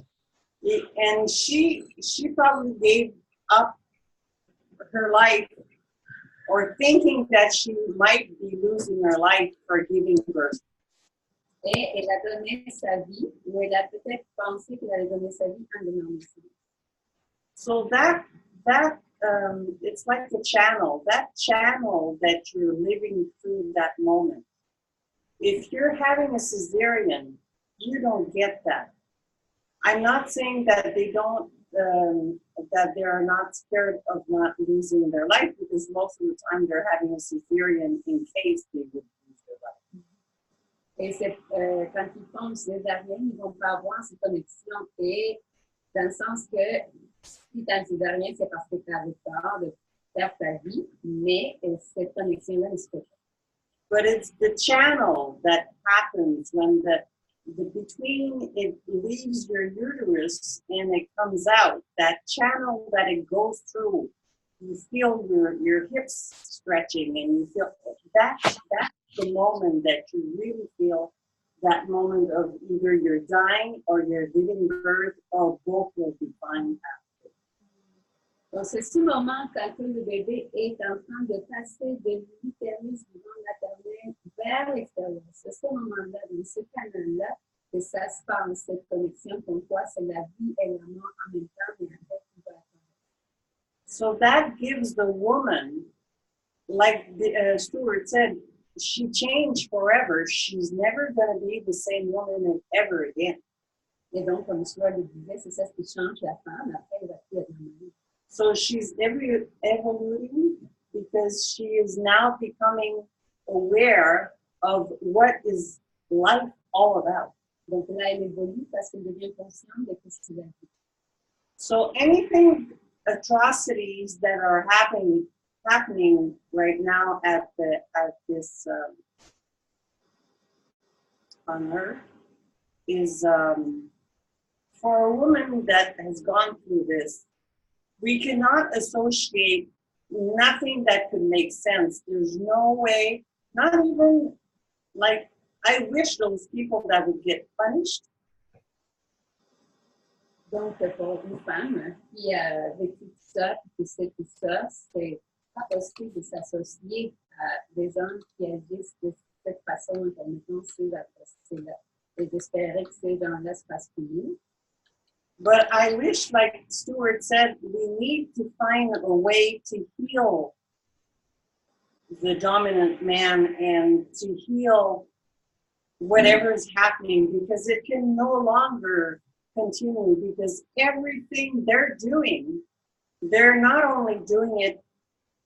And she probably gave up her life, or thinking that she might be losing her life for giving birth. Et elle a donné sa vie, ou elle a peut-être pensé qu'elle allait donner sa vie en donnant naissance. So that it's like a channel. That channel that you're living through that moment. If you're having a cesarean, you don't get that. I'm not saying that they don't. That they are not scared of not losing their life, because most of the time they're having a cesarean in case they would lose their life. Et c'est quand ils font césarienne, ils vont pas avoir cette connexion, et dans le sens que si tu as césarienne, c'est parce que tu as peur de perdre ta vie, mais cette connexion-là ne se fait pas. But it's the channel that happens when the between it leaves your uterus and it comes out, that channel that it goes through, you feel your hips stretching, and you feel that's the moment that you really feel that moment of either you're dying or you're giving birth, or both will be fine after. Donc, c'est ce moment quand le bébé est en train de passer de l'utérus du ventre maternel vers l'extérieur. C'est ce moment-là, dans ce canal-là, que ça se passe, cette connexion, comme quoi c'est la vie et la mort en même temps, mais avec tout va attendre. So that gives the woman, like Stuart said, she changed forever. She's never going to be the same woman ever again. Et donc, comme Stuart le disait, c'est ça ce qui change la femme. Après, elle va plus être la même. So she's evoluting because she is now becoming aware of what is life all about. Donc là, elle évolue parce qu'elle devient consciente de ce qu'il a dit. So anything, atrocities that are happening right now at this on Earth is for a woman that has gone through this. We cannot associate nothing that could make sense. There's no way, not even like, I wish those people that would get punished. Donc, pour une femme qui a vécu tout ça, qui sait tout ça, c'est pas possible de s'associer à des hommes qui agissent de cette façon en permettant ces atrocités-là. Et d'espérer que ces gens-là se fassent punir. But I wish, like Stuart said, we need to find a way to heal the dominant man and to heal whatever is happening, because it can no longer continue, because everything they're doing, they're not only doing it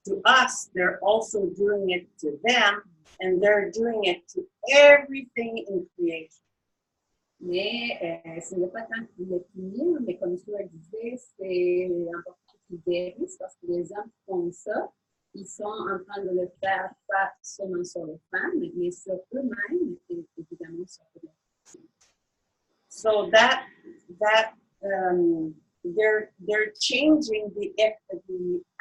to us, they're also doing it to them, and they're doing it to everything in creation. Mais ce n'est pas tant qu'il est punir, mais comme tu le disais, c'est important qu'ils guérissent parce que les hommes qui font ça, ils sont en train de le faire pas seulement sur les femmes, mais sur eux-mêmes et évidemment sur eux-mêmes. So they're changing the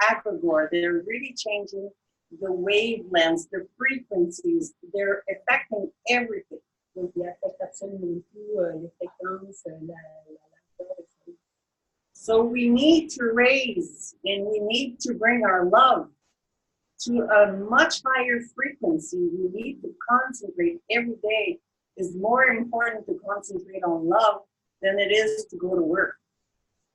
aggregore. They're really changing the wavelengths, the frequencies. They're affecting everything. Donc, il affecte absolument tout, les fréquences, la largeur des choses. So we need to raise and we need to bring our love to a much higher frequency. We need to concentrate every day. It's more important to concentrate on love than it is to go to work.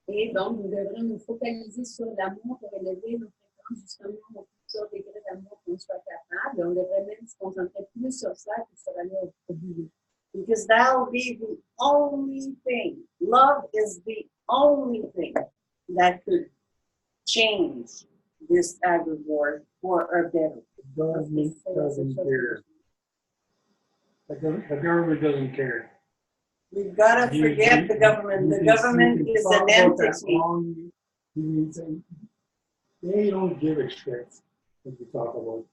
Et donc, nous devrions nous focaliser sur l'amour pour élever nos fréquences, justement, au plus haut degré d'amour qu'on soit capable. On devrait même se concentrer plus sur ça que sur aller au boulot. Because that will be the only thing. Love is the only thing that could change this aggregore for a better. The government doesn't care. The government doesn't care. We've got to forget the government. The government is an entity. They don't give a shit what we talk about.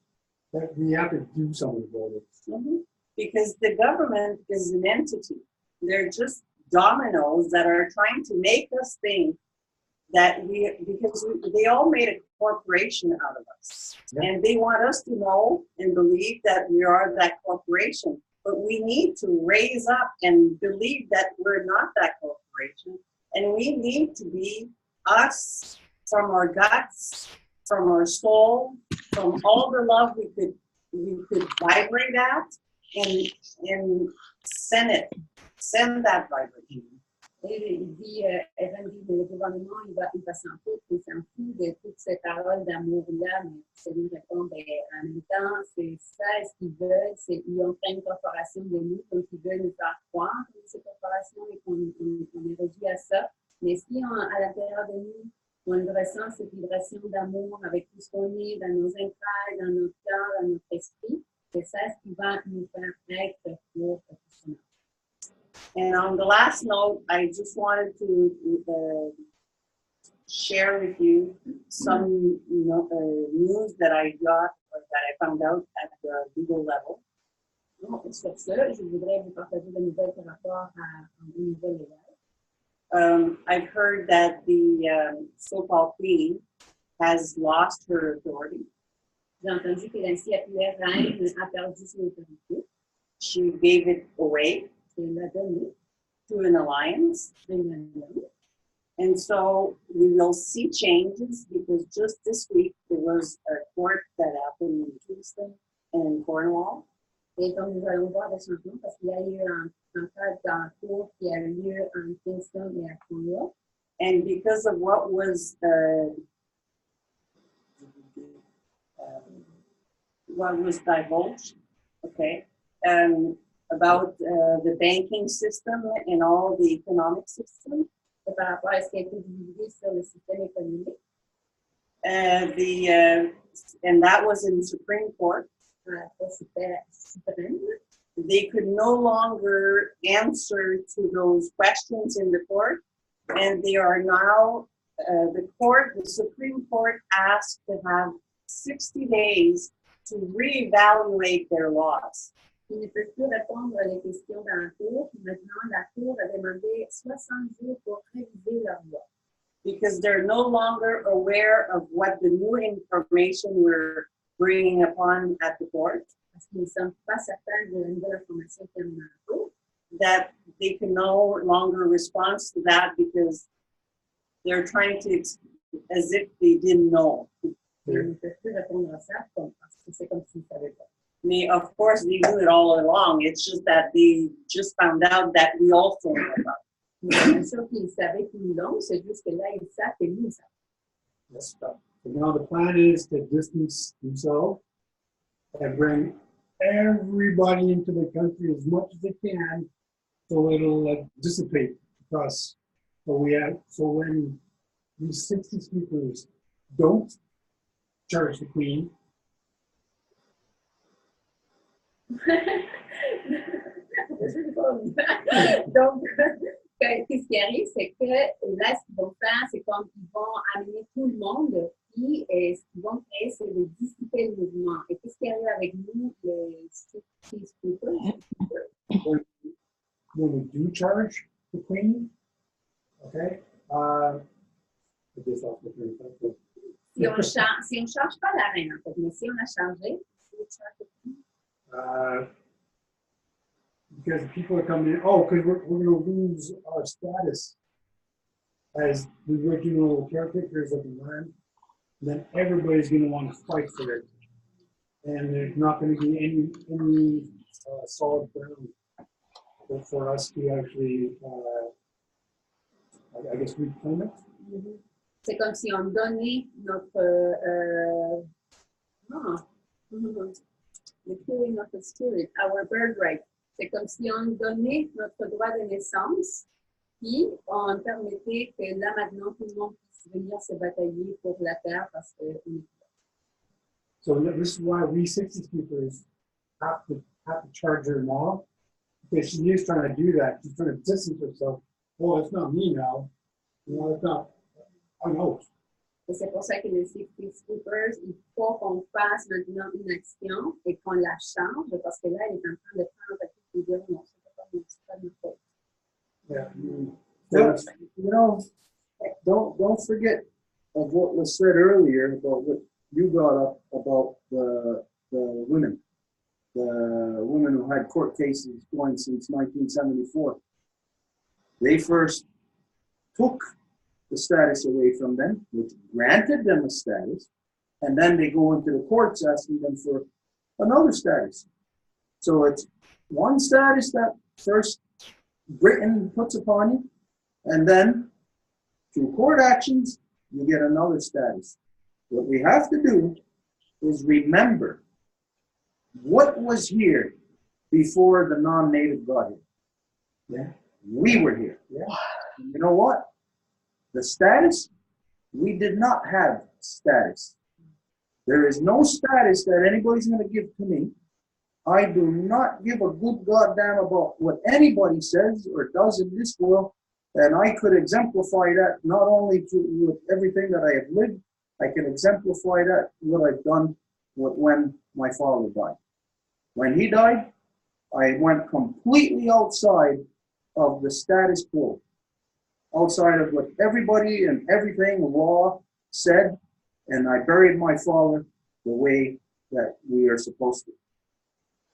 But we have to do something about it. Mm-hmm. Because the government is an entity. They're just dominoes that are trying to make us think that they all made a corporation out of us. Yeah. And they want us to know and believe that we are that corporation. But we need to raise up and believe that we're not that corporation. And we need to be us from our guts, from our soul, from all the love we could vibrate at. And send that vibration. Et il dit, le gouvernement, il va s'en foutre, il s'en fout de toutes ces paroles d'amour-là, mais c'est lui répondre, en même temps, c'est ça, ce qu'ils veulent, ils ont fait une corporation de nous, donc ils veulent nous faire croire que c'est une corporation et qu'on est réduit à ça. Mais si à l'intérieur de nous, on ressent cette vibration d'amour avec tout ce qu'on est dans nos entrailles, dans notre cœur, dans notre esprit, c'est ça ce qui va nous faire être pour tout ça. And on the last note, I just wanted to share with you some news that I got or that I found out at the legal level. Donc, sur ça, je voudrais vous partager des nouvelles par rapport au niveau légal. I've heard that the so-called queen has lost her authority. J'ai entendu que l'ainsi appelée reine a perdu son autorité. She gave it away Elle l'a donné to an alliance. And so we will see changes because just this week there was a court that happened in Kingston and Cornwall. Et donc, nous allons voir des changements parce qu'il y a eu un cas dans cour qui a eu lieu en Kingston et à Cornwall. And because of what was divulged, okay, about the banking system and all the economic system. Et par rapport à ce qui a été divulgué sur le système économique. And that was in Supreme Court. They could no longer answer to those questions in the court, and they are now, the Supreme Court asked to have 60 days to reevaluate their laws. Ils ne peuvent plus répondre à les questions dans la cour. Maintenant, la cour a demandé 60 jours pour réviser leur loi. Because they're no longer aware of what the new information we're bringing upon at the court. Parce qu'ils ne sont pas certains de la nouvelle information qui est dans la cour. That they can no longer respond to that because they're trying to, as if they didn't know. Ils ne peuvent plus répondre à ça parce que c'est comme s'ils ne savaient pas. I mean, of course, they knew it all along. It's just that they just found out that we also know about it. Bien sûr qu'ils savaient tout le long, c'est juste que là, ils savent que nous savons. Yes. So now the plan is to distance themselves and bring everybody into the country as much as they can, so it'll dissipate across. So when these 60 speakers don't charge the Queen. Donc, ce qui arrive, c'est que là, ce qu'ils vont faire, c'est comme ils vont amener tout le monde, puis ce qu'ils vont créer, c'est de dissiper le mouvement. Et qu'est-ce qui arrive avec nous, les speakers? When we do charge the Queen, okay? Si on ne charge pas la reine, en fait, mais si on a chargé, because people are coming in, because we're going to lose our status as the original caretakers of the land, then everybody's going to want to fight for it. And there's not going to be any solid ground for us to actually, I guess, reclaim it. Mm-hmm. C'est comme si on donnait notre the killing of the spirit, our birthright. C'est comme si on donnait notre droit de naissance, puis on permettait que là maintenant tout le monde puisse venir se batailler pour la terre parce que. So this is why we 60 speakers have to charge her mom, because she is trying to do that. She's trying to distance herself. Well, it's not me now. It's not. I know. Et c'est pour ça que les 60 speakers, il faut qu'on fasse maintenant une action et qu'on la change parce que là, elle est en train de prendre la tête et de dire non, c'est pas notre faute. Yeah. Don't forget of what was said earlier about what you brought up about the women who had court cases going since 1974. They first took the status away from them, which granted them a status, and then they go into the courts asking them for another status. So it's one status that first Britain puts upon you, and then through court actions, you get another status. What we have to do is remember what was here before the non-native got here. Yeah, we were here. Yeah. You know what? The status, we did not have status. There is no status that anybody's going to give to me. I do not give a good goddamn about what anybody says or does in this world, and I could exemplify that not only with everything that I have lived, I can exemplify that what I've done when my father died. When he died, I went completely outside of the status quo. Outside of what everybody and everything law said, and I buried my father the way that we are supposed to,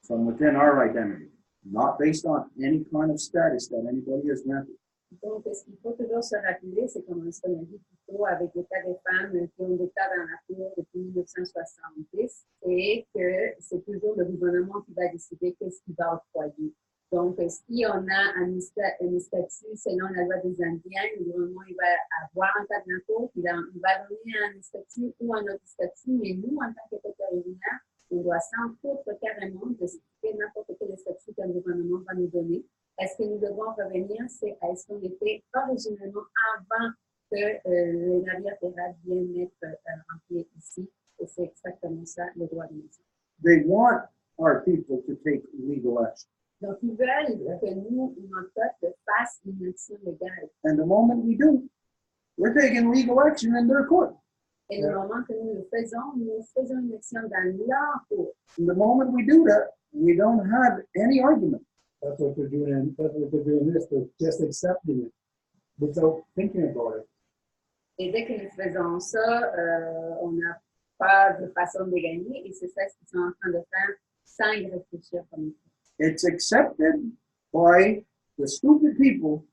from within our identity, not based on any kind of status that anybody has granted. Donc, ce qu'il faut toujours se rappeler, c'est comme on l'a dit plus tôt avec les cas des femmes qui ont des cas dans la cour depuis 1970, et que c'est toujours le gouvernement qui va décider qu'est-ce qu'il va octroyer. Donc, si on a un statut selon la loi des Indiens, le gouvernement il va avoir un cas de l'impôt, il va donner un statut ou un autre statut, mais nous, en tant que peuple originaire, on doit s'en foutre carrément de ce qui n'importe quel statut que le gouvernement va nous donner. Est-ce que nous devons revenir, c'est à ce qu'on était originellement avant que les navires terrestres viennent être remplis ici. Et c'est exactement ça, le droit de mission. They want our people to take legal action. Donc, ils veulent que nous, notre peuple, fasse une action légale. And the moment we do, we're taking legal action in their court. Et le moment que nous le faisons, nous faisons une action dans leur cour. And the moment we do that, we don't have any argument. That's what they're doing. That's what they're doing. They're just accepting it without thinking about it. Et dès que nous faisons ça, on n'a pas de façon de gagner, et c'est ça ce qu'ils sont en train de faire sans y réfléchir comme il faut. It's accepted by the stupid people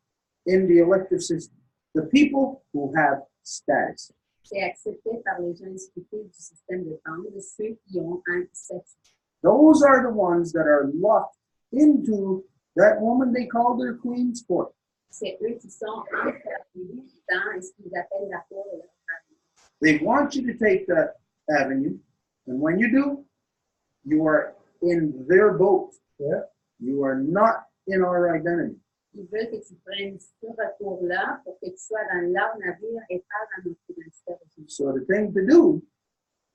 in the elective system, the people who have status. C'est accepté par les gens stupides du système de banque, ceux qui ont un statut. Those are the ones that are locked into that woman they call their queen's court. C'est eux qui sont enfermés dans ce qu'ils appellent la cour de la famille. They want you to take that avenue, and when you do, you are in their boat. Yeah. You are not in our identity. Ils veulent que tu prennes ce recours-là pour que tu sois dans leur navire et pas dans notre identité originale. So the thing to do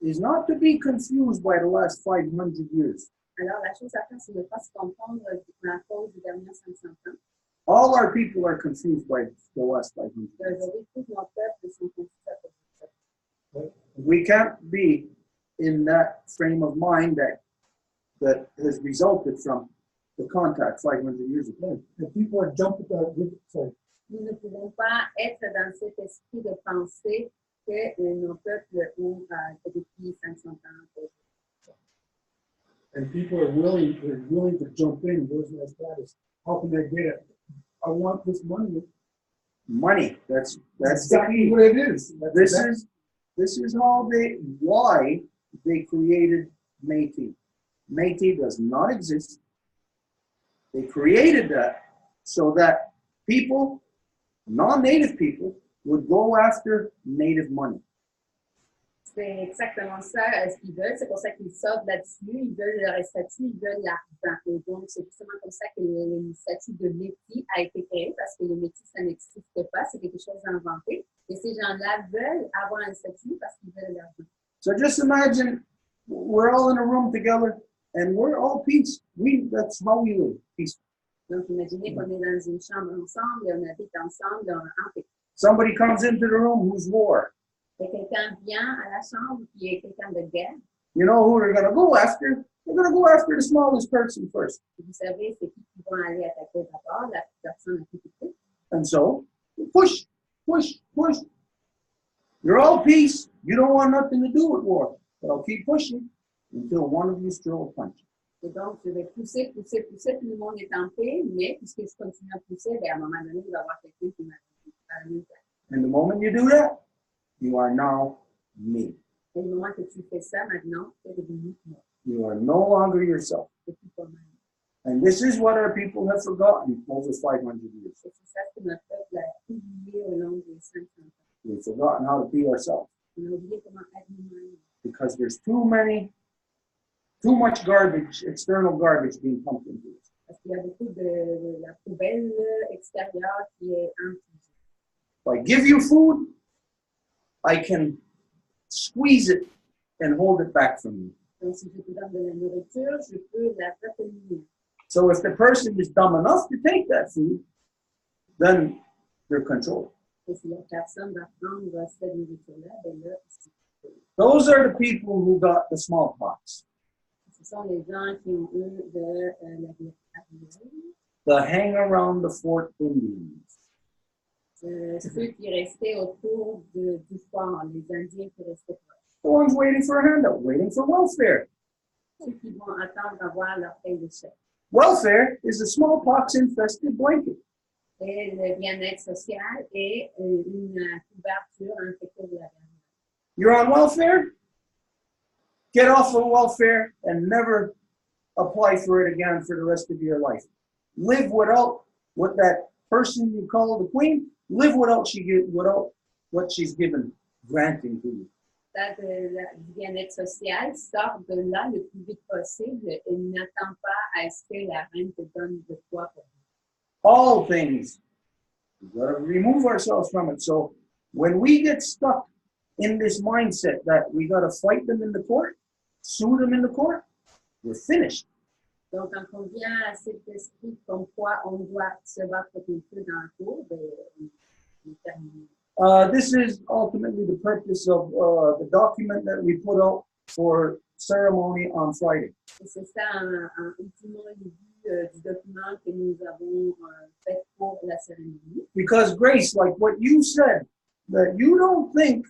is not to be confused by the last 500 years. Alors, la chose à faire, c'est de ne pas se confondre à cause des dernières 500 ans. All our people are confused by the last 500 years. Aujourd'hui, tous nos peuples sont confus à cause de ça. We can't be in that frame of mind that has resulted from the contact 500 years ago. And people are jumping sorry. Nous ne pouvons pas être dans cet esprit de pensée que nos peuples ont depuis 500 ans. And people are willing to jump in. Where's my status? How can I get it? I want this money. Money. That's exactly what it is. This is why they created Métis. Métis does not exist. They created that so that people, non-native people, would go after native money. C'est exactement ça ce qu'ils veulent. C'est pour ça qu'ils sortent là-dessus. Ils veulent leur statut, ils veulent l'argent. Et donc, c'est justement comme ça que le statut de métis a été créé, parce que le métis, ça n'existe pas. C'est quelque chose d'inventé. Et ces gens-là veulent avoir un statut parce qu'ils veulent l'argent. So just imagine we're all in a room together and we're all peace. That's how we live, peace. Donc, imaginez qu'on est dans une chambre ensemble et on habite ensemble en paix. Somebody comes into the room who's war. Et quelqu'un vient à la chambre qui est quelqu'un de guerre. You know who they're going to go after? They're going to go after the smallest person first. Vous savez, c'est qui vont aller attaquer d'abord, la personne la plus petite. And so, push. You're all peace. You don't want nothing to do with war. But I'll keep pushing until one of you throw a punch. Et donc, je vais pousser, tout le monde est en paix, mais puisque je continue à pousser, à un moment donné, il va y avoir quelqu'un qui m'a dit. And the moment you do that, you are now me. Et le moment que tu fais ça, maintenant, tu es devenu moi. You are no longer yourself. C'est plus toi-même. And this is what our people have forgotten over 500 years. Et c'est ça que notre peuple a oublié au long des 500 ans. We've forgotten how to be ourselves. On a oublié comment être nous-mêmes. Because there's too much garbage, external garbage being pumped into us. Parce qu'il y a beaucoup de la poubelle extérieure qui est infusée. If I give you food, I can squeeze it and hold it back from you. Donc, si je te donne de la nourriture, je peux la retenir. So if the person is dumb enough to take that food, then they're controlled. Et si la personne va prendre cette nourriture-là, ben là, Those are the people who got the smallpox. Ce sont les gens qui ont eu de la virus. The hang around the fort Indians. Ceux qui restaient autour du fort, les Indiens qui restaient proches. The ones waiting for a handout, waiting for welfare. Ceux qui vont attendre d'avoir leur paye de chèque. Welfare is a smallpox-infested blanket. et le bien-être social et une couverture en secteur de la garde. You're on welfare? Get off of welfare and never apply for it again for the rest of your life. Live without what that person you call the queen, live without what she's given, granting to you. Du bien-être social, sort de là le plus vite possible et n'attends pas à ce que la reine te donne de quoi pour vous. All things, we've got to remove ourselves from it. So when we get stuck in this mindset that we got to fight them in the court, sue them in the court, we're finished. Donc, quand on vient à cet esprit comme quoi on doit se battre contre eux dans la cour, ben, on est terminé. This is ultimately the purpose of the document that we put out for ceremony on Friday. Et c'est ça, ultimement, le but du document que nous avons fait pour la cérémonie. Because Grace, like what you said, that you don't think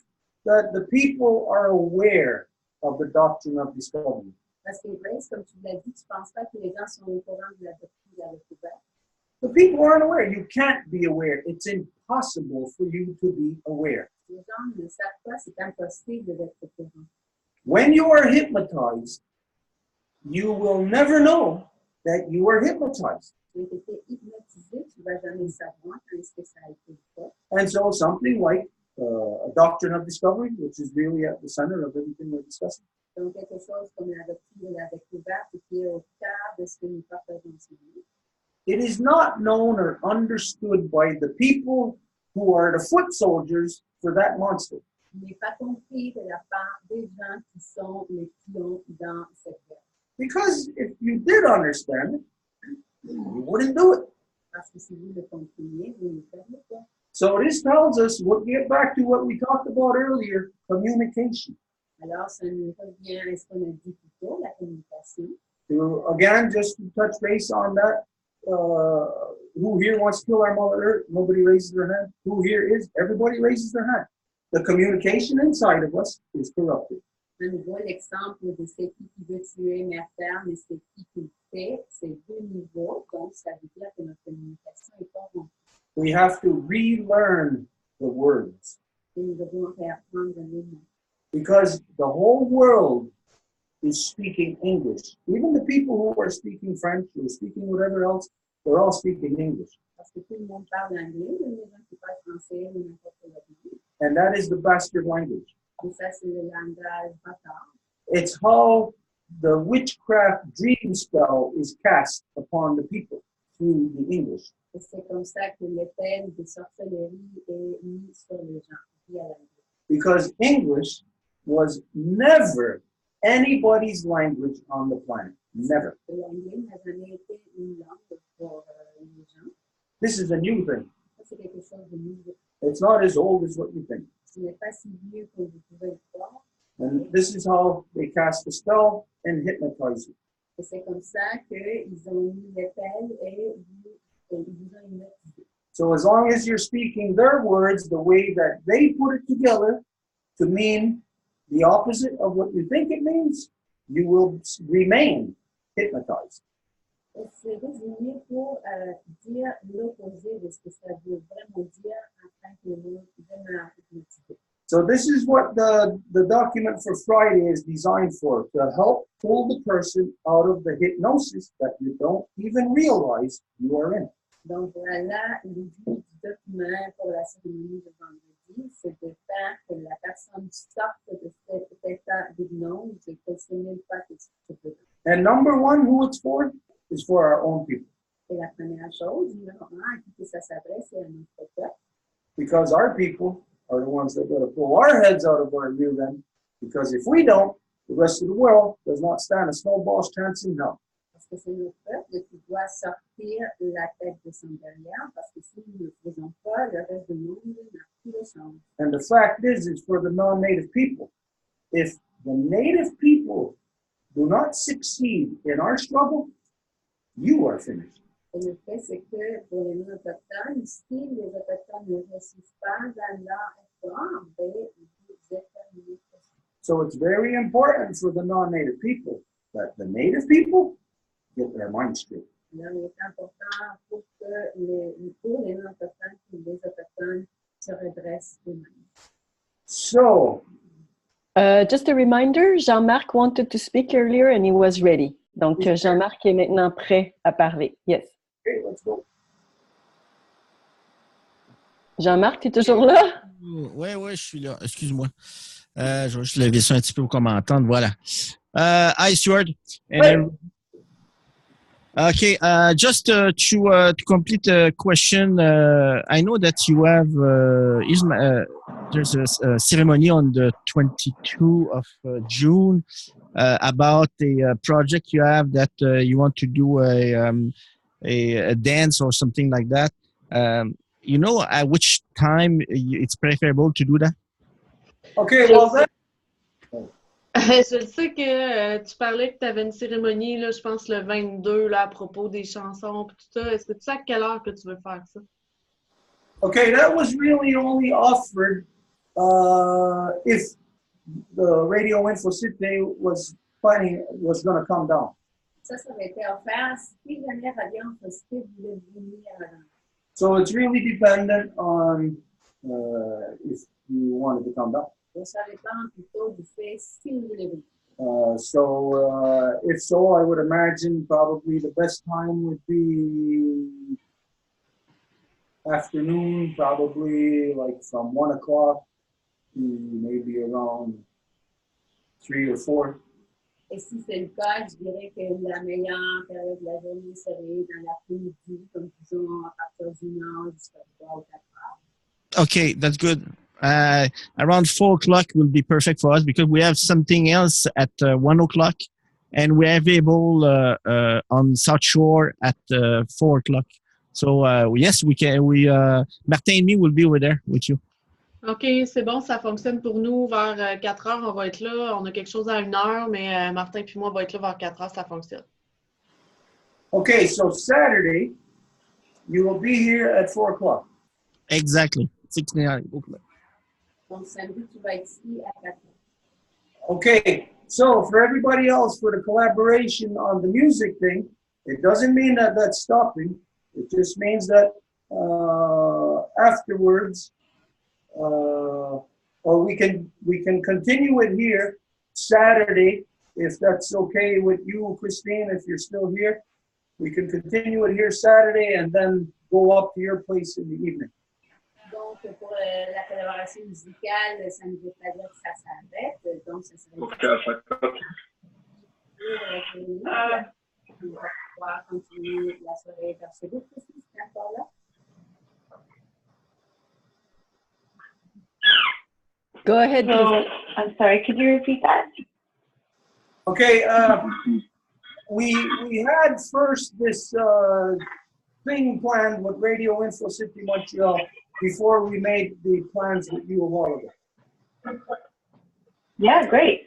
that the people are aware of the doctrine of discovery. Parce que Grace, comme tu l'as dit, tu ne penses pas que les gens sont au courant de la doctrine de la découverte. The people aren't aware. You can't be aware. It's impossible for you to be aware. Les gens ne savent pas, c'est impossible d'être au courant. When you are hypnotized, you will never know that you are hypnotized. Tu as été hypnotisé, tu ne vas jamais savoir quand est-ce que ça a été fait. And so something like a doctrine of discovery, which is really at the center of everything we're discussing. Donc, quelque chose comme la doctrine de la découverte qui est au cœur de ce que nous partageons en ce moment. It is not known or understood by the people who are the foot soldiers for that monster. Il n'est pas compris de la part des gens qui sont les pions dans cette guerre. Because if you did understand it, you wouldn't do it. Parce que si vous le compreniez, vous ne le feriez pas. So this tells us, we'll get back to what we talked about earlier, communication. Alors, ça nous revient à ce qu'on a dit plus tôt, la communication. To, again, just to touch base on that, who here wants to kill our Mother Earth? Nobody raises their hand. Who here is? Everybody raises their hand. The communication inside of us is corrupted. À nouveau, l'exemple de c'est qui veut tuer Mère Terre, mais c'est qui le fait, c'est deux niveaux, donc ça veut dire que notre communication est corrompue. We have to relearn the words. Et nous devons réapprendre les mots. Because the whole world is speaking English. Even the people who are speaking French or speaking whatever else, they're all speaking English. Parce que tout le monde parle anglais, même les gens qui parlent français ou n'importe quelle autre langue. And that is the bastard language. Et ça, c'est le langage bâtard. It's how the witchcraft dream spell is cast upon the people through the English. Et c'est comme ça que l'épée de sorcellerie est mise sur les gens via l'anglais. Because English was never anybody's language on the planet. Never. L'anglais n'a jamais été une langue pour les gens. This is a new thing. C'est quelque chose de nouveau. It's not as old as what you think. Ce n'est pas si vieux que vous pouvez le croire. And this is how they cast a spell and hypnotize you. Et c'est comme ça qu'ils ont mis l'épée et ils vous ont hypnotisé. So as long as you're speaking their words the way that they put it together to mean the opposite of what you think it means, you will remain hypnotized. Et c'est désigné pour dire l'opposé de ce que ça veut vraiment dire afin que le monde demeure hypnotisé. So this is what the document for Friday is designed for, to help pull the person out of the hypnosis that you don't even realize you are in. Donc voilà, l'idée du document pour la cérémonie de vendredi, c'est de faire que la personne sorte de cet état d'hypnose et qu'elle ne sait même pas que c'est dedans. And number one, who it's for, is for our own people. Et la première chose, numéro un, à qui ça s'adresse, c'est à notre peuple. Because our people are the ones that got to pull our heads out of our rear end. Because if we don't, the rest of the world does not stand a snowball's chance in hell. Parce que c'est notre peuple qui doit sortir la tête de son derrière, parce que si nous ne le faisons pas, le reste du monde n'a plus de chance. And the fact is for the non-native people. If the native people do not succeed in our struggle, you are finished. Et le fait, c'est que pour les non-autochtones, si les autochtones ne réussissent pas dans leur effort, ben, vous êtes terminés. So it's very important for the non-native people that the native people get their mind straight. Alors, il est important pour que pour les non-autochtones et les autochtones se redressent eux-mêmes. So, Just a reminder, Jean-Marc wanted to speak earlier and he was ready. Donc, Jean-Marc est maintenant prêt à parler. Yes. okay, let's go. Jean-Marc, tu es toujours là? Oui, je suis là. Excuse-moi. Je vais juste lever ça un petit peu pour qu'on m'entende. Voilà. Hi, Stuart. Okay, just to complete a question, I know that you have there's a ceremony on the 22 of June about a project you have that you want to do a dance or something like that. You know at which time it's preferable to do that? Okay, well then. Je sais que tu parlais que tu avais une cérémonie, là, je pense le 22, là, à propos des chansons et tout ça. Est-ce que tu sais à quelle heure que tu veux faire ça? Okay, that was really only offered if the Radio Info City was going to come down. Ça avait été offert si jamais Radio Info City voulait venir. So it's really dependent on if you wanted to come down. Ça dépend plutôt du fait si vous voulez venir. If so, I would imagine probably the best time would be afternoon, probably like from 1 o'clock to maybe around 3 or 4. Et si c'est le cas, je dirais que la meilleure période de la journée serait dans l'après-midi, comme disons à partir d'1 heure jusqu'à 3 ou 4 heures. Okay, that's good. Around 4 o'clock will be perfect for us because we have something else at 1 o'clock and we're available on South Shore at 4 o'clock. So yes, we can. Martin and me will be over there with you. OK, c'est bon, ça fonctionne pour nous. Vers 4 heures, on va être là. On a quelque chose à 1 heure, mais Martin puis moi, on va être là vers 4 heures, ça fonctionne. Okay, so Saturday, you will be here at 4 o'clock. Exactly. 6 Donc, samedi, tu vas être ici à 4 heures. Okay, so for everybody else, for the collaboration on the music thing, it doesn't mean that that's stopping. It just means that afterwards, or we can continue it here Saturday, if that's okay with you, Christine, if you're still here. We can continue it here Saturday and then go up to your place in the evening. Donc, pour la collaboration musicale, ça ne veut pas dire que ça s'arrête. Donc, ça serait... On va pouvoir continuer la soirée vers ce groupe. Est-ce que c'est encore là? Go ahead. So, I'm sorry, could you repeat that? Okay, we had first this thing planned with Radio Info City Montreal before we made the plans with you a while ago. Yeah, great.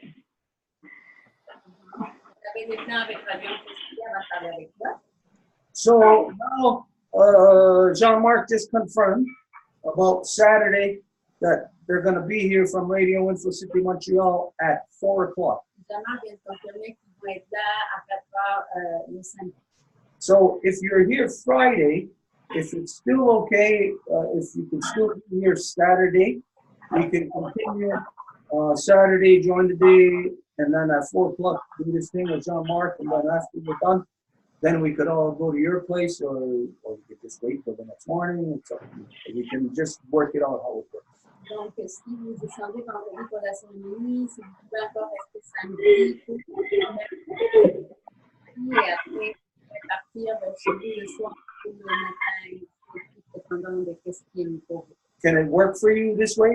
So now Jean-Marc just confirmed about Saturday that they're going to be here from Radio Info City Montreal at 4 o'clock. So if you're here Friday, if it's still okay, if you can still be here Saturday, we can continue Saturday, join the day, and then at 4 o'clock do this thing with Jean-Marc, and then after we're done, then we could all go to your place, or we could just wait till the next morning. So we can just work it out how it works. Donc, si vous descendez vendredi pour la cérémonie, si vous pouvez encore rester samedi, et après partir chez vous le soir ou le matin, dépendant de ce qui est pour vous. Can it work for you this way?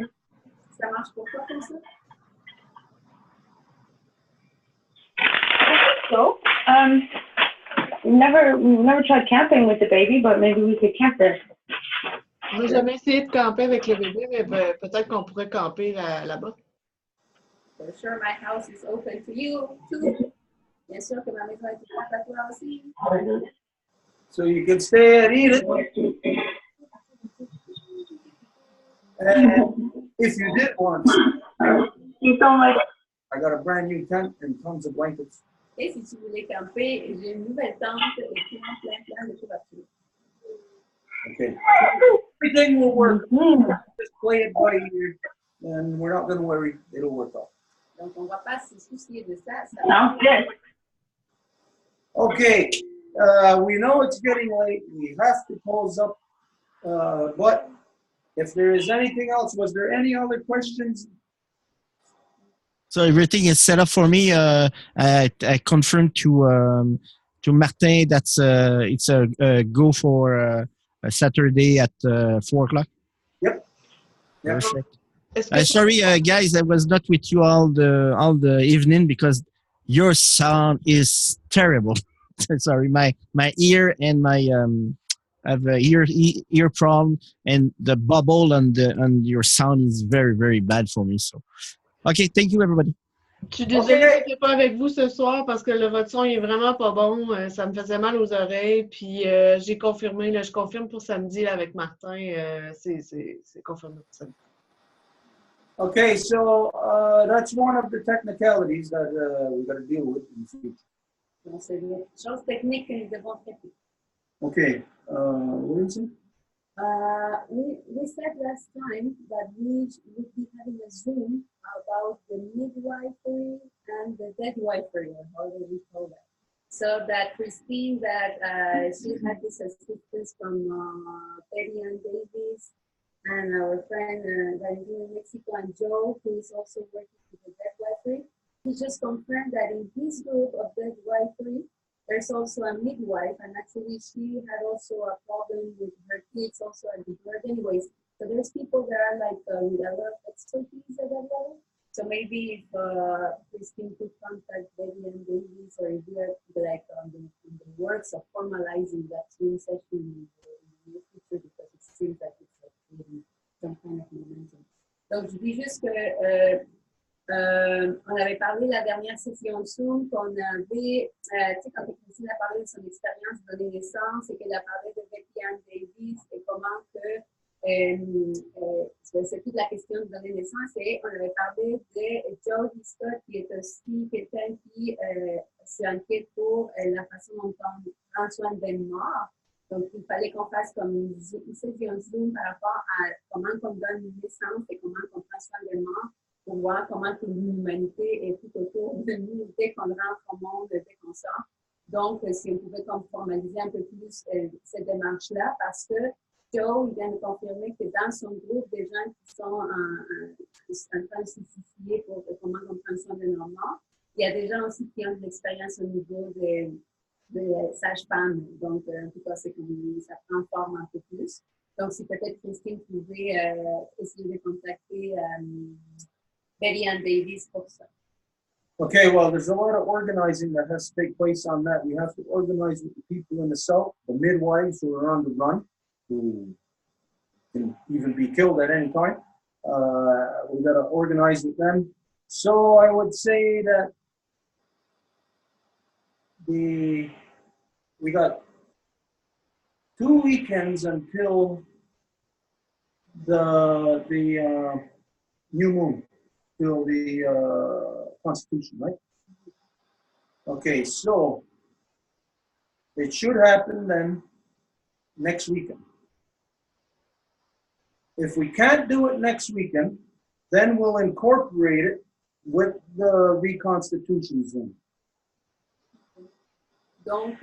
Ça marche pour toi comme ça? So, never tried camping with the baby, but maybe we could camp there. On n'a jamais essayé de camper avec le bébé, mais peut-être qu'on pourrait camper là-bas. For sure, my house is open to you too. Bien sûr que ma maison est ouverte à toi aussi. So you can stay and eat it. And if you did want to, I got a brand new tent and tons of blankets. Et si tu voulais camper, j'ai une nouvelle tente et plein de couvertures. Okay. Everything will work. Just play it by ear, and we're not going to worry. It'll work out. Donc, on ne va pas se soucier de ça. Sounds good. Okay. We know it's getting late. We have to close up. But if there is anything else, was there any other questions? So everything is set up for me. I confirmed to Martin that's it's a go for a Saturday at 4 o'clock. Yep. Perfect. Sorry, guys, I was not with you all the evening because your sound is terrible. Sorry, my ear and my I have a ear problem, and the bubble and your sound is very bad for me. So, okay, thank you everybody. Je suis désolée que je n'étais pas avec vous ce soir parce que votre son est vraiment pas bon. Ça me faisait mal aux oreilles. Puis j'ai confirmé, là, je confirme pour samedi là, avec Martin. C'est confirmé pour samedi. Okay, so that's one of the technicalities that we got to deal with in the future. Donc, c'est une chose technique que nous devons traiter. Okay, what did you say? We said last time that we would be having a Zoom about the midwifery and the deadwifery, or however we call that. So that Christine, she had this assistance from Betty Ann Davis and our friend Valentina in Mexico, and Joe, who is also working with the deadwifery. He just confirmed that in his group of deadwifery, there's also a midwife, and actually she had also a problem with her kids also at the birth. Anyways, so there's people that are like with a lot of expertise at that level. So maybe if Christine could contact Betty and Davis, or if you're like on the works of formalizing that Zoom session in the near future, because it seems like it's like really some kind of momentum. Donc je dis juste que on avait parlé la dernière session de Zoom qu'on avait, tu sais, quand Christine a parlé de son expérience de donner naissance et qu'elle a parlé de Betty Ann Davis et comment que c'est toute la question de donner naissance, et on avait parlé de Joe Scott qui est aussi quelqu'un qui s'inquiète pour la façon dont on prend soin des morts. Donc, il fallait qu'on fasse comme une session Zoom par rapport à comment on donne naissance et comment on prend soin des morts, pour voir comment l'humanité est tout autour de nous dès qu'on rentre au monde, dès qu'on sort. Donc, si on pouvait formaliser un peu plus cette démarche-là, parce que Joe vient de confirmer que dans son groupe, des gens qui sont en train de se soucier pour comment on prend soin de nos morts, il y a des gens aussi qui ont de l'expérience au niveau de sages-femmes. Donc, en tout cas, c'est comme ça prend forme un peu plus. Donc, si peut-être Christine pouvait essayer de contacter Betty Ann Davis for that. Okay, well, there's a lot of organizing that has to take place on that. We have to organize with the people in the South, the midwives who are on the run, who can even be killed at any time. We got to organize with them. So I would say that we got 2 weekends until the new moon, till the Constitution, right? Okay, so it should happen then next weekend. If we can't do it next weekend, then we'll incorporate it with the reconstitution Zoom. Donc,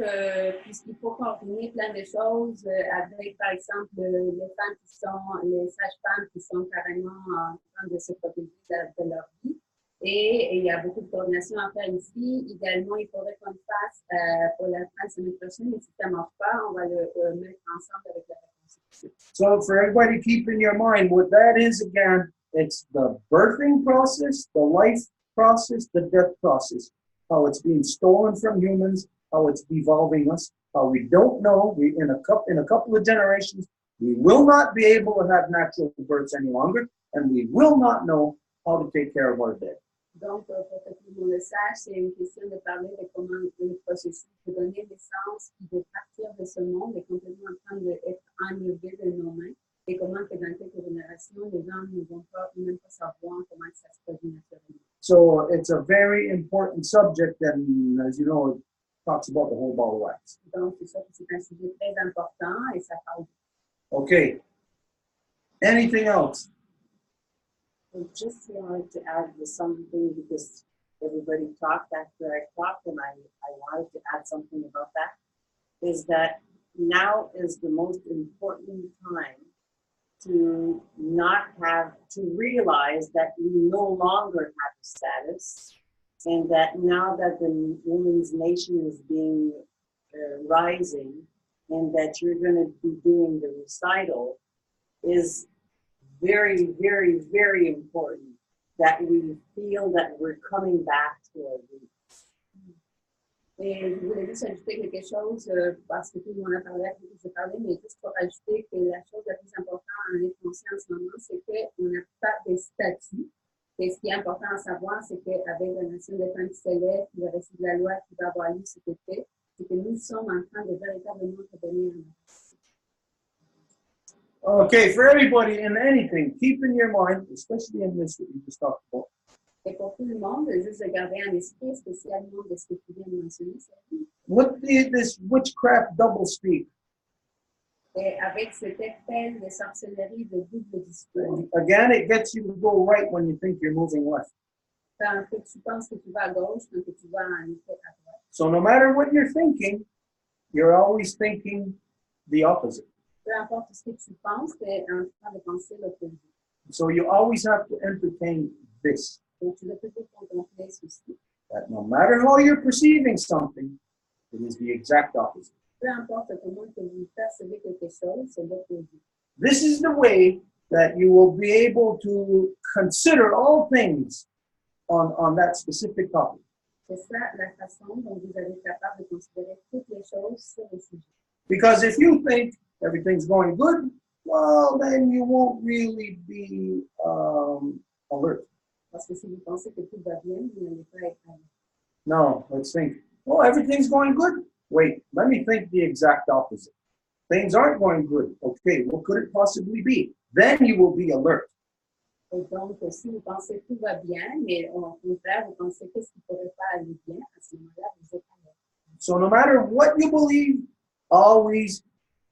puisqu'il faut coordonner plein de choses avec, par exemple, les femmes qui sont, les sages-femmes qui sont carrément en train de se protéger de leur vie. Et il y a beaucoup de coordination à faire ici. Idéalement, il faudrait qu'on le fasse pour la fin de semaine prochaine, mais si ça ne marche pas, on va le mettre ensemble avec la reconstitution. So for everybody, keep in your mind what that is again. It's the birthing process, the life process, the death process. How it's being stolen from humans, how it's devolving us, how we don't know. We in a couple of generations, we will not be able to have natural births any longer, and we will not know how to take care of our dead. Donc, pour que tout le monde le sache, c'est une question de parler de comment le processus de donner naissance et de partir de ce monde est complètement en train d'être enlevé de nos mains, et comment que dans quelques générations, les gens ne vont pas même pas savoir comment ça se produit naturellement. So it's a very important subject, and as you know, it talks about the whole ball of wax. Donc, c'est ça, c'est un sujet très important et ça parle. Okay. Anything else? I just wanted to add something because everybody talked after I talked, and I wanted to add something about that. Is that now is the most important time to not have to realize that we no longer have a status, and that now that the women's nation is being rising, and that you're going to be doing the recital, is very, very, very important that we feel that we're coming back to our roots. Et je voulais juste ajouter quelque chose parce que tout le monde a parlé, je parlais, mais juste pour ajouter que la chose la plus importante à en être conscient en ce moment, c'est qu'on n'a pas de statut. Et ce qui est important à savoir, c'est qu'avec la nation des femmes qui s'élève, puis le récit de la loi qui va avoir lieu cet été, c'est que nous sommes en train de véritablement revenir en Okay, for everybody in anything, keep in your mind, especially in this that we just talked about. Et pour tout le monde, juste de garder en esprit, spécialement de ce que tu viens de mentionner, What this witchcraft double speak? et avec cet effet de sorcellerie de double discours. Again, it gets you to go right when you think you're moving left. Quand tu penses que tu vas à gauche, quand tu vas en effet à droite. So no matter what you're thinking, you're always thinking the opposite. Peu importe ce que tu penses, tu es en train de penser l'opposé. So you always have to entertain this. Donc tu dois toujours contempler ceci. That no matter how you're perceiving something, it is the exact opposite. Peu importe comment que vous percevez quelque chose, c'est l'opposé. This is the way that you will be able to consider all things on that specific topic. C'est ça la façon dont vous allez être capable de considérer toutes les choses sur le sujet. Because if you think everything's going good, well, then you won't really be alert. Parce que si vous pensez que tout va bien, vous n'allez pas être alerte. No, let's think, oh, everything's going good. Wait, let me think the exact opposite. Things aren't going good. Okay, what could it possibly be? Then you will be alert. Et donc, si vous pensez que tout va bien, mais au contraire, vous pensez qu'est-ce qui ne pourrait pas aller bien, à ce moment-là, vous êtes alerte. So no matter what you believe, always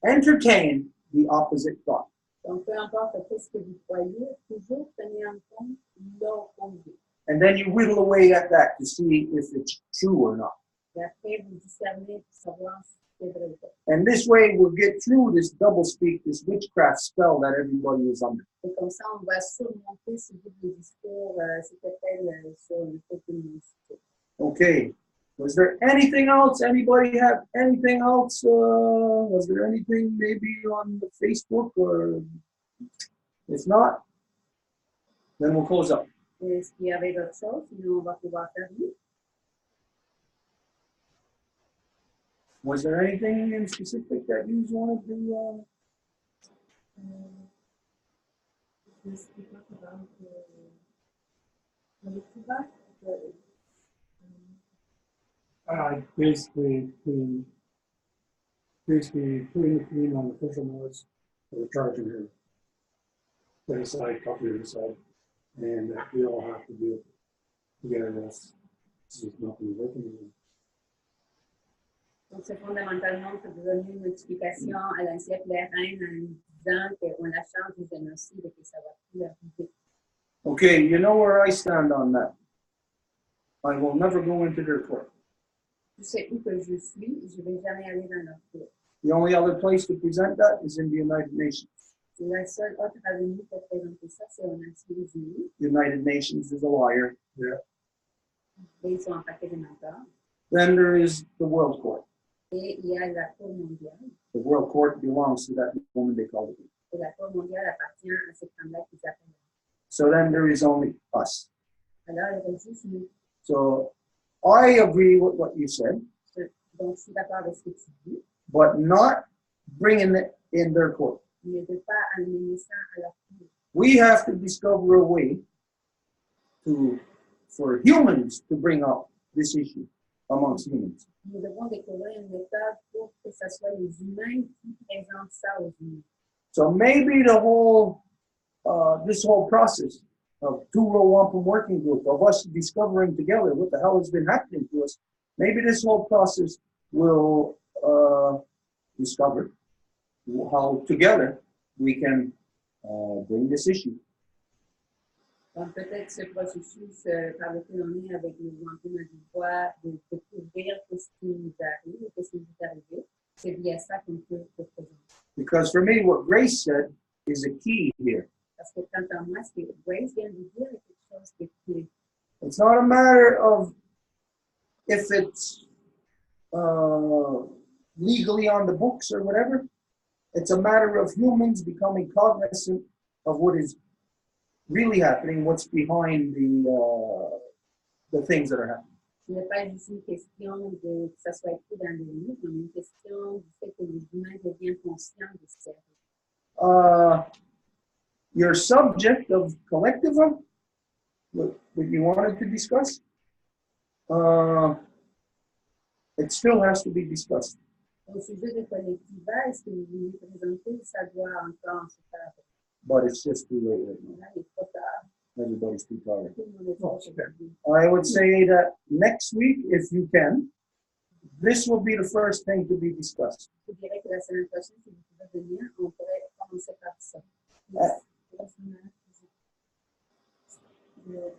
entertain the opposite thought. Donc, peu importe ce que vous croyez, toujours tenez en compte l'opposé. And then you whittle away at that to see if it's true or not. Et après, vous discernez pour savoir si c'est vrai ou pas. And this way we'll get through this double speak, this witchcraft spell that everybody is under. Et comme ça, on va surmonter ce double discours, cet appel sur le fait que nous sommes. Okay. Was there anything else? Anybody have anything else? Was there anything maybe on the Facebook or if not, then we'll close up. Est-ce qu'il y avait d'autres choses? Sinon, on va pouvoir terminer. Was there anything in specific that you wanted to? Basically putting the cream on the official notes that we're charging her. Put aside, copy it aside, and that we all have to do it together. This is nothing working. Donc, c'est fondamentalement de donner une notification à l'ancienne reine en disant qu'on la charge du génocide et que ça va plus arriver. Okay, you know where I stand on that. I will never go into their court. Tu sais où que je suis, je ne vais jamais aller dans leur cour. The only other place to present that is in the United Nations. La seule autre avenue pour présenter ça, c'est aux Nations Unies. United Nations is a liar. Yeah. Et ils sont en paquet de menteurs. Then there is the World Court. Et il y a la Cour mondiale. The World Court belongs to that woman they call it. Et la Cour mondiale appartient à cette femme-là qui s'appelle. So then there is only us. Alors, il reste juste nous. So I agree with what you said. Donc, je suis d'accord avec ce que tu dis. But not bringing it in their court. Mais de ne pas amener ça à leur cour. We have to discover a way for humans to bring up this issue amongst humans. Nous devons découvrir une méthode pour que ce soit les humains qui présentent ça aux humains. So maybe this whole process of two Row Wampum working group, of us discovering together what the hell has been happening to us, maybe this whole process will discover how together we can bring this issue. Donc, peut-être ce processus par lequel on est avec les Wampum à Deux Voies, de découvrir ce qui nous arrive, ce qui nous est arrivé, c'est via ça qu'on peut le présenter. Because for me, what Grace said is a key here. Parce que quant à moi, ce que Grace vient de dire est quelque chose qui est clé. It's not a matter of if it's legally on the books or whatever. It's a matter of humans becoming cognizant of what is really happening, what's behind the things that are happening. Ce n'est pas juste une question de que ça soit écrit dans les livres, mais une question du fait que les humains deviennent conscients de ce qui arrive. Your subject of collectivism, what you wanted to discuss, it still has to be discussed. Au sujet de collectivisme, est-ce que vous voulez présenter, ça doit encore se faire. But it's just too late right now. Là, il est trop tard. Everybody's too tired. Tout le monde est trop fatigué. I would say that next week, if you can, this will be the first thing to be discussed. Je dirais que la semaine prochaine, si vous pouvez venir, on pourrait commencer par ça.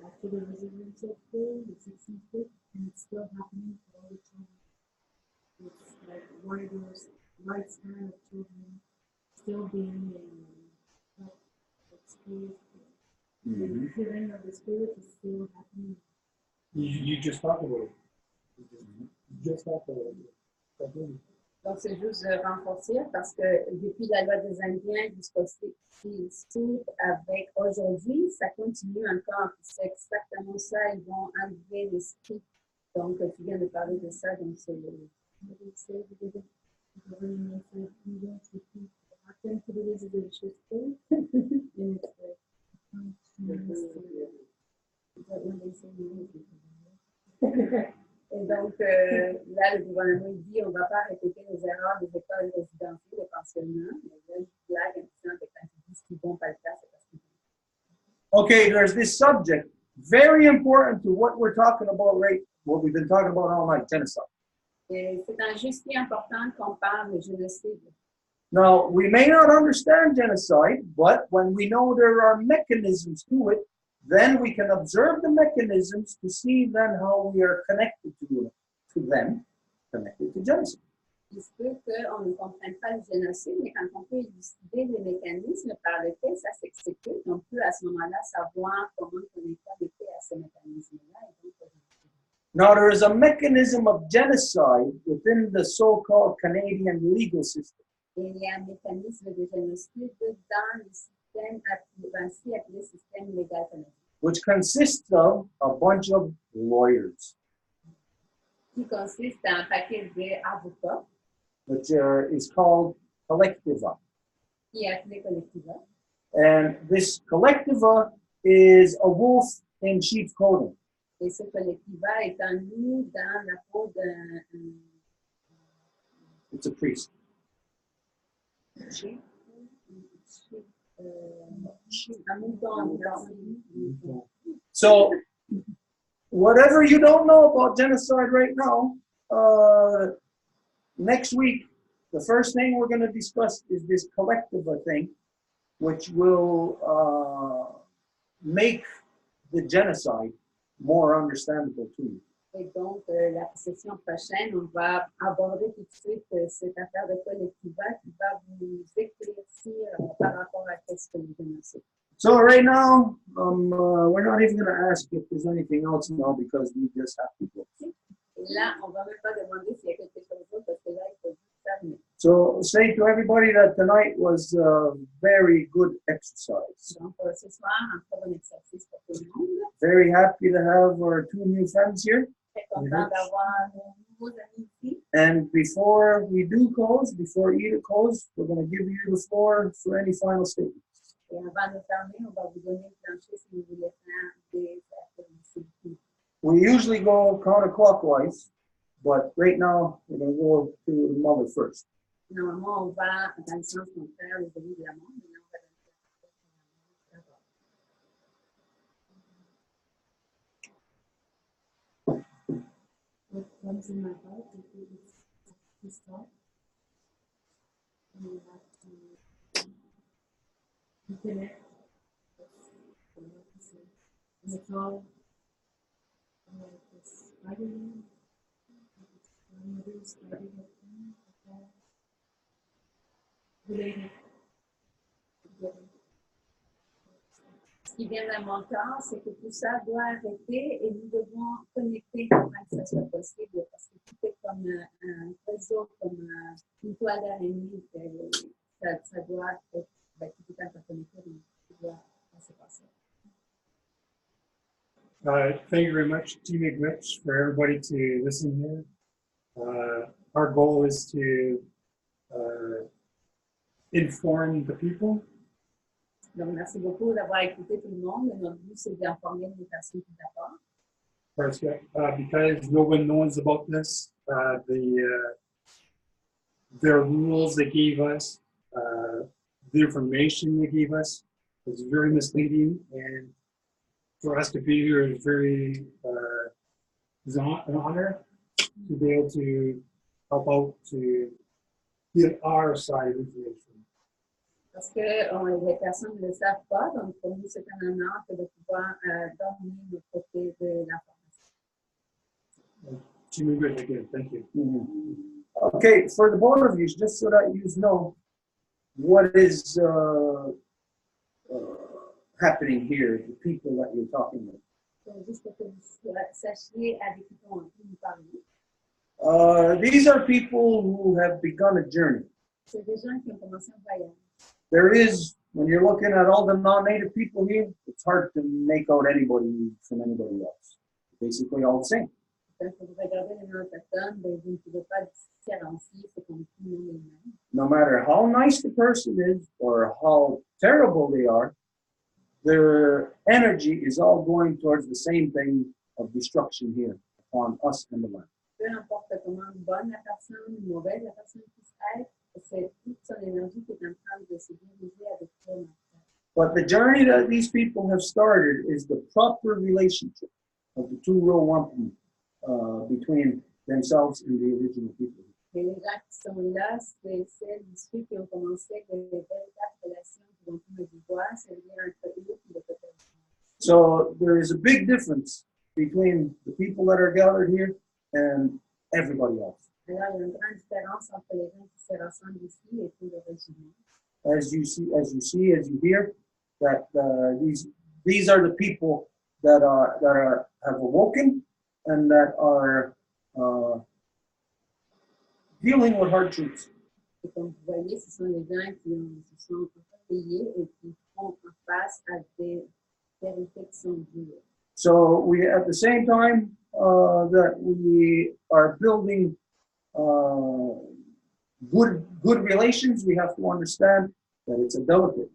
After the residential school, the 16th, and it's still happening for all the children. It's like one of those lifespan of children still being exposed. The healing of the spirit is still happening. You just talked about it. You just talked about it. Donc, c'est juste de renforcer parce que depuis la loi des Indiens jusqu'au site avec aujourd'hui, ça continue encore. C'est exactement ça, ils vont enlever l'esprit. Donc, tu viens de parler de ça, donc c'est Et donc, là, le gouvernement dit on ne va pas répéter les erreurs des écoles résidentielles, des pensionnats. Mais là, je blague en disant que quand ils disent qu'ils ne vont pas le faire, c'est parce qu'ils vont. Okay, there's this subject, very important to what we're talking about, right? What we've been talking about all night, genocide. Et c'est un juste important qu'on parle de génocide. Now, we may not understand genocide, but when we know there are mechanisms to it, then we can observe the mechanisms to see then how we are connected to them, connected to genocide. Il se peut qu'on ne comprenne pas le génocide, mais quand on peut élucider les mécanismes par lesquels ça s'exécute, on peut à ce moment-là savoir comment on est connecté à ces mécanismes-là. Now, there is a mechanism of genocide within the so-called Canadian legal system. Et il y a un mécanisme de génocide dans le système ainsi appelé système légal canadien. Which consists of a bunch of lawyers. Qui consiste en un paquet d'avocats. Which is called collectiva. Qui est appelé collectiva. And this collectiva is a wolf in sheep's clothing. Et ce collectiva est en nous dans la peau d'un... It's a priest. So, whatever you don't know about genocide right now, next week, the first thing we're going to discuss is this collectiva thing, which will make the genocide more understandable to you. Et donc, la session prochaine, on va aborder tout de suite cette affaire de collectiva qui va vous éclaircir par rapport à ce que vous connaissez. So right now, we're not even going to ask if there's anything else now because we just have to go. Et là, on ne va même pas demander s'il y a quelque chose d'autre parce que là, il faut juste terminer. So say to everybody that tonight was a very good exercise. Donc, ce soir, un très bon exercice pour tout le monde. Very happy to have our two new friends here. Très content d'avoir nos nouveaux amis ici. And before we do close, before Ida closes, we're going to give you the floor for any final statements. Et avant de fermer, on va vous donner le plancher si vous voulez faire des activités. We usually go counterclockwise, but right now we're going to go to the mother first. Normalement, on va dans le sens contraire, les amis de la monde, mais là, on va dans le sens contraire. what comes in my heart, it's to start. And we have to connect. And it's all this writing, mothers starting with me, related together. Ce qui vient de mon cœur, c'est que tout ça doit arrêter et nous devons connecter afin que ça soit possible parce que tout est comme un réseau, comme une toile d'araignée. Ça doit être, tout est interconnecté, donc tout doit se passer. Thank you very much, Team Igwitch, for everybody to listen here. Our goal is to inform the people. Donc, merci beaucoup d'avoir écouté tout le monde. Notre but, c'est d'informer les personnes tout d'abord. First, because no one knows about this, their rules they gave us, the information they gave us is very misleading, and for us to be here is very is an honor to be able to help out to get our side of information. Parce que les personnes ne le savent pas, donc pour nous, c'est un honneur de pouvoir donner notre côté de l'information. Again, thank you. Mm-hmm. Okay, for the both of you, just so that you know what is happening here, the people that you're talking with. Donc, juste pour que vous sachiez avec qui nous parlons. These are people who have begun a journey. C'est des gens qui ont commencé un voyage. There is, when you're looking at all the non-native people here, it's hard to make out anybody from anybody else. Basically all the same. No matter how nice the person is or how terrible they are, their energy is all going towards the same thing of destruction here upon us and the land. Peu importe comment bonne la personne, mauvaise la personne puisse être, c'est toute son énergie qui est en train de se diriger avec toi. But the journey that these people have started is the proper relationship of the two Row Wampum between themselves and the original people. Et les gens qui sont là, c'est celles et ceux qui ont commencé les véritables relations qui vont nous voir, c'est le lien entre eux et le peuple. So there is a big difference between the people that are gathered here and everybody else. Alors, il y a une grande différence entre les gens qui se rassemblent ici et tous les autres humains. As you see, hear, that these are the people that have awoken and that are dealing with hard truths. Et comme vous voyez, ce sont les gens qui se sont réveillés et qui font en face à des vérités qui sont dures. So we, at the same time that we are building good relations, we have to understand that it's a delicate.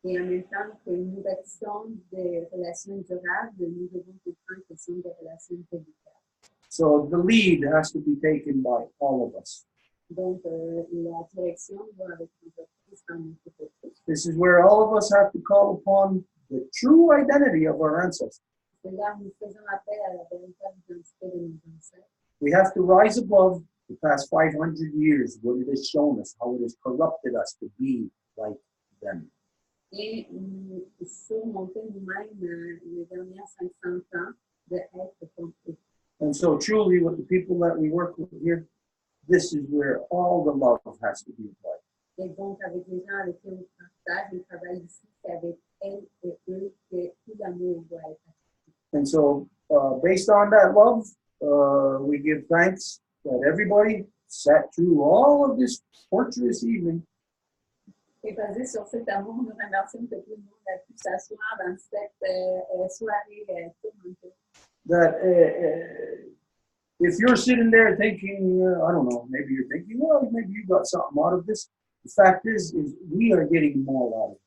Et en même temps que nous bâtissons des relations durables, nous devons comprendre que ce sont des relations délicates. So the lead has to be taken by all of us. Donc la direction doit être prise par nous tous. This is where all of us have to call upon the true identity of our ancestors. C'est là où nous faisons appel à la véritable identité de nos ancêtres. We have to rise above the past 500 years, what it has shown us, how it has corrupted us to be like them. Et surmonter nous-mêmes les dernières 500 ans d'être comme eux. And so truly with the people that we work with here, this is where all the love has to be applied. Et donc avec les gens avec qui on partage, on travaille ici, c'est avec elles et eux que tout l'amour doit être. And so based on that love, we give thanks that everybody sat through all of this torturous evening. Et basé sur cet amour, nous remercions que tout le monde a pu s'asseoir dans cette soirée tourmentée. That if you're sitting there thinking, I don't know, maybe you're thinking, well, maybe you got something out of this. The fact is we are getting more out of it.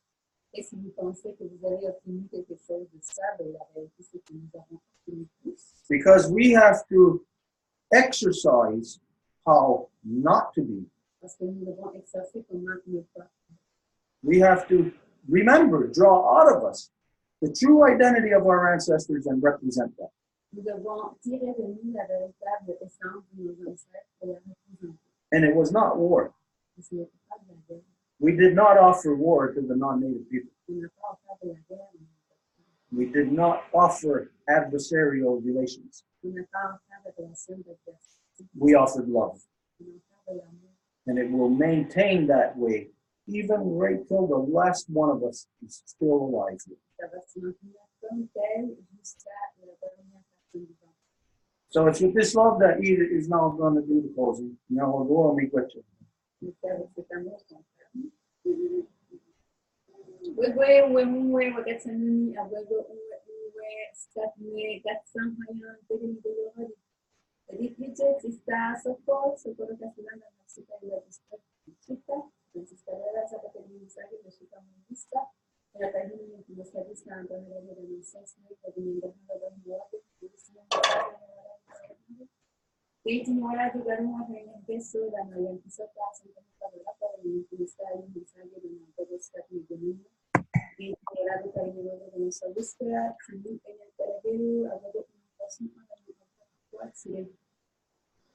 Et si vous pensez que vous avez obtenu quelque chose de ça, la réalité c'est que nous avons obtenu plus. Because we have to exercise how not to be. Parce que nous devons exercer comment ne pas. We have to remember, draw out of us the true identity of our ancestors and represent that. Nous devons tirer de nous la véritable essence de nos ancêtres et la représenter. And it was not war. Et ce n'était pas de la guerre. We did not offer war to the non-native people. On n'a pas offert de la guerre. We did not offer adversarial relations. On n'a pas offert de relations d'adversité. We offered love. On a offert de l'amour. And it will maintain that way, even right till the last one of us is still alive. Ça va se maintenir comme tel jusqu'à la dernière personne vivante. So it's with this love that Edith is now going to do the closing. Now we'll go and meet with you. Wewe wewe wakati nini abwego uwe statme gatsan hayan degni de yori. Ripete sta sopot sopot kasilana na sita ya sita sita la sapa de mensaje de sita munista. La tajini ni msabisa andana de mensaje de ndana da muade. Dating wala de garuma kaya peso da na yan pisota sa para para ni mensaje de na sta ni y era de cariño de nuestra búsqueda, también en el terreno, a ver comunicación con la actual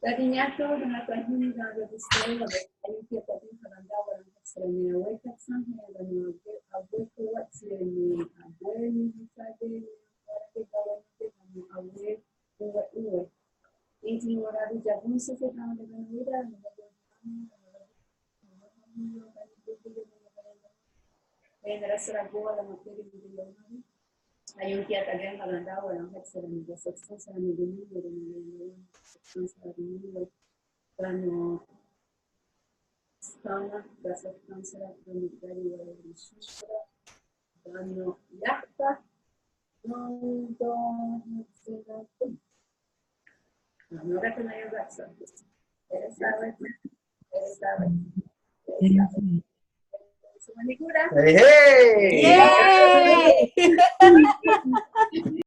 la niñato de la tajina de la historia de la que también andaba en la ceremonia hueca sangre de nuevo abuelo watsire ni abuelo ni sabe para que cada abuelo uwe y ahora ya no se se trata de la vida Vendrá boa da matéria individual. Aí um que também vai andar o não vai ser amiga sexual será amiga minha sexual será minha para no stana da sexual será para no carinho de susta para no yakta não será não vai ter nada graça ela sabe Hey, hey! Yay!